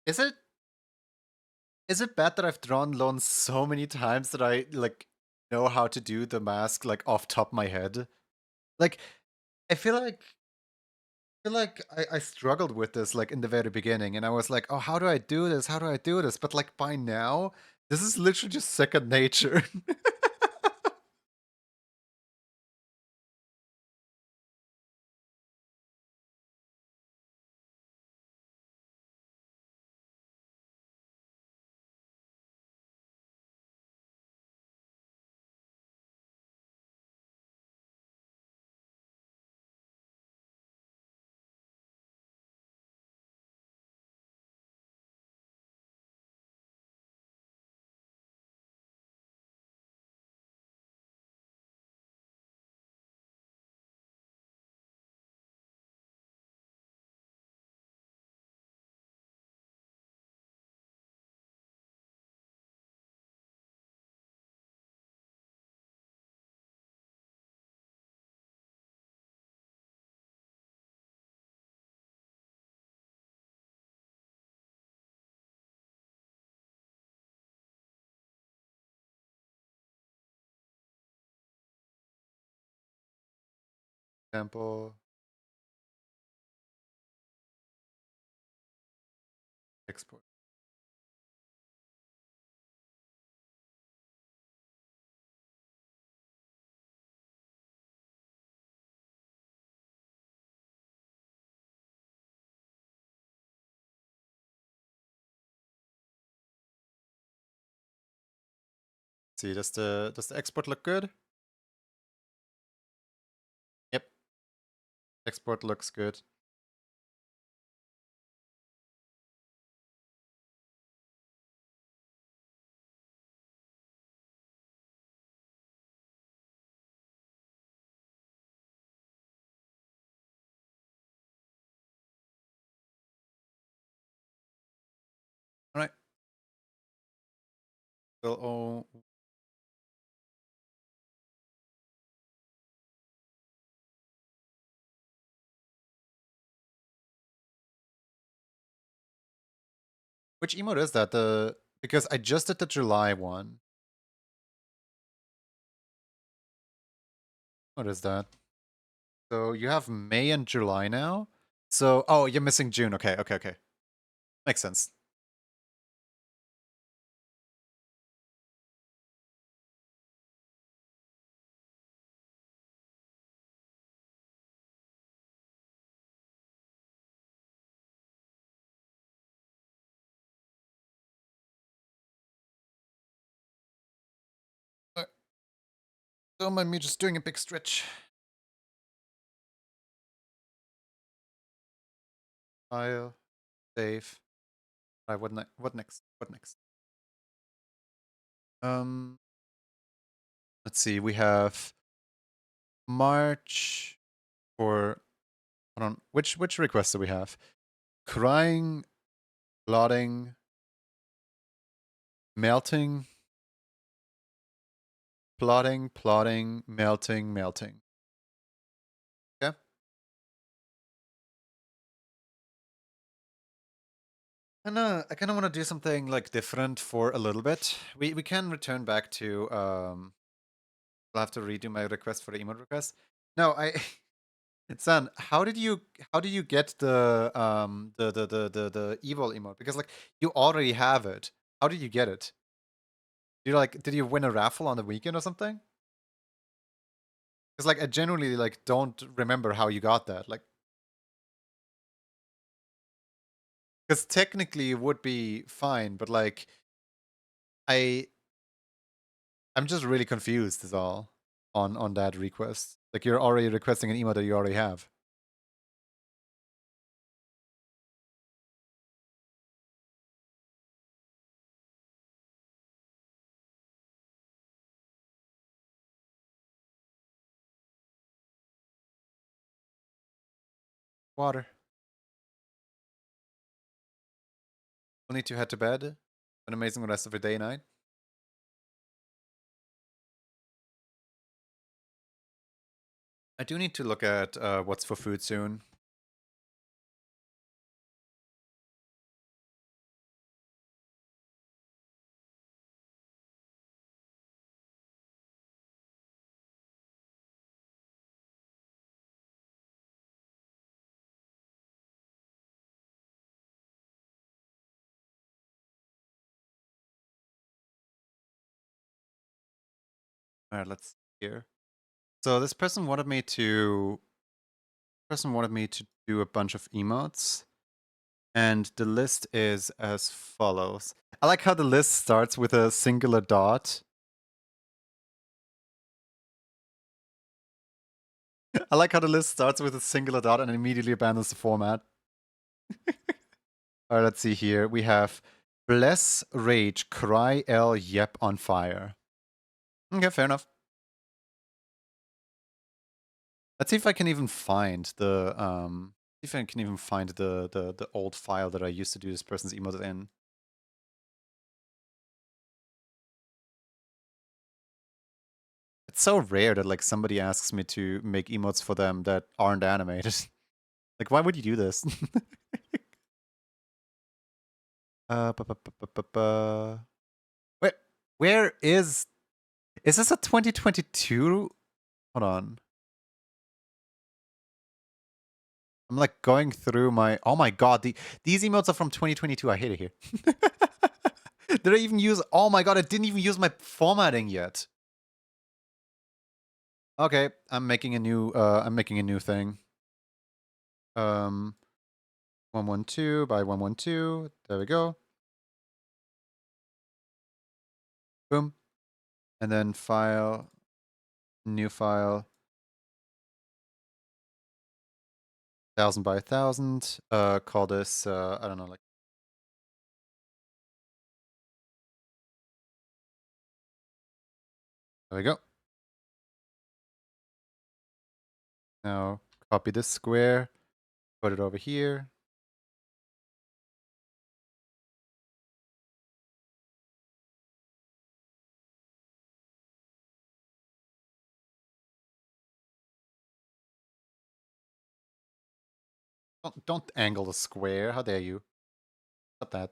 Is it bad that I've drawn Lon so many times that I like know how to do the mask like off top of my head? Like I feel like I struggled with this like in the very beginning and I was like, oh, how do I do this? How do I do this? But like by now, this is literally just second nature. Example. Export. See, does the export look good? Yep. Export looks good. All right. Still, oh, which emote is that? Because I just did the July one. What is that? So you have May and July now. So oh, you're missing June. Okay, okay, okay. Makes sense. Don't mind me just doing a big stretch. File, save. Right, what next? What next? Let's see. We have March for, hold on. Which requests do we have? Crying, plotting, melting, plotting, melting. Okay. I kind of want to do something like different for a little bit. We can return back to I'll have to redo my request for the emote request. No, I San, how did you get the evil emote? Because like you already have it. How did you get it? Did you win a raffle on the weekend or something? Because like I genuinely like don't remember how you got that. Like, because technically it would be fine, but like I'm just really confused is all on that request. Like you're already requesting an emote that you already have. Water. We'll need to head to bed. An amazing rest of your day and night. I do need to look at what's for food soon. All right, let's see here. So this person wanted me to do a bunch of emotes, and the list is as follows. I like how the list starts with a singular dot. I like how the list starts with a singular dot and immediately abandons the format. All right, let's see here. We have bless, rage, cry, L, yep, on fire. Okay, fair enough. Let's see if I can even find the the old file that I used to do this person's emote in. It's so rare that like somebody asks me to make emotes for them that aren't animated. Like, why would you do this? Wait, where is this a 2022? Hold on. I'm like going through my, oh my god, these emotes are from 2022. I hate it here. Did I even use, oh my god, I didn't even use my formatting yet. Okay, I'm making a new thing. 112 by 112. There we go. Boom. And then file, new file, 1000 by 1000. Call this, I don't know, like. There we go. Now copy this square, put it over here. Don't angle the square. How dare you? Stop that.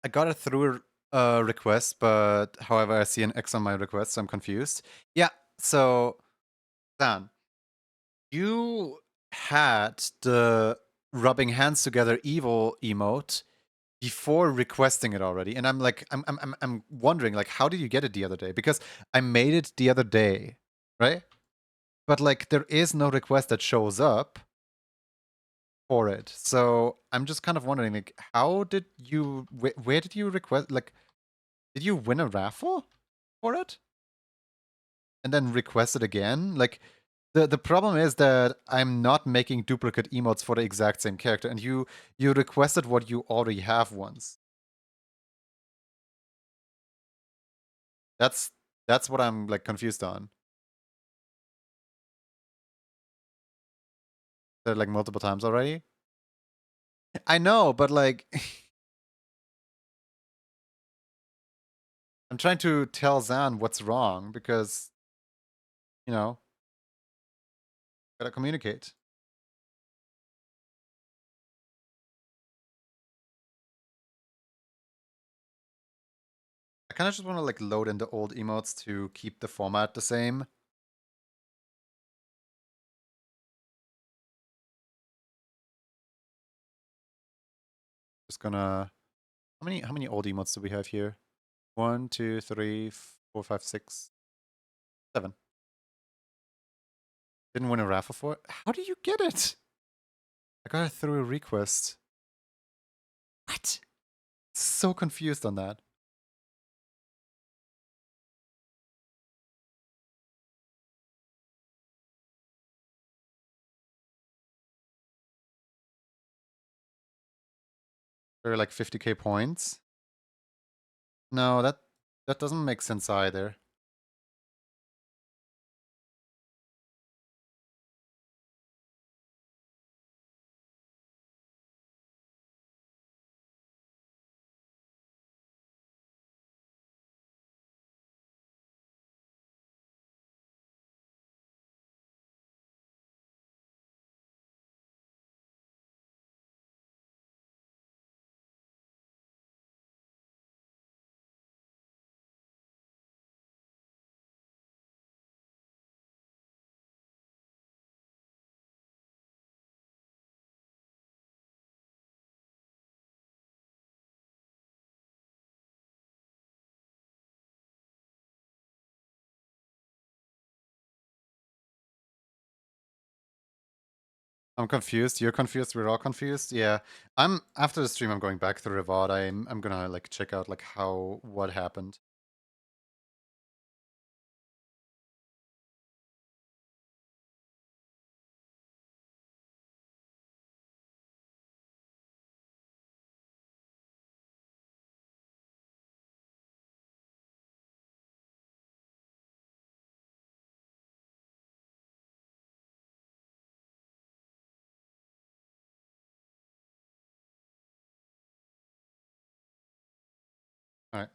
I got it through a request, but however, I see an X on my request, so I'm confused. Yeah, so Dan, you had the rubbing hands together evil emote before requesting it already, and I'm wondering like how did you get it the other day? Because I made it the other day, right? But like there is no request that shows up for it. So I'm just kind of wondering like how did you where did you request, like did you win a raffle for it? And then request it again? Like The problem is that I'm not making duplicate emotes for the exact same character, and you requested what you already have once. That's what I'm like confused on. They're like multiple times already. I know, but like I'm trying to tell Zan what's wrong because, you know, gotta communicate. I kind of just want to like load in the old emotes to keep the format the same. Just gonna. How many old emotes do we have here? 1, 2, 3, 4, 5, 6, 7. Didn't win a raffle for it. How do you get it? I got it through a request. What? So confused on that. There are like 50k points. No, that doesn't make sense either. I'm confused. You're confused. We're all confused. Yeah. I'm after the stream. I'm going back through the VOD. I'm gonna like check out like what happened. All right.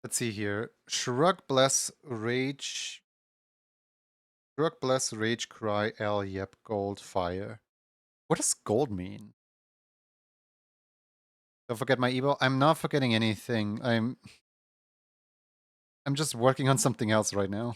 Let's see here. Shrug, bless, rage. Shrug, bless, rage, cry, L, yep, gold, fire. What does gold mean? Don't forget my Evo. I'm not forgetting anything. I'm just working on something else right now.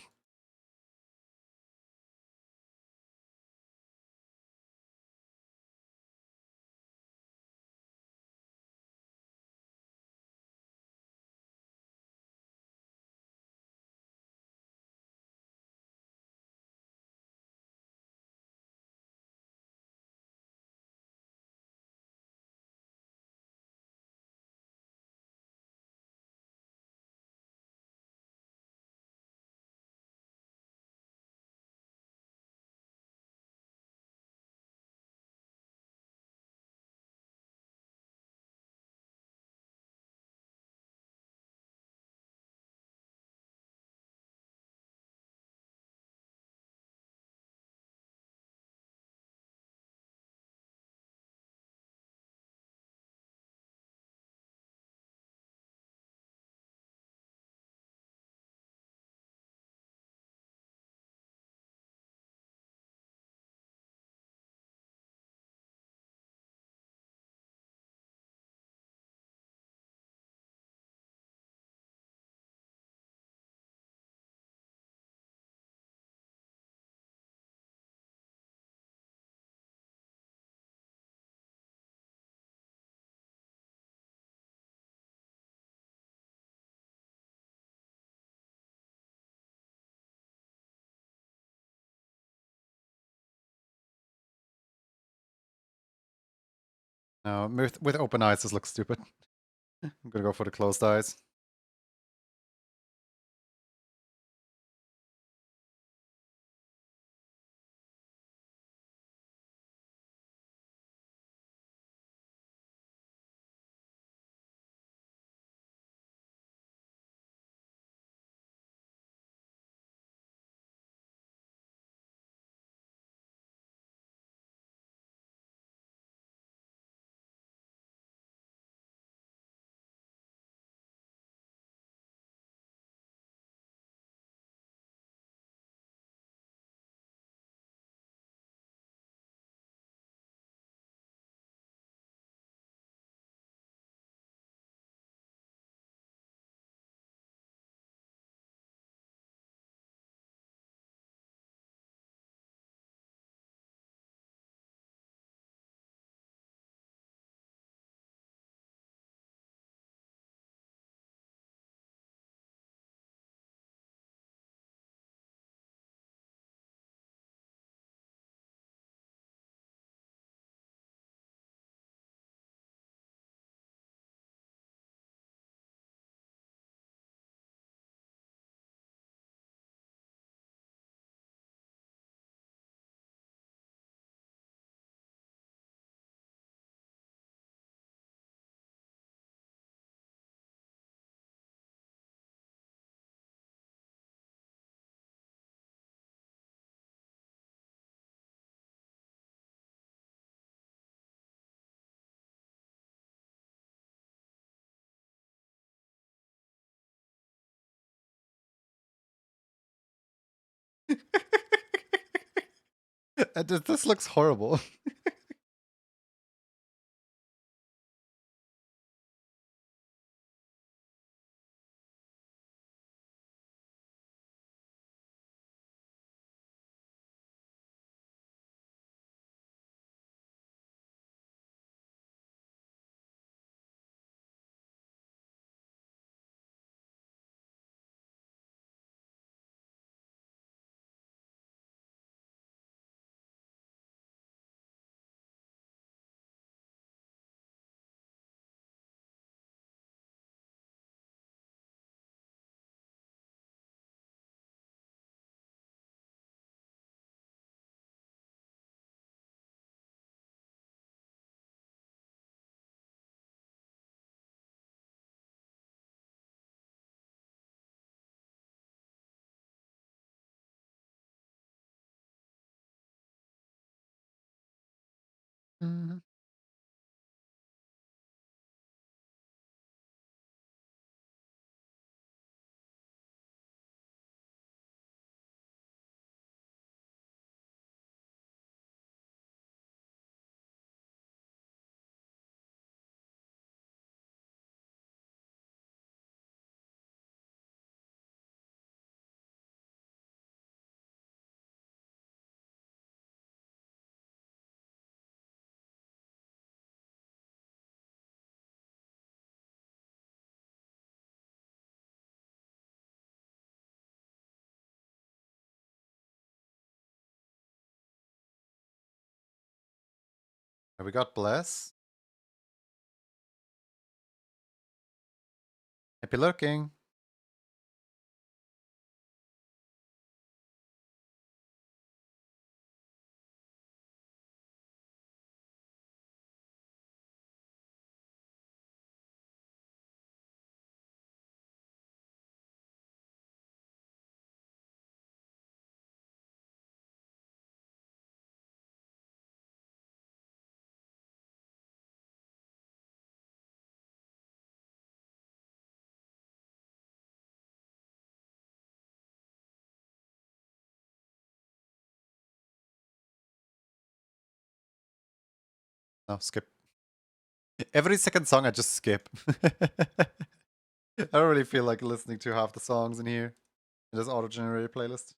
No, with open eyes, this looks stupid. I'm gonna go for the closed eyes. This looks horrible. Mhm. We got Bless. Happy lurking. No, skip. Every second song I just skip. I don't really feel like listening to half the songs in here in this auto-generated playlist.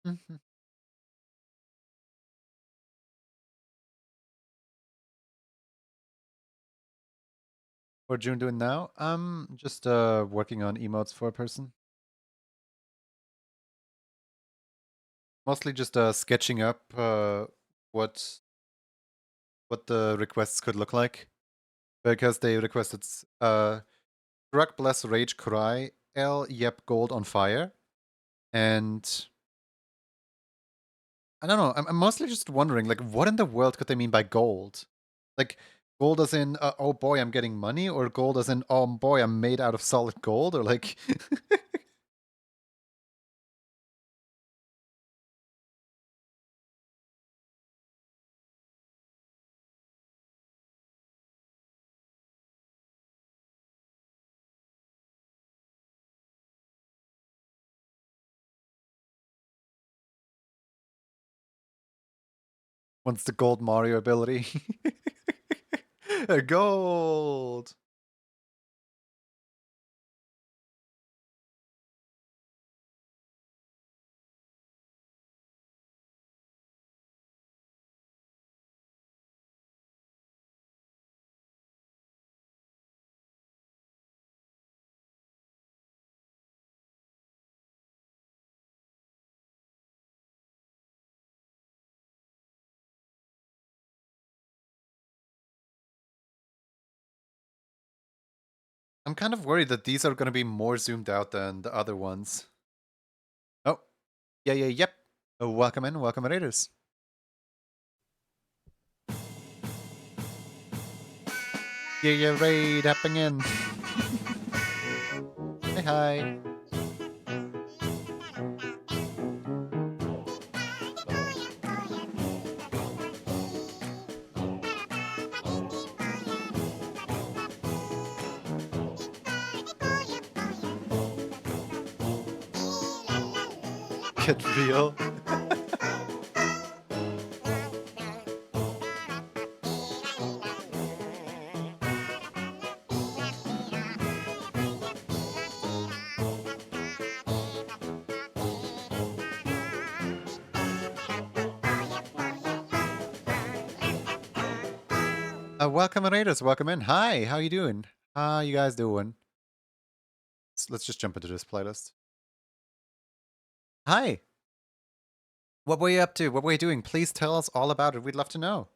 Mhm. What June doing now? Just working on emotes for a person. Mostly just sketching up what the requests could look like, because they requested Drug Bless Rage Cry, L Yep Gold on Fire. And I don't know, I'm mostly just wondering, like, what in the world could they mean by gold? Like, gold as in, oh boy, I'm getting money? Or gold as in, oh boy, I'm made out of solid gold? Or like... What's the gold Mario ability? Gold! I'm kind of worried that these are going to be more zoomed out than the other ones. Oh, yep. Welcome in, raiders. Yeah, raid happening in. Hey, hi. Get real. Welcome raiders, welcome in. Hi, how you doing? How you guys doing? Let's just jump into this playlist. Hi. What were you up to? What were you doing? Please tell us all about it. We'd love to know.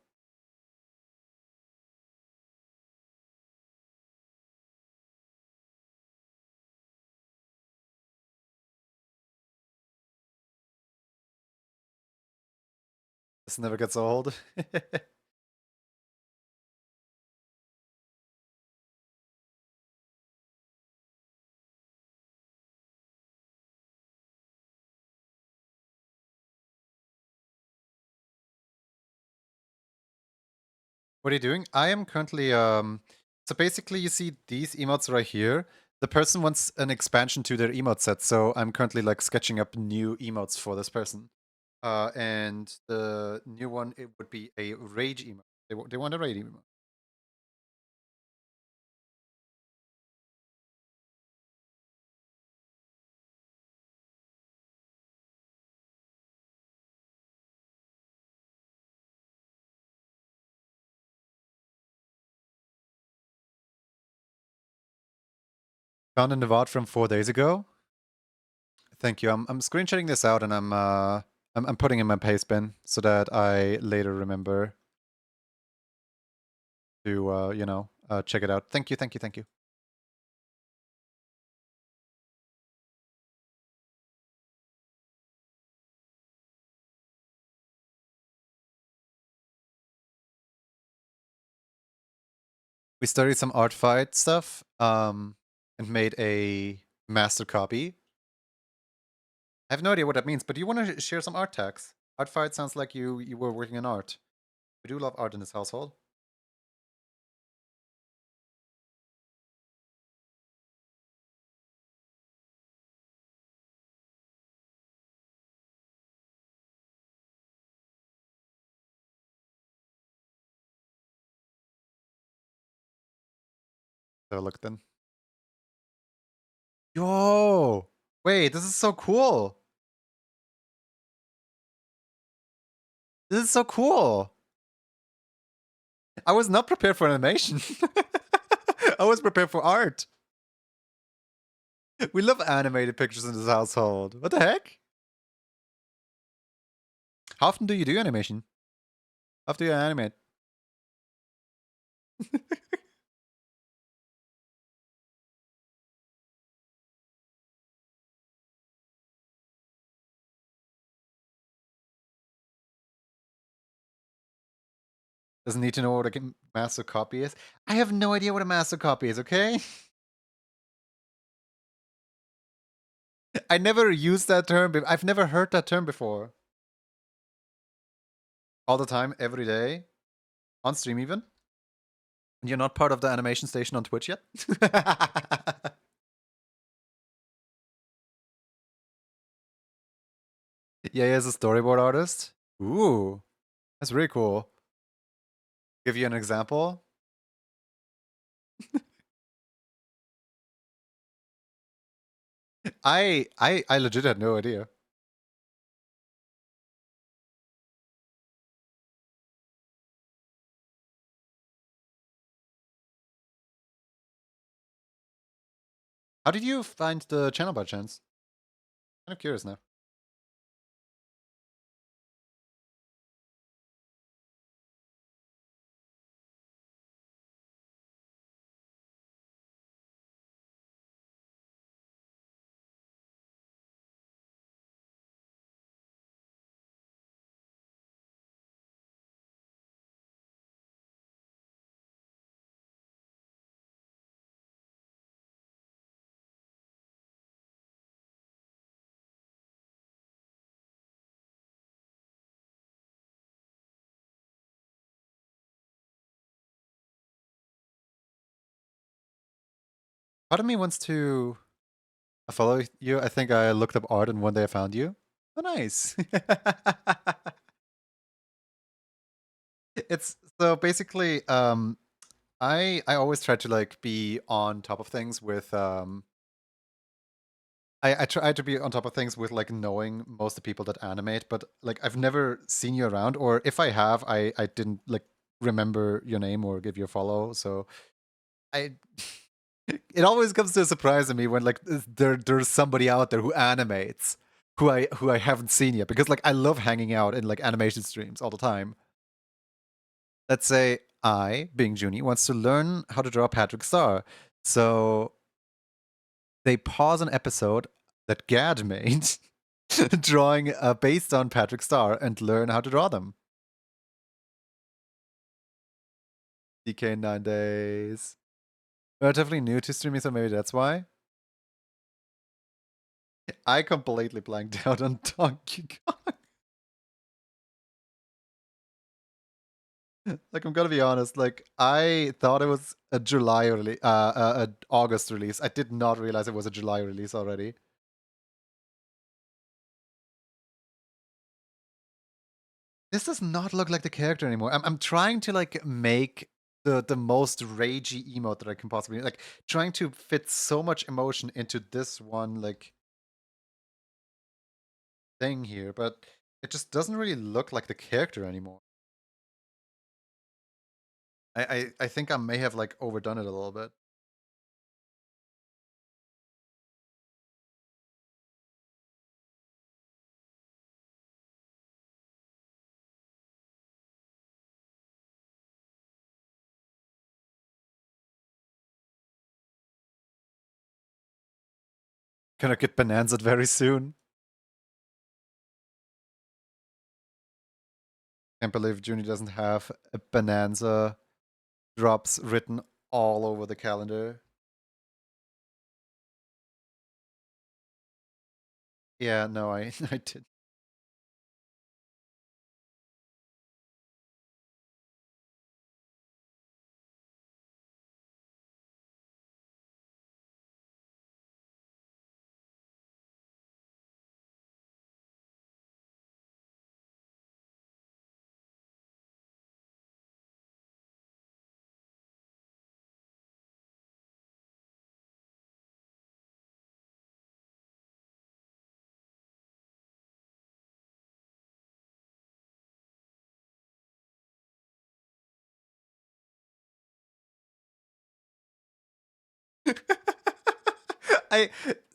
This never gets old. What are you doing? I am currently so basically you see these emotes right here. The person wants an expansion to their emote set, so I'm currently like sketching up new emotes for this person. And the new one, it would be a rage emote. They want a rage emote. Found in the VOD from 4 days ago. Thank you. I'm screenshotting this out and I'm putting in my paste bin so that I later remember to you know, check it out. Thank you. We studied some art fight stuff and made a master copy. I have no idea what that means, but do you want to share some art tags? Art fight sounds like you were working on art. We do love art in this household. So look then. Yo! Wait, this is so cool! This is so cool! I was not prepared for animation. I was prepared for art. We love animated pictures in this household. What the heck? How often do you do animation? How often do you animate? Doesn't need to know what a master copy is. I have no idea what a master copy is, okay? I never used that term. I've never heard that term before. All the time, every day, on stream even. You're not part of the animation station on Twitch yet? Yeah, he's a storyboard artist. Ooh, that's really cool. Give you an example. I legit had no idea. How did you find the channel by chance? Kind of curious now. Part of me wants to follow you. I think I looked up art and one day I found you. Oh, nice. It's so basically, I always try to like be on top of things with I try to be on top of things with like knowing most of the people that animate, but like I've never seen you around, or if I have, I didn't like remember your name or give you a follow. So I it always comes to a surprise to me when like there's somebody out there who animates who I haven't seen yet, because like I love hanging out in like animation streams all the time. Let's say I, being Junie, wants to learn how to draw Patrick Star. So they pause an episode that Gad made, drawing based on Patrick Star, and learn how to draw them. DK in 9 days. Relatively new to streaming, so maybe that's why. I completely blanked out on Donkey Kong. Like, I'm gonna be honest, like, I thought it was a July release, August release. I did not realize it was a July release already. This does not look like the character anymore. I'm trying to like make the most ragey emote that I can possibly, like, trying to fit so much emotion into this one like thing here, but it just doesn't really look like the character anymore. I think I may have like overdone it a little bit. Gonna get bonanza'd very soon. Can't believe Junie doesn't have a bonanza drops written all over the calendar. Yeah, no, I did.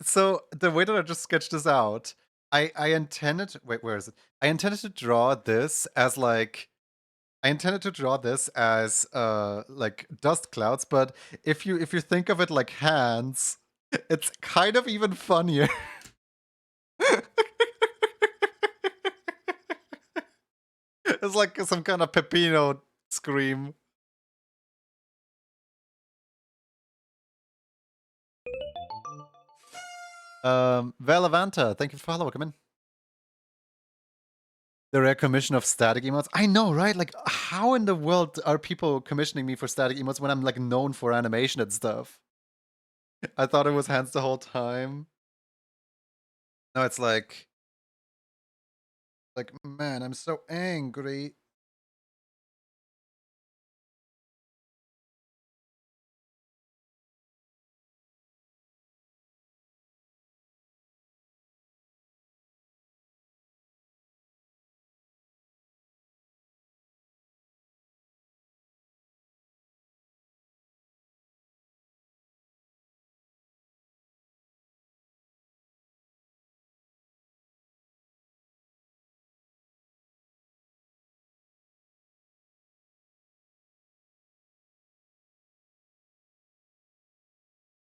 So the way that I just sketched this out, I intended, wait, where is it? I intended to draw this as like, I intended to draw this as like dust clouds, but if you think of it like hands, it's kind of even funnier. It's like some kind of pepino Scream. Valavanta, thank you for following. Come in. The rare commission of static emotes. I know, right? Like, how in the world are people commissioning me for static emotes when I'm like known for animation and stuff? I thought it was hands the whole time. No, it's like, man, I'm so angry.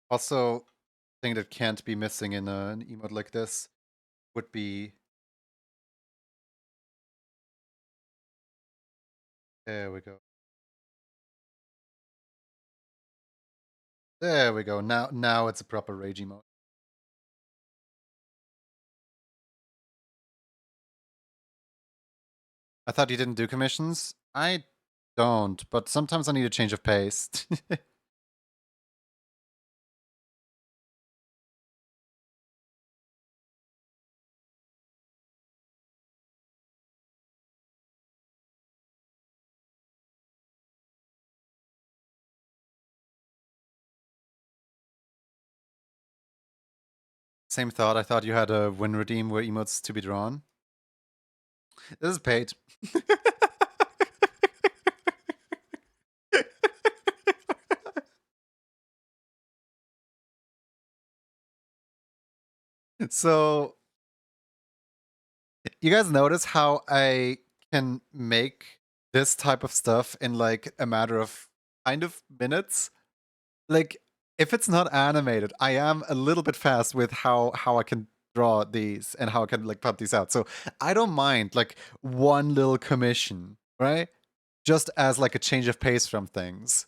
Also, thing that can't be missing in an emote like this would be. There we go. There we go. Now it's a proper rage emote. I thought you didn't do commissions. I don't, but sometimes I need a change of pace. Same thought. I thought you had a win redeem where emotes to be drawn. This is paid. So, you guys notice how I can make this type of stuff in like a matter of kind of minutes? Like, if it's not animated, I am a little bit fast with how I can draw these and how I can like put these out. So I don't mind like one little commission, right? Just as like a change of pace from things.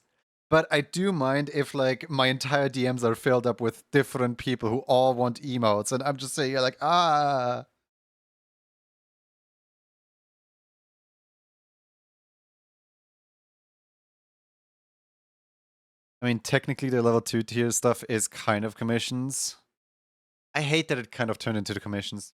But I do mind if like my entire DMs are filled up with different people who all want emotes, and I'm just saying like, ah. I mean, technically the level 2 tier stuff is kind of commissions. I hate that it kind of turned into the commissions.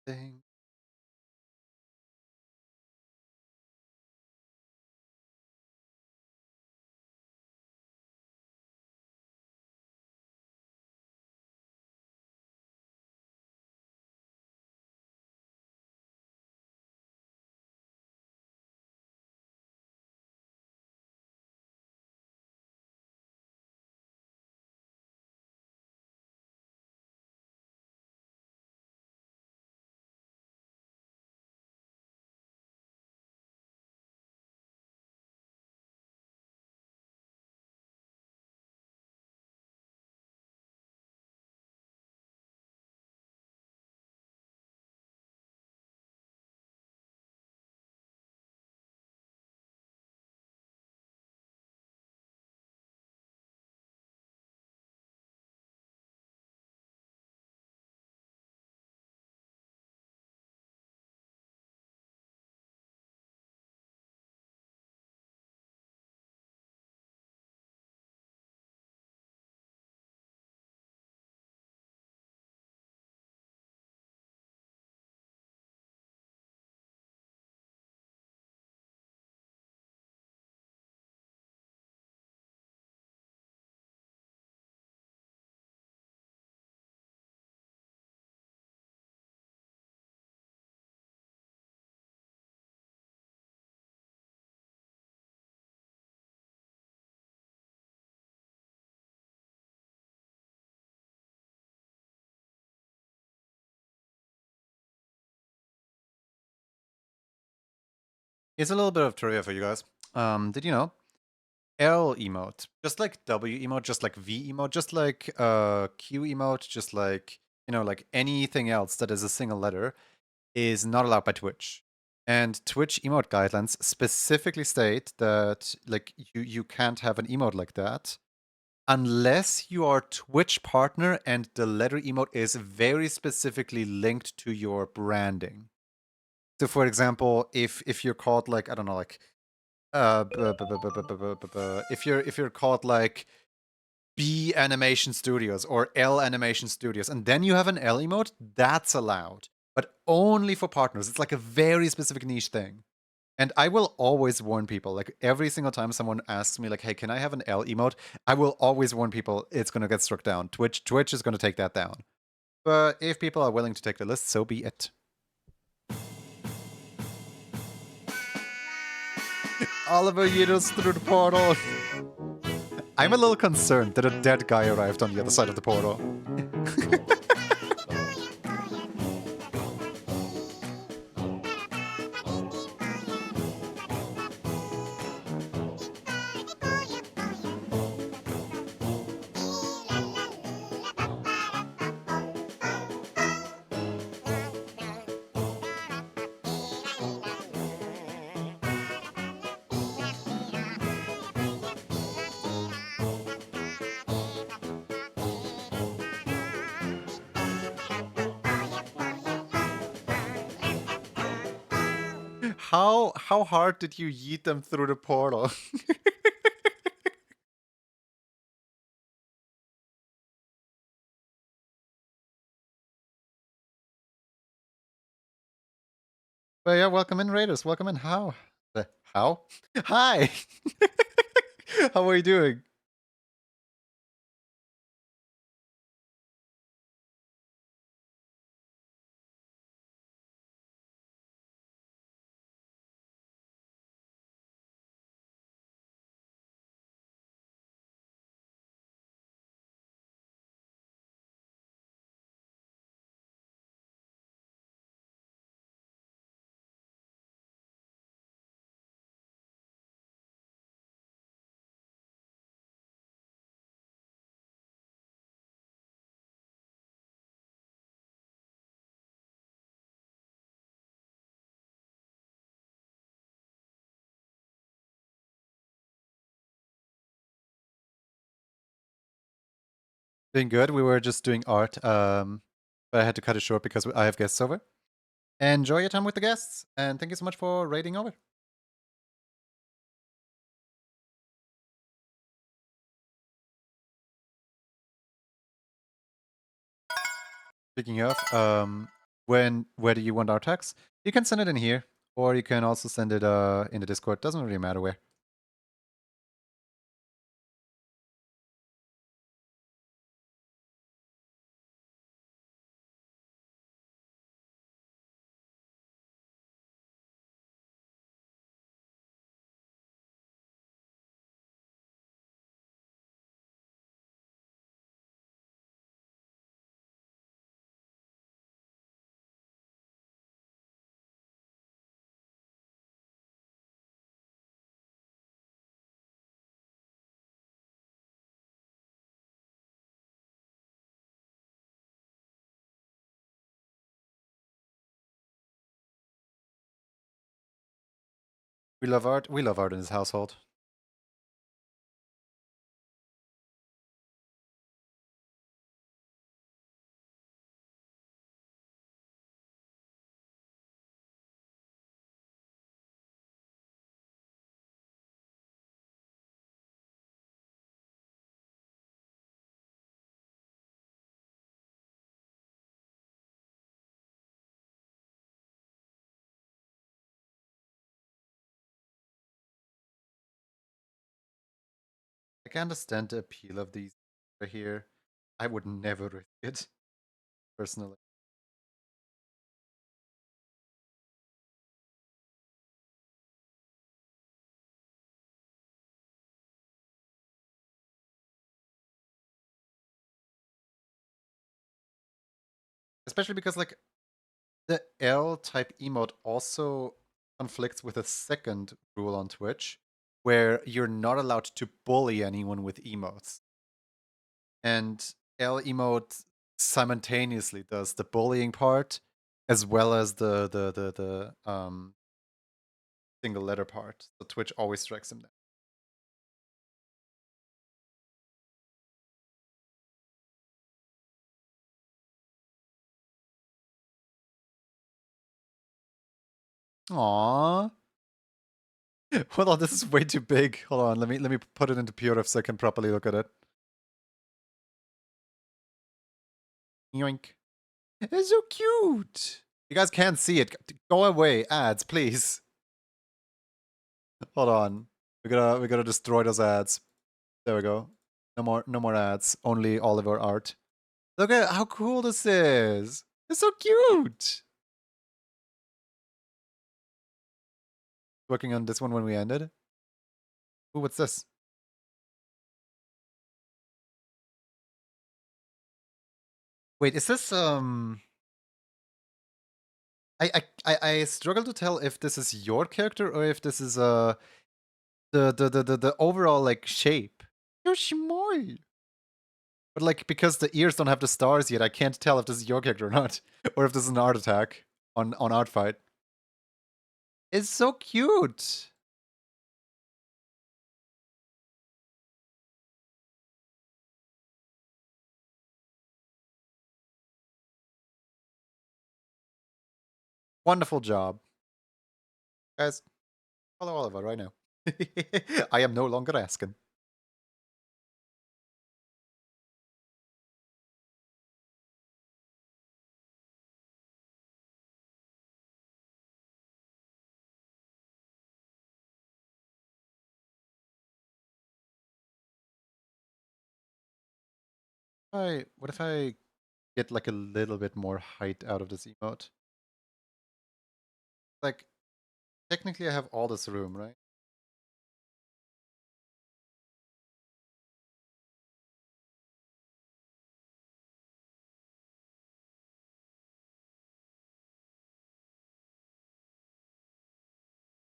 Dang. Here's a little bit of trivia for you guys. Did you know L emote, just like W emote, just like V emote, just like Q emote, just like like anything else that is a single letter, is not allowed by Twitch. And Twitch emote guidelines specifically state that like you can't have an emote like that unless you are Twitch partner and the letter emote is very specifically linked to your branding. So for example, if you're called like, I don't know, like if you're called like B Animation Studios or L Animation Studios, and then you have an L emote, that's allowed, but only for partners. It's like a very specific niche thing. And I will always warn people, like every single time someone asks me, like, hey, can I have an L emote? I will always warn people it's gonna get struck down. Twitch is gonna take that down. But if people are willing to take the list, so be it. Oliver Yidos through the portal. I'm a little concerned that a dead guy arrived on the other side of the portal. How hard did you yeet them through the portal? But yeah, welcome in, Raiders. Welcome in. How? How? Hi! How are you doing? Doing good. We were just doing art, but I had to cut it short because I have guests over. Enjoy your time with the guests, and thank you so much for raiding over. Speaking of, where do you want our text? You can send it in here, or you can also send it in the Discord. Doesn't really matter where. We love art. We love art in this household. I can understand the appeal of these right here. I would never risk it, personally. Especially because like the L type emote also conflicts with a second rule on Twitch, where you're not allowed to bully anyone with emotes. And L emote simultaneously does the bullying part as well as the single letter part. So Twitch always strikes him down. Aww. Hold on, this is way too big. Hold on, let me put it into PRF so I can properly look at it. Yoink. It's so cute. You guys can't see it. Go away, ads, please. Hold on. We gotta destroy those ads. There we go. No more ads. Only Oliver art. Look at how cool this is. It's so cute. Working on this one when we ended. Ooh, what's this? Wait, is this I struggle to tell if this is your character or if this is the overall like shape. Yoshimoi. But like because the ears don't have the stars yet, I can't tell if this is your character or not, or if this is an art attack on art fight. It's so cute. Wonderful job, guys. Follow Oliver right now. I am no longer asking. What if I get like a little bit more height out of this emote? Like, technically I have all this room, right?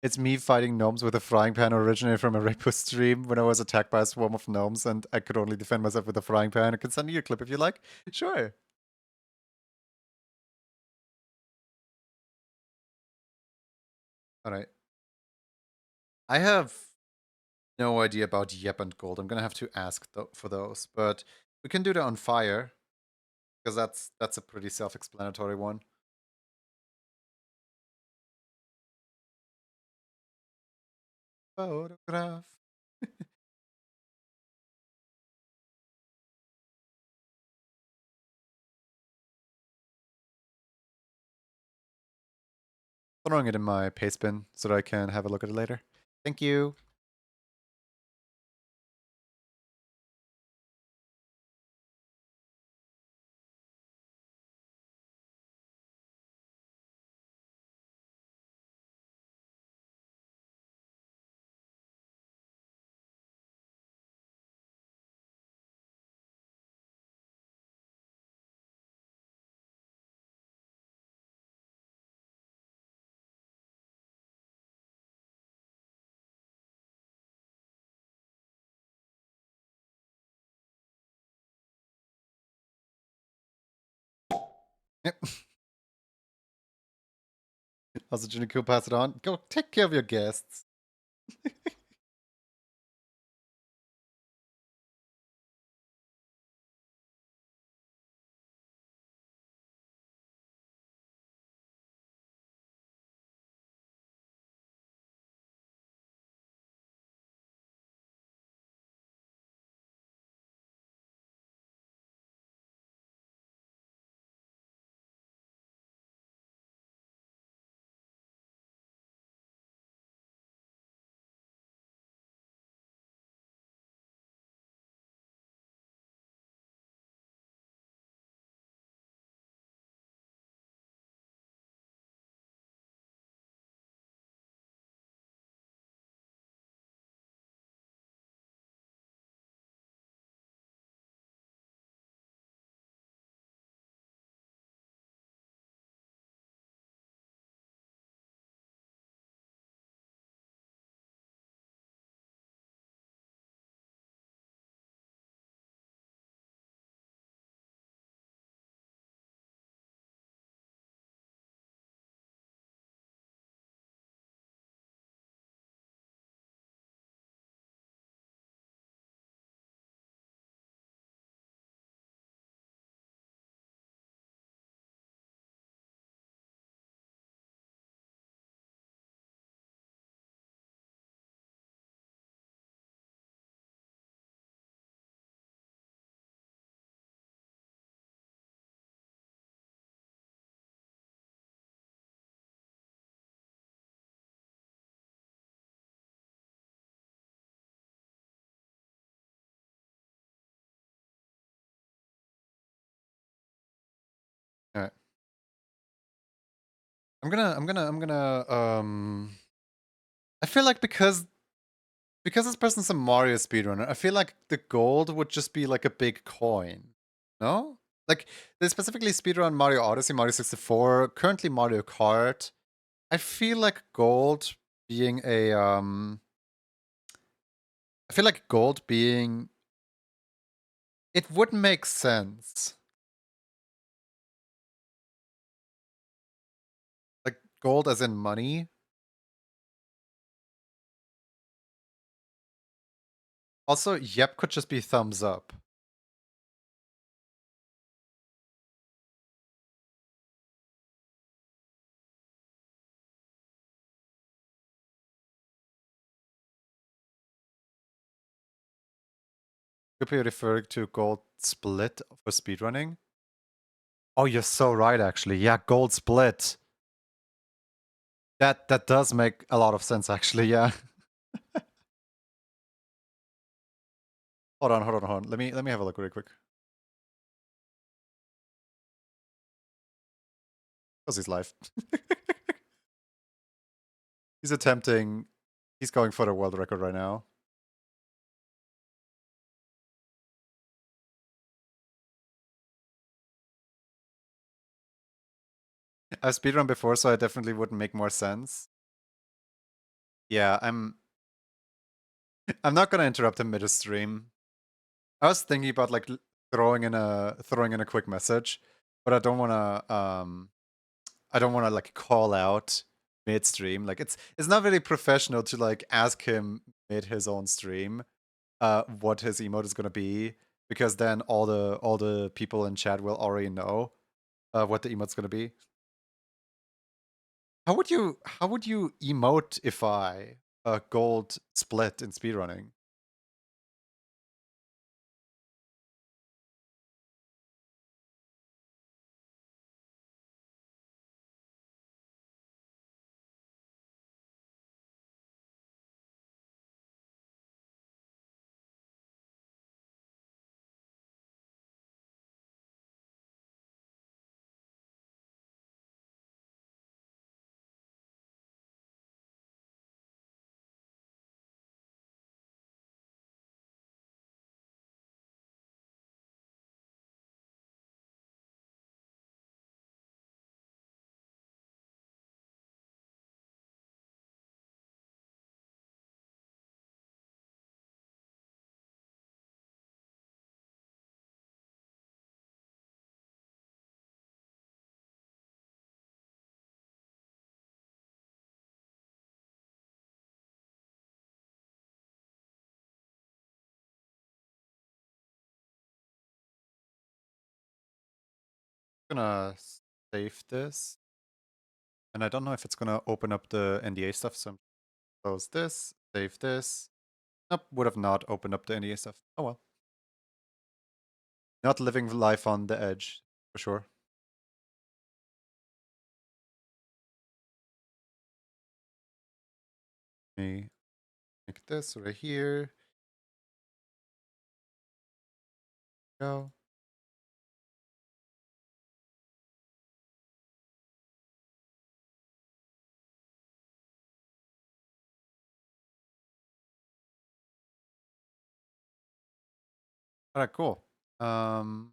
It's me fighting gnomes with a frying pan originated from a Rainbow stream when I was attacked by a swarm of gnomes and I could only defend myself with a frying pan. I can send you a clip if you like. Sure. Alright. I have no idea about Yep and Gold. I'm gonna have to ask for those, but we can do that on Fire because that's a pretty self-explanatory one. Photograph. Throwing it in my paste bin so that I can have a look at it later. Thank you. Yep. Also, Junico, pass it on. Go take care of your guests. I'm gonna I feel like because this person's a Mario speedrunner, I feel like the gold would just be like a big coin. No? Like, they specifically speedrun Mario Odyssey, Mario 64, currently Mario Kart. I feel like gold being a I feel like gold being, it would make sense. Like gold as in money. Also, yep could just be thumbs up. Could be referring to gold split for speedrunning. Oh, you're so right, actually. Yeah, gold split. That does make a lot of sense, actually. Yeah. Hold on. Let me have a look really quick. Because he's live. He's attempting. He's going for the world record right now. I've speedrun before, so I definitely wouldn't make more sense. Yeah, I'm not gonna interrupt him mid stream. I was thinking about like throwing in a quick message, but I don't wanna like call out midstream. Like it's not really professional to like ask him mid his own stream what his emote is gonna be, because then all the people in chat will already know what the emote's gonna be. How would you emote if I gold split in speedrunning? Gonna save this, and I don't know if it's gonna open up the NDA stuff, so I'm close this, save this. Nope, would have not opened up the NDA stuff. Oh well. Not living life on the edge, for sure. Me make this right here. Go. Alright, cool. Go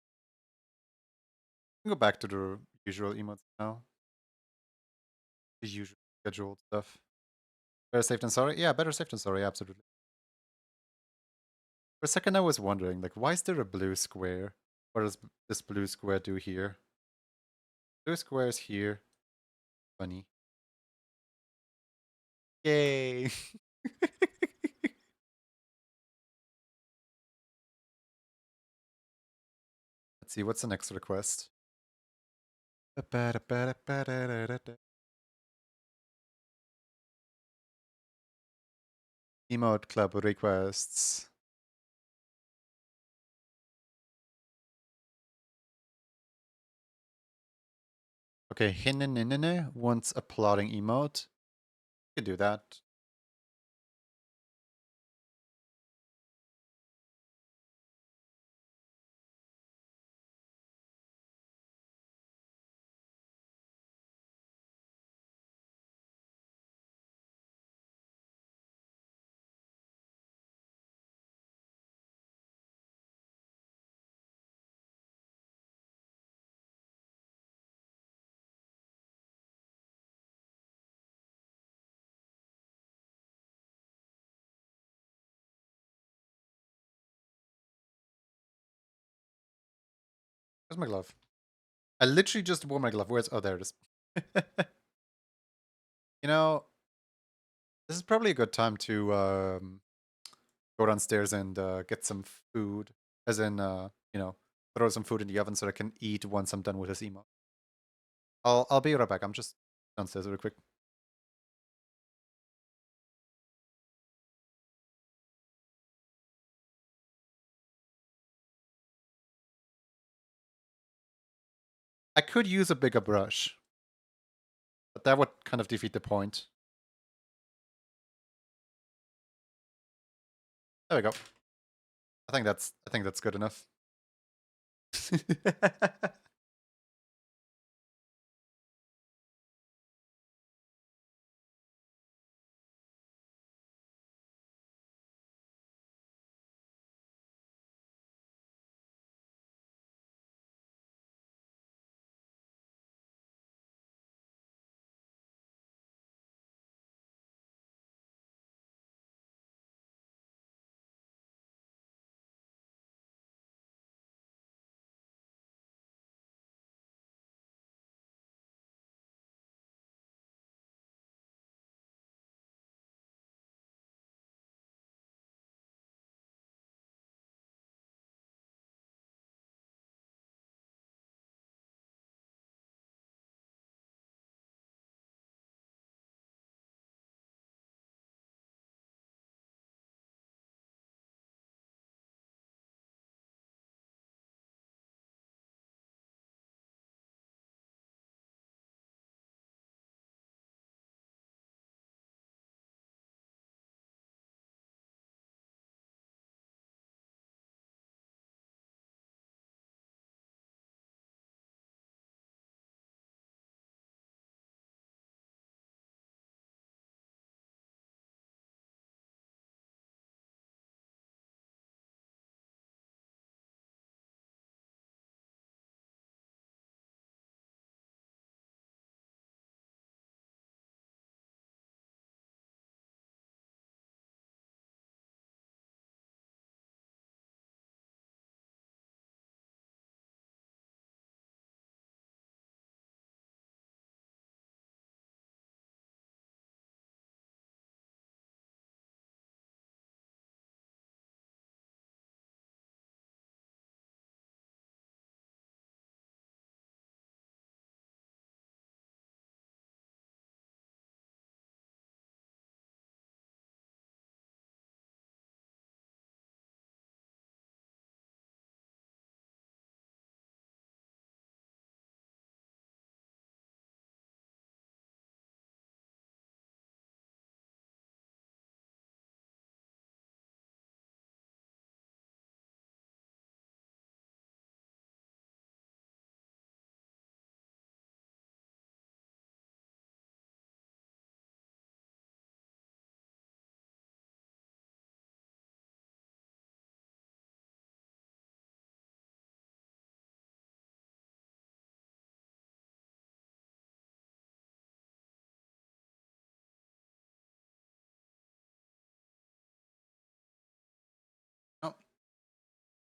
back to the usual emotes now. The usual scheduled stuff. Better safe than sorry? Yeah, better safe than sorry, absolutely. For a second I was wondering, like, why is there a blue square? What does this blue square do here? Blue square is here. Funny. Yay! Let's see, what's the next request? Emote club requests. Okay, Hinninine wants a plotting emote. You can do that. Where's my glove? I literally just wore my glove. Where's... Oh, there it is. You know, this is probably a good time to go downstairs and get some food. As in, throw some food in the oven so I can eat once I'm done with this emo. I'll be right back. I'm just downstairs real quick. I could use a bigger brush, but that would kind of defeat the point. There we go. I think that's good enough.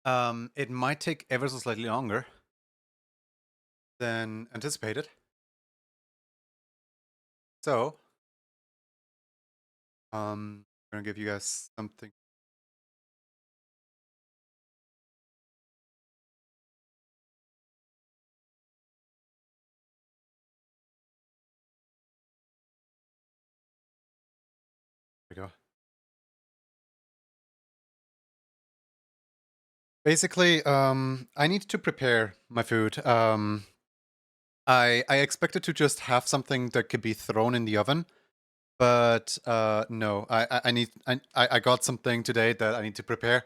Oh. It might take ever so slightly longer than anticipated. So, I'm gonna give you guys something. There we go. Basically, I need to prepare my food. I expected to just have something that could be thrown in the oven, but no, I got something today that I need to prepare.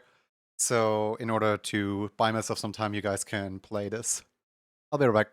So in order to buy myself some time, you guys can play this. I'll be right back.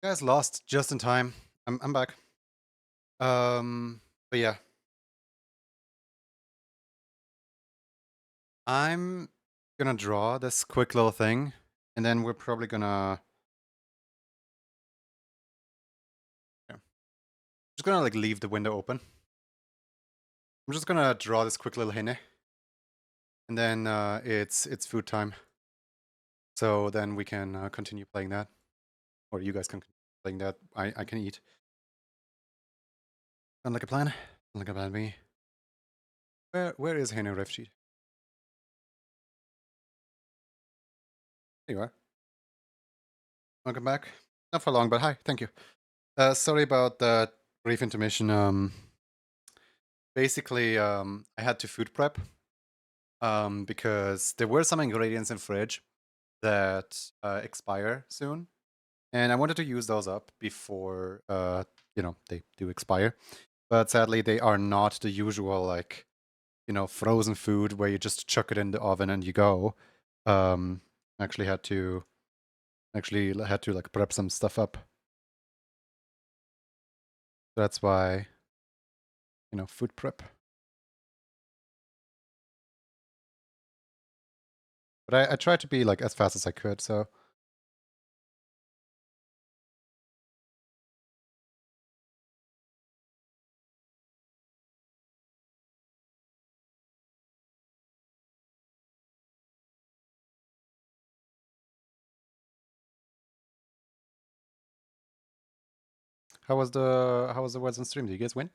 Guys, lost just in time. I'm back. But yeah, I'm gonna draw this quick little thing, and then we're probably gonna. Yeah, just gonna like leave the window open. I'm just gonna draw this quick little henne, and then it's food time. So then we can continue playing that, or you guys can continue playing that. I can eat. Sound like a plan? Sound like a plan to me. Where is Heno Ref Sheet? There you are. Welcome back. Not for long, but hi, thank you. Sorry about that brief intermission. Basically, I had to food prep because there were some ingredients in fridge that expire soon, and I wanted to use those up before they do expire. But sadly, they are not the usual like frozen food where you just chuck it in the oven and you go. Actually had to like prep some stuff up. That's why food prep. But I tried to be like as fast as I could, so how was the words on stream? Did you guys win?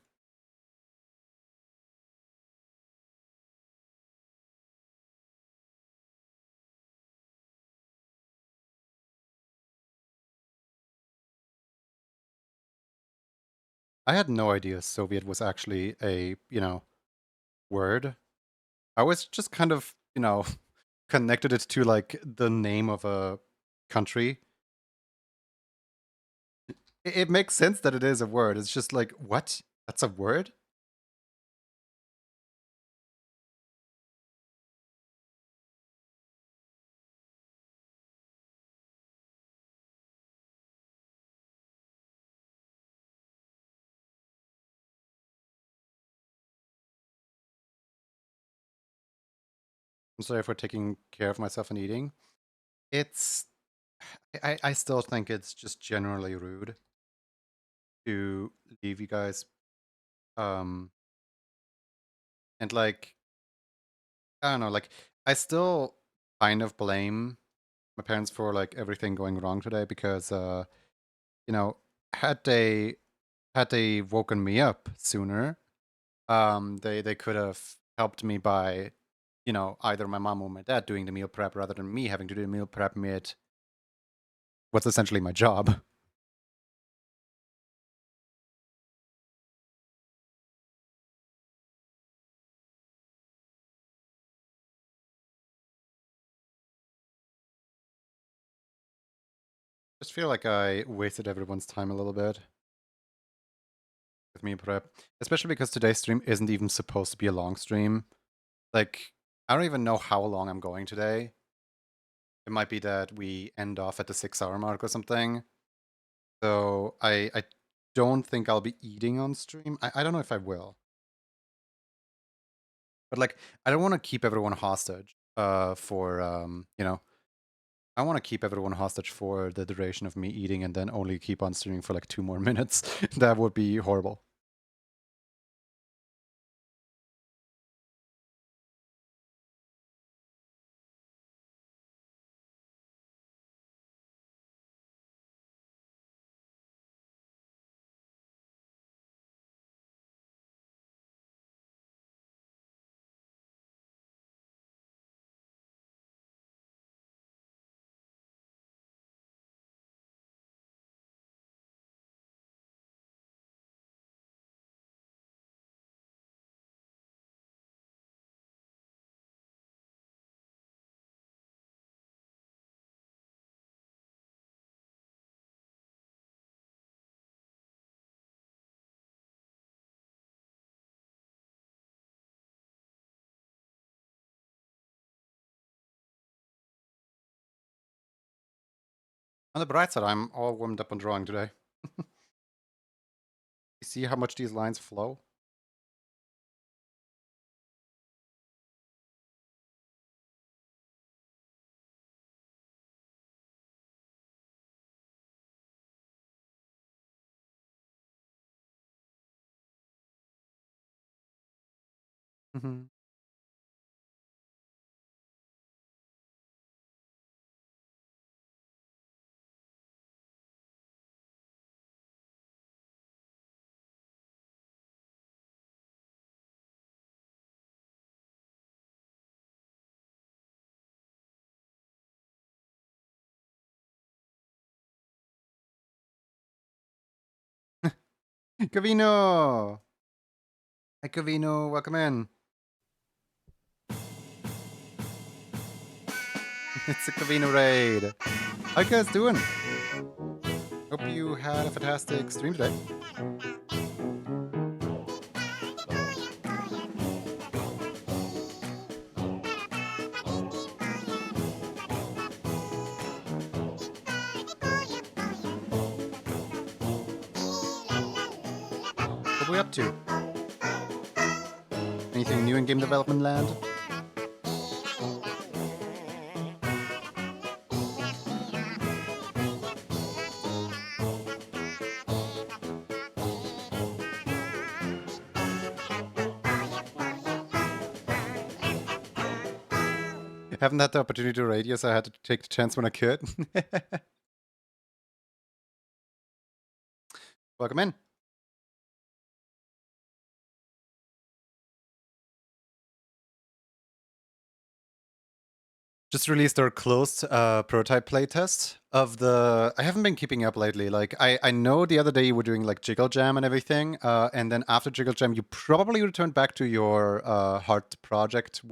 I had no idea Soviet was actually a, word. I was just kind of, connected it to like the name of a country. It makes sense that it is a word. It's just like, what? That's a word? I'm sorry for taking care of myself and eating. It's I still think it's just generally rude to leave you guys and like I don't know, like I still kind of blame my parents for like everything going wrong today because you know, had they woken me up sooner, they could have helped me by, either my mom or my dad doing the meal prep rather than me having to do the meal prep mid what's essentially my job. Just feel like I wasted everyone's time a little bit with meal prep, especially because today's stream isn't even supposed to be a long stream. Like, I don't even know how long I'm going today. It might be that we end off at the 6-hour mark or something. So I don't think I'll be eating on stream. I don't know if I will. But like I don't want to keep everyone hostage for I want to keep everyone hostage for the duration of me eating and then only keep on streaming for like 2 more minutes. That would be horrible. On the bright side, I'm all warmed up on drawing today. You see how much these lines flow? Mm-hmm. Cavino! Hi, Cavino. Welcome in. It's a Cavino raid. How you guys doing? Hope you had a fantastic stream today. What are we up to? Anything new in game development land? Haven't had the opportunity to raid you, so I had to take the chance when I could. Welcome in. Just released our closed prototype playtest of the. I haven't been keeping up lately. Like I know the other day you were doing like Jiggle Jam and everything, and then after Jiggle Jam you probably returned back to your heart project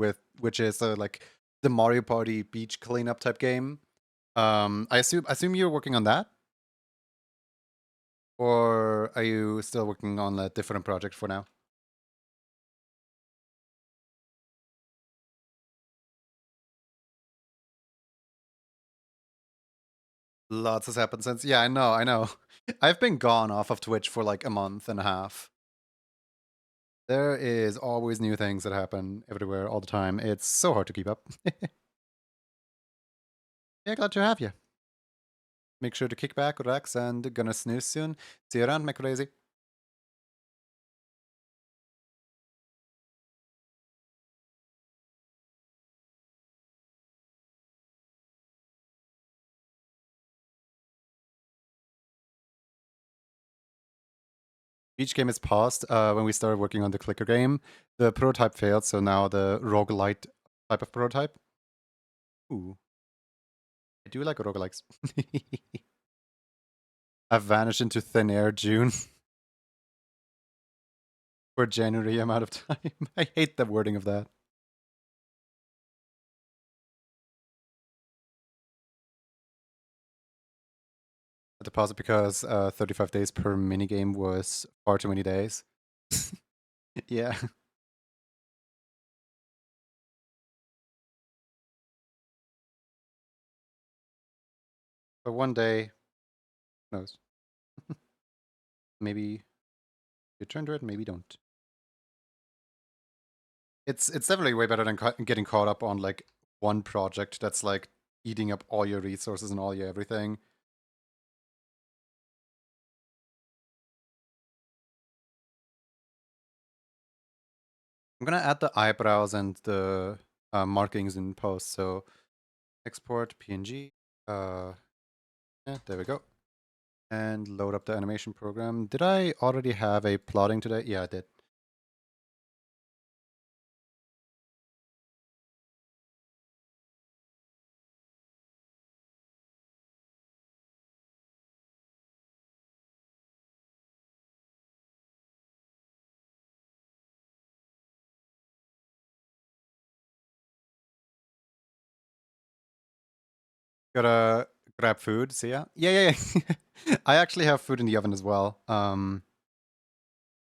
which is like the Mario Party beach cleanup type game. I assume you're working on that, or are you still working on a different project for now? Lots has happened since. Yeah, I know. I've been gone off of Twitch for like a month and a half. There is always new things that happen everywhere all the time. It's so hard to keep up. Yeah, glad to have you. Make sure to kick back, relax, and gonna snooze soon. See you around, my crazy. Each game is paused when we started working on the clicker game. The prototype failed, so now the roguelite type of prototype. Ooh. I do like roguelikes. I've vanished into thin air, June. For January, I'm out of time. I hate the wording of that. I had to pause it because 35 days per minigame was far too many days. Yeah. But one day, who knows? Maybe you turn to it, maybe don't. It's definitely way better than getting caught up on like one project that's like eating up all your resources and all your everything. I'm gonna add the eyebrows and the markings in post. So export PNG. Yeah, there we go. And load up the animation program. Did I already have a plotting today? Yeah, I did. Gotta grab food. See ya. Yeah. I actually have food in the oven as well.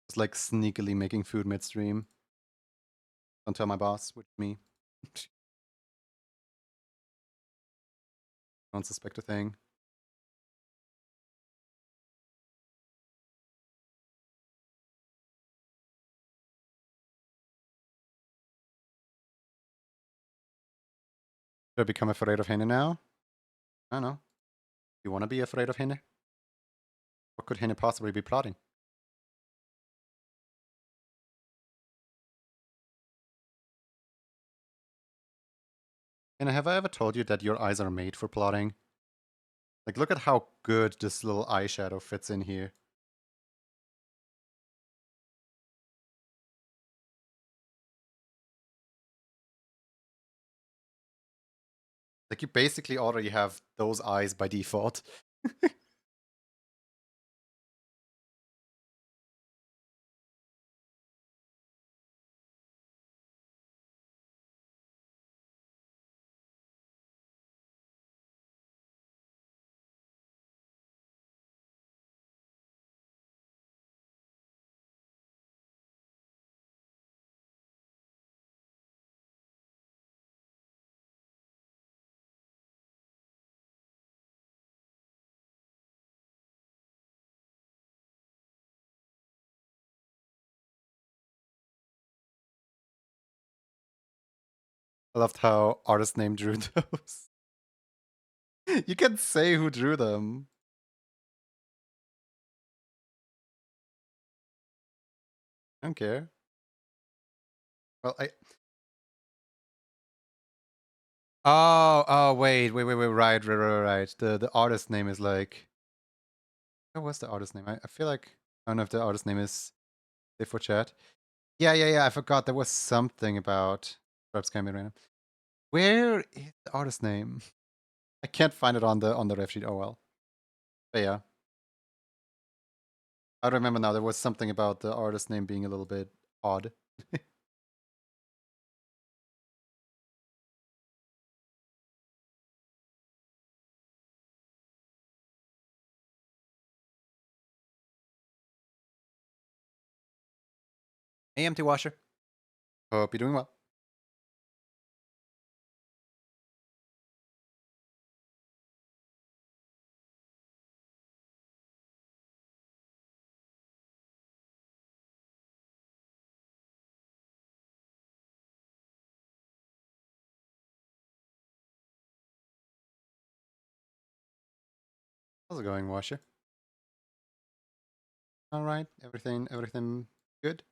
It's like sneakily making food midstream. Don't tell my boss, which is me. Don't suspect a thing. Should I become afraid of Hine now? I don't know. You want to be afraid of Hine? What could Hine possibly be plotting? Hine, have I ever told you that your eyes are made for plotting? Like, look at how good this little eyeshadow fits in here. Like, you basically already have those eyes by default. I loved how artist name drew those. You can say who drew them. I don't care. Well, Oh, wait, right. The artist name is like... What was the artist name? I feel like... I don't know if the artist name is safe for chat. Yeah, I forgot there was something about... Perhaps can be random. Where is the artist name? I can't find it on the ref sheet. Oh well. But yeah. I remember now there was something about the artist name being a little bit odd. Hey, Empty Washer. Hope you're doing well. How's it going, Washer? All right, everything good?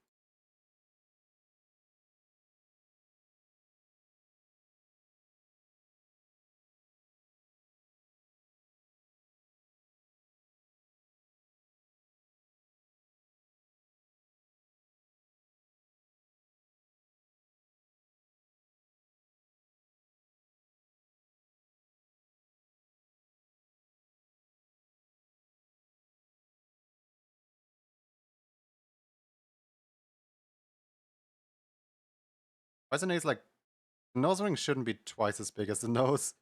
Why is the nose like... The nose ring shouldn't be twice as big as the nose.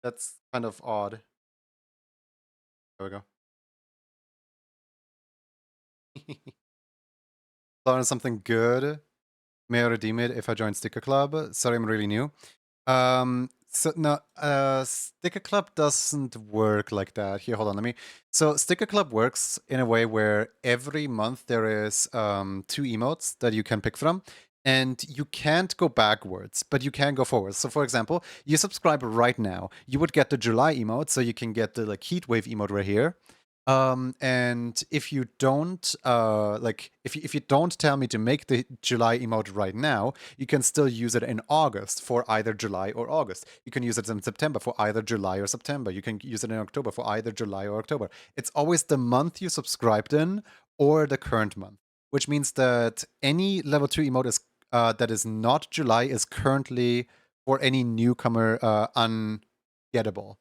That's kind of odd. There we go. Learn something good. May I redeem it if I join Sticker Club? Sorry, I'm really new. So no, Sticker Club doesn't work like that. Here, hold on, let me. So Sticker Club works in a way where every month there is 2 emotes that you can pick from, and you can't go backwards, but you can go forwards. So for example, you subscribe right now, you would get the July emote, so you can get the like heatwave emote right here. And if you don't if you don't tell me to make the July emote right now, you can still use it in August for either July or August. You can use it in September for either July or September. You can use it in October for either July or October. It's always the month you subscribed in or the current month, which means that any level 2 emote is that is not July is currently for any newcomer ungettable,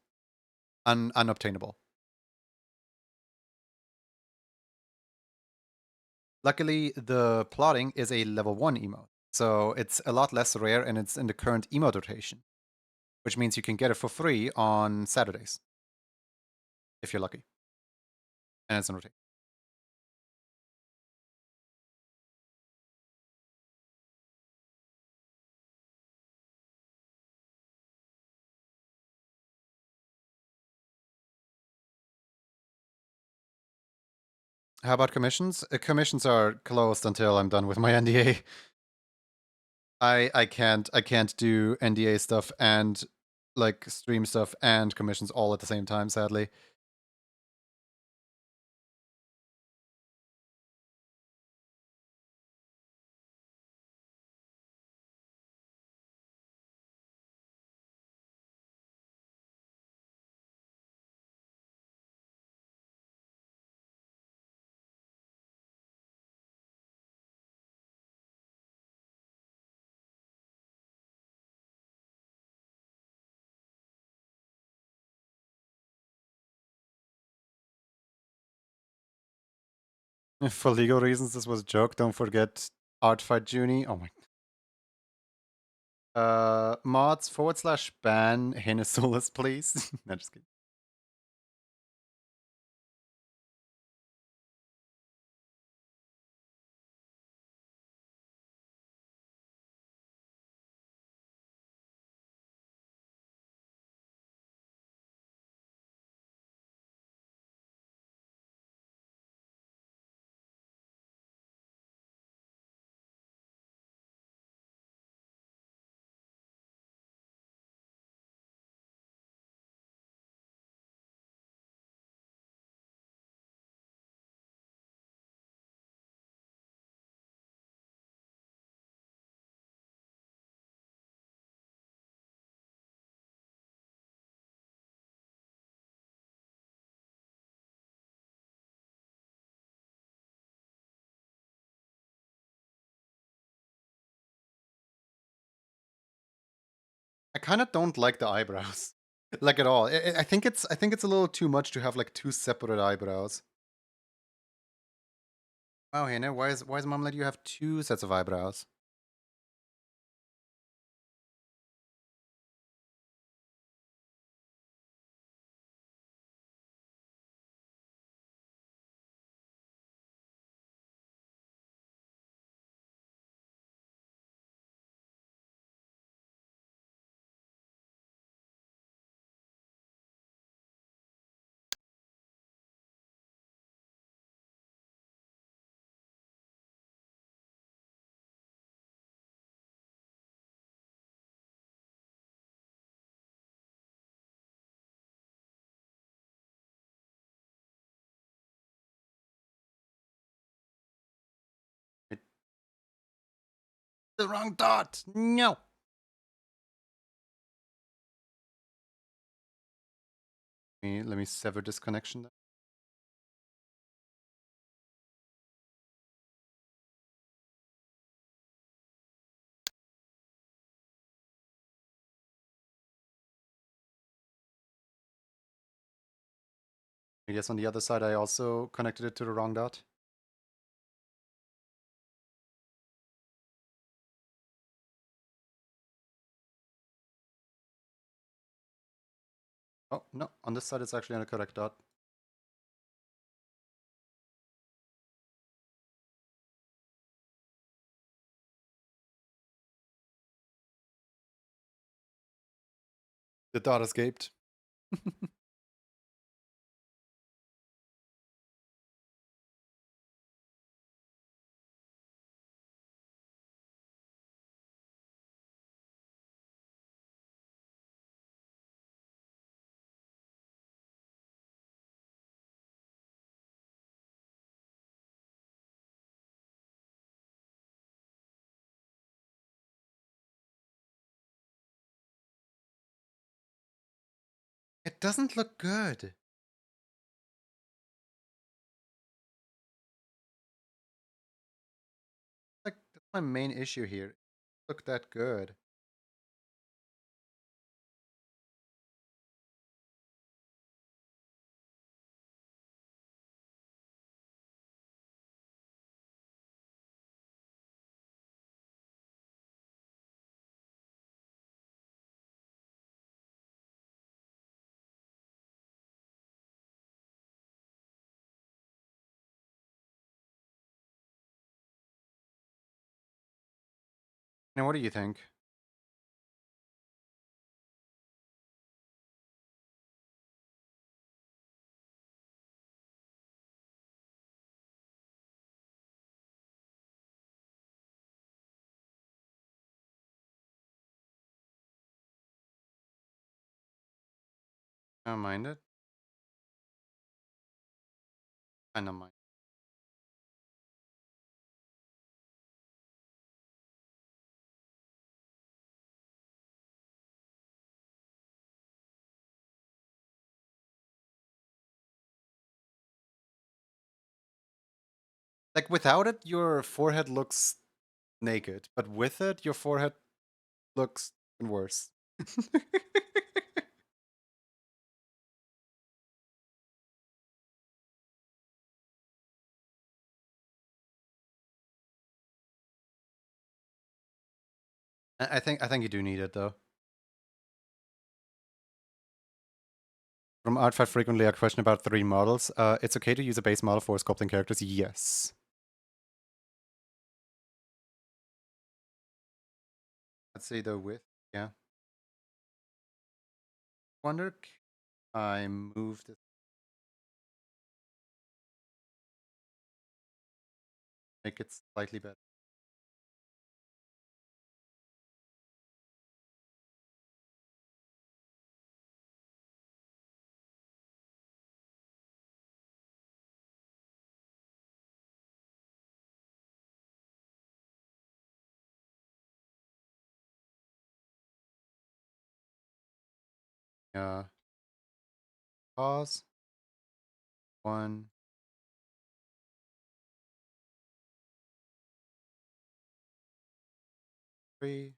unobtainable. Luckily, the plotting is a level 1 emote, so it's a lot less rare and it's in the current emote rotation, which means you can get it for free on Saturdays, if you're lucky. And it's in rotation. How about commissions? Commissions are closed until I'm done with my NDA. I can't do NDA stuff, and like stream stuff and commissions all at the same time, sadly. For legal reasons, this was a joke. Don't forget Art Fight Junie. Oh my. Mods /ban Hinosulis, please. No, just kidding. I kind of don't like the eyebrows, like at all. I think it's a little too much to have like two separate eyebrows. Wow, Hannah, why is Mom letting you have two sets of eyebrows? The wrong dot. No. Let me sever this connection. I guess on the other side, I also connected it to the wrong dot. Oh, no. On this side, it's actually on a correct dot. The dot escaped. It doesn't look good. Like, that's my main issue here. Look that good. Now, what do you think? I don't mind it. I don't mind. Like without it, your forehead looks naked, but with it, your forehead looks even worse. I think you do need it though. From Artfight frequently a question about 3 models. It's okay to use a base model for sculpting characters? Yes. Let's say the width, yeah. Wonder I moved it. Make it slightly better. Pause. 1. 3.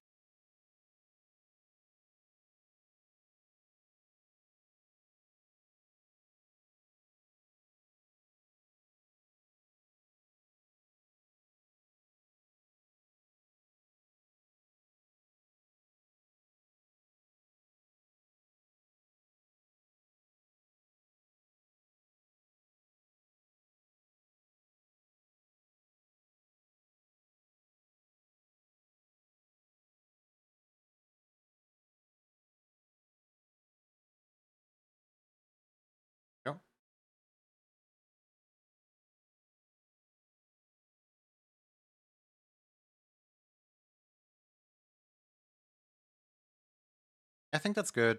Go. I think that's good.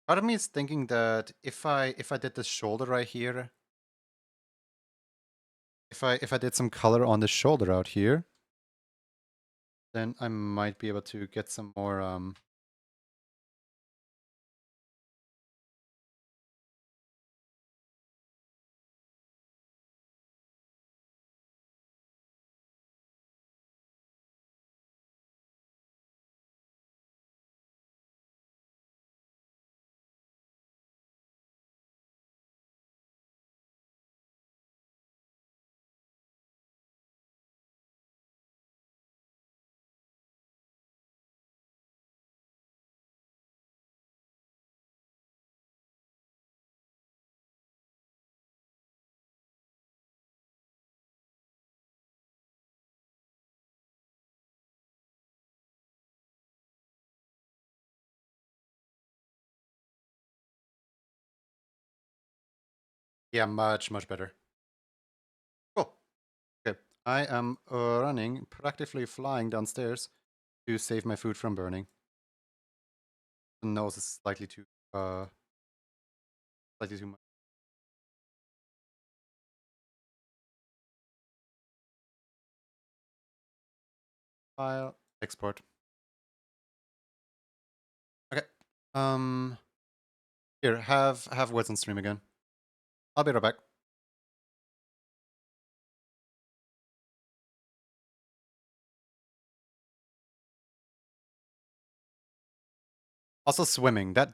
Part of me is thinking that if I did this shoulder right here, if I did some color on the shoulder out here, then I might be able to get some more yeah, much better. Cool. Okay. I am running, practically flying downstairs to save my food from burning. The nose is slightly too much. File, export. Okay. Here, have words on stream again. I'll be right back. Also swimming. That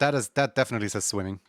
definitely says swimming.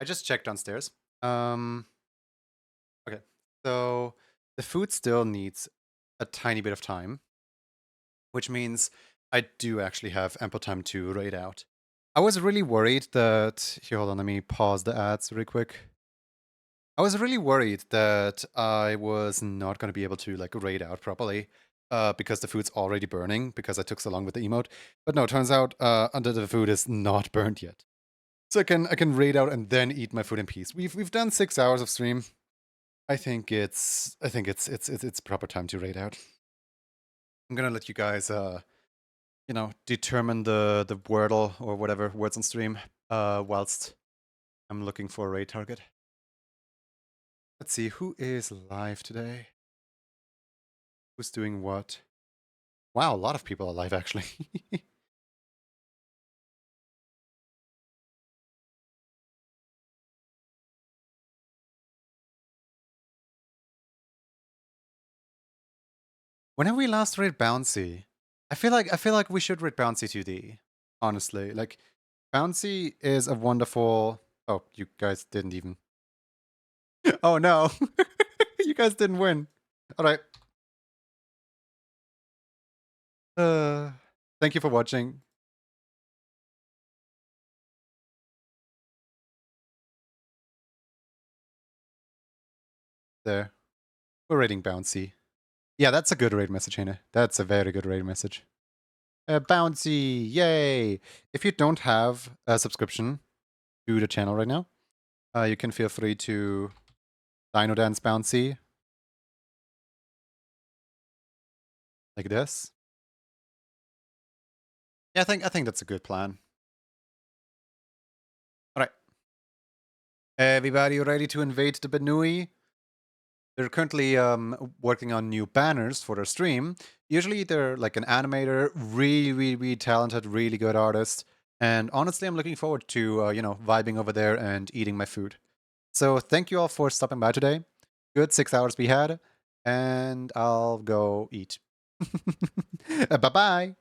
I just checked downstairs. Okay, so the food still needs a tiny bit of time, which means I do actually have ample time to raid out. I was really worried that... Here, hold on, let me pause the ads really quick. I was really worried that I was not going to be able to like raid out properly because the food's already burning because I took so long with the emote. But no, turns out under the food is not burnt yet. So I can raid out and then eat my food in peace. We've done 6 hours of stream. I think it's proper time to raid out. I'm gonna let you guys you know, determine the wordle or whatever words on stream whilst I'm looking for a raid target. Let's see, who is live today? Who's doing what? Wow, a lot of people are live actually. When have we last read Bouncy? I feel like we should read Bouncy 2D. Honestly, like Bouncy is a wonderful... Oh, you guys didn't even... Oh no! You guys didn't win. Alright. Thank you for watching. There. We're rating Bouncy. Yeah, that's a good raid message, Hannah. That's a very good raid message. Bouncy! Yay! If you don't have a subscription to the channel right now, you can feel free to Dino Dance Bouncy. Like this. Yeah, I think that's a good plan. Alright. Everybody ready to invade the Benui? They're currently working on new banners for their stream. Usually they're like an animator, really talented, really good artist. And honestly, I'm looking forward to, you know, vibing over there and eating my food. So thank you all for stopping by today. Good 6 hours we had. And I'll go eat. Bye-bye.